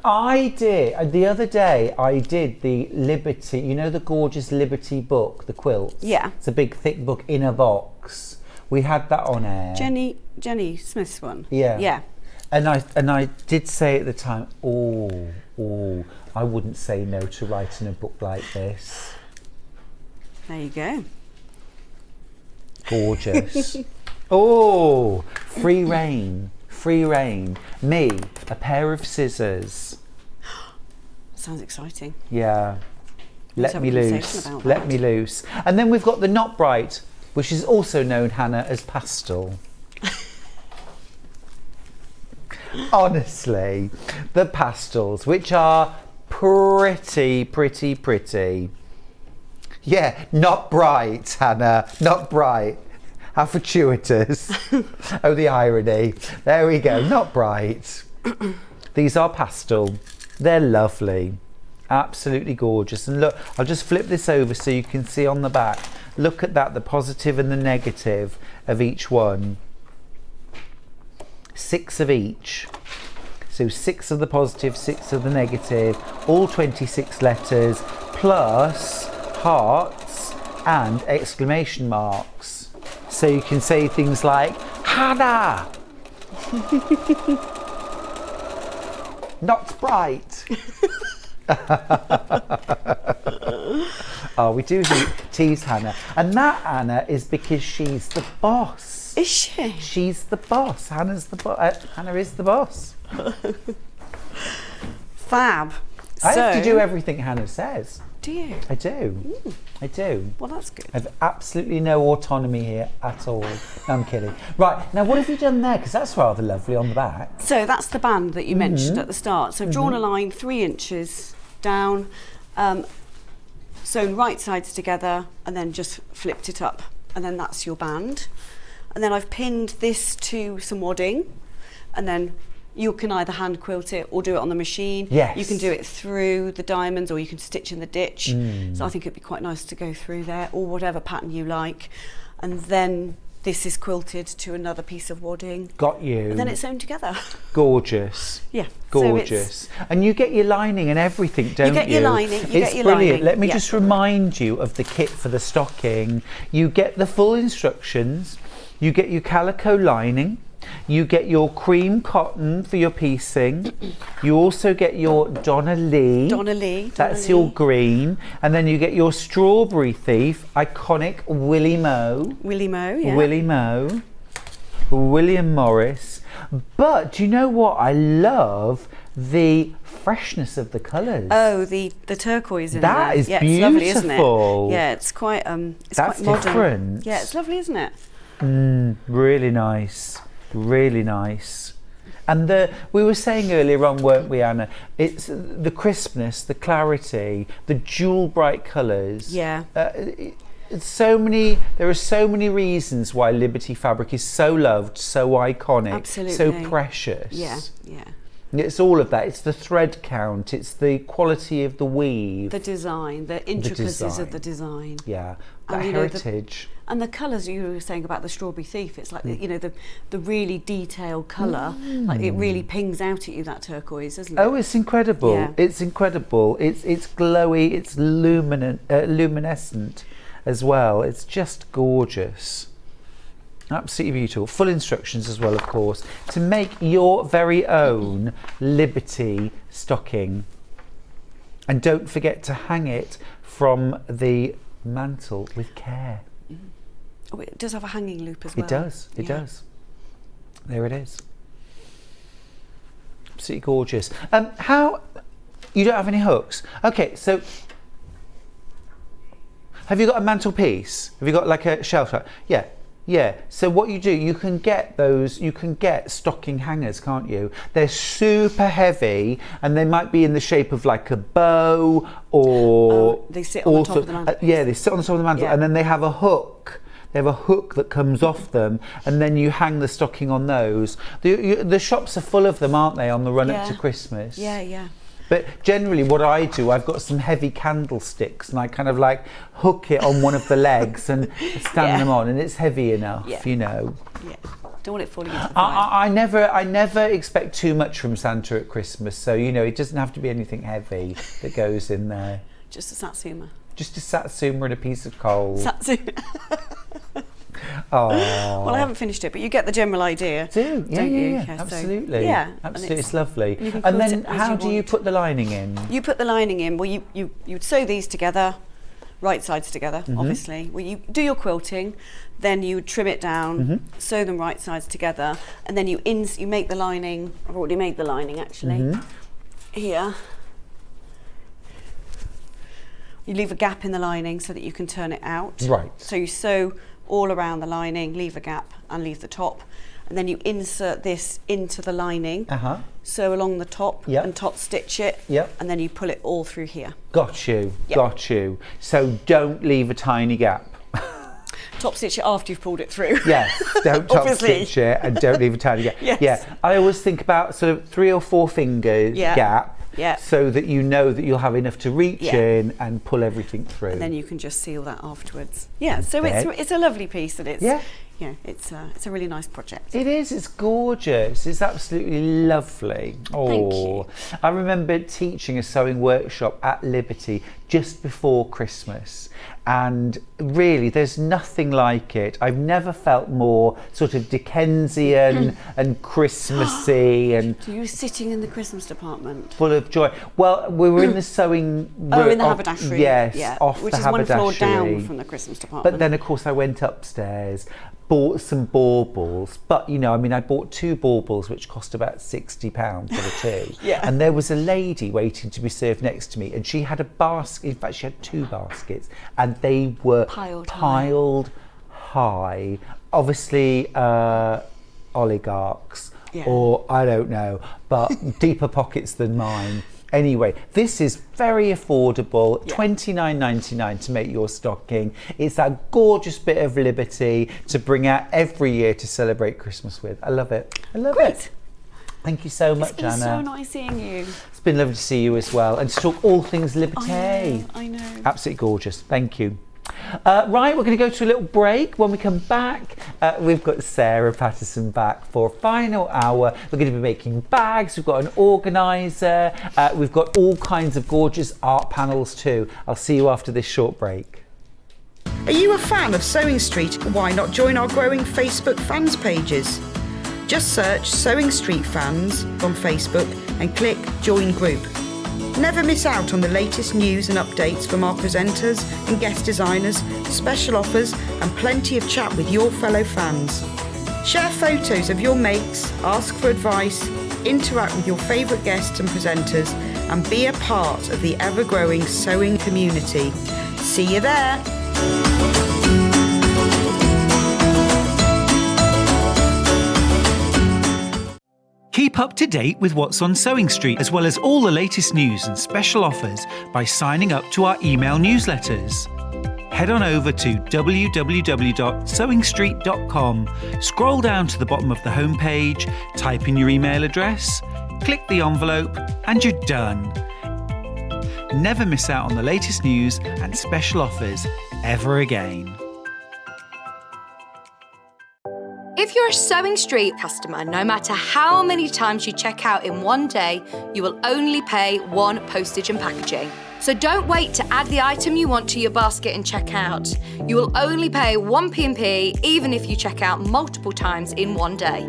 I did, the other day, I did the Liberty, you know the gorgeous Liberty book, the quilts?
Yeah.
It's a big, thick book in a box. We had that on air.
Jenny Smith's one.
Yeah.
Yeah.
And I did say at the time, I wouldn't say no to writing a book like this.
There you go.
Gorgeous. Oh, free reign. Free reign. Me, a pair of scissors.
Sounds exciting.
Yeah.
Let's
Let
have
me
a conversation
loose.
about
Let
that.
me loose. And then we've got the not bright, which is also known, Hannah, as pastel. Honestly, the pastels, which are pretty. Yeah, not bright, Hannah, not bright. How fortuitous. Oh, the irony. There we go, not bright. These are pastel. They're lovely. Absolutely gorgeous. And look, I'll just flip this over so you can see on the back. Look at that, the positive and the negative of each one. 6 of each. So 6 of the positive, 6 of the negative, all 26 letters, plus hearts and exclamation marks. So you can say things like, Hannah! Not bright. Oh, we do tease Hannah. And that, Anna, is because she's the boss.
Is she?
She's the boss. Hannah's the boss. Hannah is the boss.
Fab.
I have to do everything Hannah says.
Do you?
I do. I do.
Well, that's good.
I've absolutely no autonomy here at all. No, I'm kidding. Right, now what have you done there? Because that's rather lovely on the back.
So that's the band that you mentioned at the start. So I've drawn a line 3 inches down, sewn right sides together, and then just flipped it up. And then that's your band. And then I've pinned this to some wadding, and then you can either hand quilt it or do it on the machine.
Yes.
You can do it through the diamonds, or you can stitch in the ditch. So I think it'd be quite nice to go through there, or whatever pattern you like. And then this is quilted to another piece of wadding.
Got you.
And then it's sewn together.
Gorgeous.
Yeah.
Gorgeous. And you get your lining and everything, don't you?
get your lining, you
it's
get your
brilliant.
lining,
Let me
yeah.
just remind you of the kit for the stocking. You get the full instructions. You get your calico lining. You get your cream cotton for your piecing. You also get your Donna Lee. That's your green. And then you get your strawberry thief, iconic Willie Moe.
Yeah.
Willie Moe. William Morris. But do you know what? I love the freshness of the colours.
Oh, the turquoise in
That
there.
is
yeah, it's lovely, isn't it?
beautiful.
Yeah, it's quite it's
That's
quite modern.
different.
Yeah, it's lovely, isn't it?
Really nice. Really nice. And we were saying earlier on, weren't we, Anna? It's the crispness, the clarity, the jewel bright colours.
Yeah.
There are so many reasons why Liberty fabric is so loved, so iconic,
Absolutely.
so precious.
Yeah.
It's all of that. It's the thread count. It's the quality of the weave.
The design, the intricacies of the design.
Yeah. The
And,
heritage.
And the colours you were saying about the strawberry thief, it's like, the really detailed colour, like it really pings out at you, that turquoise, isn't it?
Oh, it's incredible.
Yeah.
It's incredible. It's glowy, it's luminescent as well. It's just gorgeous. Absolutely beautiful. Full instructions as well, of course, to make your very own Liberty stocking. And don't forget to hang it from the mantle with care.
Oh, it does have a hanging loop as well.
It does. It does. There it is. Absolutely gorgeous. How you don't have any hooks? Okay, so have you got a mantelpiece? Have you got like a shelf? Yeah. Yeah, so what you do, you can get stocking hangers, can't you? They're super heavy, and they might be in the shape of like a bow, or
they sit on the top of the mantelpiece.
yeah, they sit on the top of the mantel, and then they have a hook. They have a hook that comes off them, and then you hang the stocking on those. The shops are full of them, aren't they, on the run up to Christmas?
Yeah.
But generally what I do, I've got some heavy candlesticks, and I kind of like hook it on one of the legs and stand them on, and it's heavy enough, you know.
Yeah. Don't want it falling into the fire.
I never expect too much from Santa at Christmas, so it doesn't have to be anything heavy that goes in there.
Just a satsuma.
Just a satsuma and a piece of coal.
Satsuma.
Oh.
Well, I haven't finished it, but you get the general idea.
Yeah,
So,
absolutely.
yeah,
absolutely, it's lovely.
you can
And
quilt
then
it as
how
you
do you
want.
put the lining in?
You put the lining in. Well, you would sew these together, right sides together,
Mm-hmm.
obviously. Well, you do your quilting, then you trim it down,
Mm-hmm.
sew them right sides together, and then you make the lining. I've already made the lining actually.
Mm-hmm.
Here. You leave a gap in the lining so that you can turn it out.
Right.
So you sew all around the lining, leave a gap and leave the top, and then you insert this into the lining, sew along the top and top stitch it, and then you pull it all through here.
Got you.
Yep.
So don't leave a tiny gap.
Top stitch it after you've pulled it through.
Yes, don't top
Obviously.
stitch it and don't leave a tiny gap.
Yes.
Yeah, I always think about sort of 3 or 4 fingers gap, so that you know that you'll have enough to reach in and pull everything through.
And then you can just seal that afterwards. Yeah, so it's a lovely piece, and it's it's a really nice project.
It is, it's gorgeous, it's absolutely lovely.
Thank you.
I remember teaching a sewing workshop at Liberty just before Christmas, and really there's nothing like it. I've never felt more sort of Dickensian and Christmassy and
So you were sitting in the Christmas department?
full of joy. Well, we were in the sewing room.
In the haberdashery.
Yes, off
which
the
is
haberdashery.
one floor down from the Christmas department.
But then, of course, I went upstairs, bought some baubles. But, I bought 2 baubles, which cost about £60 for the 2. And there was a lady waiting to be served next to me, and she had a basket. In fact, she had 2 baskets, and they were piled high. Obviously, oligarchs, or I don't know, but deeper pockets than mine. Anyway, this is very affordable, $29.99 to make your stocking. It's that gorgeous bit of liberty to bring out every year to celebrate Christmas with. I love it. I love it. Thank you so much, Anna.
It's been so nice seeing you.
It's been lovely to see you as well, and to talk all things liberty.
I know.
Absolutely gorgeous. Thank you. Right, we're going to go to a little break. When we come back, we've got Sarah Patterson back for a final hour. We're going to be making bags. We've got an organiser. We've got all kinds of gorgeous art panels too. I'll see you after this short break.
Are you a fan of Sewing Street? Why not join our growing Facebook fans pages? Just search Sewing Street Fans on Facebook and click Join Group. Never miss out on the latest news and updates from our presenters and guest designers, special offers and plenty of chat with your fellow fans. Share photos of your makes, ask for advice, interact with your favourite guests and presenters, and be a part of the ever-growing sewing community. See you there!
Keep up to date with what's on Sewing Street, as well as all the latest news and special offers by signing up to our email newsletters. Head on over to www.sewingstreet.com, scroll down to the bottom of the homepage, type in your email address, click the envelope, and you're done. Never miss out on the latest news and special offers ever again.
If you're a Sewing Street customer, no matter how many times you check out in one day, you will only pay 1 postage and packaging. So don't wait to add the item you want to your basket and check out. You will only pay 1 P&P even if you check out multiple times in one day.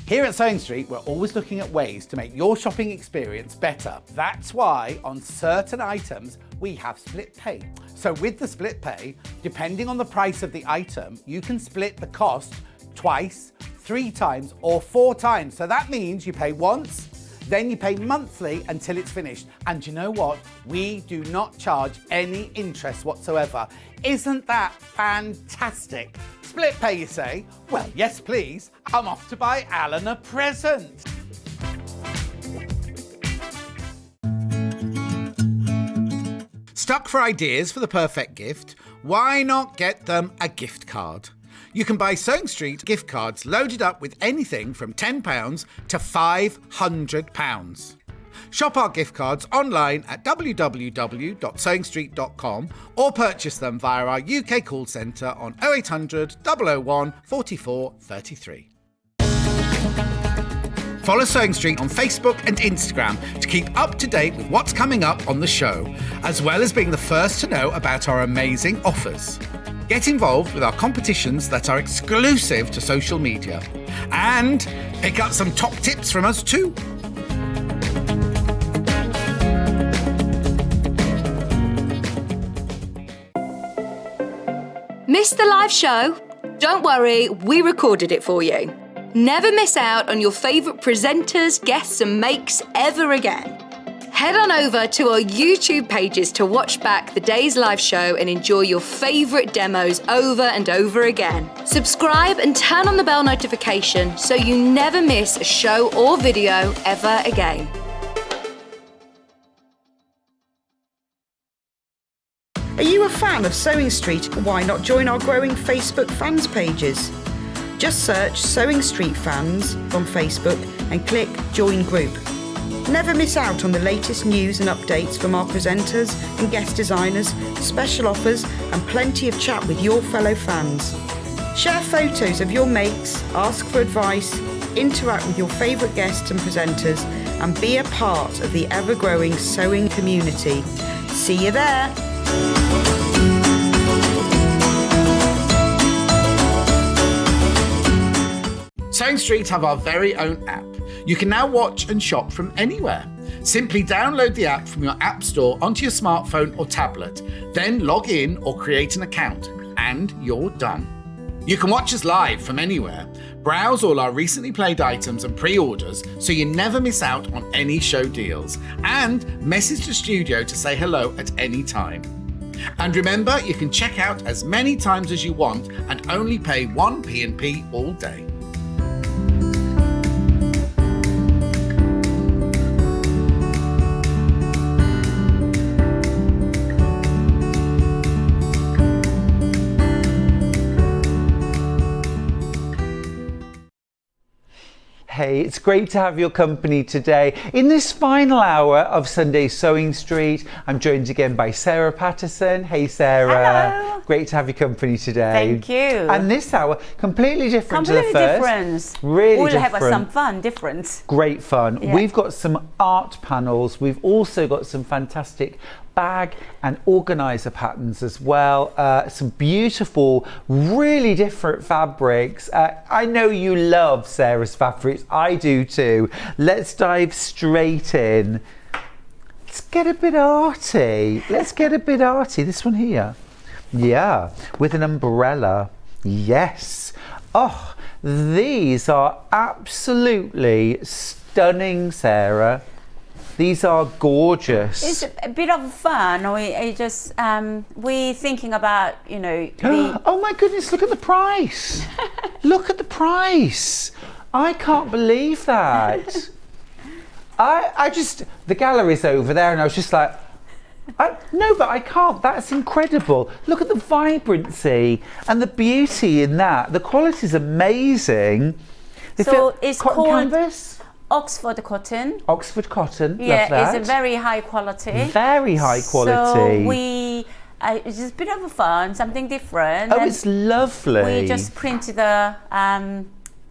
Here at Sewing Street, we're always looking at ways to make your shopping experience better. That's why on certain items, we have split pay. So with the split pay, depending on the price of the item, you can split the cost twice, 3 times, or 4 times. So that means you pay once, then you pay monthly until it's finished. And you know what? We do not charge any interest whatsoever. Isn't that fantastic? Split pay, you say? Well, yes, please. I'm off to buy Alan a present. Stuck for ideas for the perfect gift? Why not get them a gift card? You can buy Sewing Street gift cards loaded up with anything from £10 to £500. Shop our gift cards online at www.sewingstreet.com or purchase them via our UK call centre on 0800 001 44 33. Follow Sewing Street on Facebook and Instagram to keep up to date with what's coming up on the show, as well as being the first to know about our amazing offers. Get involved with our competitions that are exclusive to social media, and pick up some top tips from us too.
Missed the live show? Don't worry, we recorded it for you. Never miss out on your favourite presenters, guests and makes ever again. Head on over to our YouTube pages to watch back the day's live show and enjoy your favourite demos over and over again. Subscribe and turn on the bell notification so you never miss a show or video ever again.
Are you a fan of Sewing Street? Why not join our growing Facebook fans pages? Just search Sewing Street Fans on Facebook and click Join Group. Never miss out on the latest news and updates from our presenters and guest designers, special offers and plenty of chat with your fellow fans. Share photos of your makes, ask for advice, interact with your favourite guests and presenters and be a part of the ever-growing sewing community. See you there!
Sewing Street have our very own app. You can now watch and shop from anywhere. Simply download the app from your app store onto your smartphone or tablet, then log in or create an account, and you're done. You can watch us live from anywhere, browse all our recently played items and pre-orders so you never miss out on any show deals, and message the studio to say hello at any time. And remember, you can check out as many times as you want and only pay one P&P all day.
Hey, it's great to have your company today. In this final hour of Sunday Sewing Street, I'm joined again by Sarah Patterson. Hey, Sarah.
Hello.
Great to have your company today.
Thank you.
And this hour, completely different to the first.
Different.
Really
we'll
different.
Have some fun, different.
Great fun.
Yeah.
We've got some art panels. We've also got some fantastic bag and organizer patterns as well. Some beautiful, really different fabrics. I know you love Sarah's fabrics. I do too. Let's dive straight in. Let's get a bit arty. Let's get a bit arty. This one here. Yeah, with an umbrella. Yes. Oh, these are absolutely stunning, Sarah. These are gorgeous.
It's a bit of fun. We're thinking about,
Oh my goodness, look at the price. Look at the price. I can't believe that. The gallery's over there and I was just like, no, but I can't. That's incredible. Look at the vibrancy and the beauty in that. The quality's amazing.
So it's
cotton
called
canvas?
Oxford cotton.
Oxford cotton.
Yeah,
love that.
it's a very high quality.
Very high quality.
So it's just a bit of fun, something different.
Oh,
and
it's lovely.
we just printed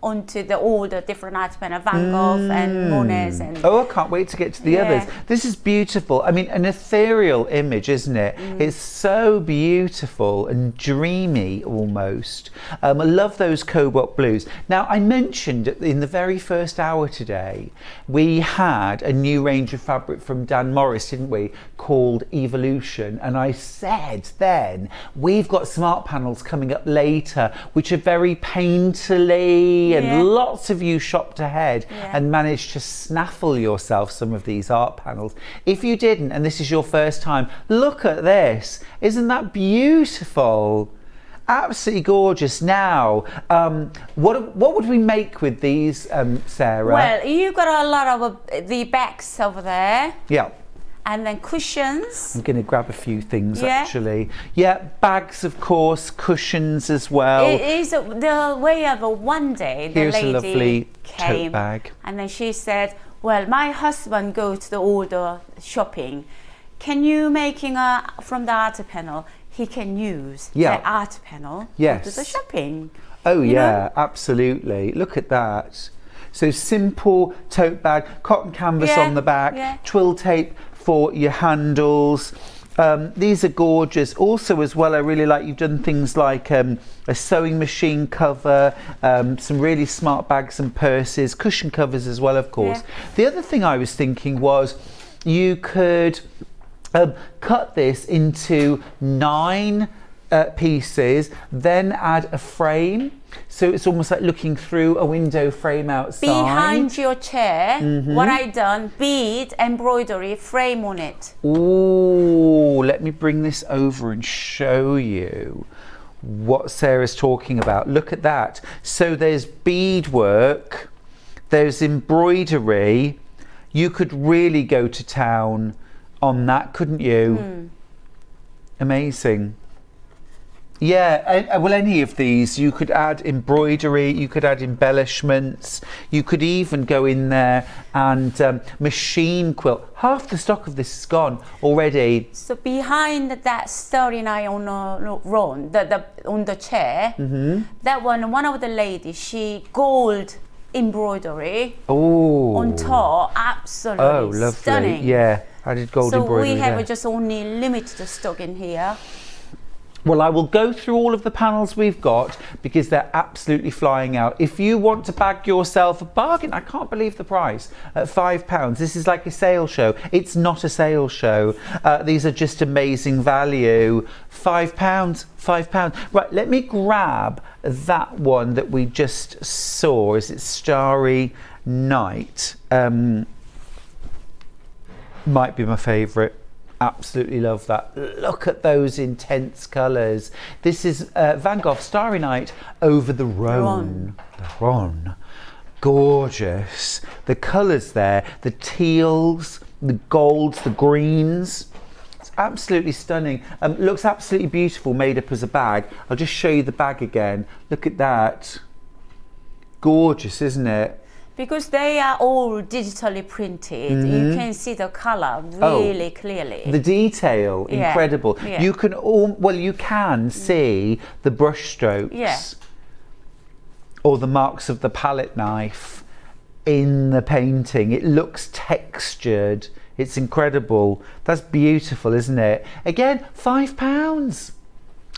onto all the different items, Van Gogh and Monet's. And
Oh, I can't wait to get to the others. This is beautiful. I mean, an ethereal image, isn't it? It's so beautiful and dreamy almost. I love those cobalt blues. Now, I mentioned in the very first hour today, we had a new range of fabric from Dan Morris, didn't we, called Evolution. And I said then, we've got smart panels coming up later, which are very painterly, and lots of you shopped ahead and managed to snaffle yourself some of these art panels. If you didn't, and this is your first time, look at this. Isn't that beautiful? Absolutely gorgeous. Now, what would we make with these, Sarah?
well, you've got a lot of the bags over there.
Yeah.
And then cushions.
I'm going to grab a few things actually. Yeah, bags of course, cushions as well.
It is the way of one day the
Here's
lady
a lovely
came
tote bag.
and then she said, Well, my husband goes to all the shopping. Can you making from the art panel? He can use the art panel
Yes.
to the shopping.
Oh
You
yeah,
know?
absolutely. Look at that. So simple tote bag, cotton canvas
Yeah,
on the back,
yeah.
twill tape for your handles. These are gorgeous. Also as well, I really like you've done things like a sewing machine cover, some really smart bags and purses, cushion covers as well, of course.
Yeah.
The other thing I was thinking was you could cut this into 9 pieces, then add a frame. So it's almost like looking through a window frame outside.
Behind your chair,
Mm-hmm.
what I done, bead, embroidery, frame on it.
Ooh, let me bring this over and show you what Sarah's talking about. Look at that. So there's beadwork, there's embroidery. You could really go to town on that, couldn't you? Amazing. Yeah, well, any of these, you could add embroidery, you could add embellishments, you could even go in there and machine quilt. Half the stock of this is gone already.
So behind that Starry Night on the run, on the chair, that one of the ladies, she gold embroidery on top, absolutely stunning.
Yeah, I did gold embroidery.
So we have
there.
just only limited stock in here.
Well, I will go through all of the panels we've got because they're absolutely flying out. If you want to bag yourself a bargain, I can't believe the price, at £5. This is like a sale show. It's not a sale show. These are just amazing value. £5, £5. Right, let me grab that one that we just saw. Is it Starry Night? Might be my favourite. Absolutely love that. Look at those intense colours. This is Van Gogh Starry Night over the Rhone. The Rhone. Gorgeous. The colours there, the teals, the golds, the greens. It's absolutely stunning. Looks absolutely beautiful, made up as a bag. I'll just show you the bag again. Look at that. Gorgeous, isn't it?
Because they are all digitally printed, you can see the color really clearly.
The detail, incredible.
Yeah.
You can you can see the brush strokes or the marks of the palette knife in the painting. It looks textured. It's incredible. That's beautiful, isn't it? Again, £5.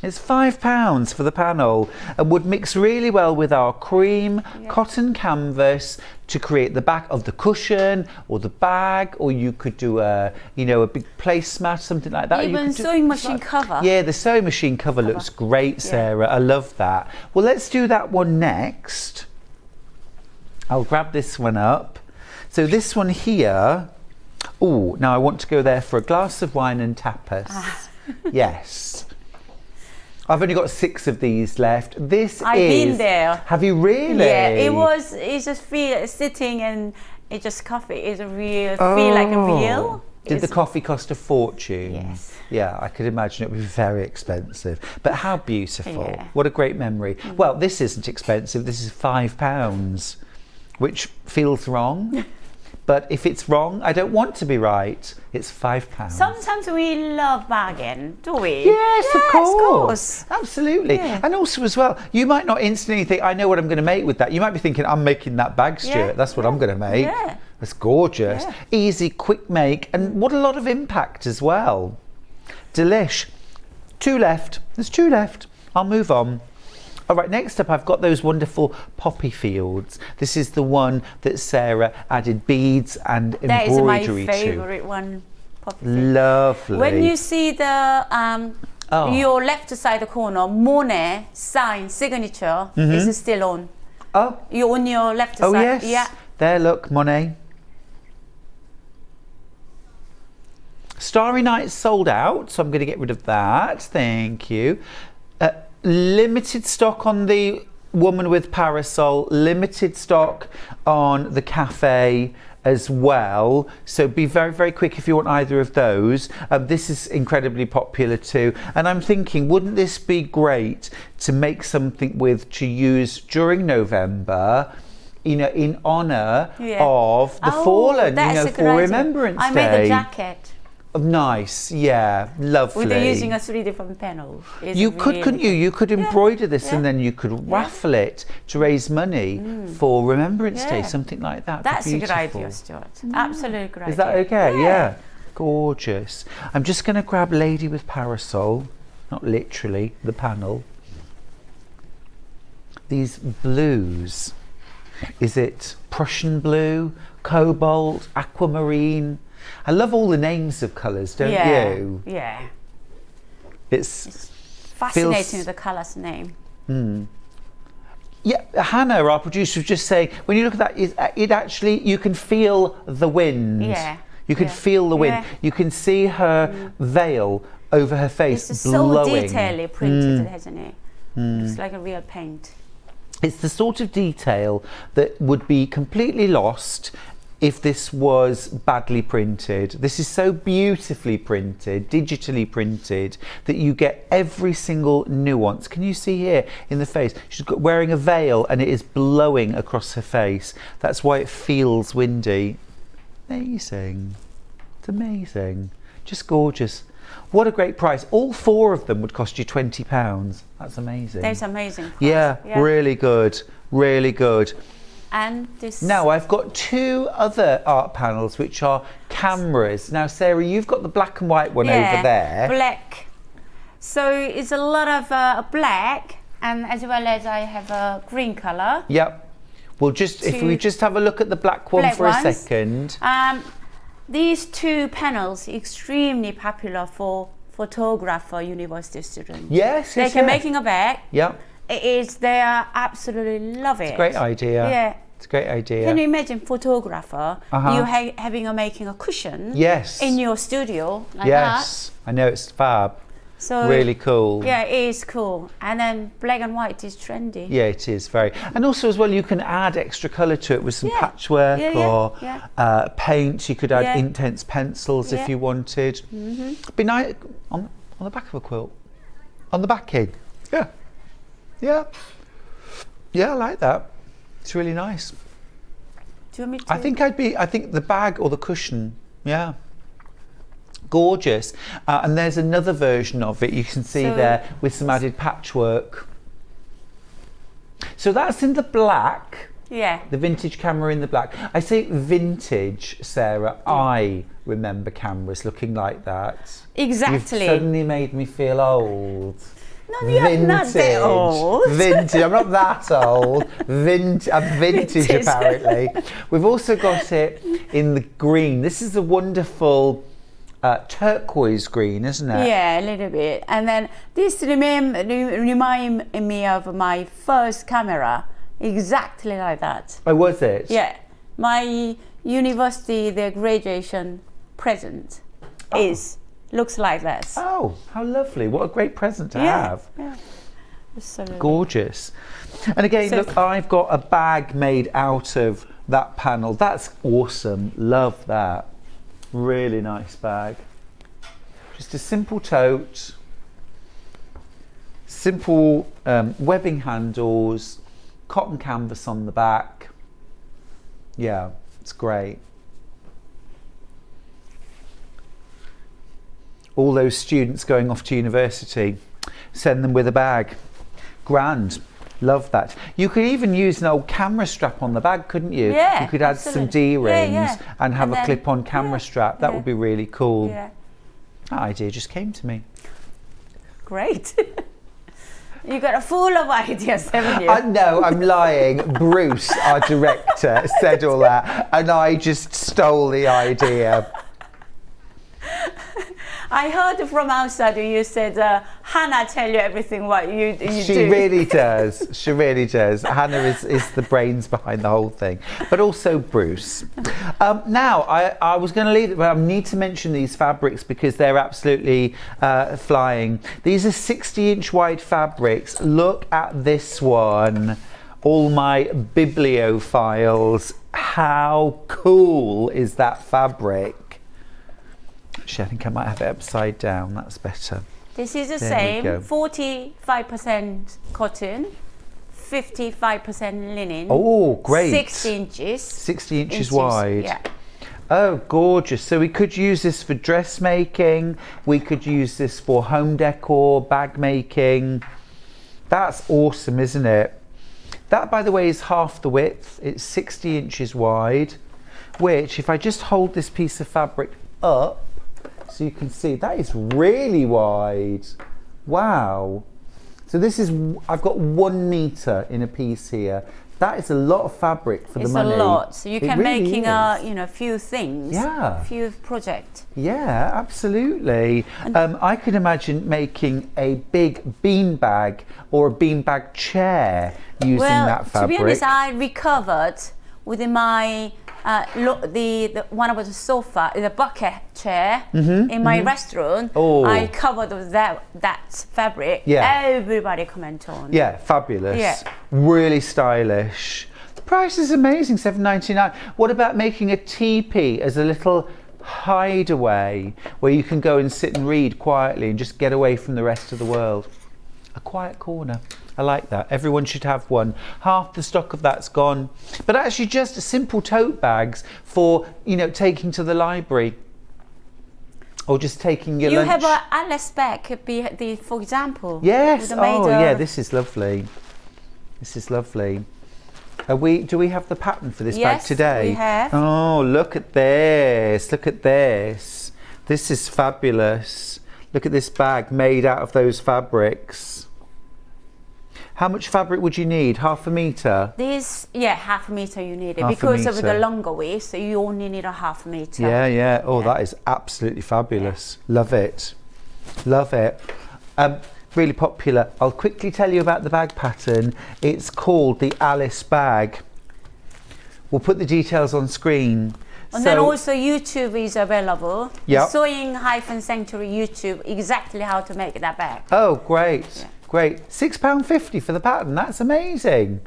It's £5 for the panel and would mix really well with our cream cotton canvas to create the back of the cushion or the bag, or you could do a big placemat, something like that.
Even sewing machine cover.
Yeah, the sewing machine cover looks great, Sarah. I love that. Well, let's do that one next. I'll grab this one up. So this one here. Oh, now I want to go there for a glass of wine and tapas. Yes. I've only got 6 of these left.
I've been there.
Have you really?
Yeah, it just feel sitting and it just coffee is a real, feel like a real.
Did the coffee cost a fortune?
Yes.
Yeah, I could imagine it would be very expensive. But how beautiful.
Yeah.
What a great memory. Well, this isn't expensive. This is £5, which feels wrong. But if it's wrong, I don't want to be right. It's £5.
Sometimes we love bargain, do we?
Yes, of
course.
Absolutely.
Yeah.
And also as well, you might not instantly think, I know what I'm going to make with that. You might be thinking, I'm making that bag, Stuart.
Yeah.
That's what I'm going to make.
Yeah.
That's gorgeous.
Yeah.
Easy, quick make, and what a lot of impact as well. Delish. 2 left. There's 2 left. I'll move on. All right, next up, I've got those wonderful poppy fields. This is the one that Sarah added beads and
That is my
embroidery to.
favorite one. Poppy field.
Lovely.
When you see the your left side corner, Monet sign signature is still on.
Oh,
You on your left
oh
side.
yes.
Yeah.
There, look, Monet. Starry Night sold out, so I'm going to get rid of that. Thank you. Limited stock on the woman with parasol, limited stock on the cafe as well, so be very, very quick if you want either of those. This is incredibly popular too, and I'm thinking, wouldn't this be great to make something with to use during November you know, in honour
Yeah.
of the fallen, you
that's
know,
a good
for
idea.
Remembrance
I
Day.
made a jacket.
Nice, yeah, lovely.
With using 3 different panels. It's
You could,
really
couldn't you? You could embroider this
yeah.
and then you could raffle it to raise money for Remembrance Day,
Yeah.
something like that.
That's a good
Beautiful.
idea, Stuart. Absolutely good idea.
Is that okay? Yeah. Gorgeous. I'm just going to grab Lady with Parasol, not literally, the panel. These blues. Is it Prussian blue, cobalt, aquamarine? I love all the names of colours, don't you?
Yeah.
It's
Fascinating with the colour's name.
Yeah, Hannah, our producer, was just saying, when you look at that, it actually, you can feel the wind.
Yeah.
You can feel the wind.
Yeah.
You can see her veil over her face
It's
blowing.
so detailedly printed, hasn't it? It's like a real paint.
It's the sort of detail that would be completely lost if this was badly printed. This is so beautifully printed, digitally printed, that you get every single nuance. Can you see here in the face? She's wearing a veil and it is blowing across her face. That's why it feels windy. Amazing. It's amazing. Just gorgeous. What a great price. All 4 of them would cost you £20. That's amazing.
That's amazing. Price.
Yeah, really good. Really good.
And this.
Now I've got 2 other art panels which are cameras. Now Sarah, you've got the black and white one over there.
Black. So it's a lot of black, and as well as I have a green colour.
Yep. We'll just, if we just have a look at the black one for a second.
These 2 panels extremely popular for photographer university students.
Yes,
They can making a bag.
Yep.
They are absolutely love it.
It's a great idea.
Yeah.
It's a great idea.
Can you imagine photographer, you making a cushion
Yes.
in your studio like
Yes. I know, it's fab.
So
really cool.
Yeah, it is cool. And then black and white is trendy.
Yeah, it is very. And also as well, you can add extra colour to it with some patchwork or paint. You could add intense pencils if you wanted. Be nice on the back of a quilt. On the backing. Yeah. Yeah. Yeah, I like that. It's really nice.
Do you want me to?
I think the bag or the cushion. Yeah. Gorgeous. And there's another version of it you can see there with some added patchwork. So that's in the black.
Yeah.
The vintage camera in the black. I say vintage, Sarah. I remember cameras looking like that.
Exactly.
You've suddenly made me feel old.
No, you're not that old.
Vintage. I'm not that old. I'm vintage apparently. We've also got it in the green. This is a wonderful turquoise green, isn't it?
Yeah, a little bit. And then this remind me of my first camera, exactly like that.
Oh, was it?
Yeah, my university, the graduation present looks like this.
Oh, how lovely. What a great present to have.
Yeah, absolutely.
Gorgeous. And again, look, I've got a bag made out of that panel. That's awesome. Love that. Really nice bag. Just a simple tote. Simple webbing handles. Cotton canvas on the back. Yeah, it's great. All those students going off to university, send them with a bag. Grand. Love that. You could even use an old camera strap on the bag, couldn't you?
Yeah,
you could add some D-rings and have a clip-on camera strap. That would be really cool.
Yeah.
That idea just came to me.
Great. You got a full of ideas, haven't you?
No, I'm lying. Bruce, our director, said all that, and I just stole the idea.
I heard from outside you said Hannah tell you everything what you do.
She really does. She really does. Hannah is the brains behind the whole thing, but also Bruce. Now, I was going to leave it, but I need to mention these fabrics because they're absolutely flying. These are 60-inch wide fabrics. Look at this one. All my bibliophiles. How cool is that fabric? Actually, I think I might have it upside down. That's better.
This is the
There we
same,
go.
45% cotton, 55% linen.
Oh, great.
60 inches.
60 inches wide.
Yeah.
Oh, gorgeous. So we could use this for dressmaking. We could use this for home decor, bag making. That's awesome, isn't it? That, by the way, is half the width. It's 60 inches wide, which if I just hold this piece of fabric up, so you can see, that is really wide. Wow. So this is, I've got 1 meter in a piece here. That is a lot of fabric for the money.
It's a lot. So you can
really
making
is.
a few things.
Yeah.
A few projects.
Yeah, absolutely. I could imagine making a big beanbag or a beanbag chair using that fabric.
To be honest, I recovered within my the one of the sofa, the bucket chair in my restaurant.
Oh.
I covered with that fabric.
Yeah.
Everybody comment on.
Yeah, fabulous.
Yeah.
Really stylish. The price is amazing, $7.99. What about making a teepee as a little hideaway where you can go and sit and read quietly and just get away from the rest of the world? A quiet corner. I like that. Everyone should have one. Half the stock of that's gone. But actually just simple tote bags for, taking to the library. Or just taking your lunch.
You have an Alice bag, for example.
Yes.
with
Oh, yeah, this is lovely. This is lovely. Do we have the pattern for this bag today?
Yes, we have.
Oh, look at this. Look at this. This is fabulous. Look at this bag made out of those fabrics. How much fabric would you need? Half a meter?
Half a meter you need it.
Half a
Because of
metre.
the longer width, so you only need a half a meter.
Yeah. Oh, that is absolutely fabulous. Love it. Love it. Really popular. I'll quickly tell you about the bag pattern. It's called the Alice bag. We'll put the details on screen.
And then also YouTube is available.
Yep.
Sewing-Sanctuary YouTube, exactly how to make that bag.
Oh, great.
Yeah.
Great. £6.50 for the pattern. That's amazing.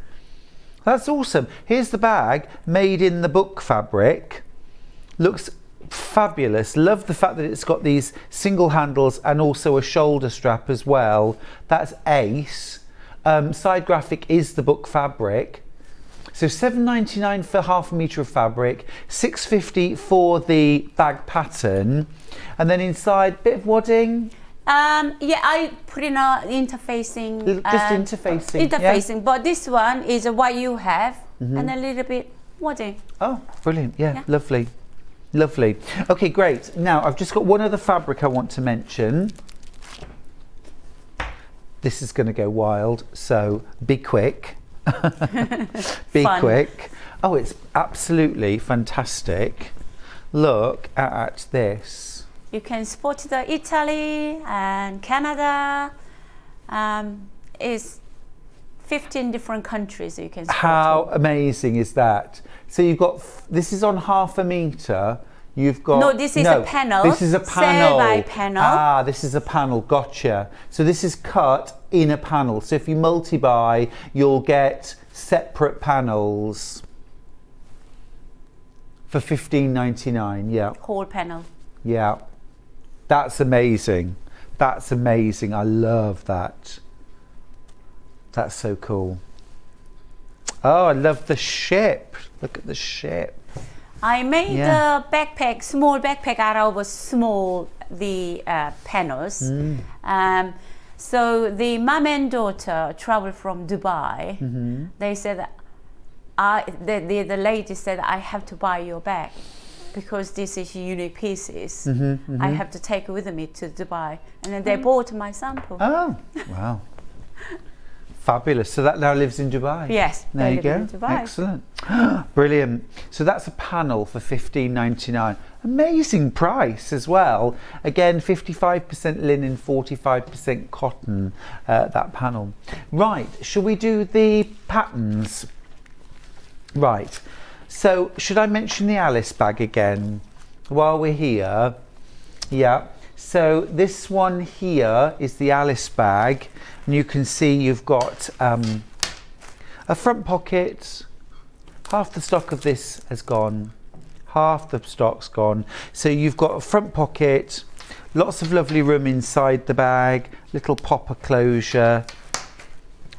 That's awesome. Here's the bag made in the book fabric. Looks fabulous. Love the fact that it's got these single handles and also a shoulder strap as well. That's ace. Side graphic is the book fabric. So $7.99 for half a metre of fabric, $6.50 for the bag pattern, and then inside, bit of wadding.
I put in a interfacing.
Just interfacing.
Interfacing, but this one is what you have, and a little bit wadding.
Oh, brilliant. Yeah, lovely. Lovely. Okay, great. Now, I've just got one other fabric I want to mention. This is going to go wild, so be quick. Be quick. Oh, it's absolutely fantastic. Look at this.
You can spot the Italy and Canada. Is 15 different countries you can spot.
How amazing is that? So you've got, this is on half a metre. You've got...
No, this is a panel.
This is a panel.
By panel.
Ah, this is a panel. Gotcha. So this is cut in a panel. So if you multi-buy, you'll get separate panels for $15.99. Yeah.
Whole panel.
Yeah. That's amazing. That's amazing. I love that. That's so cool. Oh, I love the ship. Look at the ship.
I made a backpack, small backpack out of small panels. So the mom and daughter traveled from Dubai. They said, the lady said, I have to buy your bag because this is unique pieces. I have to take it with me to Dubai. And then they bought my sample.
Oh, wow. Fabulous. So that now lives in Dubai?
Yes.
There you go.
In Dubai.
Excellent. Brilliant. So that's a panel for $15.99. Amazing price as well. Again, 55% linen, 45% cotton, that panel. Right, shall we do the patterns? Right. So should I mention the Alice bag again while we're here? Yeah. So this one here is the Alice bag. And you can see you've got a front pocket. Half the stock of this has gone. Half the stock's gone. So you've got a front pocket, lots of lovely room inside the bag, little popper closure,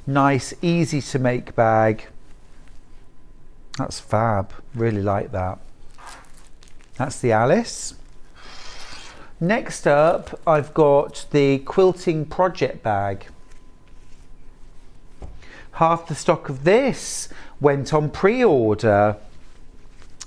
Nice, easy to make bag. That's fab. Really like that. That's the Alice. Next up, I've got the quilting project bag. Half the stock of this went on pre-order.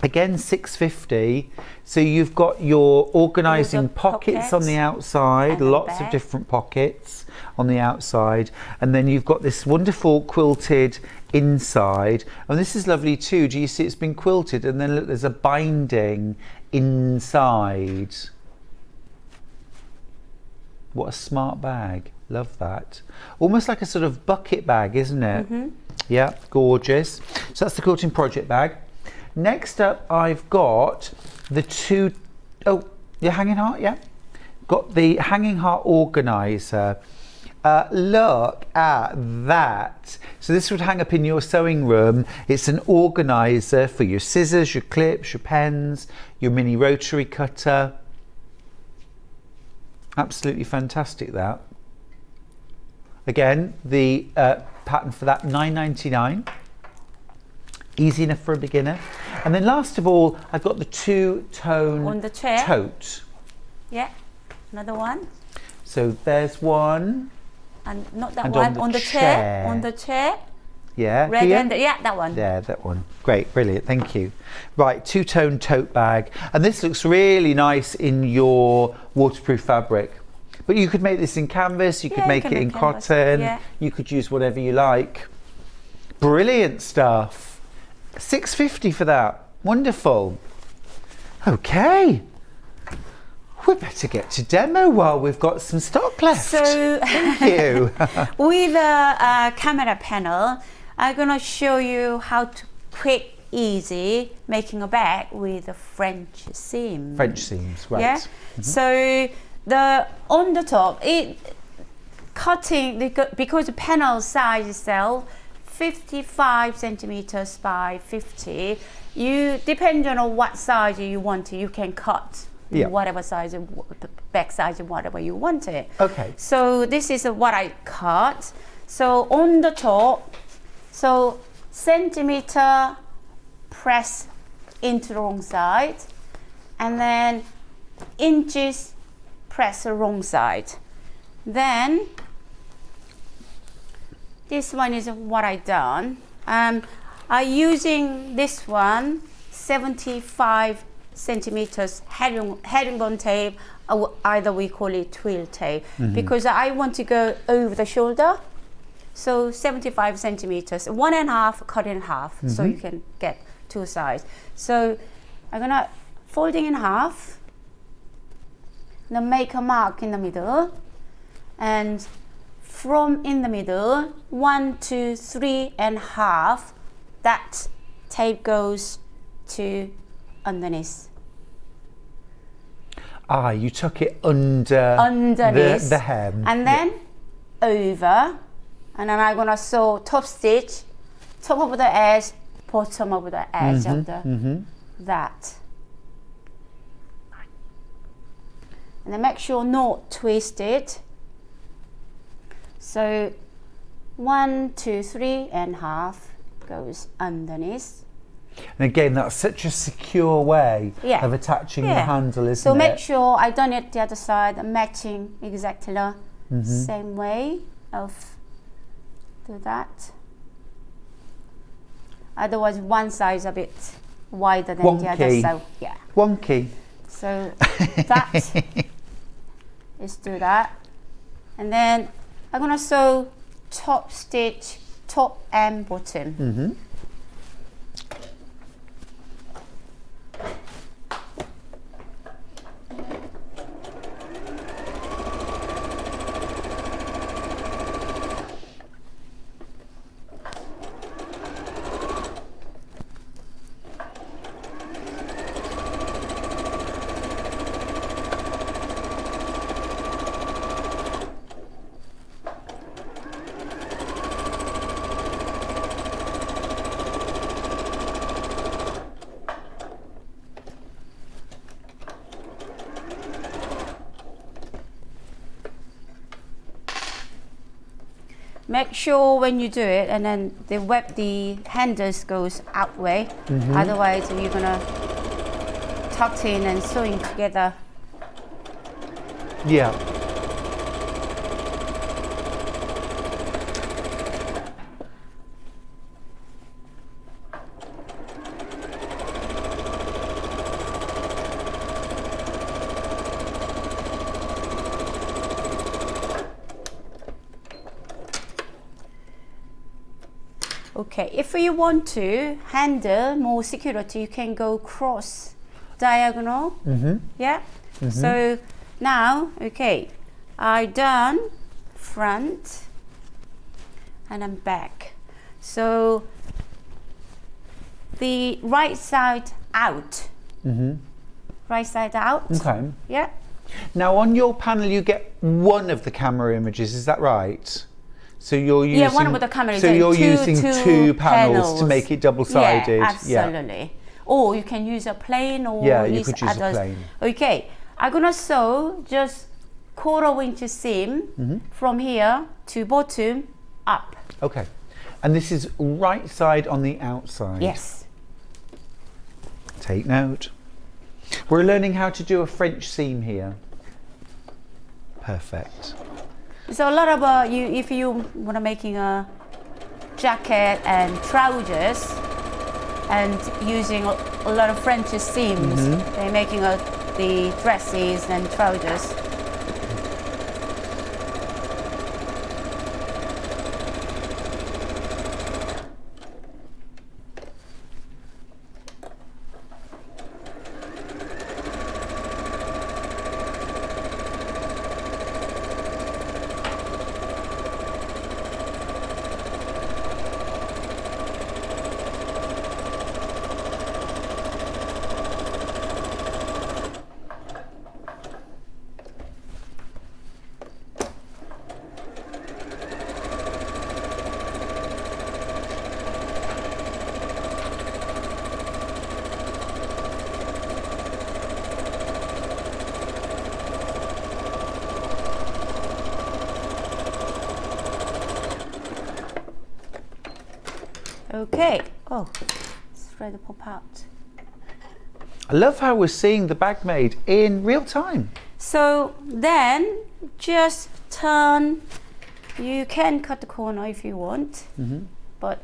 Again, £6.50. So you've got your organising pockets on the outside, lots of different pockets on the outside, and then you've got this wonderful quilted inside. And this is lovely too. Do you see it's been quilted? And then look, there's a binding inside. What a smart bag. Love that. Almost like a sort of bucket bag, isn't it? Yeah, gorgeous. So that's the quilting project bag. Next up, I've got the two, oh, your hanging heart, yeah? Got the hanging heart organizer. Look at that. So this would hang up in your sewing room. It's an organizer for your scissors, your clips, your pens, your mini rotary cutter. Absolutely fantastic, that. Again, the pattern for that, £9.99. Easy enough for a beginner. And then last of all, I've got the two-tone
on the chair.
Tote.
Yeah, another one.
So there's one.
And not that
And
one,
on the
chair.
chair.
On the chair.
Yeah,
Red
here?
and yeah, that one.
Yeah, that one. Great, brilliant, thank you. Right, two-tone tote bag. And this looks really nice in your waterproof fabric. But you could make this in canvas, you could make it in cotton, you could use whatever you like. Brilliant stuff. £6.50 for that. Wonderful. Okay. We better get to demo while we've got some stock left.
So,
thank you.
with the camera panel, I'm gonna show you how to quick, easy making a bag with a French seam.
French seams, right.
Yeah. So on the top, cutting because the panel size itself 55 centimeters by 50. You depending on what size you want, you can cut whatever size, back size, whatever you want it.
Okay.
So this is what I cut. So on the top, so centimeter press into the wrong side, and then inches press the wrong side. Then this one is what I done. I'm using this one 75 centimeters herringbone tape, or either we call it twill tape, because I want to go over the shoulder. So 75 centimeters, 1.5 cut in half, so you can get two sides. So I'm gonna folding in half, then make a mark in the middle, and from in the middle, 1, 2, 3.5, that tape goes to underneath.
Ah, you tuck it underneath the hem.
And then over, and then I'm gonna sew top stitch, top of the edge, bottom of the edge of the that. And then make sure not twist it. So 1, 2, 3.5 goes underneath.
And again, that's such a secure way of attaching the handle, isn't it?
So make sure I done it the other side, matching exactly the same way of do that. Otherwise, one side is a bit wider than the other. So yeah.
Wonky.
So that is do that, and then I'm gonna sew top stitch, top and bottom. make sure when you do it, and then the handles goes out way. Otherwise, you're gonna tuck in and sewing together.
Yeah.
Okay, if you want to handle more security, you can go cross diagonal. Yeah. So now, okay, I done front and then back. So the right side out. Right side out.
Okay.
Yeah.
Now on your panel you get one of the camera images, is that right? So you're using
one of the cameras.
So you're using two panels to make it double-sided.
Yeah, absolutely. Or you can use a plain or
you could use
others.
a plain.
Okay, I'm gonna sew just 1/4 inch seam from here to bottom up.
Okay. And this is right side on the outside.
Yes.
Take note. We're learning how to do a French seam here. Perfect.
So a lot of if you want to making a jacket and trousers and using a lot of French seams, they're making the dresses and trousers. Okay. Oh, it's ready to pop out.
I love how we're seeing the bag made in real time.
So then just turn. You can cut the corner if you want, but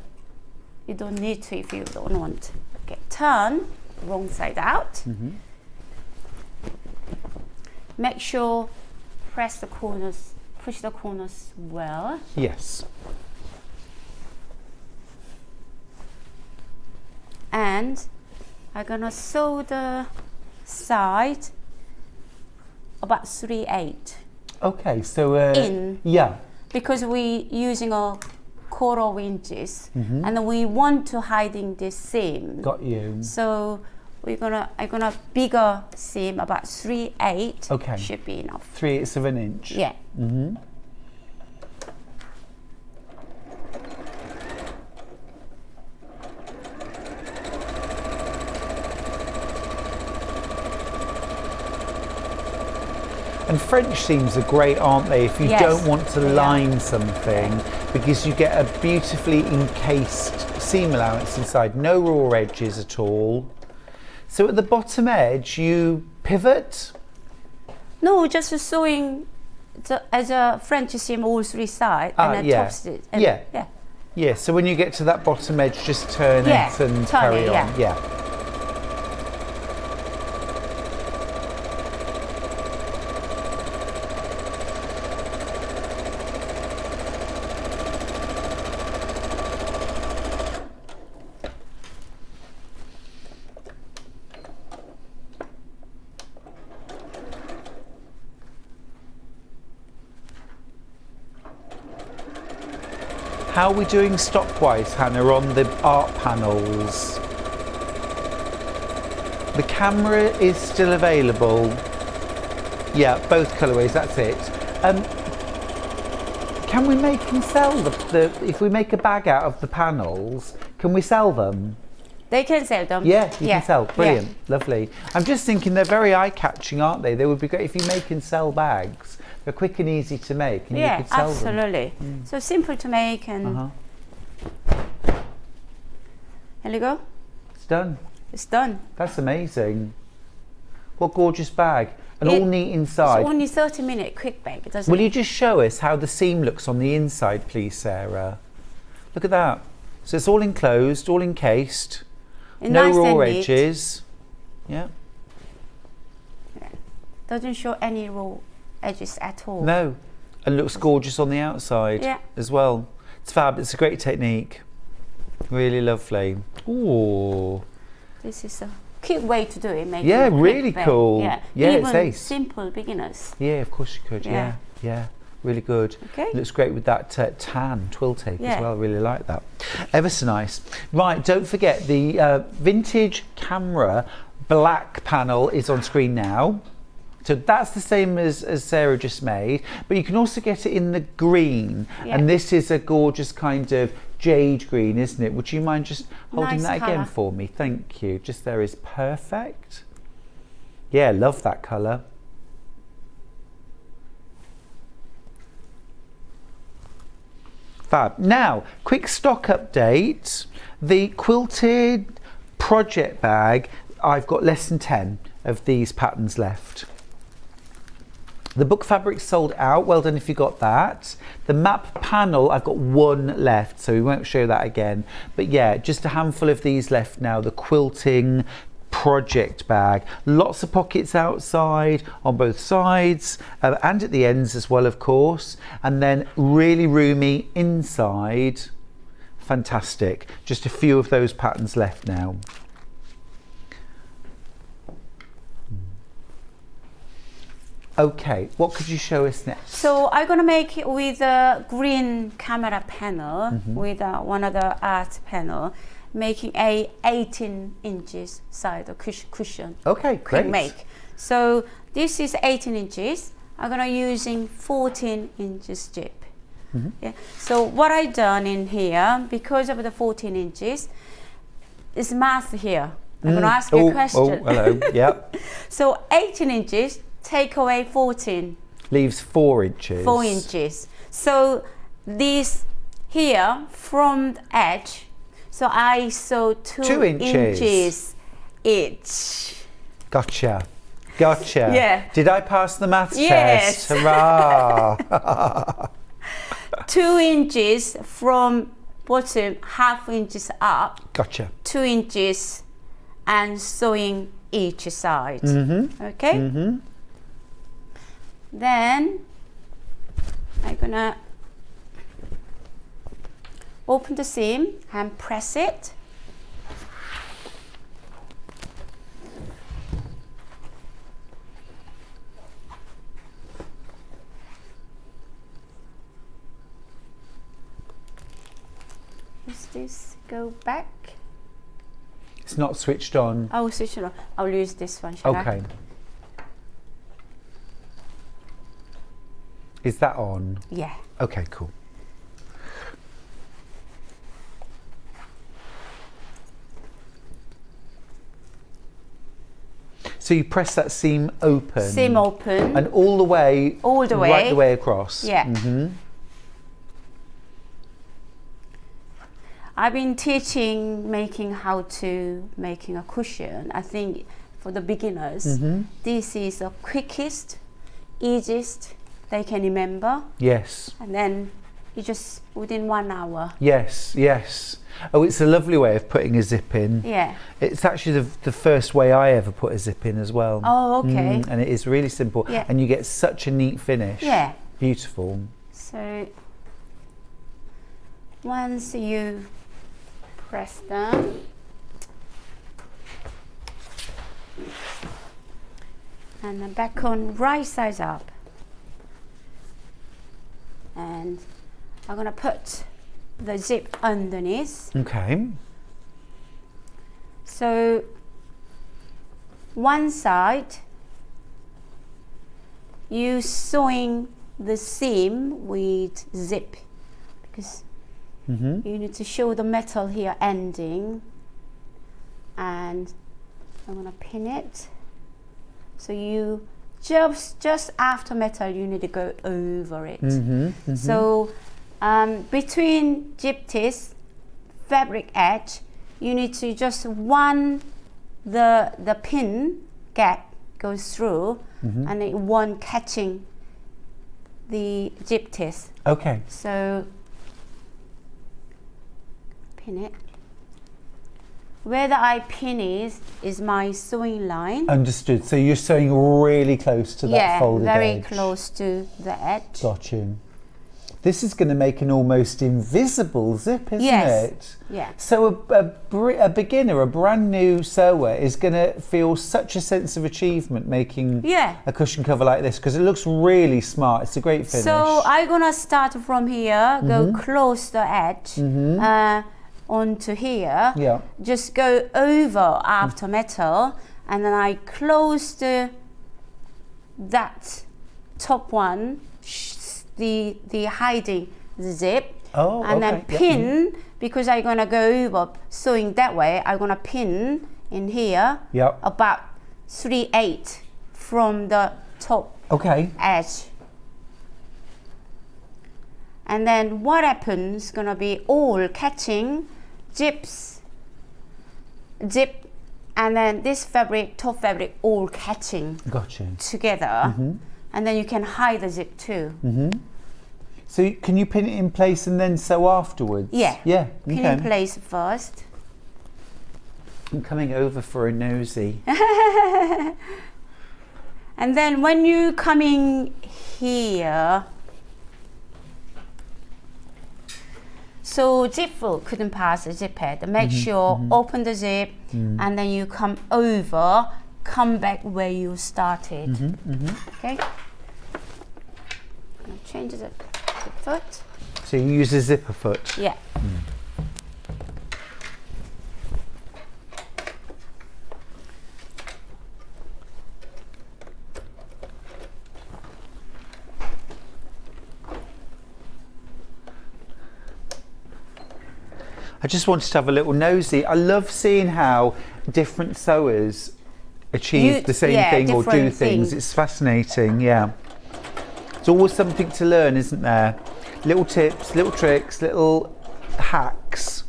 you don't need to if you don't want. Okay, turn wrong side out. Make sure press the corners, push the corners well.
Yes.
And I'm gonna sew the side about 3/8.
Okay, so
in.
Yeah.
Because we using a 1/4 inches, and we want to hiding this seam.
Got you.
So I'm gonna bigger seam about 3/8.
Okay.
Should be enough.
3/8 of an inch.
Yeah.
And French seams are great, aren't they, if you
Yes,
don't want to
they are.
line something, because you get a beautifully encased seam allowance inside, no raw edges at all. So at the bottom edge, you pivot?
No, just sewing as a French seam all 3 sides and then top stitch. And
Yeah.
Yeah.
Yeah, so when you get to that bottom edge, just turn
Yeah,
it and
turn
carry
it,
on. Yeah. How are we doing stockwise, Hannah, on the art panels? The camera is still available. Yeah, both colourways, that's it. Can we make and sell if we make a bag out of the panels, can we sell them?
They can sell them.
Yeah, you can sell. Brilliant,
Yeah.
lovely. I'm just thinking they're very eye-catching, aren't they? They would be great if you make and sell bags. They're quick and easy to make, and you could sell them.
Absolutely. So simple to make, and here you go.
It's done.
It's done.
That's amazing. What gorgeous bag. And all neat inside.
It's only 30-minute quick bake, doesn't
Will
it?
you just show us how the seam looks on the inside, please, Sarah? Look at that. So it's all enclosed, all encased.
And
no
nice
raw
and neat.
edges. Yeah.
Doesn't show any raw edges at all.
No. And looks gorgeous on the outside as well. It's fab. It's a great technique. Really lovely. Ooh.
This is a quick way to do it. Make
Yeah,
it a quick
really
bake.
cool.
Yeah,
Yeah, it's
even
ace.
simple beginners.
Yeah, of course you could. Yeah. Yeah. Really good.
Okay.
Looks great with that tan twill tape as
Yeah.
well. Really like that. Ever so nice. Right, don't forget the vintage camera black panel is on screen now. So that's the same as Sarah just made, but you can also get it in the green.
Yeah.
And this is a gorgeous kind of jade green, isn't it? Would you mind just holding
Nice
that again
colour.
for me? Thank you. Just there is perfect. Yeah, love that colour. Fab. Now, quick stock update. The quilted project bag, I've got less than 10 of these patterns left. The book fabric sold out. Well done if you got that. The map panel, I've got 1 left, so we won't show that again. But yeah, just a handful of these left now. The quilting project bag. Lots of pockets outside on both sides and at the ends as well, of course. And then really roomy inside. Fantastic. Just a few of those patterns left now. Okay, what could you show us next?
So I'm gonna make it with a green camera panel with one of the art panel, making a 18 inches side of cushion.
Okay,
Quick
great.
make. So this is 18 inches. I'm gonna using 14 inches zip. Yeah. So what I done in here, because of the 14 inches, is math here. I'm gonna ask you a question.
Oh, hello. Yep.
So 18 inches. Take away 14.
Leaves 4 inches.
4 inches. So this here from the edge, so I sew 2 inches each.
Gotcha. Gotcha.
Yeah.
Did I pass the maths
Yes.
test? Hurrah.
2 inches from bottom, half inches up,
Gotcha.
2 inches, and sewing each side. Okay? Then I'm gonna open the seam and press it. Does this go back?
It's not switched on.
I'll switch it on. I'll use this one, shall I?
Okay. Is that on?
Yeah.
Okay, cool. So you press that seam open.
Seam open.
And all the way.
All the way.
Right the way across.
Yeah. I've been teaching making how to making a cushion. I think for the beginners, this is the quickest, easiest they can remember.
Yes.
And then you just within 1 hour.
Yes, yes. Oh, it's a lovely way of putting a zip in.
Yeah.
It's actually the first way I ever put a zip in as well.
Oh, okay.
And it is really simple.
Yeah.
And you get such a neat finish.
Yeah.
Beautiful.
So once you press down, and then back on right side up, and I'm gonna put the zip underneath.
Okay.
So one side you sewing the seam with zip, because you need to show the metal here ending, and I'm gonna pin it. So you just after metal, you need to go over it. So between gypties, fabric edge, you need to just the pin gap goes through, and then one catching the gypties.
Okay.
So pin it. Where the eye pin is my sewing line.
Understood. So you're sewing really close to that folded edge.
Yeah, very close to the edge.
Got you. This is going to make an almost invisible zip, isn't it?
Yeah.
So a beginner, a brand new sewer is going to feel such a sense of achievement making a cushion cover like this, because it looks really smart. It's a great finish.
So I'm going to start from here, go close the edge onto here.
Yeah.
Just go over after metal, and then I close that top one, the hiding the zip, and then pin, because I'm gonna go over sewing that way. I'm gonna pin in here about 3/8 from the top edge. And then what happens gonna be all catching zip, and then this fabric, top fabric, all catching together. And then you can hide the zip too.
So can you pin it in place and then sew afterwards?
Yeah.
Yeah.
Pin in place first.
I'm coming over for a nosy.
And then when you coming here, so zip foot couldn't pass the zip head. Make sure open the zip, and then you come over, come back where you started. Okay. Now change the foot.
So you use a zipper foot?
Yeah.
I just wanted to have a little nosy. I love seeing how different sewers achieve the same thing or do things. It's fascinating, yeah. It's always something to learn, isn't there? Little tips, little tricks, little hacks.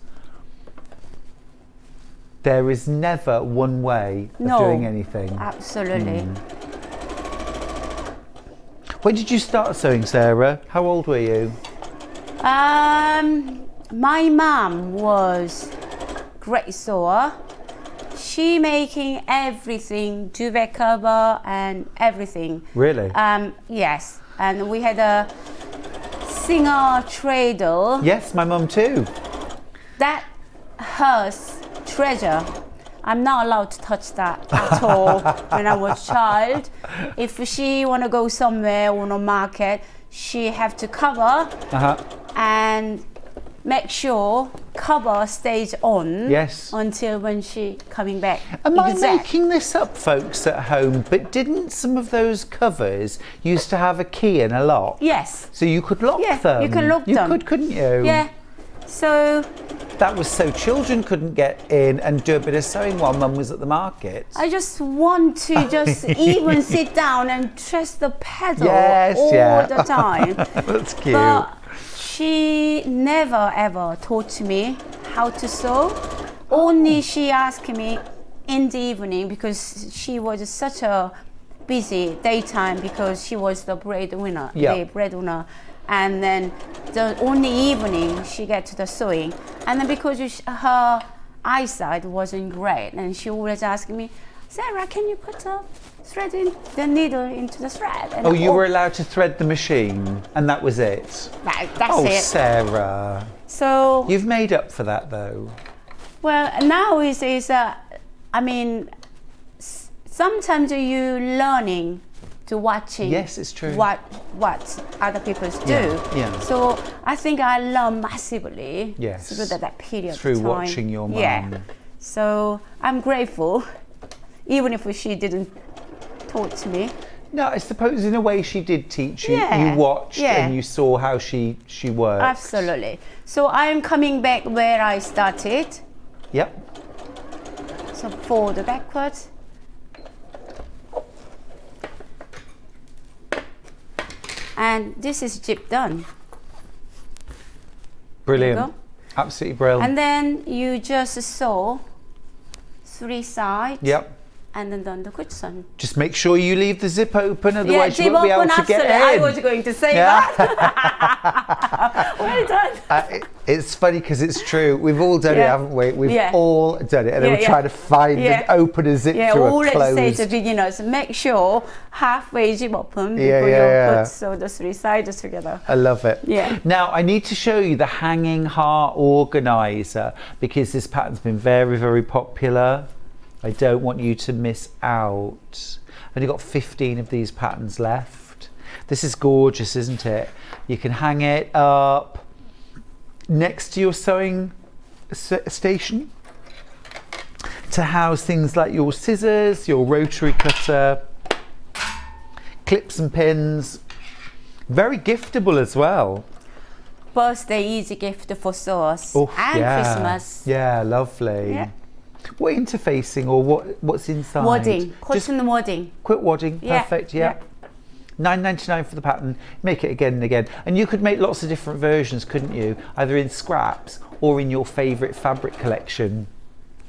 There is never one way of doing anything.
Absolutely.
When did you start sewing, Sarah? How old were you?
My mum was great sewer. She making everything, duvet cover and everything.
Really?
Yes. And we had a singer cradle.
Yes, my mum too.
That hers treasure. I'm not allowed to touch that at all when I was a child. If she want to go somewhere on a market, she have to cover and make sure cover stays on until when she coming back.
Am I making this up, folks at home? But didn't some of those covers used to have a key in a lock?
Yes.
So you could lock them?
You can lock them.
You could, couldn't you?
Yeah. So
that was so children couldn't get in and do a bit of sewing while Mum was at the market.
I just want to just even sit down and press the pedal all the time.
That's cute.
But she never ever taught me how to sew. Only she asked me in the evening, because she was such a busy daytime because she was the breadwinner. And then the only evening she get to the sewing, and then because her eyesight wasn't great, and she always asking me, Sarah, can you put the needle into the thread? And
you were allowed to thread the machine, and that was it?
That's it.
Sarah.
So
you've made up for that though.
Well, now I mean, sometimes you learning to watching.
Yes, it's true.
What other people do.
Yeah.
So I think I learned massively through that period of time.
Through watching your mum.
Yeah. So I'm grateful, even if she didn't taught me.
No, I suppose in a way she did teach you. You watched and you saw how she worked.
Absolutely. So I'm coming back where I started.
Yep.
So fold backwards. And this is zip done.
Brilliant.
There you
Absolutely brilliant.
And then you just sew 3 sides.
Yep.
And then done the cushion.
Just make sure you leave the zip open, otherwise you
zip
won't be able
open,
to get in.
absolutely. I was going to say that. Well done.
It's funny because it's true. We've all done it, haven't we? We've all done it, and then we're trying to find and open a zip through a closed.
Always say to beginners, make sure halfway zip open before you put sew the 3 sides together.
I love it.
Yeah.
Now I need to show you the hanging heart organizer because this pattern's been very, very popular. I don't want you to miss out. I've only got 15 of these patterns left. This is gorgeous, isn't it? You can hang it up next to your sewing station to house things like your scissors, your rotary cutter, clips and pins. Very giftable as well.
Birthday easy gift for sewers
Oh,
and Christmas.
Yeah, lovely.
Yeah.
What interfacing or what's inside?
Wadding,
Just
cotton wadding.
quick wadding, perfect, yeah. £9.99 for the pattern, make it again and again. And you could make lots of different versions, couldn't you? Either in scraps or in your favourite fabric collection.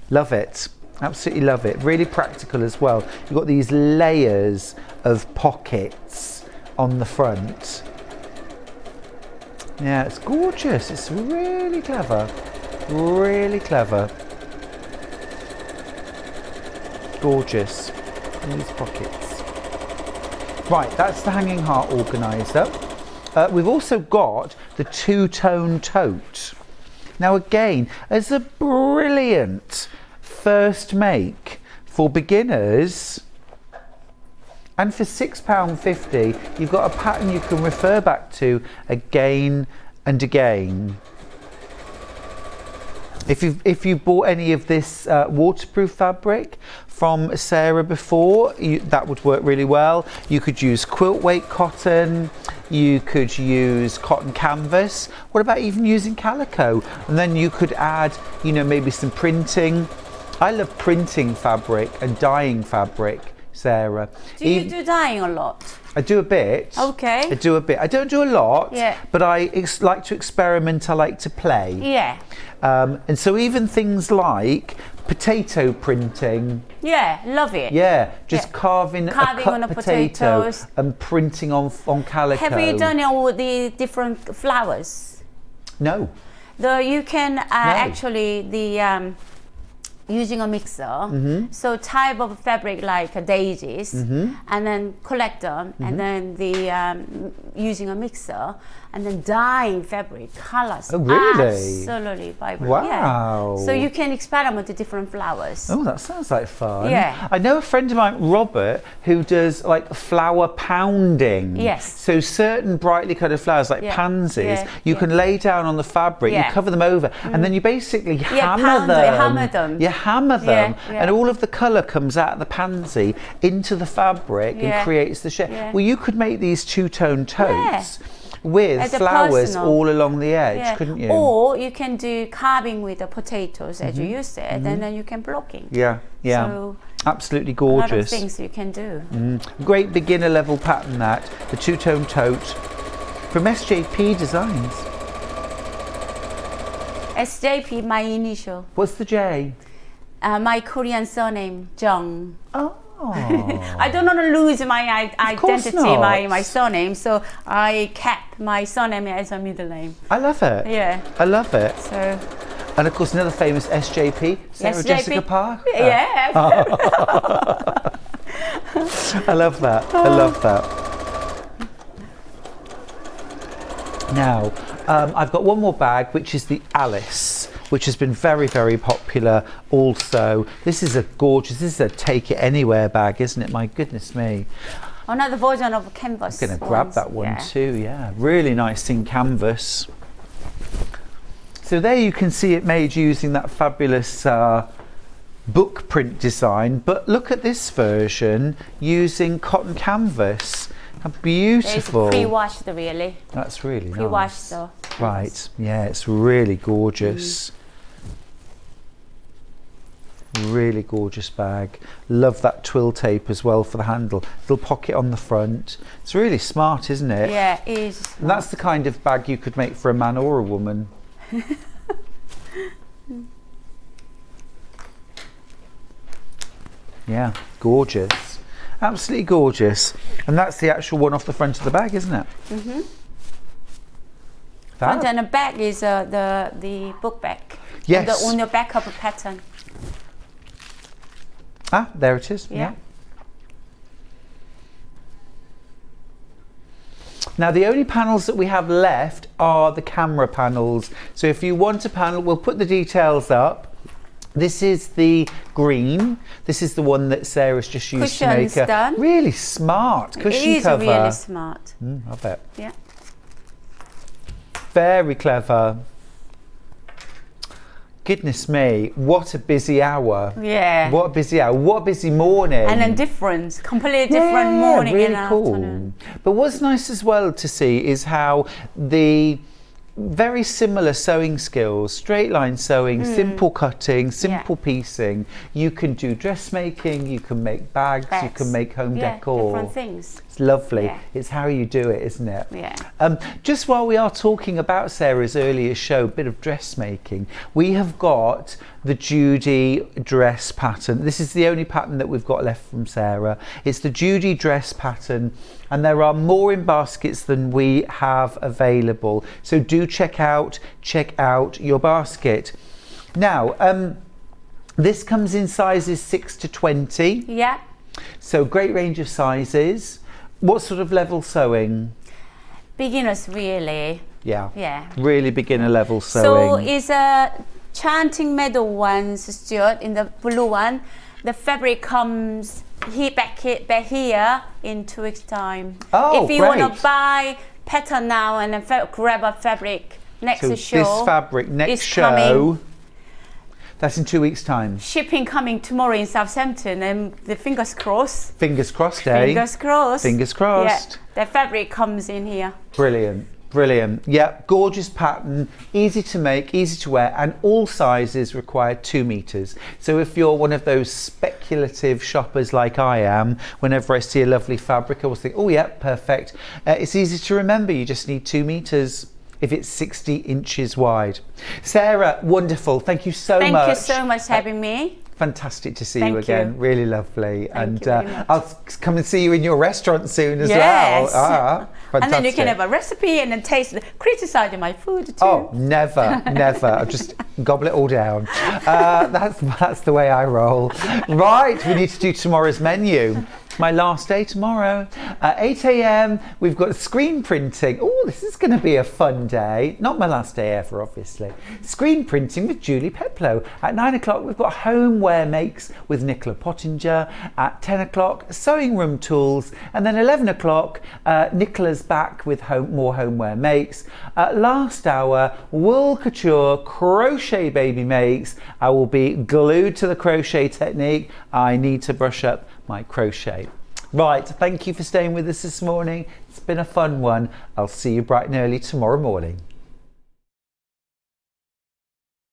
Love it, absolutely love it. Really practical as well. You've got these layers of pockets on the front. Yeah, it's gorgeous, it's really clever, really clever. Gorgeous, these pockets. Right, that's the hanging heart organizer. We've also got the 2-tone tote. Now again, as a brilliant first make for beginners, and for £6.50 you've got a pattern you can refer back to again and again. If you bought any of this waterproof fabric from Sarah before, that would work really well. You could use quilt weight cotton, you could use cotton canvas. What about even using calico? And then you could add, you know, maybe some printing. I love printing fabric and dyeing fabric, Sarah.
Do you do dyeing a lot?
I do a bit.
Okay.
I do a bit. I don't do a lot,
Yeah.
but I like to experiment, I like to play.
Yeah.
And so even things like potato printing.
Yeah, love it.
Yeah, just carving a cut
on the
potato
potatoes.
and printing on calico.
Have you done all the different flowers?
No.
You can actually using a mixer, so type of fabric like daisies, and then collect them, and then using a mixer, and then dyeing fabric colors.
Oh, really?
Absolutely vibrant.
Wow.
Yeah. So you can experiment with different flowers.
Oh, that sounds like fun.
Yeah.
I know a friend of mine, Robert, who does like flower pounding.
Yes.
So certain brightly coloured flowers like pansies, you can lay down on the fabric, you cover them over, and then you basically hammer them. You hammer them, and all of the colour comes out of the pansy into the fabric and creates the shape. Well, you could make these 2-tone totes with flowers all along the edge, couldn't you?
Or you can do carving with the potatoes, as you said, and then you can blocking.
Yeah, yeah.
So
absolutely
a
gorgeous.
lot of things you can do.
Great beginner level pattern, that the 2-tone tote from SJP Designs.
SJP, my initial.
What's the J?
My Korean surname, Jung.
Oh.
I don't want to lose my identity,
not.
my surname, so I kept my surname as a middle name.
I love it.
Yeah.
I love it.
So.
And of course, another famous SJP, Sarah
SJP.
Jessica Parker.
Yeah.
I love that. I love that. Now, I've got one more bag, which is the Alice, which has been very, very popular also. This is a gorgeous, this is a take it anywhere bag, isn't it? My goodness me.
Another version of canvas.
I'm going to grab that one too, yeah. Really nice in canvas. So there you can see it made using that fabulous book print design, but look at this version using cotton canvas. How beautiful.
It's pre-washed, really.
That's really
pre-washed,
nice. Right, yeah, it's really gorgeous. Really gorgeous bag. Love that twill tape as well for the handle. Little pocket on the front. It's really smart, isn't it?
Yeah, it is.
And that's the kind of bag you could make for a man or a woman. Yeah, gorgeous. Absolutely gorgeous. And that's the actual one off the front of the bag, isn't it?
Mm-hmm.
Fab.
And then the back is the book bag.
Yes.
On the back of a pattern.
Ah, there it is.
Yeah.
Now the only panels that we have left are the camera panels. So if you want a panel, we'll put the details up. This is the green. This is the one that Sarah's just used to make a
done.
really smart cushion cover.
It is really smart.
I bet.
Yeah.
Very clever. Goodness me, what a busy hour.
Yeah.
What a busy hour. What a busy morning.
And then completely different morning
really
and
cool.
afternoon.
But what's nice as well to see is how the very similar sewing skills, straight line sewing, simple cutting, simple piecing. You can do dressmaking, you can make bags, you can make home decor.
Different things.
It's lovely.
Yeah.
It's how you do it, isn't it?
Yeah.
Just while we are talking about Sarah's earlier show, a bit of dressmaking, we have got the Judy dress pattern. This is the only pattern that we've got left from Sarah. It's the Judy dress pattern, and there are more in baskets than we have available. So do check out your basket. Now, this comes in sizes 6 to 20.
Yeah.
So great range of sizes. What sort of level sewing?
Beginners, really.
Yeah.
Yeah.
Really beginner level
So
sewing.
it's a Chanting Meadow ones, Streert, in the blue one. The fabric comes back here in 2 weeks' time.
Oh,
if you
great.
want to buy pattern now and then grab a fabric next
So
show.
this fabric next
is
show.
coming.
That's in 2 weeks' time.
Shipping coming tomorrow in Southampton, and the fingers crossed.
Fingers crossed, eh?
Fingers crossed.
Fingers crossed.
Yeah, the fabric comes in here.
Brilliant. Brilliant. Yeah, gorgeous pattern, easy to make, easy to wear, and all sizes require 2 meters. So if you're one of those speculative shoppers like I am, whenever I see a lovely fabric, I always think, oh yeah, perfect. It's easy to remember, you just need 2 meters if it's 60 inches wide. Sarah, wonderful. Thank you so much.
Thank you so much for having me.
Fantastic to see
Thank
you again.
you.
Really lovely.
Thank you very much.
I'll come and see you in your restaurant soon as
Yes.
well. Fantastic.
And then you can have a recipe and then criticize my food too.
Oh, never, never. I'll just gobble it all down. That's the way I roll. Right, we need to do tomorrow's menu. My last day tomorrow. 8 a.m. we've got screen printing. Oh, this is going to be a fun day. Not my last day ever, obviously. Screen printing with Julie Peplow. At 9 o'clock we've got homeware makes with Nicola Pottinger. At 10 o'clock sewing room tools. And then 11 o'clock Nicola's back with more homeware makes. Last hour wool couture crochet baby makes. I will be glued to the crochet technique. I need to brush up my crochet. Right, thank you for staying with us this morning. It's been a fun one. I'll see you bright and early tomorrow morning.